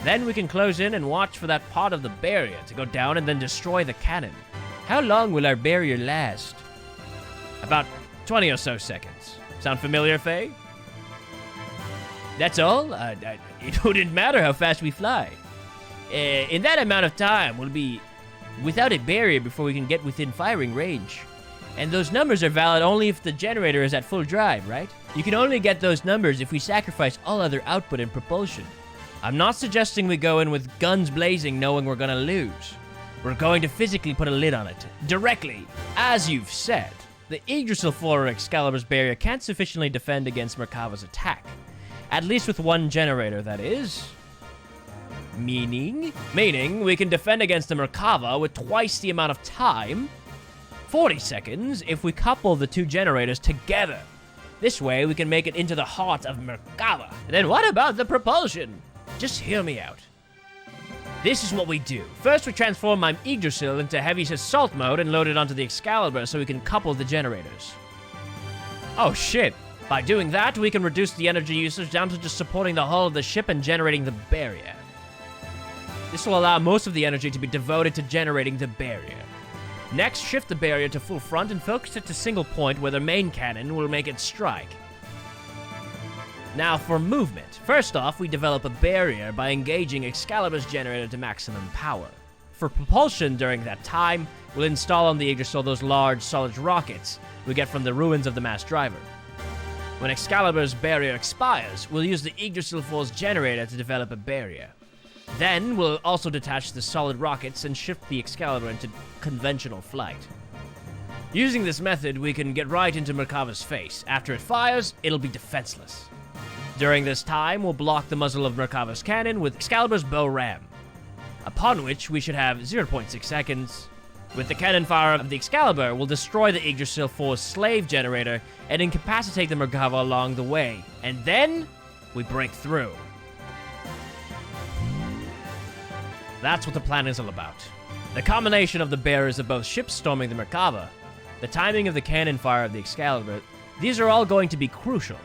Then we can close in and watch for that part of the barrier to go down and then destroy the cannon. How long will our barrier last? About 20 or so seconds. Sound familiar, Faye? That's all? It wouldn't matter how fast we fly. In that amount of time, we'll be without a barrier before we can get within firing range. And those numbers are valid only if the generator is at full drive, right? You can only get those numbers if we sacrifice all other output and propulsion. I'm not suggesting we go in with guns blazing knowing we're gonna lose. We're going to physically put a lid on it. Directly. As you've said, the Yggdrasil IV or Excalibur's barrier can't sufficiently defend against Merkava's attack. At least with one generator, that is. Meaning we can defend against the Merkava with twice the amount of time, 40 seconds, if we couple the two generators together. This way, we can make it into the heart of Merkava. Then what about the propulsion? Just hear me out. This is what we do. First, we transform my Yggdrasil into heavy assault mode and load it onto the Excalibur so we can couple the generators. Oh shit. By doing that, we can reduce the energy usage down to just supporting the hull of the ship and generating the barrier. This will allow most of the energy to be devoted to generating the barrier. Next, shift the barrier to full front and focus it to single point where the main cannon will make it strike. Now for movement. First off, we develop a barrier by engaging Excalibur's generator to maximum power. For propulsion during that time, we'll install on the Yggdrasil those large solid rockets we get from the ruins of the mass driver. When Excalibur's barrier expires, we'll use the Yggdrasil IV's generator to develop a barrier. Then, we'll also detach the solid rockets and shift the Excalibur into conventional flight. Using this method, we can get right into Merkava's face. After it fires, it'll be defenseless. During this time, we'll block the muzzle of Merkava's cannon with Excalibur's bow ram, upon which we should have 0.6 seconds. With the cannon fire of the Excalibur, we'll destroy the Yggdrasil IV's slave generator and incapacitate the Merkava along the way. And then, we break through. That's what the plan is all about. The combination of the bearers of both ships storming the Merkava, the timing of the cannon fire of the Excalibur, these are all going to be crucial.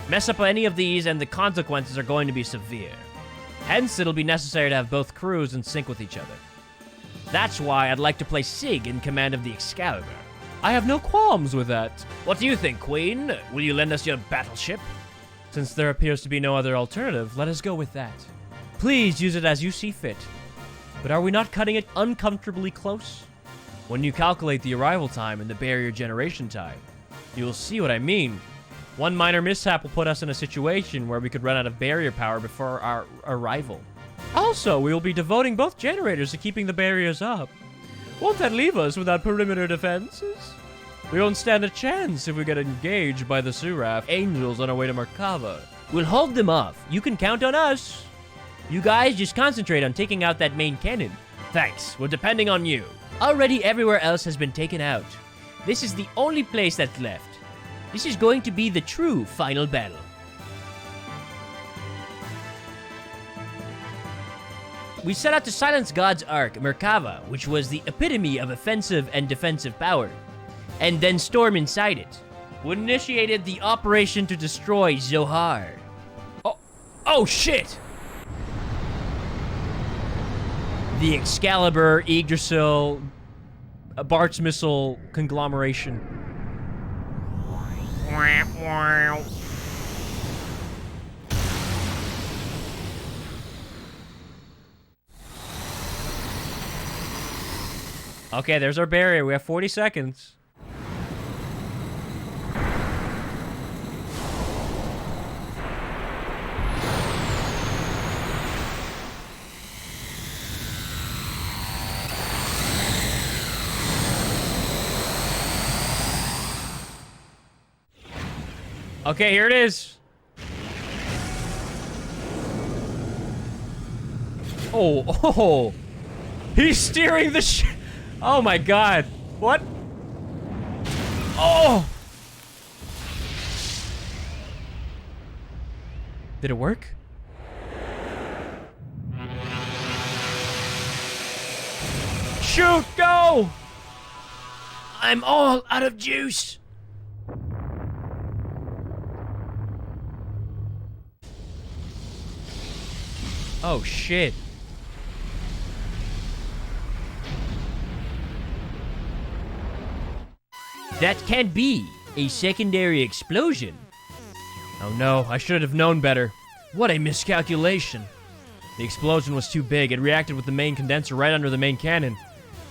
Mess up any of these and the consequences are going to be severe. Hence, it'll be necessary to have both crews in sync with each other. That's why I'd like to place Sig in command of the Excalibur. I have no qualms with that. What do you think, Queen? Will you lend us your battleship? Since there appears to be no other alternative, let us go with that. Please use it as you see fit. But are we not cutting it uncomfortably close? When you calculate the arrival time and the barrier generation time, you will see what I mean. One minor mishap will put us in a situation where we could run out of barrier power before our arrival. Also, we will be devoting both generators to keeping the barriers up. Won't that leave us without perimeter defenses? We won't stand a chance if we get engaged by the Suraf angels on our way to Merkava. We'll hold them off. You can count on us. You guys just concentrate on taking out that main cannon. Thanks, we're depending on you. Already everywhere else has been taken out. This is the only place that's left. This is going to be the true final battle. We set out to silence God's Ark, Merkava, which was the epitome of offensive and defensive power, and then storm inside it. We initiated the operation to destroy Zohar. Oh shit! The Excalibur, Yggdrasil, Bart's missile conglomeration. Okay, there's our barrier. We have 40 seconds. Okay, here it is. Oh. He's steering the ship. Oh my god. What? Oh! Did it work? Shoot, go! I'm all out of juice. Oh shit. That can't be a secondary explosion. Oh no, I should have known better. What a miscalculation. The explosion was too big. It reacted with the main condenser right under the main cannon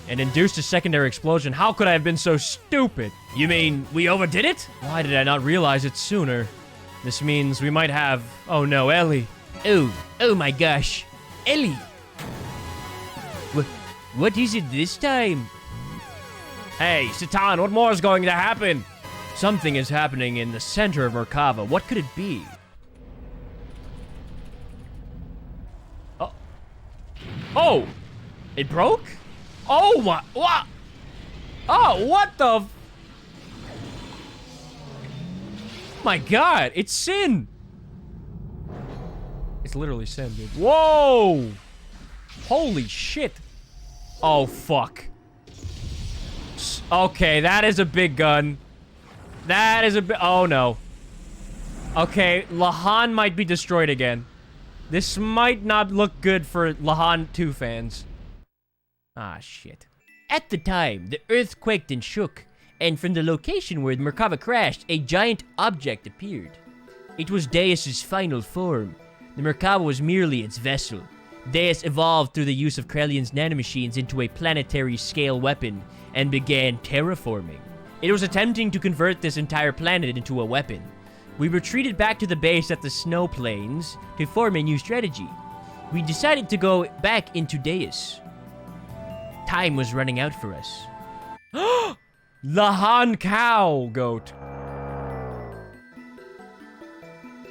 and induced a secondary explosion. How could I have been so stupid? You mean we overdid it? Why did I not realize it sooner? This means we might have... Oh no, Ellie. Oh my gosh. Ellie. What is it this time? Hey, Satan, what more is going to happen? Something is happening in the center of Merkava. What could it be? Oh! It broke? Oh my... What? Oh, what the... My god, it's sin! It's literally sin, dude. Whoa! Holy shit. Oh, fuck. Okay, that is a big gun. That is a big... Oh, no. Okay, Lahan might be destroyed again. This might not look good for Lahan 2 fans. Ah, shit. At the time, the earth quaked and shook, and from the location where the Merkava crashed, a giant object appeared. It was DEUS's final form. The Merkava was merely its vessel. DEUS evolved through the use of Krelian's nanomachines into a planetary-scale weapon and began terraforming. It was attempting to convert this entire planet into a weapon. We retreated back to the base at the snow plains to form a new strategy. We decided to go back into DEUS. Time was running out for us. Lahan cow goat.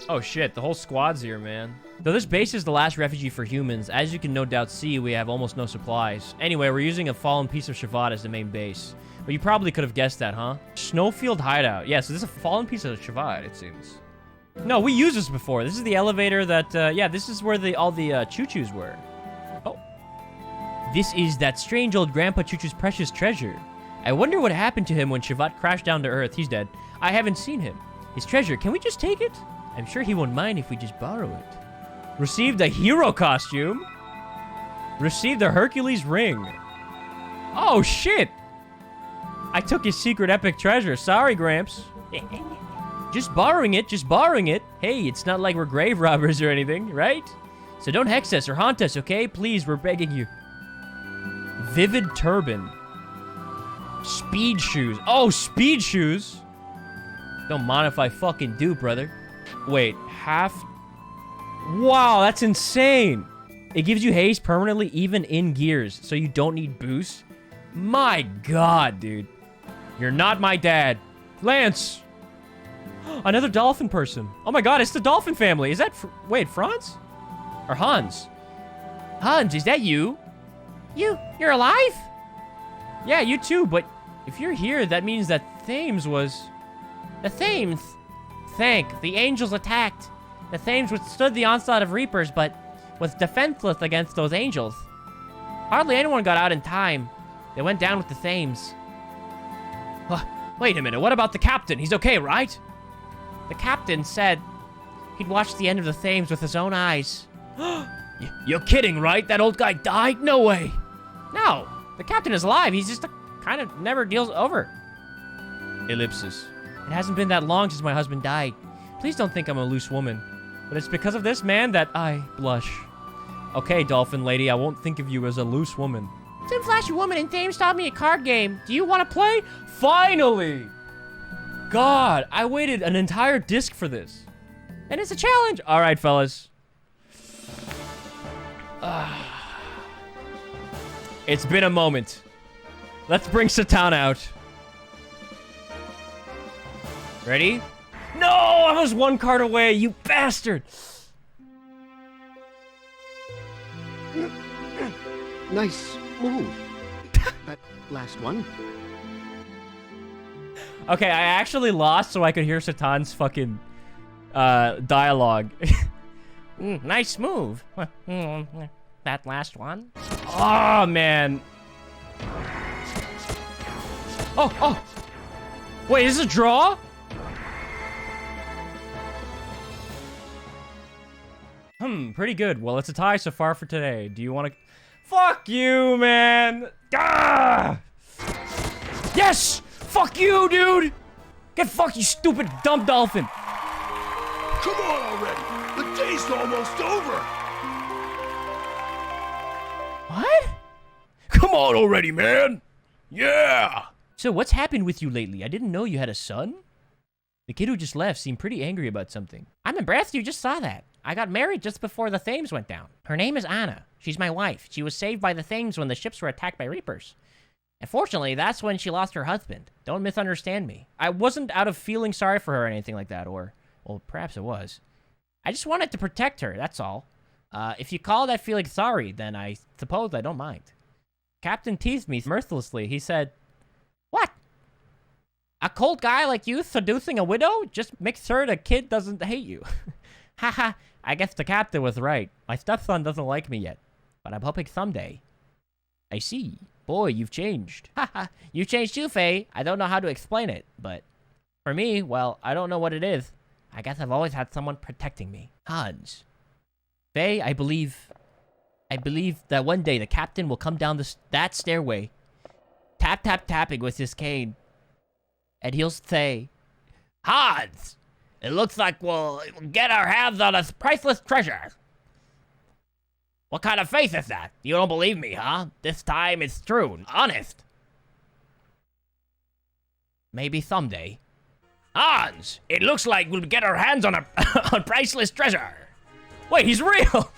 Oh shit, the whole squad's here, man. Though this base is the last refugee for humans, as you can no doubt see, we have almost no supplies. Anyway, we're using a fallen piece of Shabbat as the main base. But you probably could have guessed that, huh? Snowfield hideout. Yeah, so this is a fallen piece of Shabbat, it seems. No, we used this before. This is the elevator that, yeah, this is where all the ChuChus were. Oh. This is that strange old Grandpa ChuChu's precious treasure. I wonder what happened to him when Shabbat crashed down to Earth. He's dead. I haven't seen him. His treasure, can we just take it? I'm sure he won't mind if we just borrow it. Received a hero costume. Received a Hercules ring. Oh, shit. I took his secret epic treasure. Sorry, Gramps. Just borrowing it, just borrowing it. Hey, it's not like we're grave robbers or anything, right? So don't hex us or haunt us, okay? Please, we're begging you. Vivid turban. Speed shoes. Oh, speed shoes. Don't mind if I fucking do, brother. Wait, half... Wow, that's insane. It gives you haste permanently even in gears, so you don't need boost. My god, dude. You're not my dad. Lance! Another dolphin person. Oh my god, it's the dolphin family. Is that... Wait, Franz? Or Hans? Hans, is that you? You're alive? Yeah, you too, but if you're here, that means that Thames was... The Thames? The angels attacked. The Thames withstood the onslaught of Reapers, but was defenseless against those angels. Hardly anyone got out in time. They went down with the Thames. Wait a minute, what about the captain? He's okay, right? The captain said he'd watched the end of the Thames with his own eyes. You're kidding, right? That old guy died? No way. No, the captain is alive. He's just kind of never deals over. Ellipsis. It hasn't been that long since my husband died. Please don't think I'm a loose woman. But it's because of this man that I blush. Okay, dolphin lady, I won't think of you as a loose woman. Some flashy woman in Thames taught me a card game. Do you want to play? Finally! God, I waited an entire disc for this. And it's a challenge. All right, fellas. It's been a moment. Let's bring Satan out. Ready? No, I was one card away, you bastard! Nice move. That last one. Okay, I actually lost so I could hear Satan's fucking dialogue. Nice move. That last one. Oh, man. Oh. Wait, is this a draw? Pretty good. Well, it's a tie so far for today. Do you want to... Fuck you, man! Ah! Yes! Fuck you, dude! Get fucked, you stupid dumb dolphin! Come on already! The day's almost over! What? Come on already, man! Yeah! So what's happened with you lately? I didn't know you had a son? The kid who just left seemed pretty angry about something. I'm impressed you just saw that. I got married just before the Thames went down. Her name is Anna. She's my wife. She was saved by the Thames when the ships were attacked by Reapers. Unfortunately, that's when she lost her husband. Don't misunderstand me. I wasn't out of feeling sorry for her or anything like that, or... Well, perhaps it was. I just wanted to protect her, that's all. If you call that feeling sorry, then I suppose I don't mind. Captain teased me mercilessly. He said, "What? A cold guy like you seducing a widow? Just make sure the kid doesn't hate you." Haha, I guess the captain was right. My stepson doesn't like me yet, but I'm hoping someday. I see. Boy, you've changed. Haha, you changed too, Faye. I don't know how to explain it, but for me, well, I don't know what it is. I guess I've always had someone protecting me. Hans. Faye, I believe that one day the captain will come down that stairway, tapping with his cane, and he'll say, Hans, it looks like we'll get our hands on a priceless treasure. What kind of faith is that? You don't believe me, huh? This time it's true, honest. maybe someday. Hans, it looks like we'll get our hands on a on priceless treasure. Wait, he's real!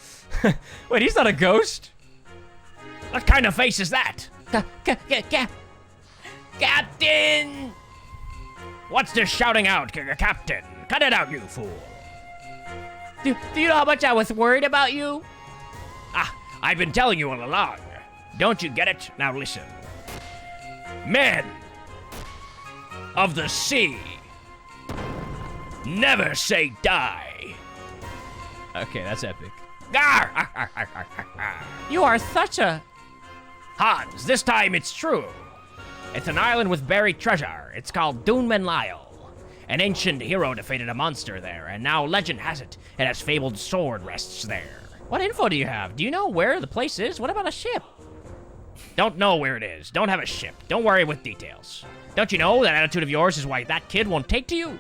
Wait, he's not a ghost? What kind of face is that? Captain! What's this shouting out, Captain? Cut it out, you fool. Do you know how much I was worried about you? Ah, I've been telling you all along. Don't you get it? Now listen. Men of the sea never say die. Okay, that's epic. You are such a... Hans, this time it's true. It's an island with buried treasure. It's called Duneman Isle. An ancient hero defeated a monster there, and now legend has it his fabled sword rests there. What info do you have? Do you know where the place is? What about a ship? Don't know where it is. Don't have a ship. Don't worry with details. Don't you know that attitude of yours is why that kid won't take to you?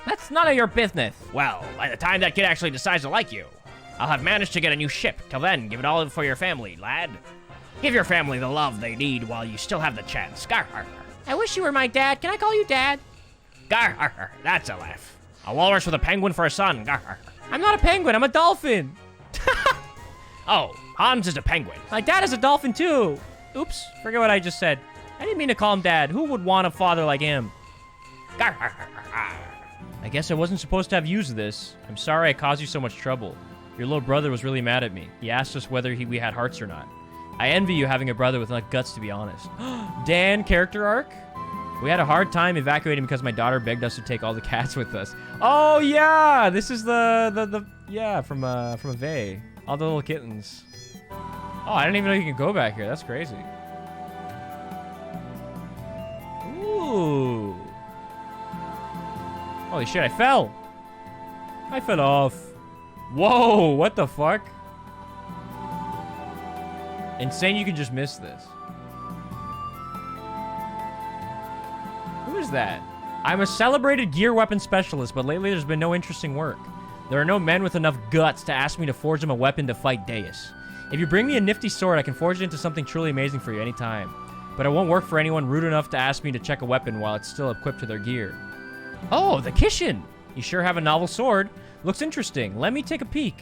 That's none of your business. Well, by the time that kid actually decides to like you, I'll have managed to get a new ship. Till then, give it all for your family, lad. Give your family the love they need while you still have the chance. I wish you were my dad. Can I call you dad? That's a laugh. A walrus with a penguin for a son. I'm not a penguin. I'm a dolphin. Oh, Hans is a penguin. My dad is a dolphin too. Oops, forget what I just said. I didn't mean to call him dad. Who would want a father like him? I guess I wasn't supposed to have used this. I'm sorry I caused you so much trouble. Your little brother was really mad at me. He asked us whether we had hearts or not. I envy you having a brother with enough guts, to be honest. Dan, character arc? We had a hard time evacuating because my daughter begged us to take all the cats with us. Oh, yeah! This is yeah, from a vey. All the little kittens. Oh, I didn't even know you can go back here. That's crazy. Ooh. Holy shit, I fell. I fell off. Whoa, what the fuck? Insane you can just miss this. Who is that? I'm a celebrated gear weapon specialist, but lately there's been no interesting work. There are no men with enough guts to ask me to forge them a weapon to fight DEUS. If you bring me a nifty sword, I can forge it into something truly amazing for you anytime. But it won't work for anyone rude enough to ask me to check a weapon while it's still equipped to their gear. Oh, the Kishin! You sure have a novel sword. Looks interesting. Let me take a peek.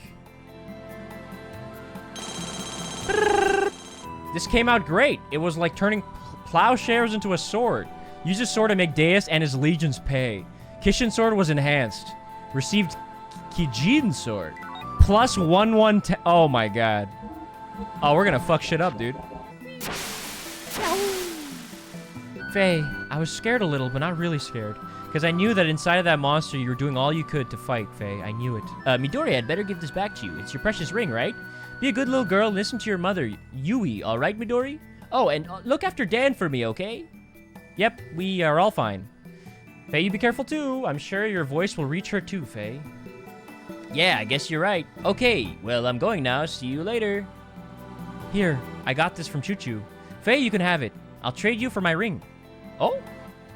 This came out great. It was like turning plowshares into a sword. Use this sword to make DEUS and his legions pay. Kishin sword was enhanced. Received Kijin sword. Plus 1/110. Oh my god. Oh, we're gonna fuck shit up, dude. Faye, I was scared a little, but not really scared. Because I knew that inside of that monster, you were doing all you could to fight, Faye. I knew it. Midori, I'd better give this back to you. It's your precious ring, right? Be a good little girl and listen to your mother, Yui, all right, Midori? Oh, and look after Dan for me, okay? Yep, we are all fine. Faye, you be careful too. I'm sure your voice will reach her too, Faye. Yeah, I guess you're right. Okay, well, I'm going now. See you later. Here, I got this from ChuChu. Faye, you can have it. I'll trade you for my ring. Oh?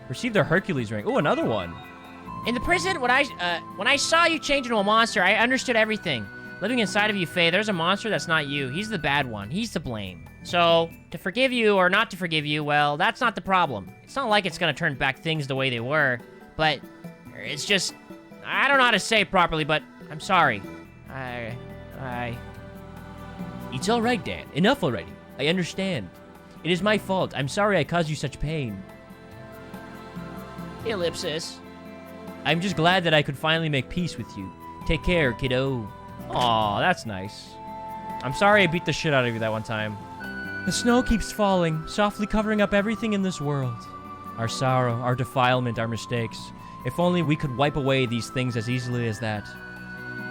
Receive the Hercules ring. Oh, another one. In the prison, when I saw you change into a monster, I understood everything. Living inside of you, Faye, there's a monster that's not you. He's the bad one. He's to blame. So, to forgive you or not to forgive you, well, that's not the problem. It's not like it's gonna turn back things the way they were, but it's just... I don't know how to say it properly, but I'm sorry. It's all right, Dan. Enough already. I understand. It is my fault. I'm sorry I caused you such pain. Ellipsis. I'm just glad that I could finally make peace with you. Take care, kiddo. Aw, that's nice. I'm sorry I beat the shit out of you that one time. The snow keeps falling, softly covering up everything in this world. Our sorrow, our defilement, our mistakes. If only we could wipe away these things as easily as that.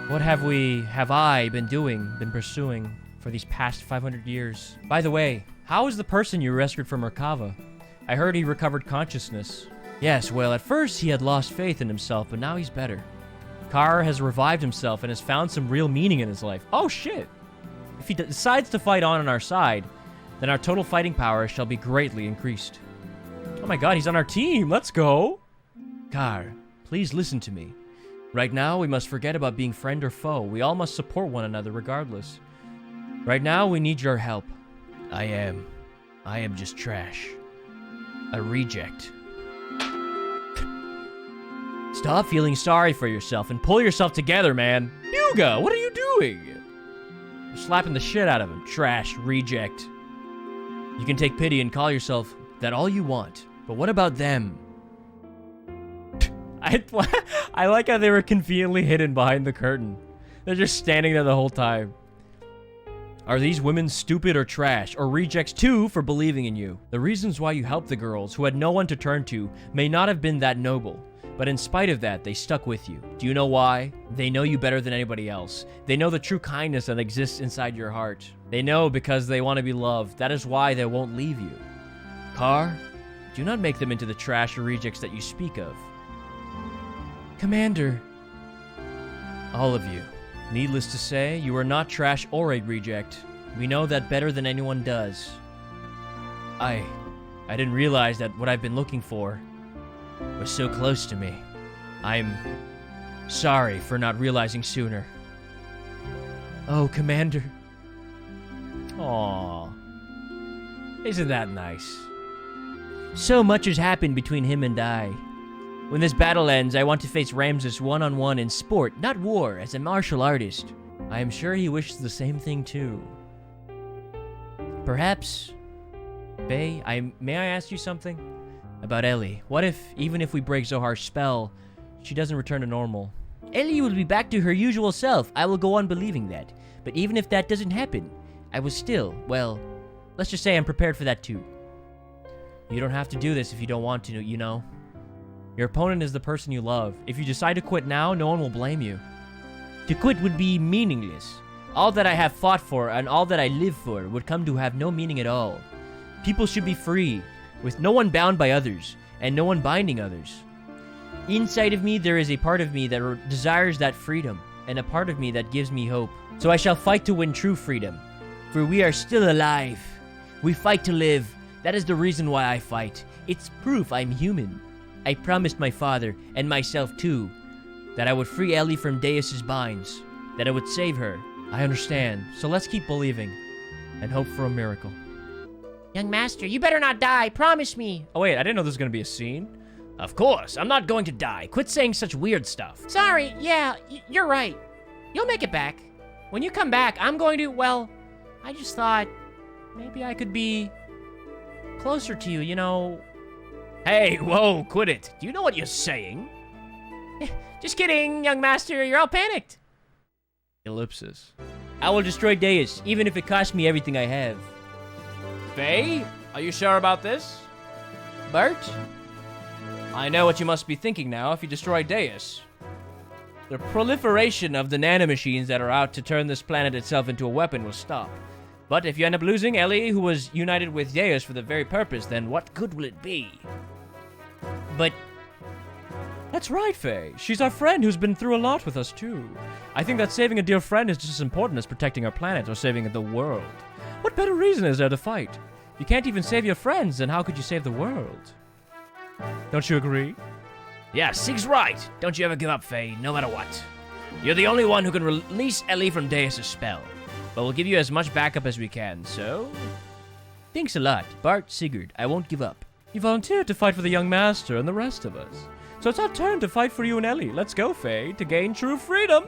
What have I been pursuing for these past 500 years? By the way, how is the person you rescued from Merkava? I heard he recovered consciousness. Yes, well, at first he had lost faith in himself, but now he's better. Kar has revived himself and has found some real meaning in his life. Oh, shit. If he decides to fight on our side, then our total fighting power shall be greatly increased. Oh my god, he's on our team. Let's go. Kar, please listen to me. Right now, we must forget about being friend or foe. We all must support one another regardless. Right now, we need your help. I am just trash. A reject. Stop feeling sorry for yourself and pull yourself together, man. Yuga, what are you doing? You're slapping the shit out of him. Trash, reject. You can take pity and call yourself that all you want, but what about them? I like how they were conveniently hidden behind the curtain. They're just standing there the whole time. Are these women stupid or trash, or rejects too for believing in you? The reasons why you helped the girls who had no one to turn to may not have been that noble, but in spite of that, they stuck with you. Do you know why? They know you better than anybody else. They know the true kindness that exists inside your heart. They know because they want to be loved. That is why they won't leave you. Kar, do not make them into the trash or rejects that you speak of. Commander. All of you. Needless to say, you are not trash or a reject. We know that better than anyone does. I didn't realize that what I've been looking for was so close to me. I'm sorry for not realizing sooner. Oh, Commander. Aww. Isn't that nice? So much has happened between him and I. When this battle ends, I want to face Ramsus one-on-one in sport, not war, as a martial artist. I am sure he wishes the same thing too. Perhaps... Faye, may I ask you something? About Ellie. What if, even if we break Zohar's spell, she doesn't return to normal? Ellie will be back to her usual self. I will go on believing that. But even if that doesn't happen, I will still, well, let's just say I'm prepared for that too. You don't have to do this if you don't want to, you know. Your opponent is the person you love. If you decide to quit now, no one will blame you. To quit would be meaningless. All that I have fought for and all that I live for would come to have no meaning at all. People should be free, with no one bound by others, and no one binding others. Inside of me, there is a part of me that desires that freedom, and a part of me that gives me hope. So I shall fight to win true freedom, for we are still alive. We fight to live. That is the reason why I fight. It's proof I'm human. I promised my father, and myself too, that I would free Ellie from DEUS's binds, that I would save her. I understand, so let's keep believing, and hope for a miracle. Young master, you better not die, promise me. Oh wait, I didn't know this was gonna be a scene. Of course, I'm not going to die. Quit saying such weird stuff. Sorry, yeah, you're right. You'll make it back. When you come back, I'm going to, well, I just thought maybe I could be closer to you, you know. Hey, whoa, quit it. Do you know what you're saying? Just kidding, young master, you're all panicked. Ellipsis. I will destroy DEUS, even if it costs me everything I have. Faye, are you sure about this? Bart? I know what you must be thinking now if you destroy DEUS. The proliferation of the nanomachines that are out to turn this planet itself into a weapon will stop. But if you end up losing Ellie, who was united with DEUS for the very purpose, then what good will it be? But... That's right, Faye. She's our friend who's been through a lot with us, too. I think that saving a dear friend is just as important as protecting our planet or saving the world. What better reason is there to fight? If you can't even save your friends, then how could you save the world? Don't you agree? Yeah, Sig's right. Don't you ever give up, Faye, no matter what. You're the only one who can release Ellie from DEUS's spell. But we'll give you as much backup as we can, so... Thanks a lot, Bart, Sigurd. I won't give up. You volunteered to fight for the young master and the rest of us. So it's our turn to fight for you and Ellie. Let's go, Faye, to gain true freedom.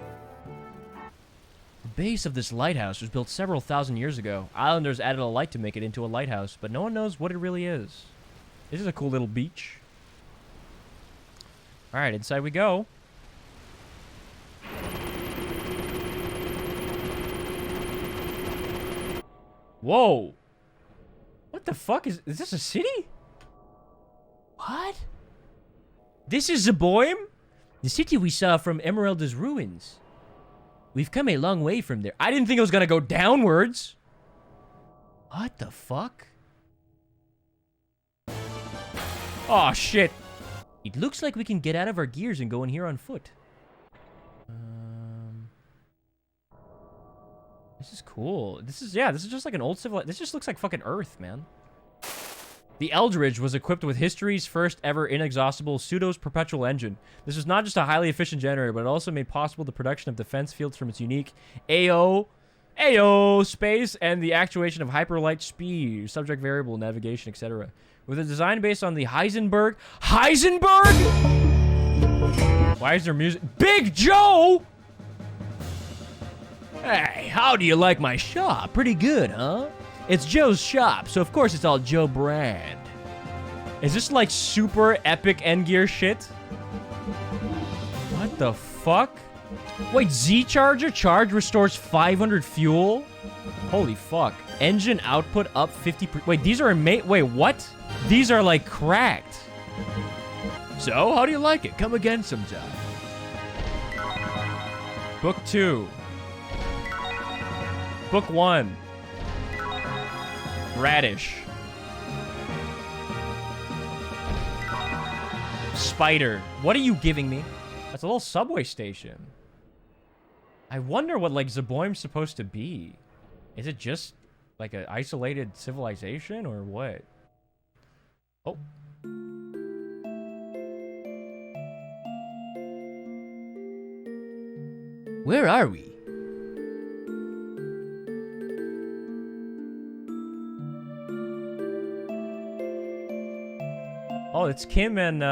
The base of this lighthouse was built several thousand years ago. Islanders added a light to make it into a lighthouse, but no one knows what it really is. This is a cool little beach. Alright, inside we go. Whoa! What the fuck is this a city? What? This is Zeboim? The city we saw from Emeralda's ruins. We've come a long way from there. I didn't think it was gonna go downwards. What the fuck? Oh shit. It looks like we can get out of our gears and go in here on foot. This is cool. This is just like an old civilization. This just looks like fucking Earth, man. The Eldridge was equipped with history's first ever inexhaustible Pseudo's perpetual engine. This was not just a highly efficient generator, but it also made possible the production of defense fields from its unique AO space and the actuation of hyperlight speed, subject variable, navigation, etc. With a design based on the Heisenberg. Why is there music? Big Joe! Hey, how do you like my shop? Pretty good, huh? It's Joe's shop, so of course it's all Joe brand. Is this like super epic end gear shit? What the fuck? Wait, Z charger? Charge restores 500 fuel? Holy fuck. Engine output up 50%. Wait, these are wait, what? These are like cracked. So, how do you like it? Come again sometime. Book 2. Book 1. Radish. Spider. What are you giving me? That's a little subway station. I wonder what, like, Zeboim's supposed to be. Is it just, like, an isolated civilization, or what? Oh. Where are we? Oh, it's Kim and,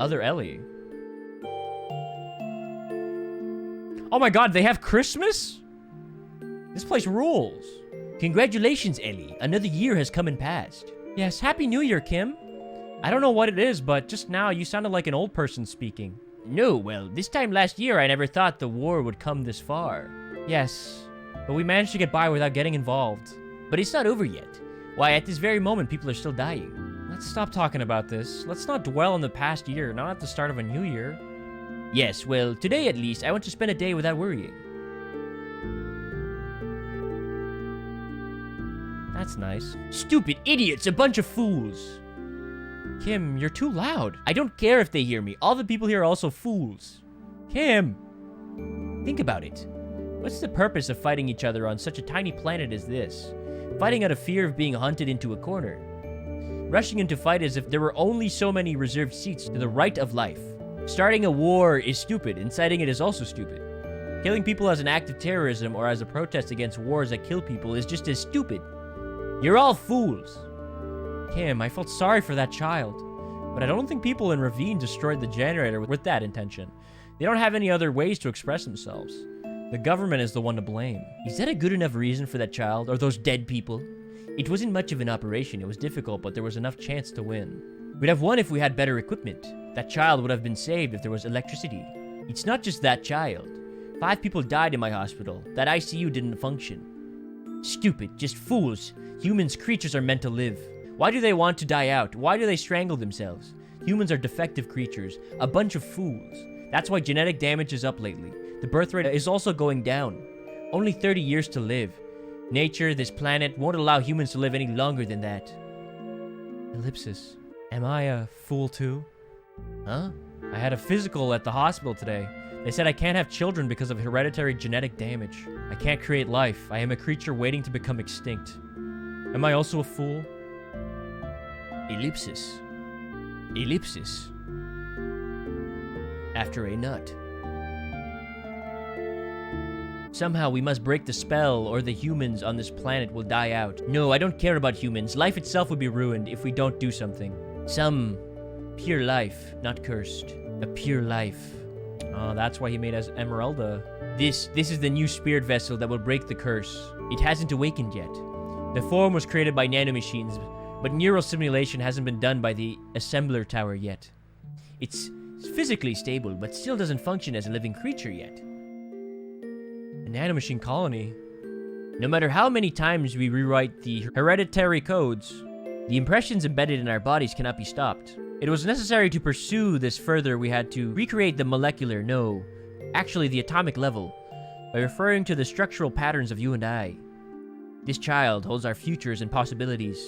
other Ellie. Oh my god, they have Christmas? This place rules. Congratulations, Ellie. Another year has come and passed. Yes, Happy New Year, Kim. I don't know what it is, but just now you sounded like an old person speaking. No, well, this time last year I never thought the war would come this far. Yes, but we managed to get by without getting involved. But it's not over yet. Why, at this very moment, people are still dying. Let's stop talking about this. Let's not dwell on the past year, not at the start of a new year. Yes, well, today at least, I want to spend a day without worrying. That's nice. Stupid idiots, a bunch of fools. Kim, you're too loud. I don't care if they hear me. All the people here are also fools. Kim! Think about it. What's the purpose of fighting each other on such a tiny planet as this? Fighting out of fear of being hunted into a corner. Rushing into fight as if there were only so many reserved seats to the right of life. Starting a war is stupid. Inciting it is also stupid. Killing people as an act of terrorism or as a protest against wars that kill people is just as stupid. You're all fools. Kim, I felt sorry for that child. But I don't think people in Ravine destroyed the generator with that intention. They don't have any other ways to express themselves. The government is the one to blame. Is that a good enough reason for that child, or those dead people? It wasn't much of an operation. It was difficult, but there was enough chance to win. We'd have won if we had better equipment. That child would have been saved if there was electricity. It's not just that child. 5 people died in my hospital. That ICU didn't function. Stupid, just fools. Humans, creatures are meant to live. Why do they want to die out? Why do they strangle themselves? Humans are defective creatures. A bunch of fools. That's why genetic damage is up lately. The birth rate is also going down. Only 30 years to live. Nature, this planet, won't allow humans to live any longer than that. Ellipsis. Am I a fool too? Huh? I had a physical at the hospital today. They said I can't have children because of hereditary genetic damage. I can't create life. I am a creature waiting to become extinct. Am I also a fool? Ellipsis. Ellipsis. After a nut. Somehow we must break the spell or the humans on this planet will die out. No, I don't care about humans. Life itself would be ruined if we don't do something. Some pure life, not cursed. A pure life. Oh, that's why he made us Emeralda. This is the new spirit vessel that will break the curse. It hasn't awakened yet. The form was created by nanomachines, but neural simulation hasn't been done by the assembler tower yet. It's physically stable, but still doesn't function as a living creature yet. A nanomachine colony. No matter how many times we rewrite the hereditary codes, the impressions embedded in our bodies cannot be stopped. It was necessary to pursue this further. We had to recreate the molecular, no, actually the atomic level, by referring to the structural patterns of you and I. This child holds our futures and possibilities.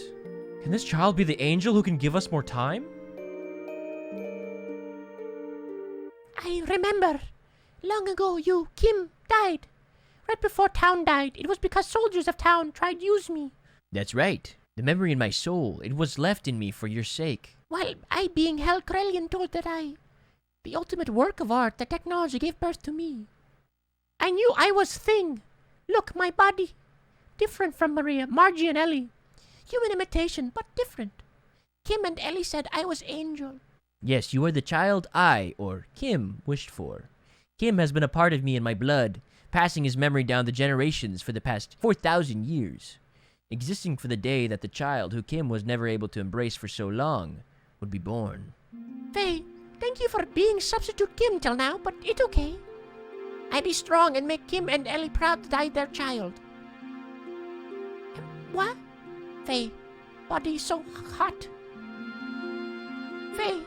Can this child be the angel who can give us more time? I remember. Long ago, Kim, died. Right before town died. It was because soldiers of town tried to use me. That's right. The memory in my soul, it was left in me for your sake. While I, being Hell Krelian, told that the ultimate work of art, that technology gave birth to me. I knew I was Thing. Look, my body. Different from Maria, Margie, and Ellie. Human imitation, but different. Kim and Ellie said I was Angel. Yes, you are the child I, or Kim, wished for. Kim has been a part of me in my blood, passing his memory down the generations for the past 4,000 years, existing for the day that the child who Kim was never able to embrace for so long would be born. Faye, thank you for being substitute Kim till now, but it's okay. I be strong and make Kim and Ellie proud to die their child. What? Faye, body so hot. Faye,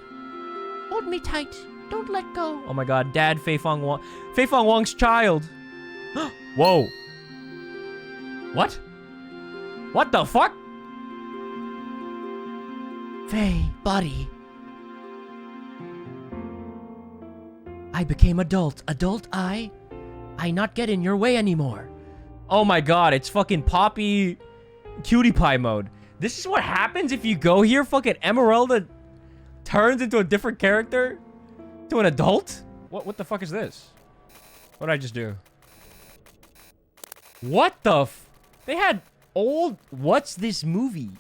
hold me tight. Don't let go. Oh my god, Dad, Fei Fong Wong. Fei Fong Wong's child. Whoa. What? What the fuck? Faye, body. I became adult. Adult I not get in your way anymore. Oh my god, it's fucking Poppy Cutie Pie mode. This is what happens if you go here? Fucking Emeralda turns into a different character? To an adult? What the fuck is this? What did I just do? What the They had old... What's this movie?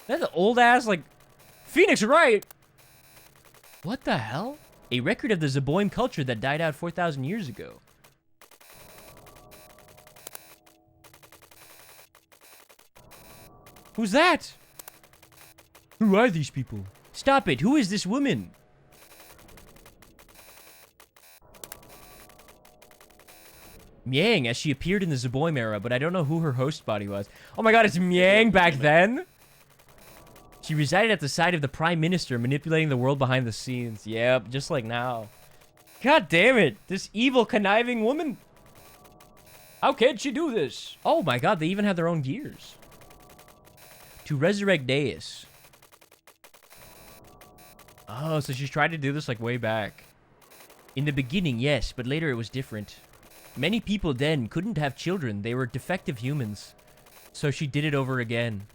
That's an old ass, like... Phoenix Wright! What the hell? A record of the Zeboim culture that died out 4,000 years ago. Who's that? Who are these people? Stop it! Who is this woman? Miang, as she appeared in the Zeboim era, but I don't know who her host body was. Oh my god, it's Miang back then? She resided at the side of the Prime Minister, manipulating the world behind the scenes. Yep, just like now. God damn it! This evil, conniving woman! How can she do this? Oh my god, they even have their own gears. To resurrect DEUS. Oh, so she's tried to do this like way back. In the beginning, yes, but later it was different. Many people then couldn't have children. They were defective humans. So she did it over again.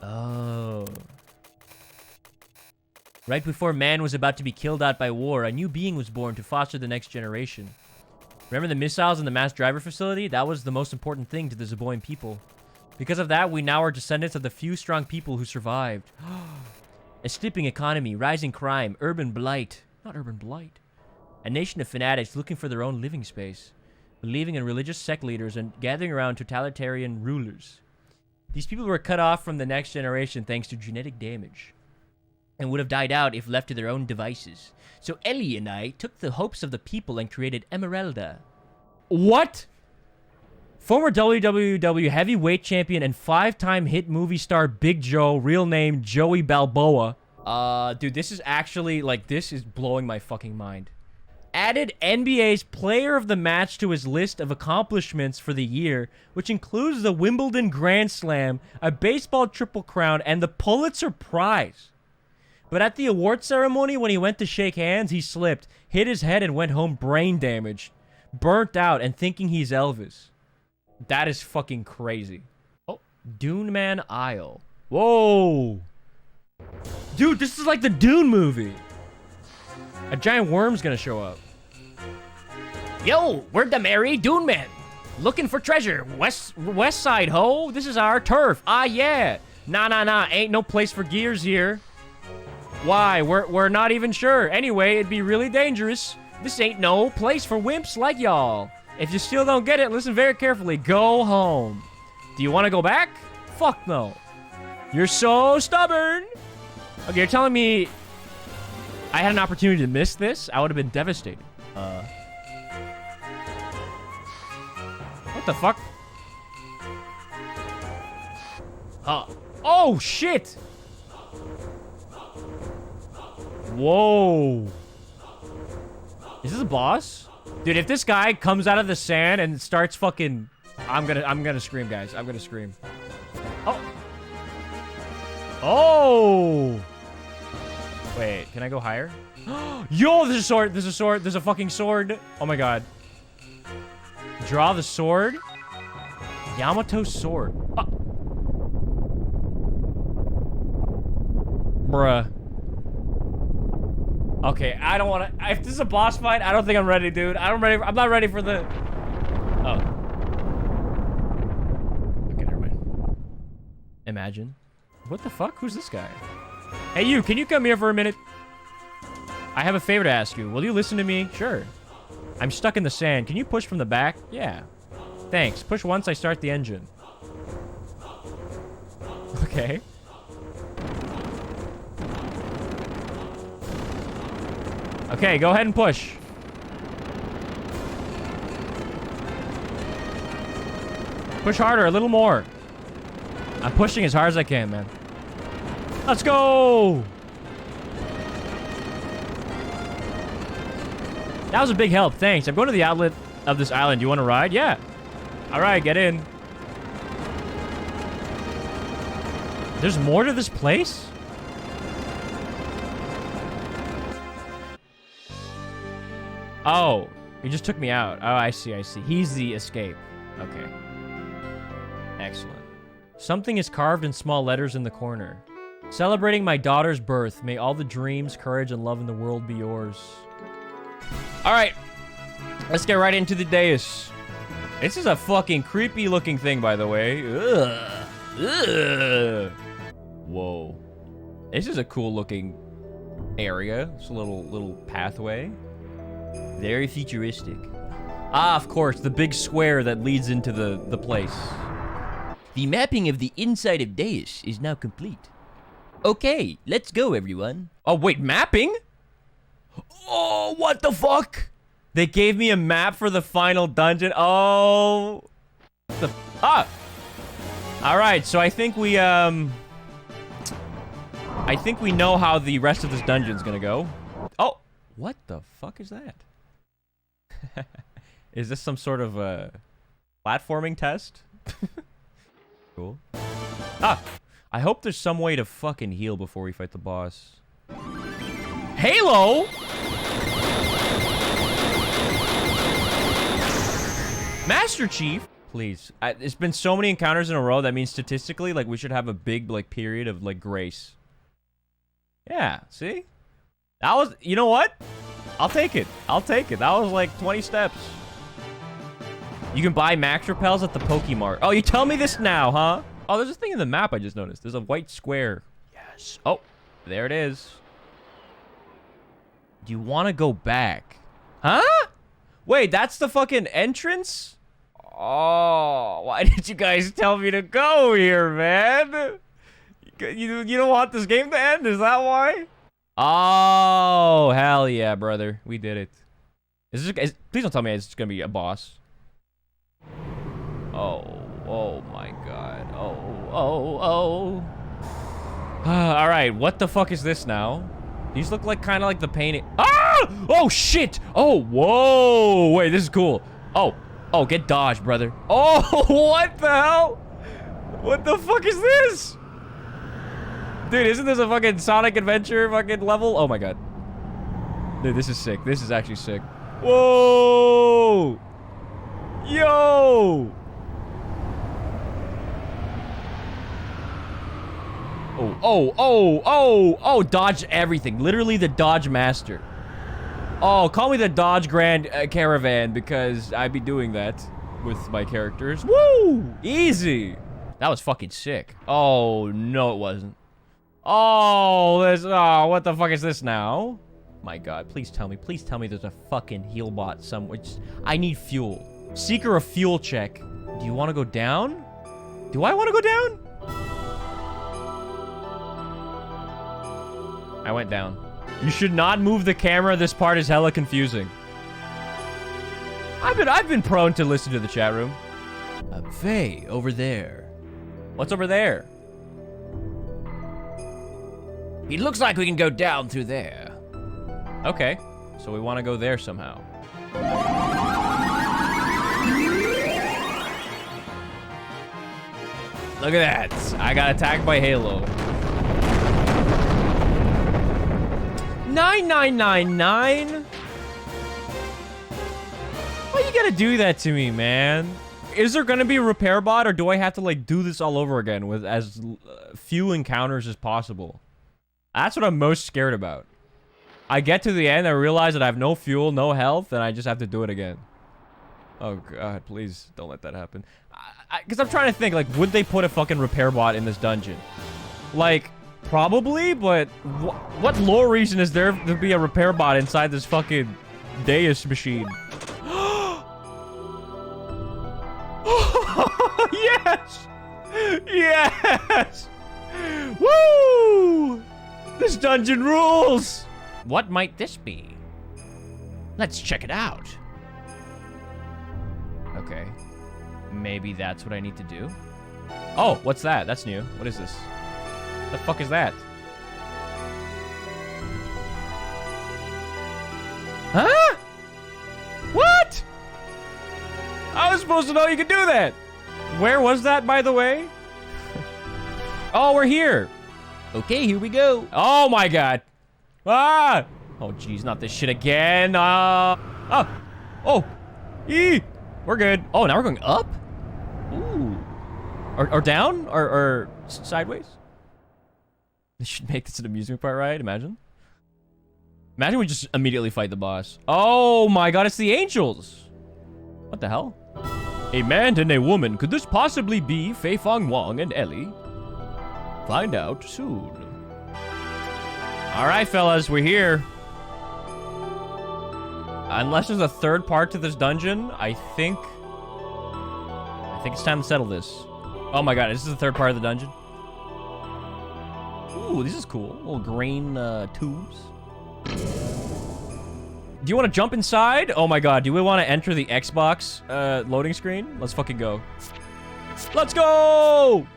Oh. Right before man was about to be killed out by war, a new being was born to foster the next generation. Remember the missiles in the mass driver facility? That was the most important thing to the Zeboim people. Because of that, we now are descendants of the few strong people who survived. A slipping economy, rising crime, urban blight. Not urban blight. A nation of fanatics looking for their own living space, believing in religious sect leaders and gathering around totalitarian rulers. These people were cut off from the next generation thanks to genetic damage, and would have died out if left to their own devices. So Ellie and I took the hopes of the people and created Emeralda. What? Former WWW heavyweight champion and 5-time hit movie star Big Joe, real name Joey Balboa. Dude, this is actually, like, this is blowing my fucking mind. Added NBA's player of the match to his list of accomplishments for the year, which includes the Wimbledon Grand Slam, a baseball triple crown, and the Pulitzer Prize. But at the award ceremony, when he went to shake hands, he slipped, hit his head, and went home brain damaged, burnt out, and thinking he's Elvis. That is fucking crazy. Oh, Duneman Isle. Whoa. Dude, this is like the Dune movie. A giant worm's gonna show up. Yo, we're the merry Dune Men. Looking for treasure. West side, ho. This is our turf. Ah, yeah. Nah. Ain't no place for gears here. Why? We're not even sure. Anyway, it'd be really dangerous. This ain't no place for wimps like y'all. If you still don't get it, listen very carefully. Go home. Do you want to go back? Fuck no. You're so stubborn. Okay, you're telling me I had an opportunity to miss this? I would have been devastated. What the fuck? Oh, shit! Whoa. Is this a boss? Dude, if this guy comes out of the sand and starts fucking... I'm gonna scream, guys. I'm gonna scream. Oh! Oh! Wait, can I go higher? Yo, there's a sword. There's a sword. There's a fucking sword. Oh my god. Draw the sword. Yamato's sword. Bruh. Okay, I don't want to. If this is a boss fight, I don't think I'm ready, dude. I'm not ready for the. Oh. Okay, never mind. Imagine. What the fuck? Who's this guy? Hey, you. Can you come here for a minute? I have a favor to ask you. Will you listen to me? Sure. I'm stuck in the sand. Can you push from the back? Yeah. Thanks. Push once I start the engine. Okay. Okay, go ahead and push. Push harder, a little more. I'm pushing as hard as I can, man. Let's go! That was a big help, thanks. I'm going to the outlet of this island. Do you want to ride? Yeah. Alright, get in. There's more to this place? Oh, he just took me out. Oh, I see, I see. He's the escape. Okay. Excellent. Something is carved in small letters in the corner. Celebrating my daughter's birth. May all the dreams, courage, and love in the world be yours. Alright. Let's get right into the DEUS. This is a fucking creepy looking thing, by the way. Ugh. Ugh. Whoa. This is a cool looking area. It's a little pathway. Very futuristic. Ah, of course, the big square that leads into the place. The mapping of the inside of DEUS is now complete. Okay, let's go, everyone. Oh, wait, mapping? Oh, what the fuck? They gave me a map for the final dungeon. Oh. Ah! Alright, so I think we know how the rest of this dungeon's gonna go. Oh! What the fuck is that? Is this some sort of platforming test? Cool. Ah! I hope there's some way to fucking heal before we fight the boss. Halo? Master Chief? Please. It's been so many encounters in a row, that means statistically, like, we should have a big, like, period of, like, grace. Yeah, see? That was, you know what? I'll take it. I'll take it. That was like 20 steps. You can buy max repels at the Pokemart. Oh, you tell me this now, huh? Oh, there's a thing in the map I just noticed. There's a white square. Yes. Oh, there it is. Do you want to go back? Huh? Wait, that's the fucking entrance? Oh, why did you guys tell me to go here, man? You don't want this game to end? Is that why? Oh, hell yeah, brother. We did it. Please don't tell me it's gonna be a boss. Oh my god. Oh. Alright, what the fuck is this now? These look like kind of like the painting. Ah! Oh, shit! Oh, whoa! Wait, this is cool. Oh, get dodged, brother. Oh, what the hell? What the fuck is this? Dude, isn't this a fucking Sonic Adventure fucking level? Oh my god. Dude, this is sick. This is actually sick. Whoa! Yo! Oh, dodge everything. Literally the Dodge Master. Oh, call me the Dodge Grand Caravan, because I'd be doing that with my characters. Woo! Easy! That was fucking sick. Oh, no it wasn't. Oh, what the fuck is this now? My god, please tell me there's a fucking heal bot somewhere. I need fuel. Seeker of fuel check. Do you want to go down? Do I want to go down? I went down. You should not move the camera. This part is hella confusing. I've been prone to listen to the chat room. Faye, over there. What's over there? It looks like we can go down through there. Okay, so we want to go there somehow. Look at that. I got attacked by Halo. 9999. Why you gotta do that to me, man? Is there gonna be a repair bot, or do I have to like do this all over again with as few encounters as possible? That's what I'm most scared about. I get to the end, I realize that I have no fuel, no health, and I just have to do it again. Oh god, please don't let that happen. Because I'm trying to think, like, would they put a fucking repair bot in this dungeon? Like, probably, but what lore reason is there to be a repair bot inside this fucking DEUS machine? Yes! Yes! Woo! This dungeon rules! What might this be? Let's check it out. Okay. Maybe that's what I need to do? Oh, what's that? That's new. What is this? The fuck is that? Huh? What? I was supposed to know you could do that. Where was that, by the way? Oh, we're here. Okay, here we go. Oh my god. Ah! Oh, geez, not this shit again. Oh! Eee! We're good. Oh, now we're going up? Ooh. Or down? Or sideways? They should make this an amusement park ride, imagine. Imagine we just immediately fight the boss. Oh my god, it's the angels! What the hell? A man and a woman. Could this possibly be Fei Fong Wong and Ellie? Find out soon. Alright, fellas, we're here. Unless there's a third part to this dungeon, I think it's time to settle this. Oh my god, this is the third part of the dungeon. Ooh, this is cool. Little green tubes. Do you want to jump inside? Oh my god, do we want to enter the Xbox loading screen? Let's fucking go. Let's go!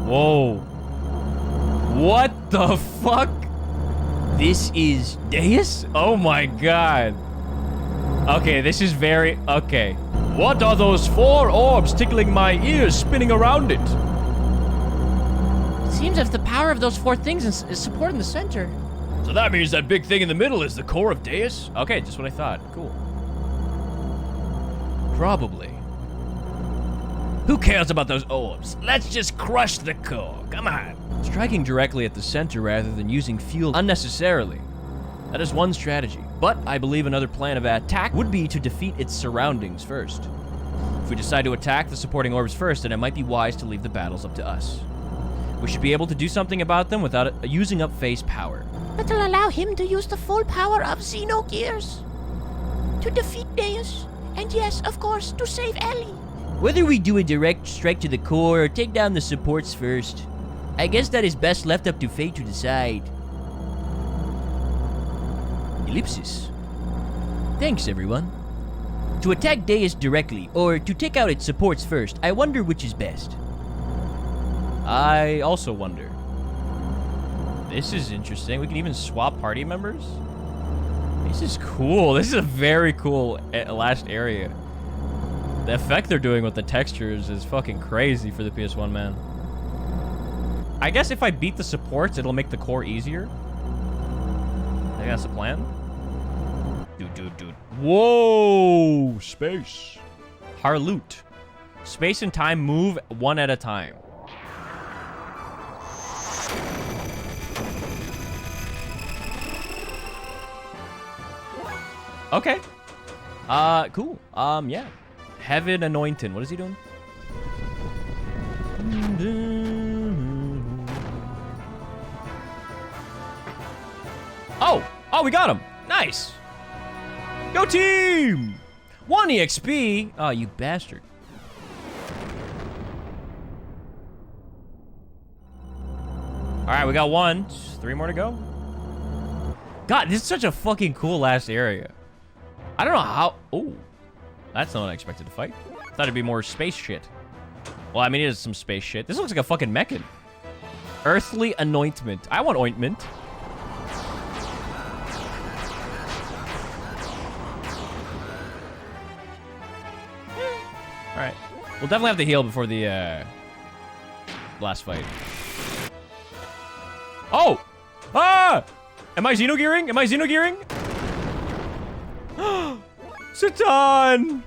Whoa. What the fuck? This is DEUS? Oh my god. Okay, this is very... Okay. What are those 4 orbs tickling my ears, spinning around it? It seems as if the power of those 4 things is supporting the center. So that means that big thing in the middle is the core of DEUS? Okay, just what I thought. Cool. Probably. Who cares about those orbs? Let's just crush the core. Come on. Striking directly at the center rather than using fuel unnecessarily. That is one strategy. But I believe another plan of attack would be to defeat its surroundings first. If we decide to attack the supporting orbs first, then it might be wise to leave the battles up to us. We should be able to do something about them without using up Fei's power. That'll allow him to use the full power of Xenogears to defeat DEUS, and yes, of course, to save Ellie. Whether we do a direct strike to the core or take down the supports first, I guess that is best left up to Fei to decide. Ellipsis. Thanks, everyone. To attack DEUS directly, or to take out its supports first, I wonder which is best. I also wonder. This is interesting. We can even swap party members? This is cool. This is a very cool last area. The effect they're doing with the textures is fucking crazy for the PS1, man. I guess if I beat the supports, it'll make the core easier. I think that's the plan. Dude. Whoa! Space. Harloot. Space and time move one at a time. Okay. Cool. Yeah. Heaven Anointing. What is he doing? Oh, we got him. Nice. Go team! 1 EXP. Oh, you bastard. All right, we got 1. 3 more to go. God, this is such a fucking cool last area. I don't know how... Oh, that's not what I expected to fight. Thought it'd be more space shit. Well, I mean, it is some space shit. This looks like a fucking mechan. Earthly Anointment. I want ointment. Alright. We'll definitely have to heal before the last fight. Oh! Ah! Am I Xenogearing? Am I Xenogearing? Satan!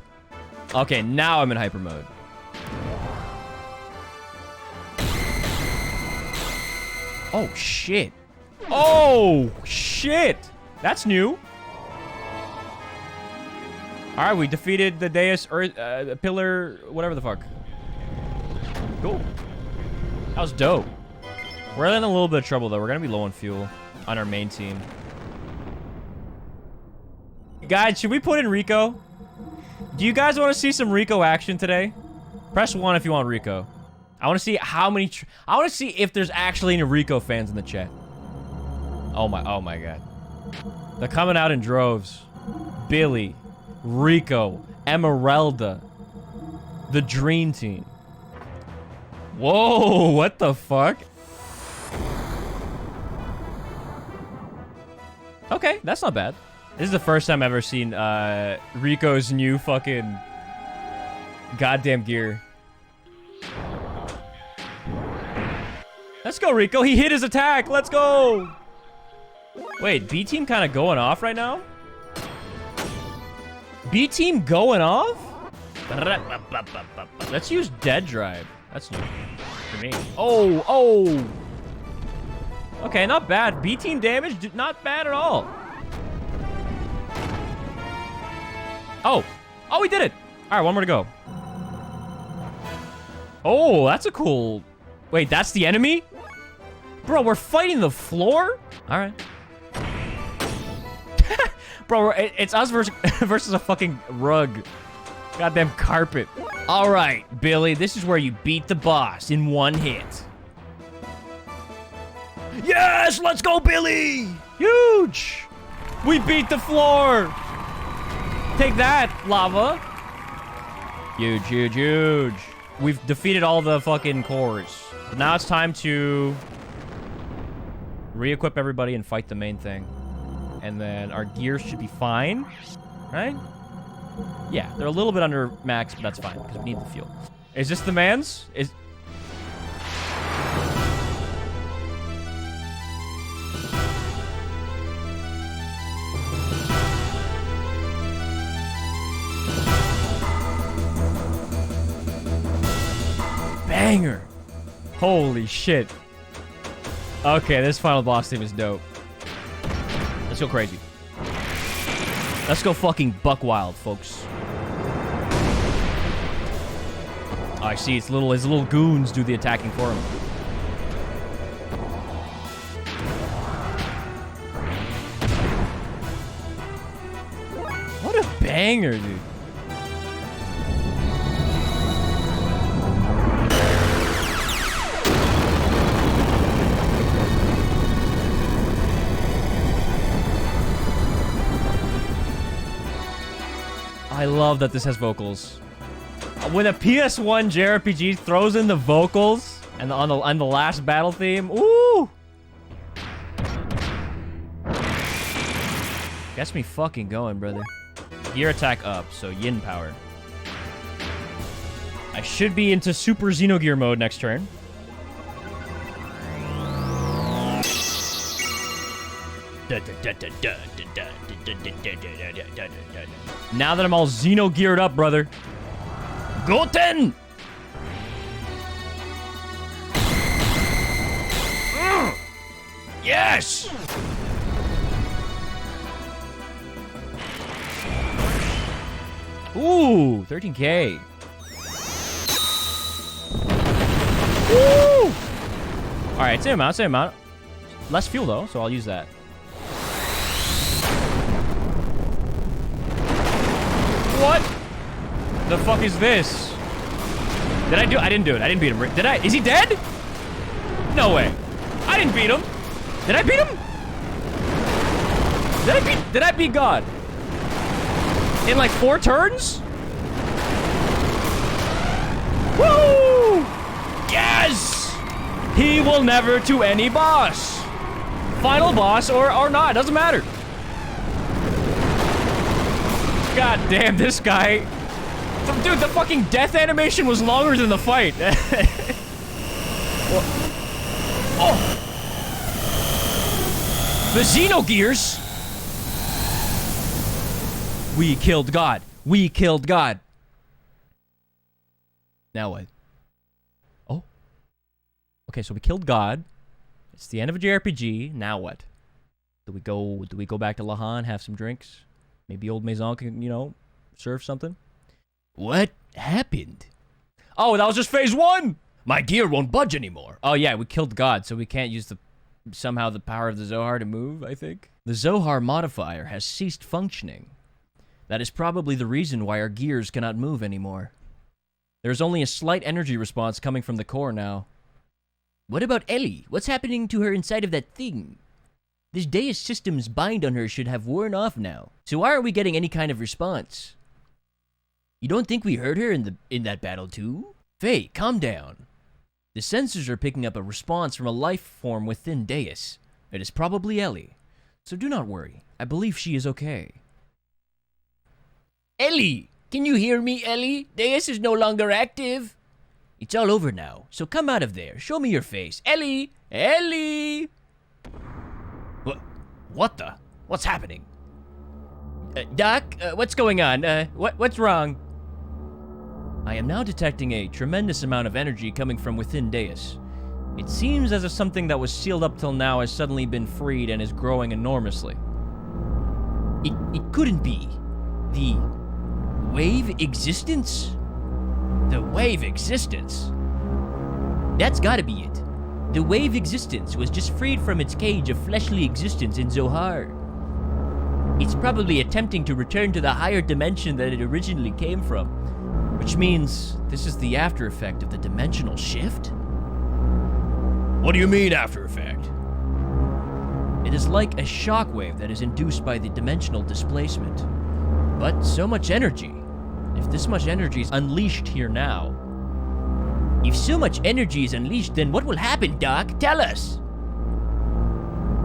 Okay, now I'm in hyper mode. Oh, shit. Oh, shit. That's new. All right, we defeated the DEUS pillar, whatever the fuck. Cool. That was dope. We're in a little bit of trouble, though. We're going to be low on fuel on our main team. Guys, should we put in Rico? Do you guys want to see some Rico action today? Press 1 if you want Rico. I want to see how many... I want to see if there's actually any Rico fans in the chat. Oh my god. They're coming out in droves. Billy, Rico, Emeralda, the Dream Team. Whoa, what the fuck? Okay, that's not bad. This is the first time I've ever seen Rico's new fucking goddamn gear. Let's go, Rico. He hit his attack. Let's go. Wait, B team kind of going off right now? B team going off? Let's use Dead Drive. That's new for me. Oh. Okay, not bad. B team damage, not bad at all. Oh, we did it. All right, one more to go. Oh, that's a cool... Wait, that's the enemy? Bro, we're fighting the floor? All right. Bro, it's us versus a fucking rug. Goddamn carpet. All right, Billy, this is where you beat the boss in one hit. Yes, let's go, Billy! Huge! We beat the floor! Take that, lava. Huge. We've defeated all the fucking cores. But now it's time to re-equip everybody and fight the main thing. And then our gears should be fine, right? Yeah, they're a little bit under max, but that's fine because we need the fuel. Is this the man's? Banger! Holy shit. Okay, this final boss team is dope. Let's go crazy. Let's go fucking buck wild, folks. Oh, I see. His little goons do the attacking for him. What a banger, dude. I love that this has vocals. When a PS1 JRPG throws in the vocals and on the last battle theme, ooh! Gets me fucking going, brother. Gear attack up, so yin power. I should be into Super Xenogear mode next turn. Now that I'm all Xeno-geared up, brother. Goten! Yes! Ooh, 13K. Woo! Alright, same amount. Less fuel, though, so I'll use that. What the fuck is this? I didn't do it. I didn't beat him. Did I? Is he dead? No way. I didn't beat him. Did I beat him? Did I beat God? In like 4 turns? Woo! Yes! He will never to any boss. Final boss or not, doesn't matter. God damn, this guy. Dude, the fucking death animation was longer than the fight. Oh. The Xenogears! We killed God. We killed God. Now what? Oh. Okay, so we killed God. It's the end of a JRPG. Now what? Do we go back to Lahan, have some drinks? Maybe old Maison can, you know, serve something? What happened? Oh, that was just phase 1! My gear won't budge anymore. Oh yeah, we killed God, so we can't use somehow the power of the Zohar to move, I think. The Zohar modifier has ceased functioning. That is probably the reason why our gears cannot move anymore. There's only a slight energy response coming from the core now. What about Ellie? What's happening to her inside of that thing? This DEUS system's bind on her should have worn off now. So why aren't we getting any kind of response? You don't think we heard her in that battle too? Faye, calm down. The sensors are picking up a response from a life form within DEUS. It is probably Ellie. So do not worry. I believe she is okay. Ellie! Can you hear me, Ellie? DEUS is no longer active. It's all over now, so come out of there. Show me your face. Ellie! Ellie! What the? What's happening? Doc, what's going on? What's wrong? I am now detecting a tremendous amount of energy coming from within DEUS. It seems as if something that was sealed up till now has suddenly been freed and is growing enormously. It couldn't be. The wave existence? The wave existence? That's gotta be it. The wave existence was just freed from its cage of fleshly existence in Zohar. It's probably attempting to return to the higher dimension that it originally came from, which means this is the after effect of the dimensional shift? What do you mean after effect? It is like a shockwave that is induced by the dimensional displacement. But so much energy. If this much energy is unleashed here now... If so much energy is unleashed, then what will happen, Doc? Tell us!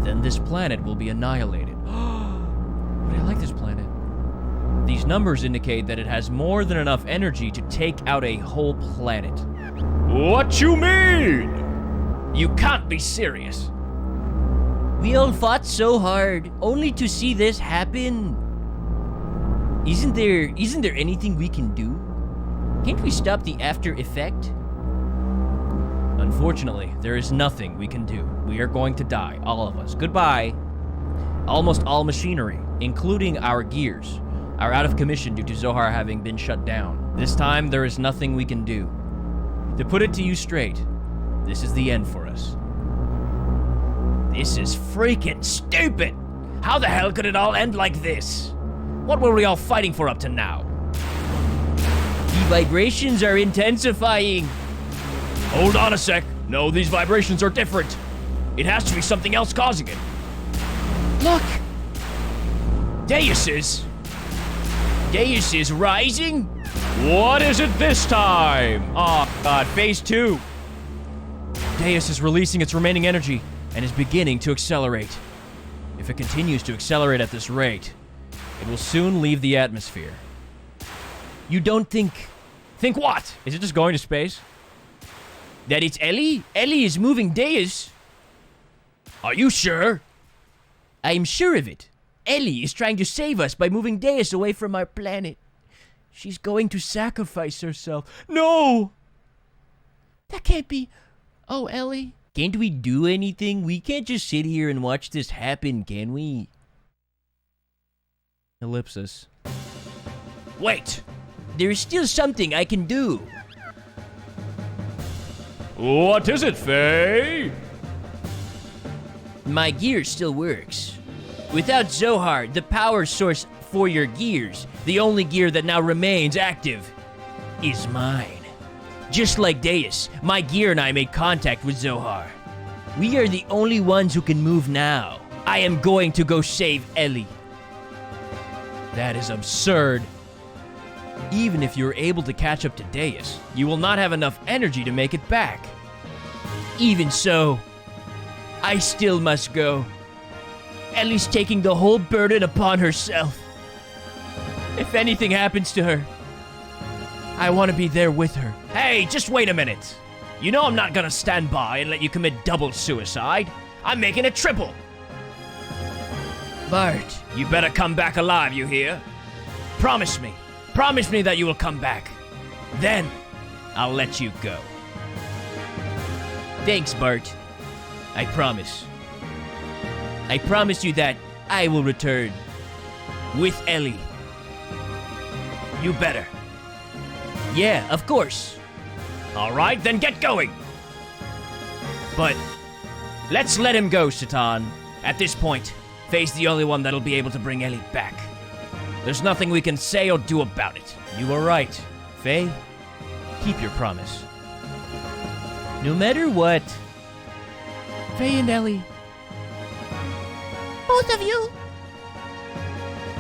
Then this planet will be annihilated. But I like this planet. These numbers indicate that it has more than enough energy to take out a whole planet. What you mean? You can't be serious. We all fought so hard, only to see this happen. Isn't there anything we can do? Can't we stop the after effect? Unfortunately, there is nothing we can do. We are going to die, all of us. Goodbye. Almost all machinery, including our gears, are out of commission due to Zohar having been shut down. This time, there is nothing we can do. To put it to you straight, this is the end for us. This is freaking stupid! How the hell could it all end like this? What were we all fighting for up to now? The vibrations are intensifying. Hold on a sec. No, these vibrations are different. It has to be something else causing it. Look! DEUS is rising? What is it this time? Oh god, phase 2. DEUS is releasing its remaining energy and is beginning to accelerate. If it continues to accelerate at this rate, it will soon leave the atmosphere. You don't think... Think what? Is it just going to space? That it's Ellie? Ellie is moving DEUS. Are you sure? I'm sure of it. Ellie is trying to save us by moving DEUS away from our planet. She's going to sacrifice herself. No! That can't be... Oh, Ellie. Can't we do anything? We can't just sit here and watch this happen, can we? Ellipsis. Wait! There is still something I can do. What is it, Faye? My gear still works. Without Zohar, the power source for your gears, the only gear that now remains active, is mine. Just like DEUS, my gear and I made contact with Zohar. We are the only ones who can move now. I am going to go save Ellie. That is absurd. Even if you're able to catch up to DEUS, you will not have enough energy to make it back. Even so, I still must go. Ellie's taking the whole burden upon herself. If anything happens to her, I want to be there with her. Hey, just wait a minute. You know I'm not gonna stand by and let you commit double suicide. I'm making it triple. Bart, you better come back alive, you hear? Promise me. Promise me that you will come back. Then, I'll let you go. Thanks, Bart. I promise. I promise you that I will return. With Ellie. You better. Yeah, of course. All right, then get going. But let's let him go, Satan. At this point, Faye's the only one that'll be able to bring Ellie back. There's nothing we can say or do about it. You are right. Faye, keep your promise. No matter what. Faye and Ellie. Both of you.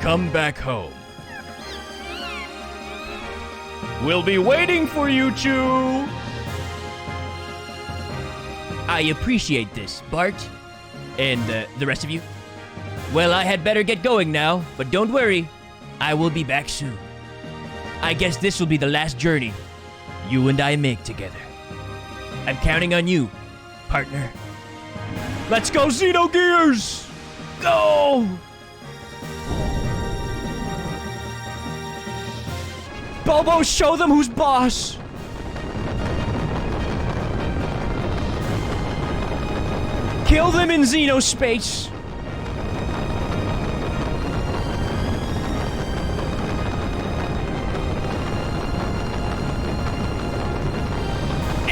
Come back home. We'll be waiting for you, Chu. I appreciate this, Bart. And the rest of you? Well, I had better get going now, but don't worry. I will be back soon. I guess this will be the last journey you and I make together. I'm counting on you, partner. Let's go, Xenogears! Go! Bobo, show them who's boss! Kill them in Xenospace!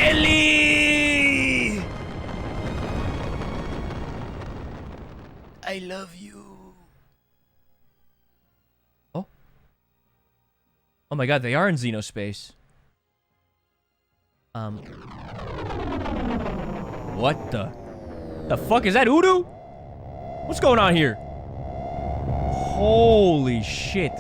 Ellie! I love you. Oh. Oh my god, they are in Xenospace. What the fuck is that, Udo? What's going on here? Holy shit.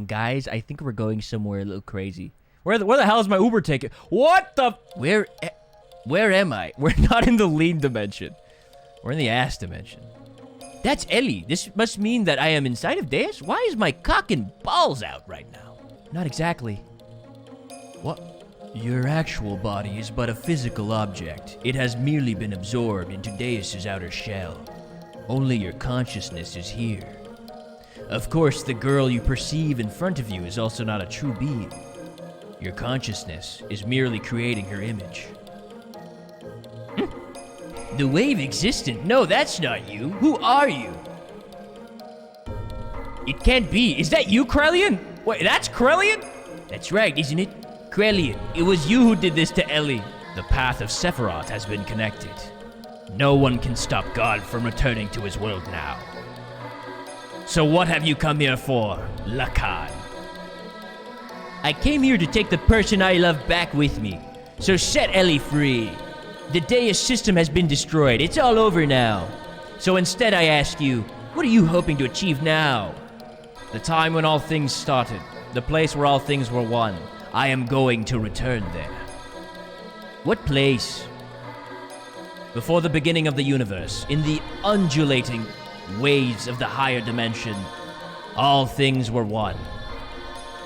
Guys, I think we're going somewhere a little crazy. Where the hell is my Uber ticket? What the? Where am I? We're not in the lean dimension. We're in the ass dimension. That's Ellie. This must mean that I am inside of DEUS? Why is my cock and balls out right now? Not exactly. What? Your actual body is but a physical object. It has merely been absorbed into DEUS's outer shell. Only your consciousness is here. Of course, the girl you perceive in front of you is also not a true being. Your consciousness is merely creating her image. The wave existent? No, that's not you. Who are you? It can't be. Is that you, Krellian? Wait, that's Krellian? That's right, isn't it? Krellian, it was you who did this to Ellie. The path of Sephiroth has been connected. No one can stop God from returning to his world now. So what have you come here for, Lacan? I came here to take the person I love back with me. So set Ellie free. The DEUS system has been destroyed. It's all over now. So instead I ask you, what are you hoping to achieve now? The time when all things started. The place where all things were one. I am going to return there. What place? Before the beginning of the universe, in the undulating waves of the higher dimension, all things were one.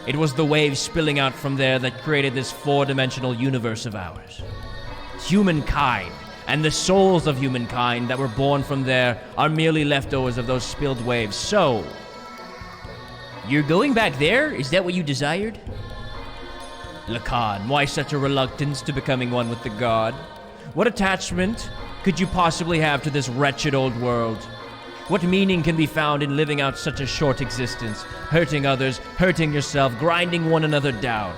It was the waves spilling out from there that created this four-dimensional universe of ours. Humankind and the souls of humankind that were born from there are merely leftovers of those spilled waves. So, you're going back there? Is that what you desired? Lacan, why such a reluctance to becoming one with the god? What attachment could you possibly have to this wretched old world? What meaning can be found in living out such a short existence, hurting others, hurting yourself, grinding one another down,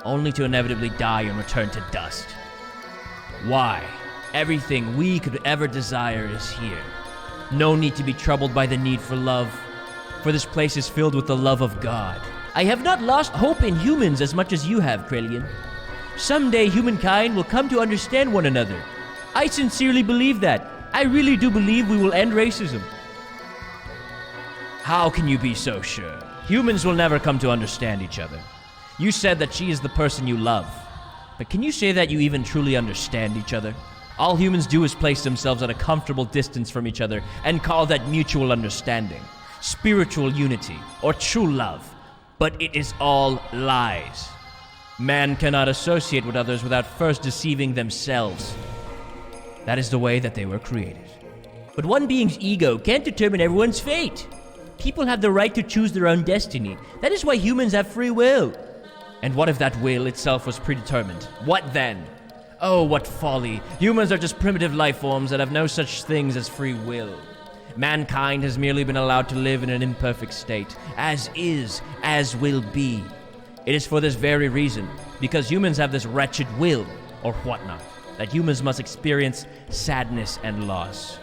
only to inevitably die and return to dust? Why? Everything we could ever desire is here. No need to be troubled by the need for love, for this place is filled with the love of God. I have not lost hope in humans as much as you have, Krellian. Someday humankind will come to understand one another. I sincerely believe that. I really do believe we will end racism. How can you be so sure? Humans will never come to understand each other. You said that she is the person you love. But can you say that you even truly understand each other? All humans do is place themselves at a comfortable distance from each other and call that mutual understanding, spiritual unity, or true love. But it is all lies. Man cannot associate with others without first deceiving themselves. That is the way that they were created. But one being's ego can't determine everyone's fate. People have the right to choose their own destiny. That is why humans have free will. And what if that will itself was predetermined? What then? Oh, what folly. Humans are just primitive life forms that have no such things as free will. Mankind has merely been allowed to live in an imperfect state, as is, as will be. It is for this very reason, because humans have this wretched will, or whatnot, that humans must experience sadness and loss.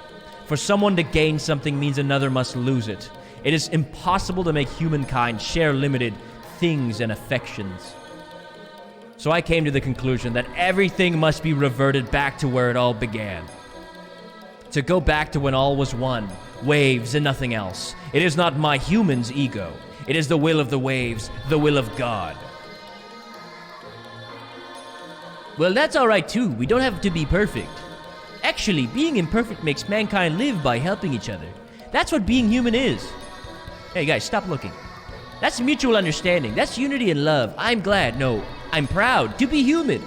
For someone to gain something means another must lose it. It is impossible to make humankind share limited things and affections. So I came to the conclusion that everything must be reverted back to where it all began. To go back to when all was one, waves and nothing else. It is not my human's ego. It is the will of the waves, the will of God. Well, that's alright too. We don't have to be perfect. Actually, being imperfect makes mankind live by helping each other. That's what being human is. Hey guys, stop looking. That's mutual understanding. That's unity and love. I'm glad, no, I'm proud to be human.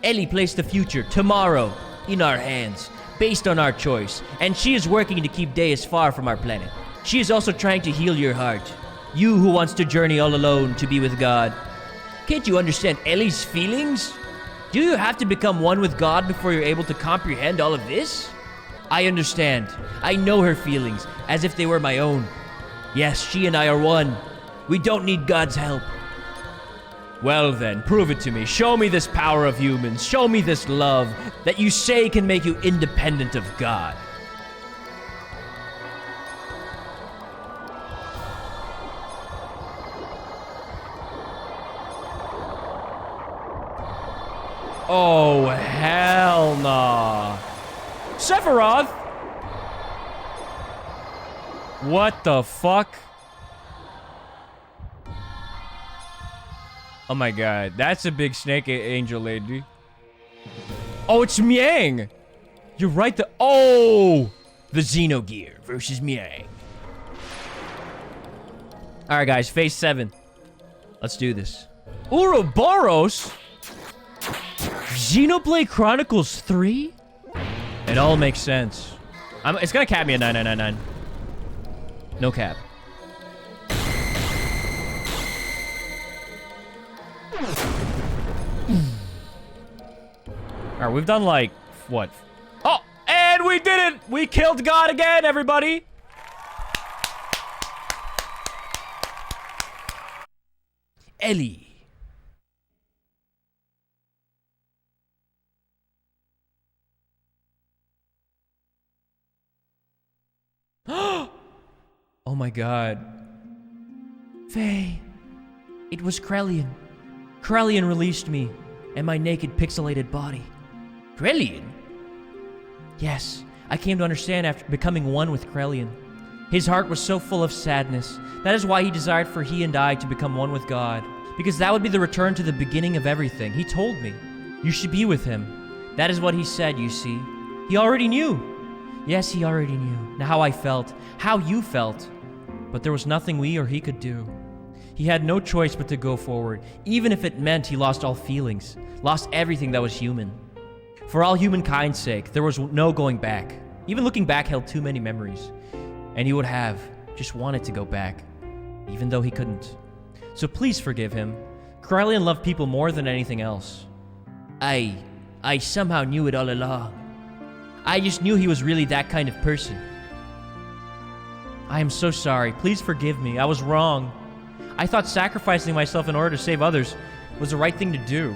Ellie placed the future, tomorrow, in our hands, based on our choice, and she is working to keep DEUS far from our planet. She is also trying to heal your heart. You who wants to journey all alone to be with God. Can't you understand Ellie's feelings? Do you have to become one with God before you're able to comprehend all of this? I understand. I know her feelings, as if they were my own. Yes, she and I are one. We don't need God's help. Well then, prove it to me. Show me this power of humans. Show me this love that you say can make you independent of God. Oh, hell nah. Sephiroth? What the fuck? Oh my god, that's a big snake angel lady. Oh, it's Miang! You're right, oh! The Xenogear versus Miang. Alright guys, phase 7. Let's do this. Ouroboros? Xenoblade Chronicles 3? It all makes sense. It's gonna cap me at 9999. No cap. Alright, we've done like, what? Oh, and we did it! We killed God again, everybody! Ellie. Oh my god. Faye. It was Krellian. Krellian released me and my naked pixelated body. Krellian? Yes, I came to understand after becoming one with Krellian. His heart was so full of sadness. That is why he desired for he and I to become one with God. Because that would be the return to the beginning of everything. He told me, you should be with him. That is what he said, you see. He already knew. Yes, he already knew. Now how I felt, how you felt. But there was nothing we or he could do. He had no choice but to go forward, even if it meant he lost all feelings, lost everything that was human. For all humankind's sake, there was no going back. Even looking back held too many memories. And he would have just wanted to go back, even though he couldn't. So please forgive him. Krellian loved people more than anything else. I somehow knew it all along. I just knew he was really that kind of person. I am so sorry. Please forgive me. I was wrong. I thought sacrificing myself in order to save others was the right thing to do.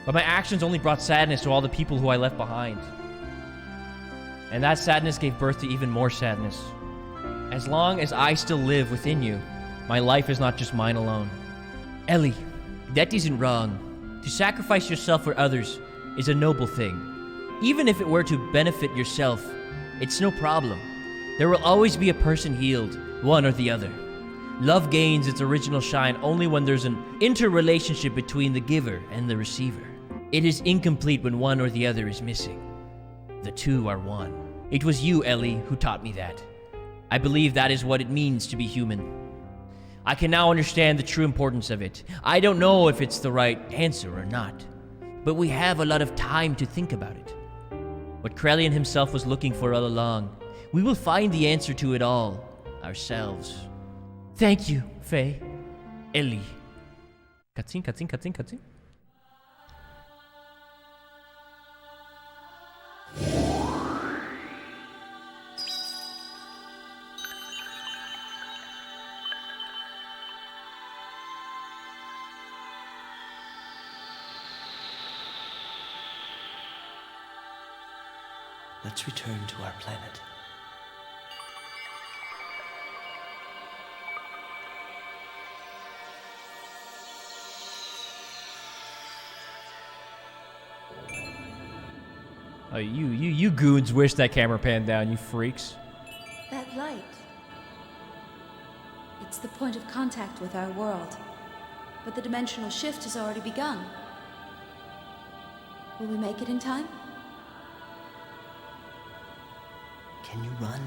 But my actions only brought sadness to all the people who I left behind. And that sadness gave birth to even more sadness. As long as I still live within you, my life is not just mine alone. Ellie, that isn't wrong. To sacrifice yourself for others is a noble thing. Even if it were to benefit yourself, it's no problem. There will always be a person healed, one or the other. Love gains its original shine only when there's an interrelationship between the giver and the receiver. It is incomplete when one or the other is missing. The two are one. It was you, Ellie, who taught me that. I believe that is what it means to be human. I can now understand the true importance of it. I don't know if it's the right answer or not, but we have a lot of time to think about it. What Krelian himself was looking for all along. We will find the answer to it all ourselves. Thank you, Faye. Ellie. Cutscene, cutscene, cutscene, cutscene. Let's return to our planet. Oh, you goons wish that camera panned down, you freaks. That light. It's the point of contact with our world. But the dimensional shift has already begun. Will we make it in time? Can you run?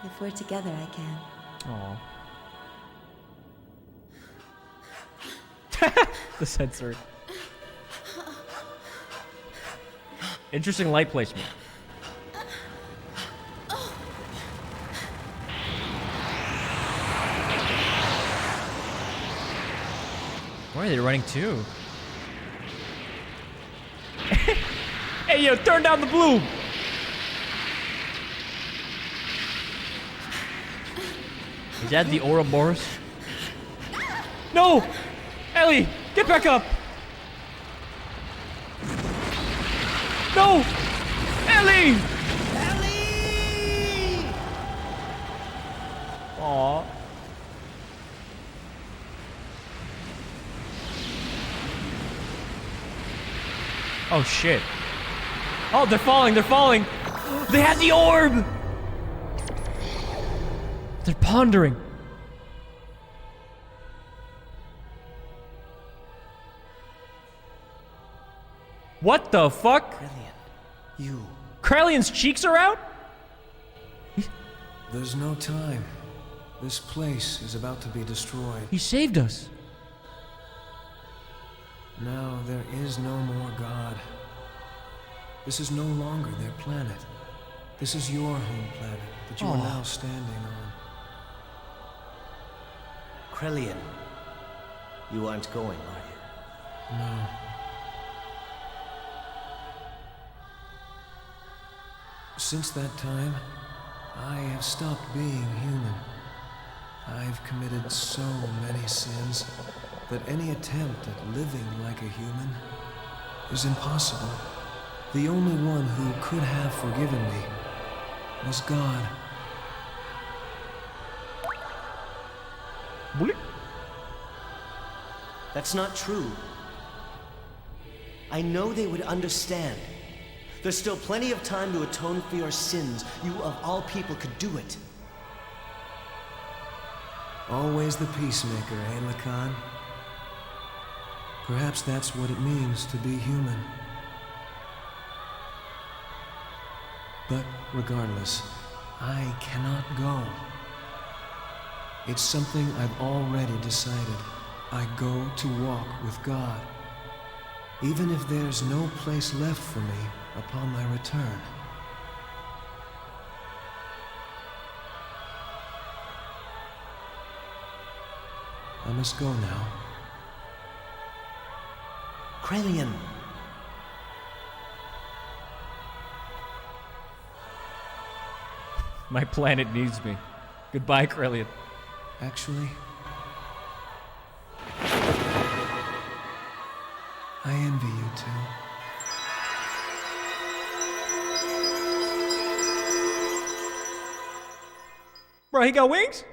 If we're together, I can. Aw. The sensor. Interesting light placement. Where are they running to? Hey, yo, turn down the bloom! Is that the Ouroboros? No! Ellie, get back up! No! Ellie! Ellie! Aww. Oh shit. Oh, they're falling, they're falling! They had the orb! They're pondering. What the fuck? Krelian, you. Krelian's cheeks are out? There's no time. This place is about to be destroyed. He saved us. Now there is no more God. This is no longer their planet. This is your home planet that you are now standing on. Krelian, you aren't going, are you? No. Since that time, I have stopped being human. I've committed so many sins that any attempt at living like a human is impossible. The only one who could have forgiven me was God. That's not true. I know they would understand. There's still plenty of time to atone for your sins. You of all people could do it. Always the peacemaker, eh, Lacan? Perhaps that's what it means to be human. But regardless, I cannot go. It's something I've already decided. I go to walk with God, even if there's no place left for me upon my return. I must go now. Krelian. My planet needs me. Goodbye, Krelian. Actually, I envy you two. Bro, he got wings?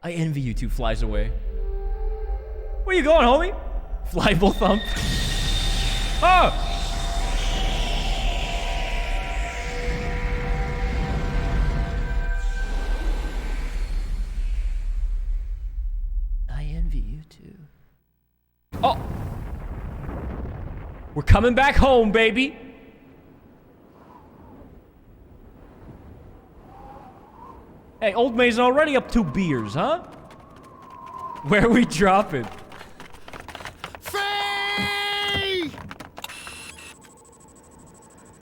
I envy you two. Flies away. Where you going, homie? Flyable thump. Oh! I envy you too. Oh! We're coming back home, baby! Hey, Old May's already up 2 beers, huh? Where are we dropping? Faye!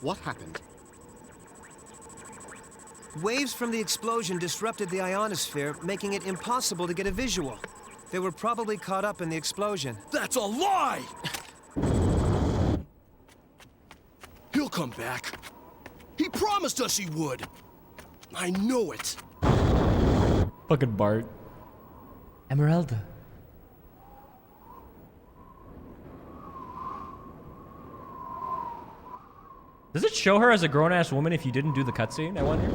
What happened? Waves from the explosion disrupted the ionosphere, making it impossible to get a visual. They were probably caught up in the explosion. That's a lie! He'll come back. He promised us he would. I know it. Fucking Bart. Emeralda. Does it show her as a grown-ass woman if you didn't do the cutscene, I wonder?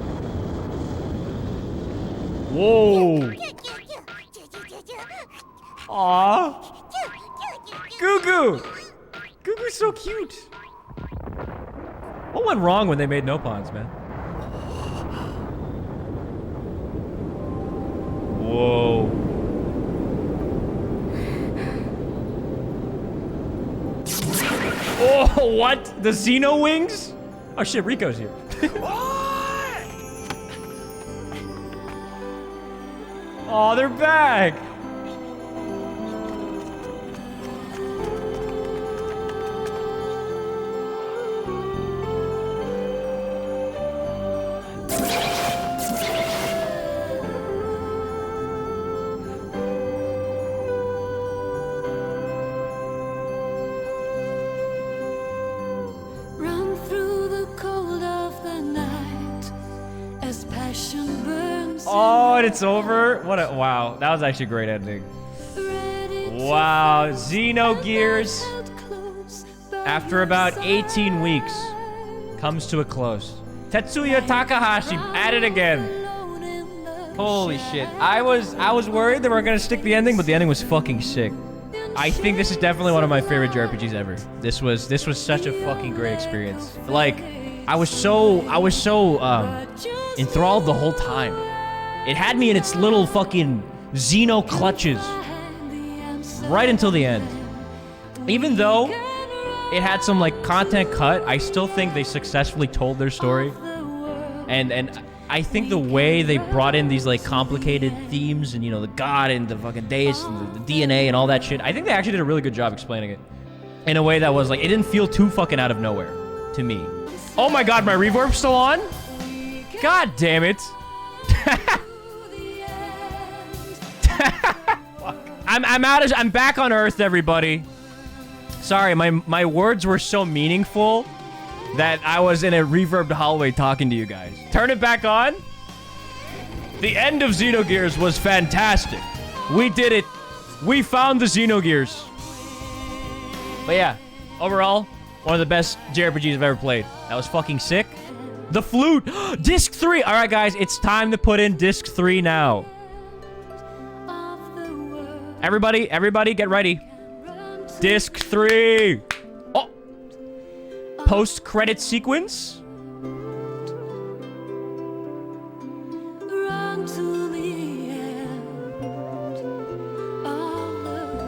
Whoa! Aww! Goo-goo! Goo-goo's so cute! What went wrong when they made no pawns, man? Whoa. Oh, what? The Xeno wings? Oh shit, Rico's here. Oh, they're back! Run through the cold of the night as passion burns. Oh, and it's over? What a wow. That was actually a great ending. Wow, Xenogears, after about 18 weeks, comes to a close. Tetsuya Takahashi at it again. Holy shit. I was worried they were gonna stick the ending, but the ending was fucking sick. I think this is definitely one of my favorite JRPGs ever. This was such a fucking great experience. Like, I was so enthralled the whole time. It had me in its little fucking Xeno clutches right until the end. Even though it had some like content cut, I still think they successfully told their story. And I think the way they brought in these like complicated themes and, you know, the god and the fucking DEUS and the DNA and all that shit, I think they actually did a really good job explaining it in a way that was like, it didn't feel too fucking out of nowhere to me. Oh my god, my reverb's still on? God damn it. I'm back on Earth, everybody. Sorry, my words were so meaningful that I was in a reverbed hallway talking to you guys. Turn it back on. The end of Xenogears was fantastic. We did it. We found the Xenogears. But yeah, overall, one of the best JRPGs I've ever played. That was fucking sick. The flute. Disc 3. All right, guys, it's time to put in Disc 3 now. Everybody, get ready. Disc 3. Oh. Post-credit sequence. Run to the end of the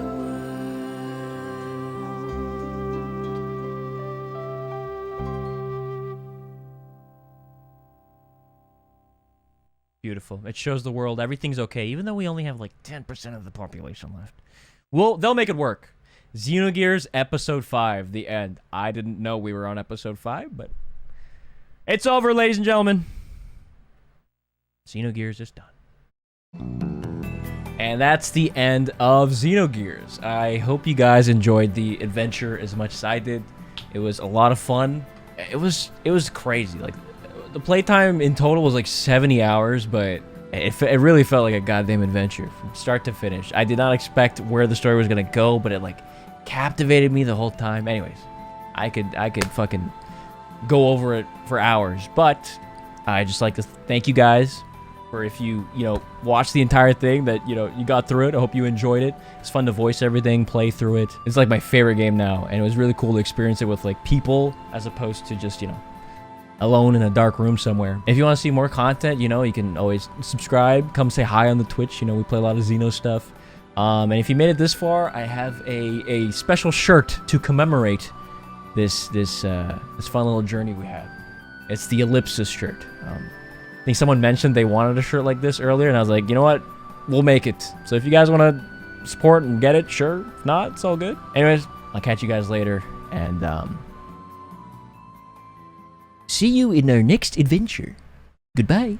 Beautiful. It shows the world everything's okay, even though we only have like 10% of the population left. They'll make it work. Xenogears Episode 5, the end. I didn't know we were on Episode 5, but it's over, ladies and gentlemen. Xenogears is done. And that's the end of Xenogears. I hope you guys enjoyed the adventure as much as I did. It was a lot of fun. It was crazy. Like, the playtime in total was like 70 hours, but it really felt like a goddamn adventure from start to finish. I did not expect where the story was gonna go, but it like captivated me the whole time. Anyways, I could fucking go over it for hours, but I just like to thank you guys for, if you watched the entire thing, that you got through it. I hope you enjoyed it. It's fun to voice everything, play through it. It's like my favorite game now, and it was really cool to experience it with like people as opposed to just alone in a dark room somewhere. If you want to see more content, you can always subscribe. Come say hi on the Twitch. We play a lot of Xeno stuff. And if you made it this far, I have a special shirt to commemorate this fun little journey we had. It's the Ellipsis shirt. I think someone mentioned they wanted a shirt like this earlier, and I was like, you know what? We'll make it. So if you guys want to support and get it, sure. If not, it's all good. Anyways, I'll catch you guys later, and see you in our next adventure. Goodbye.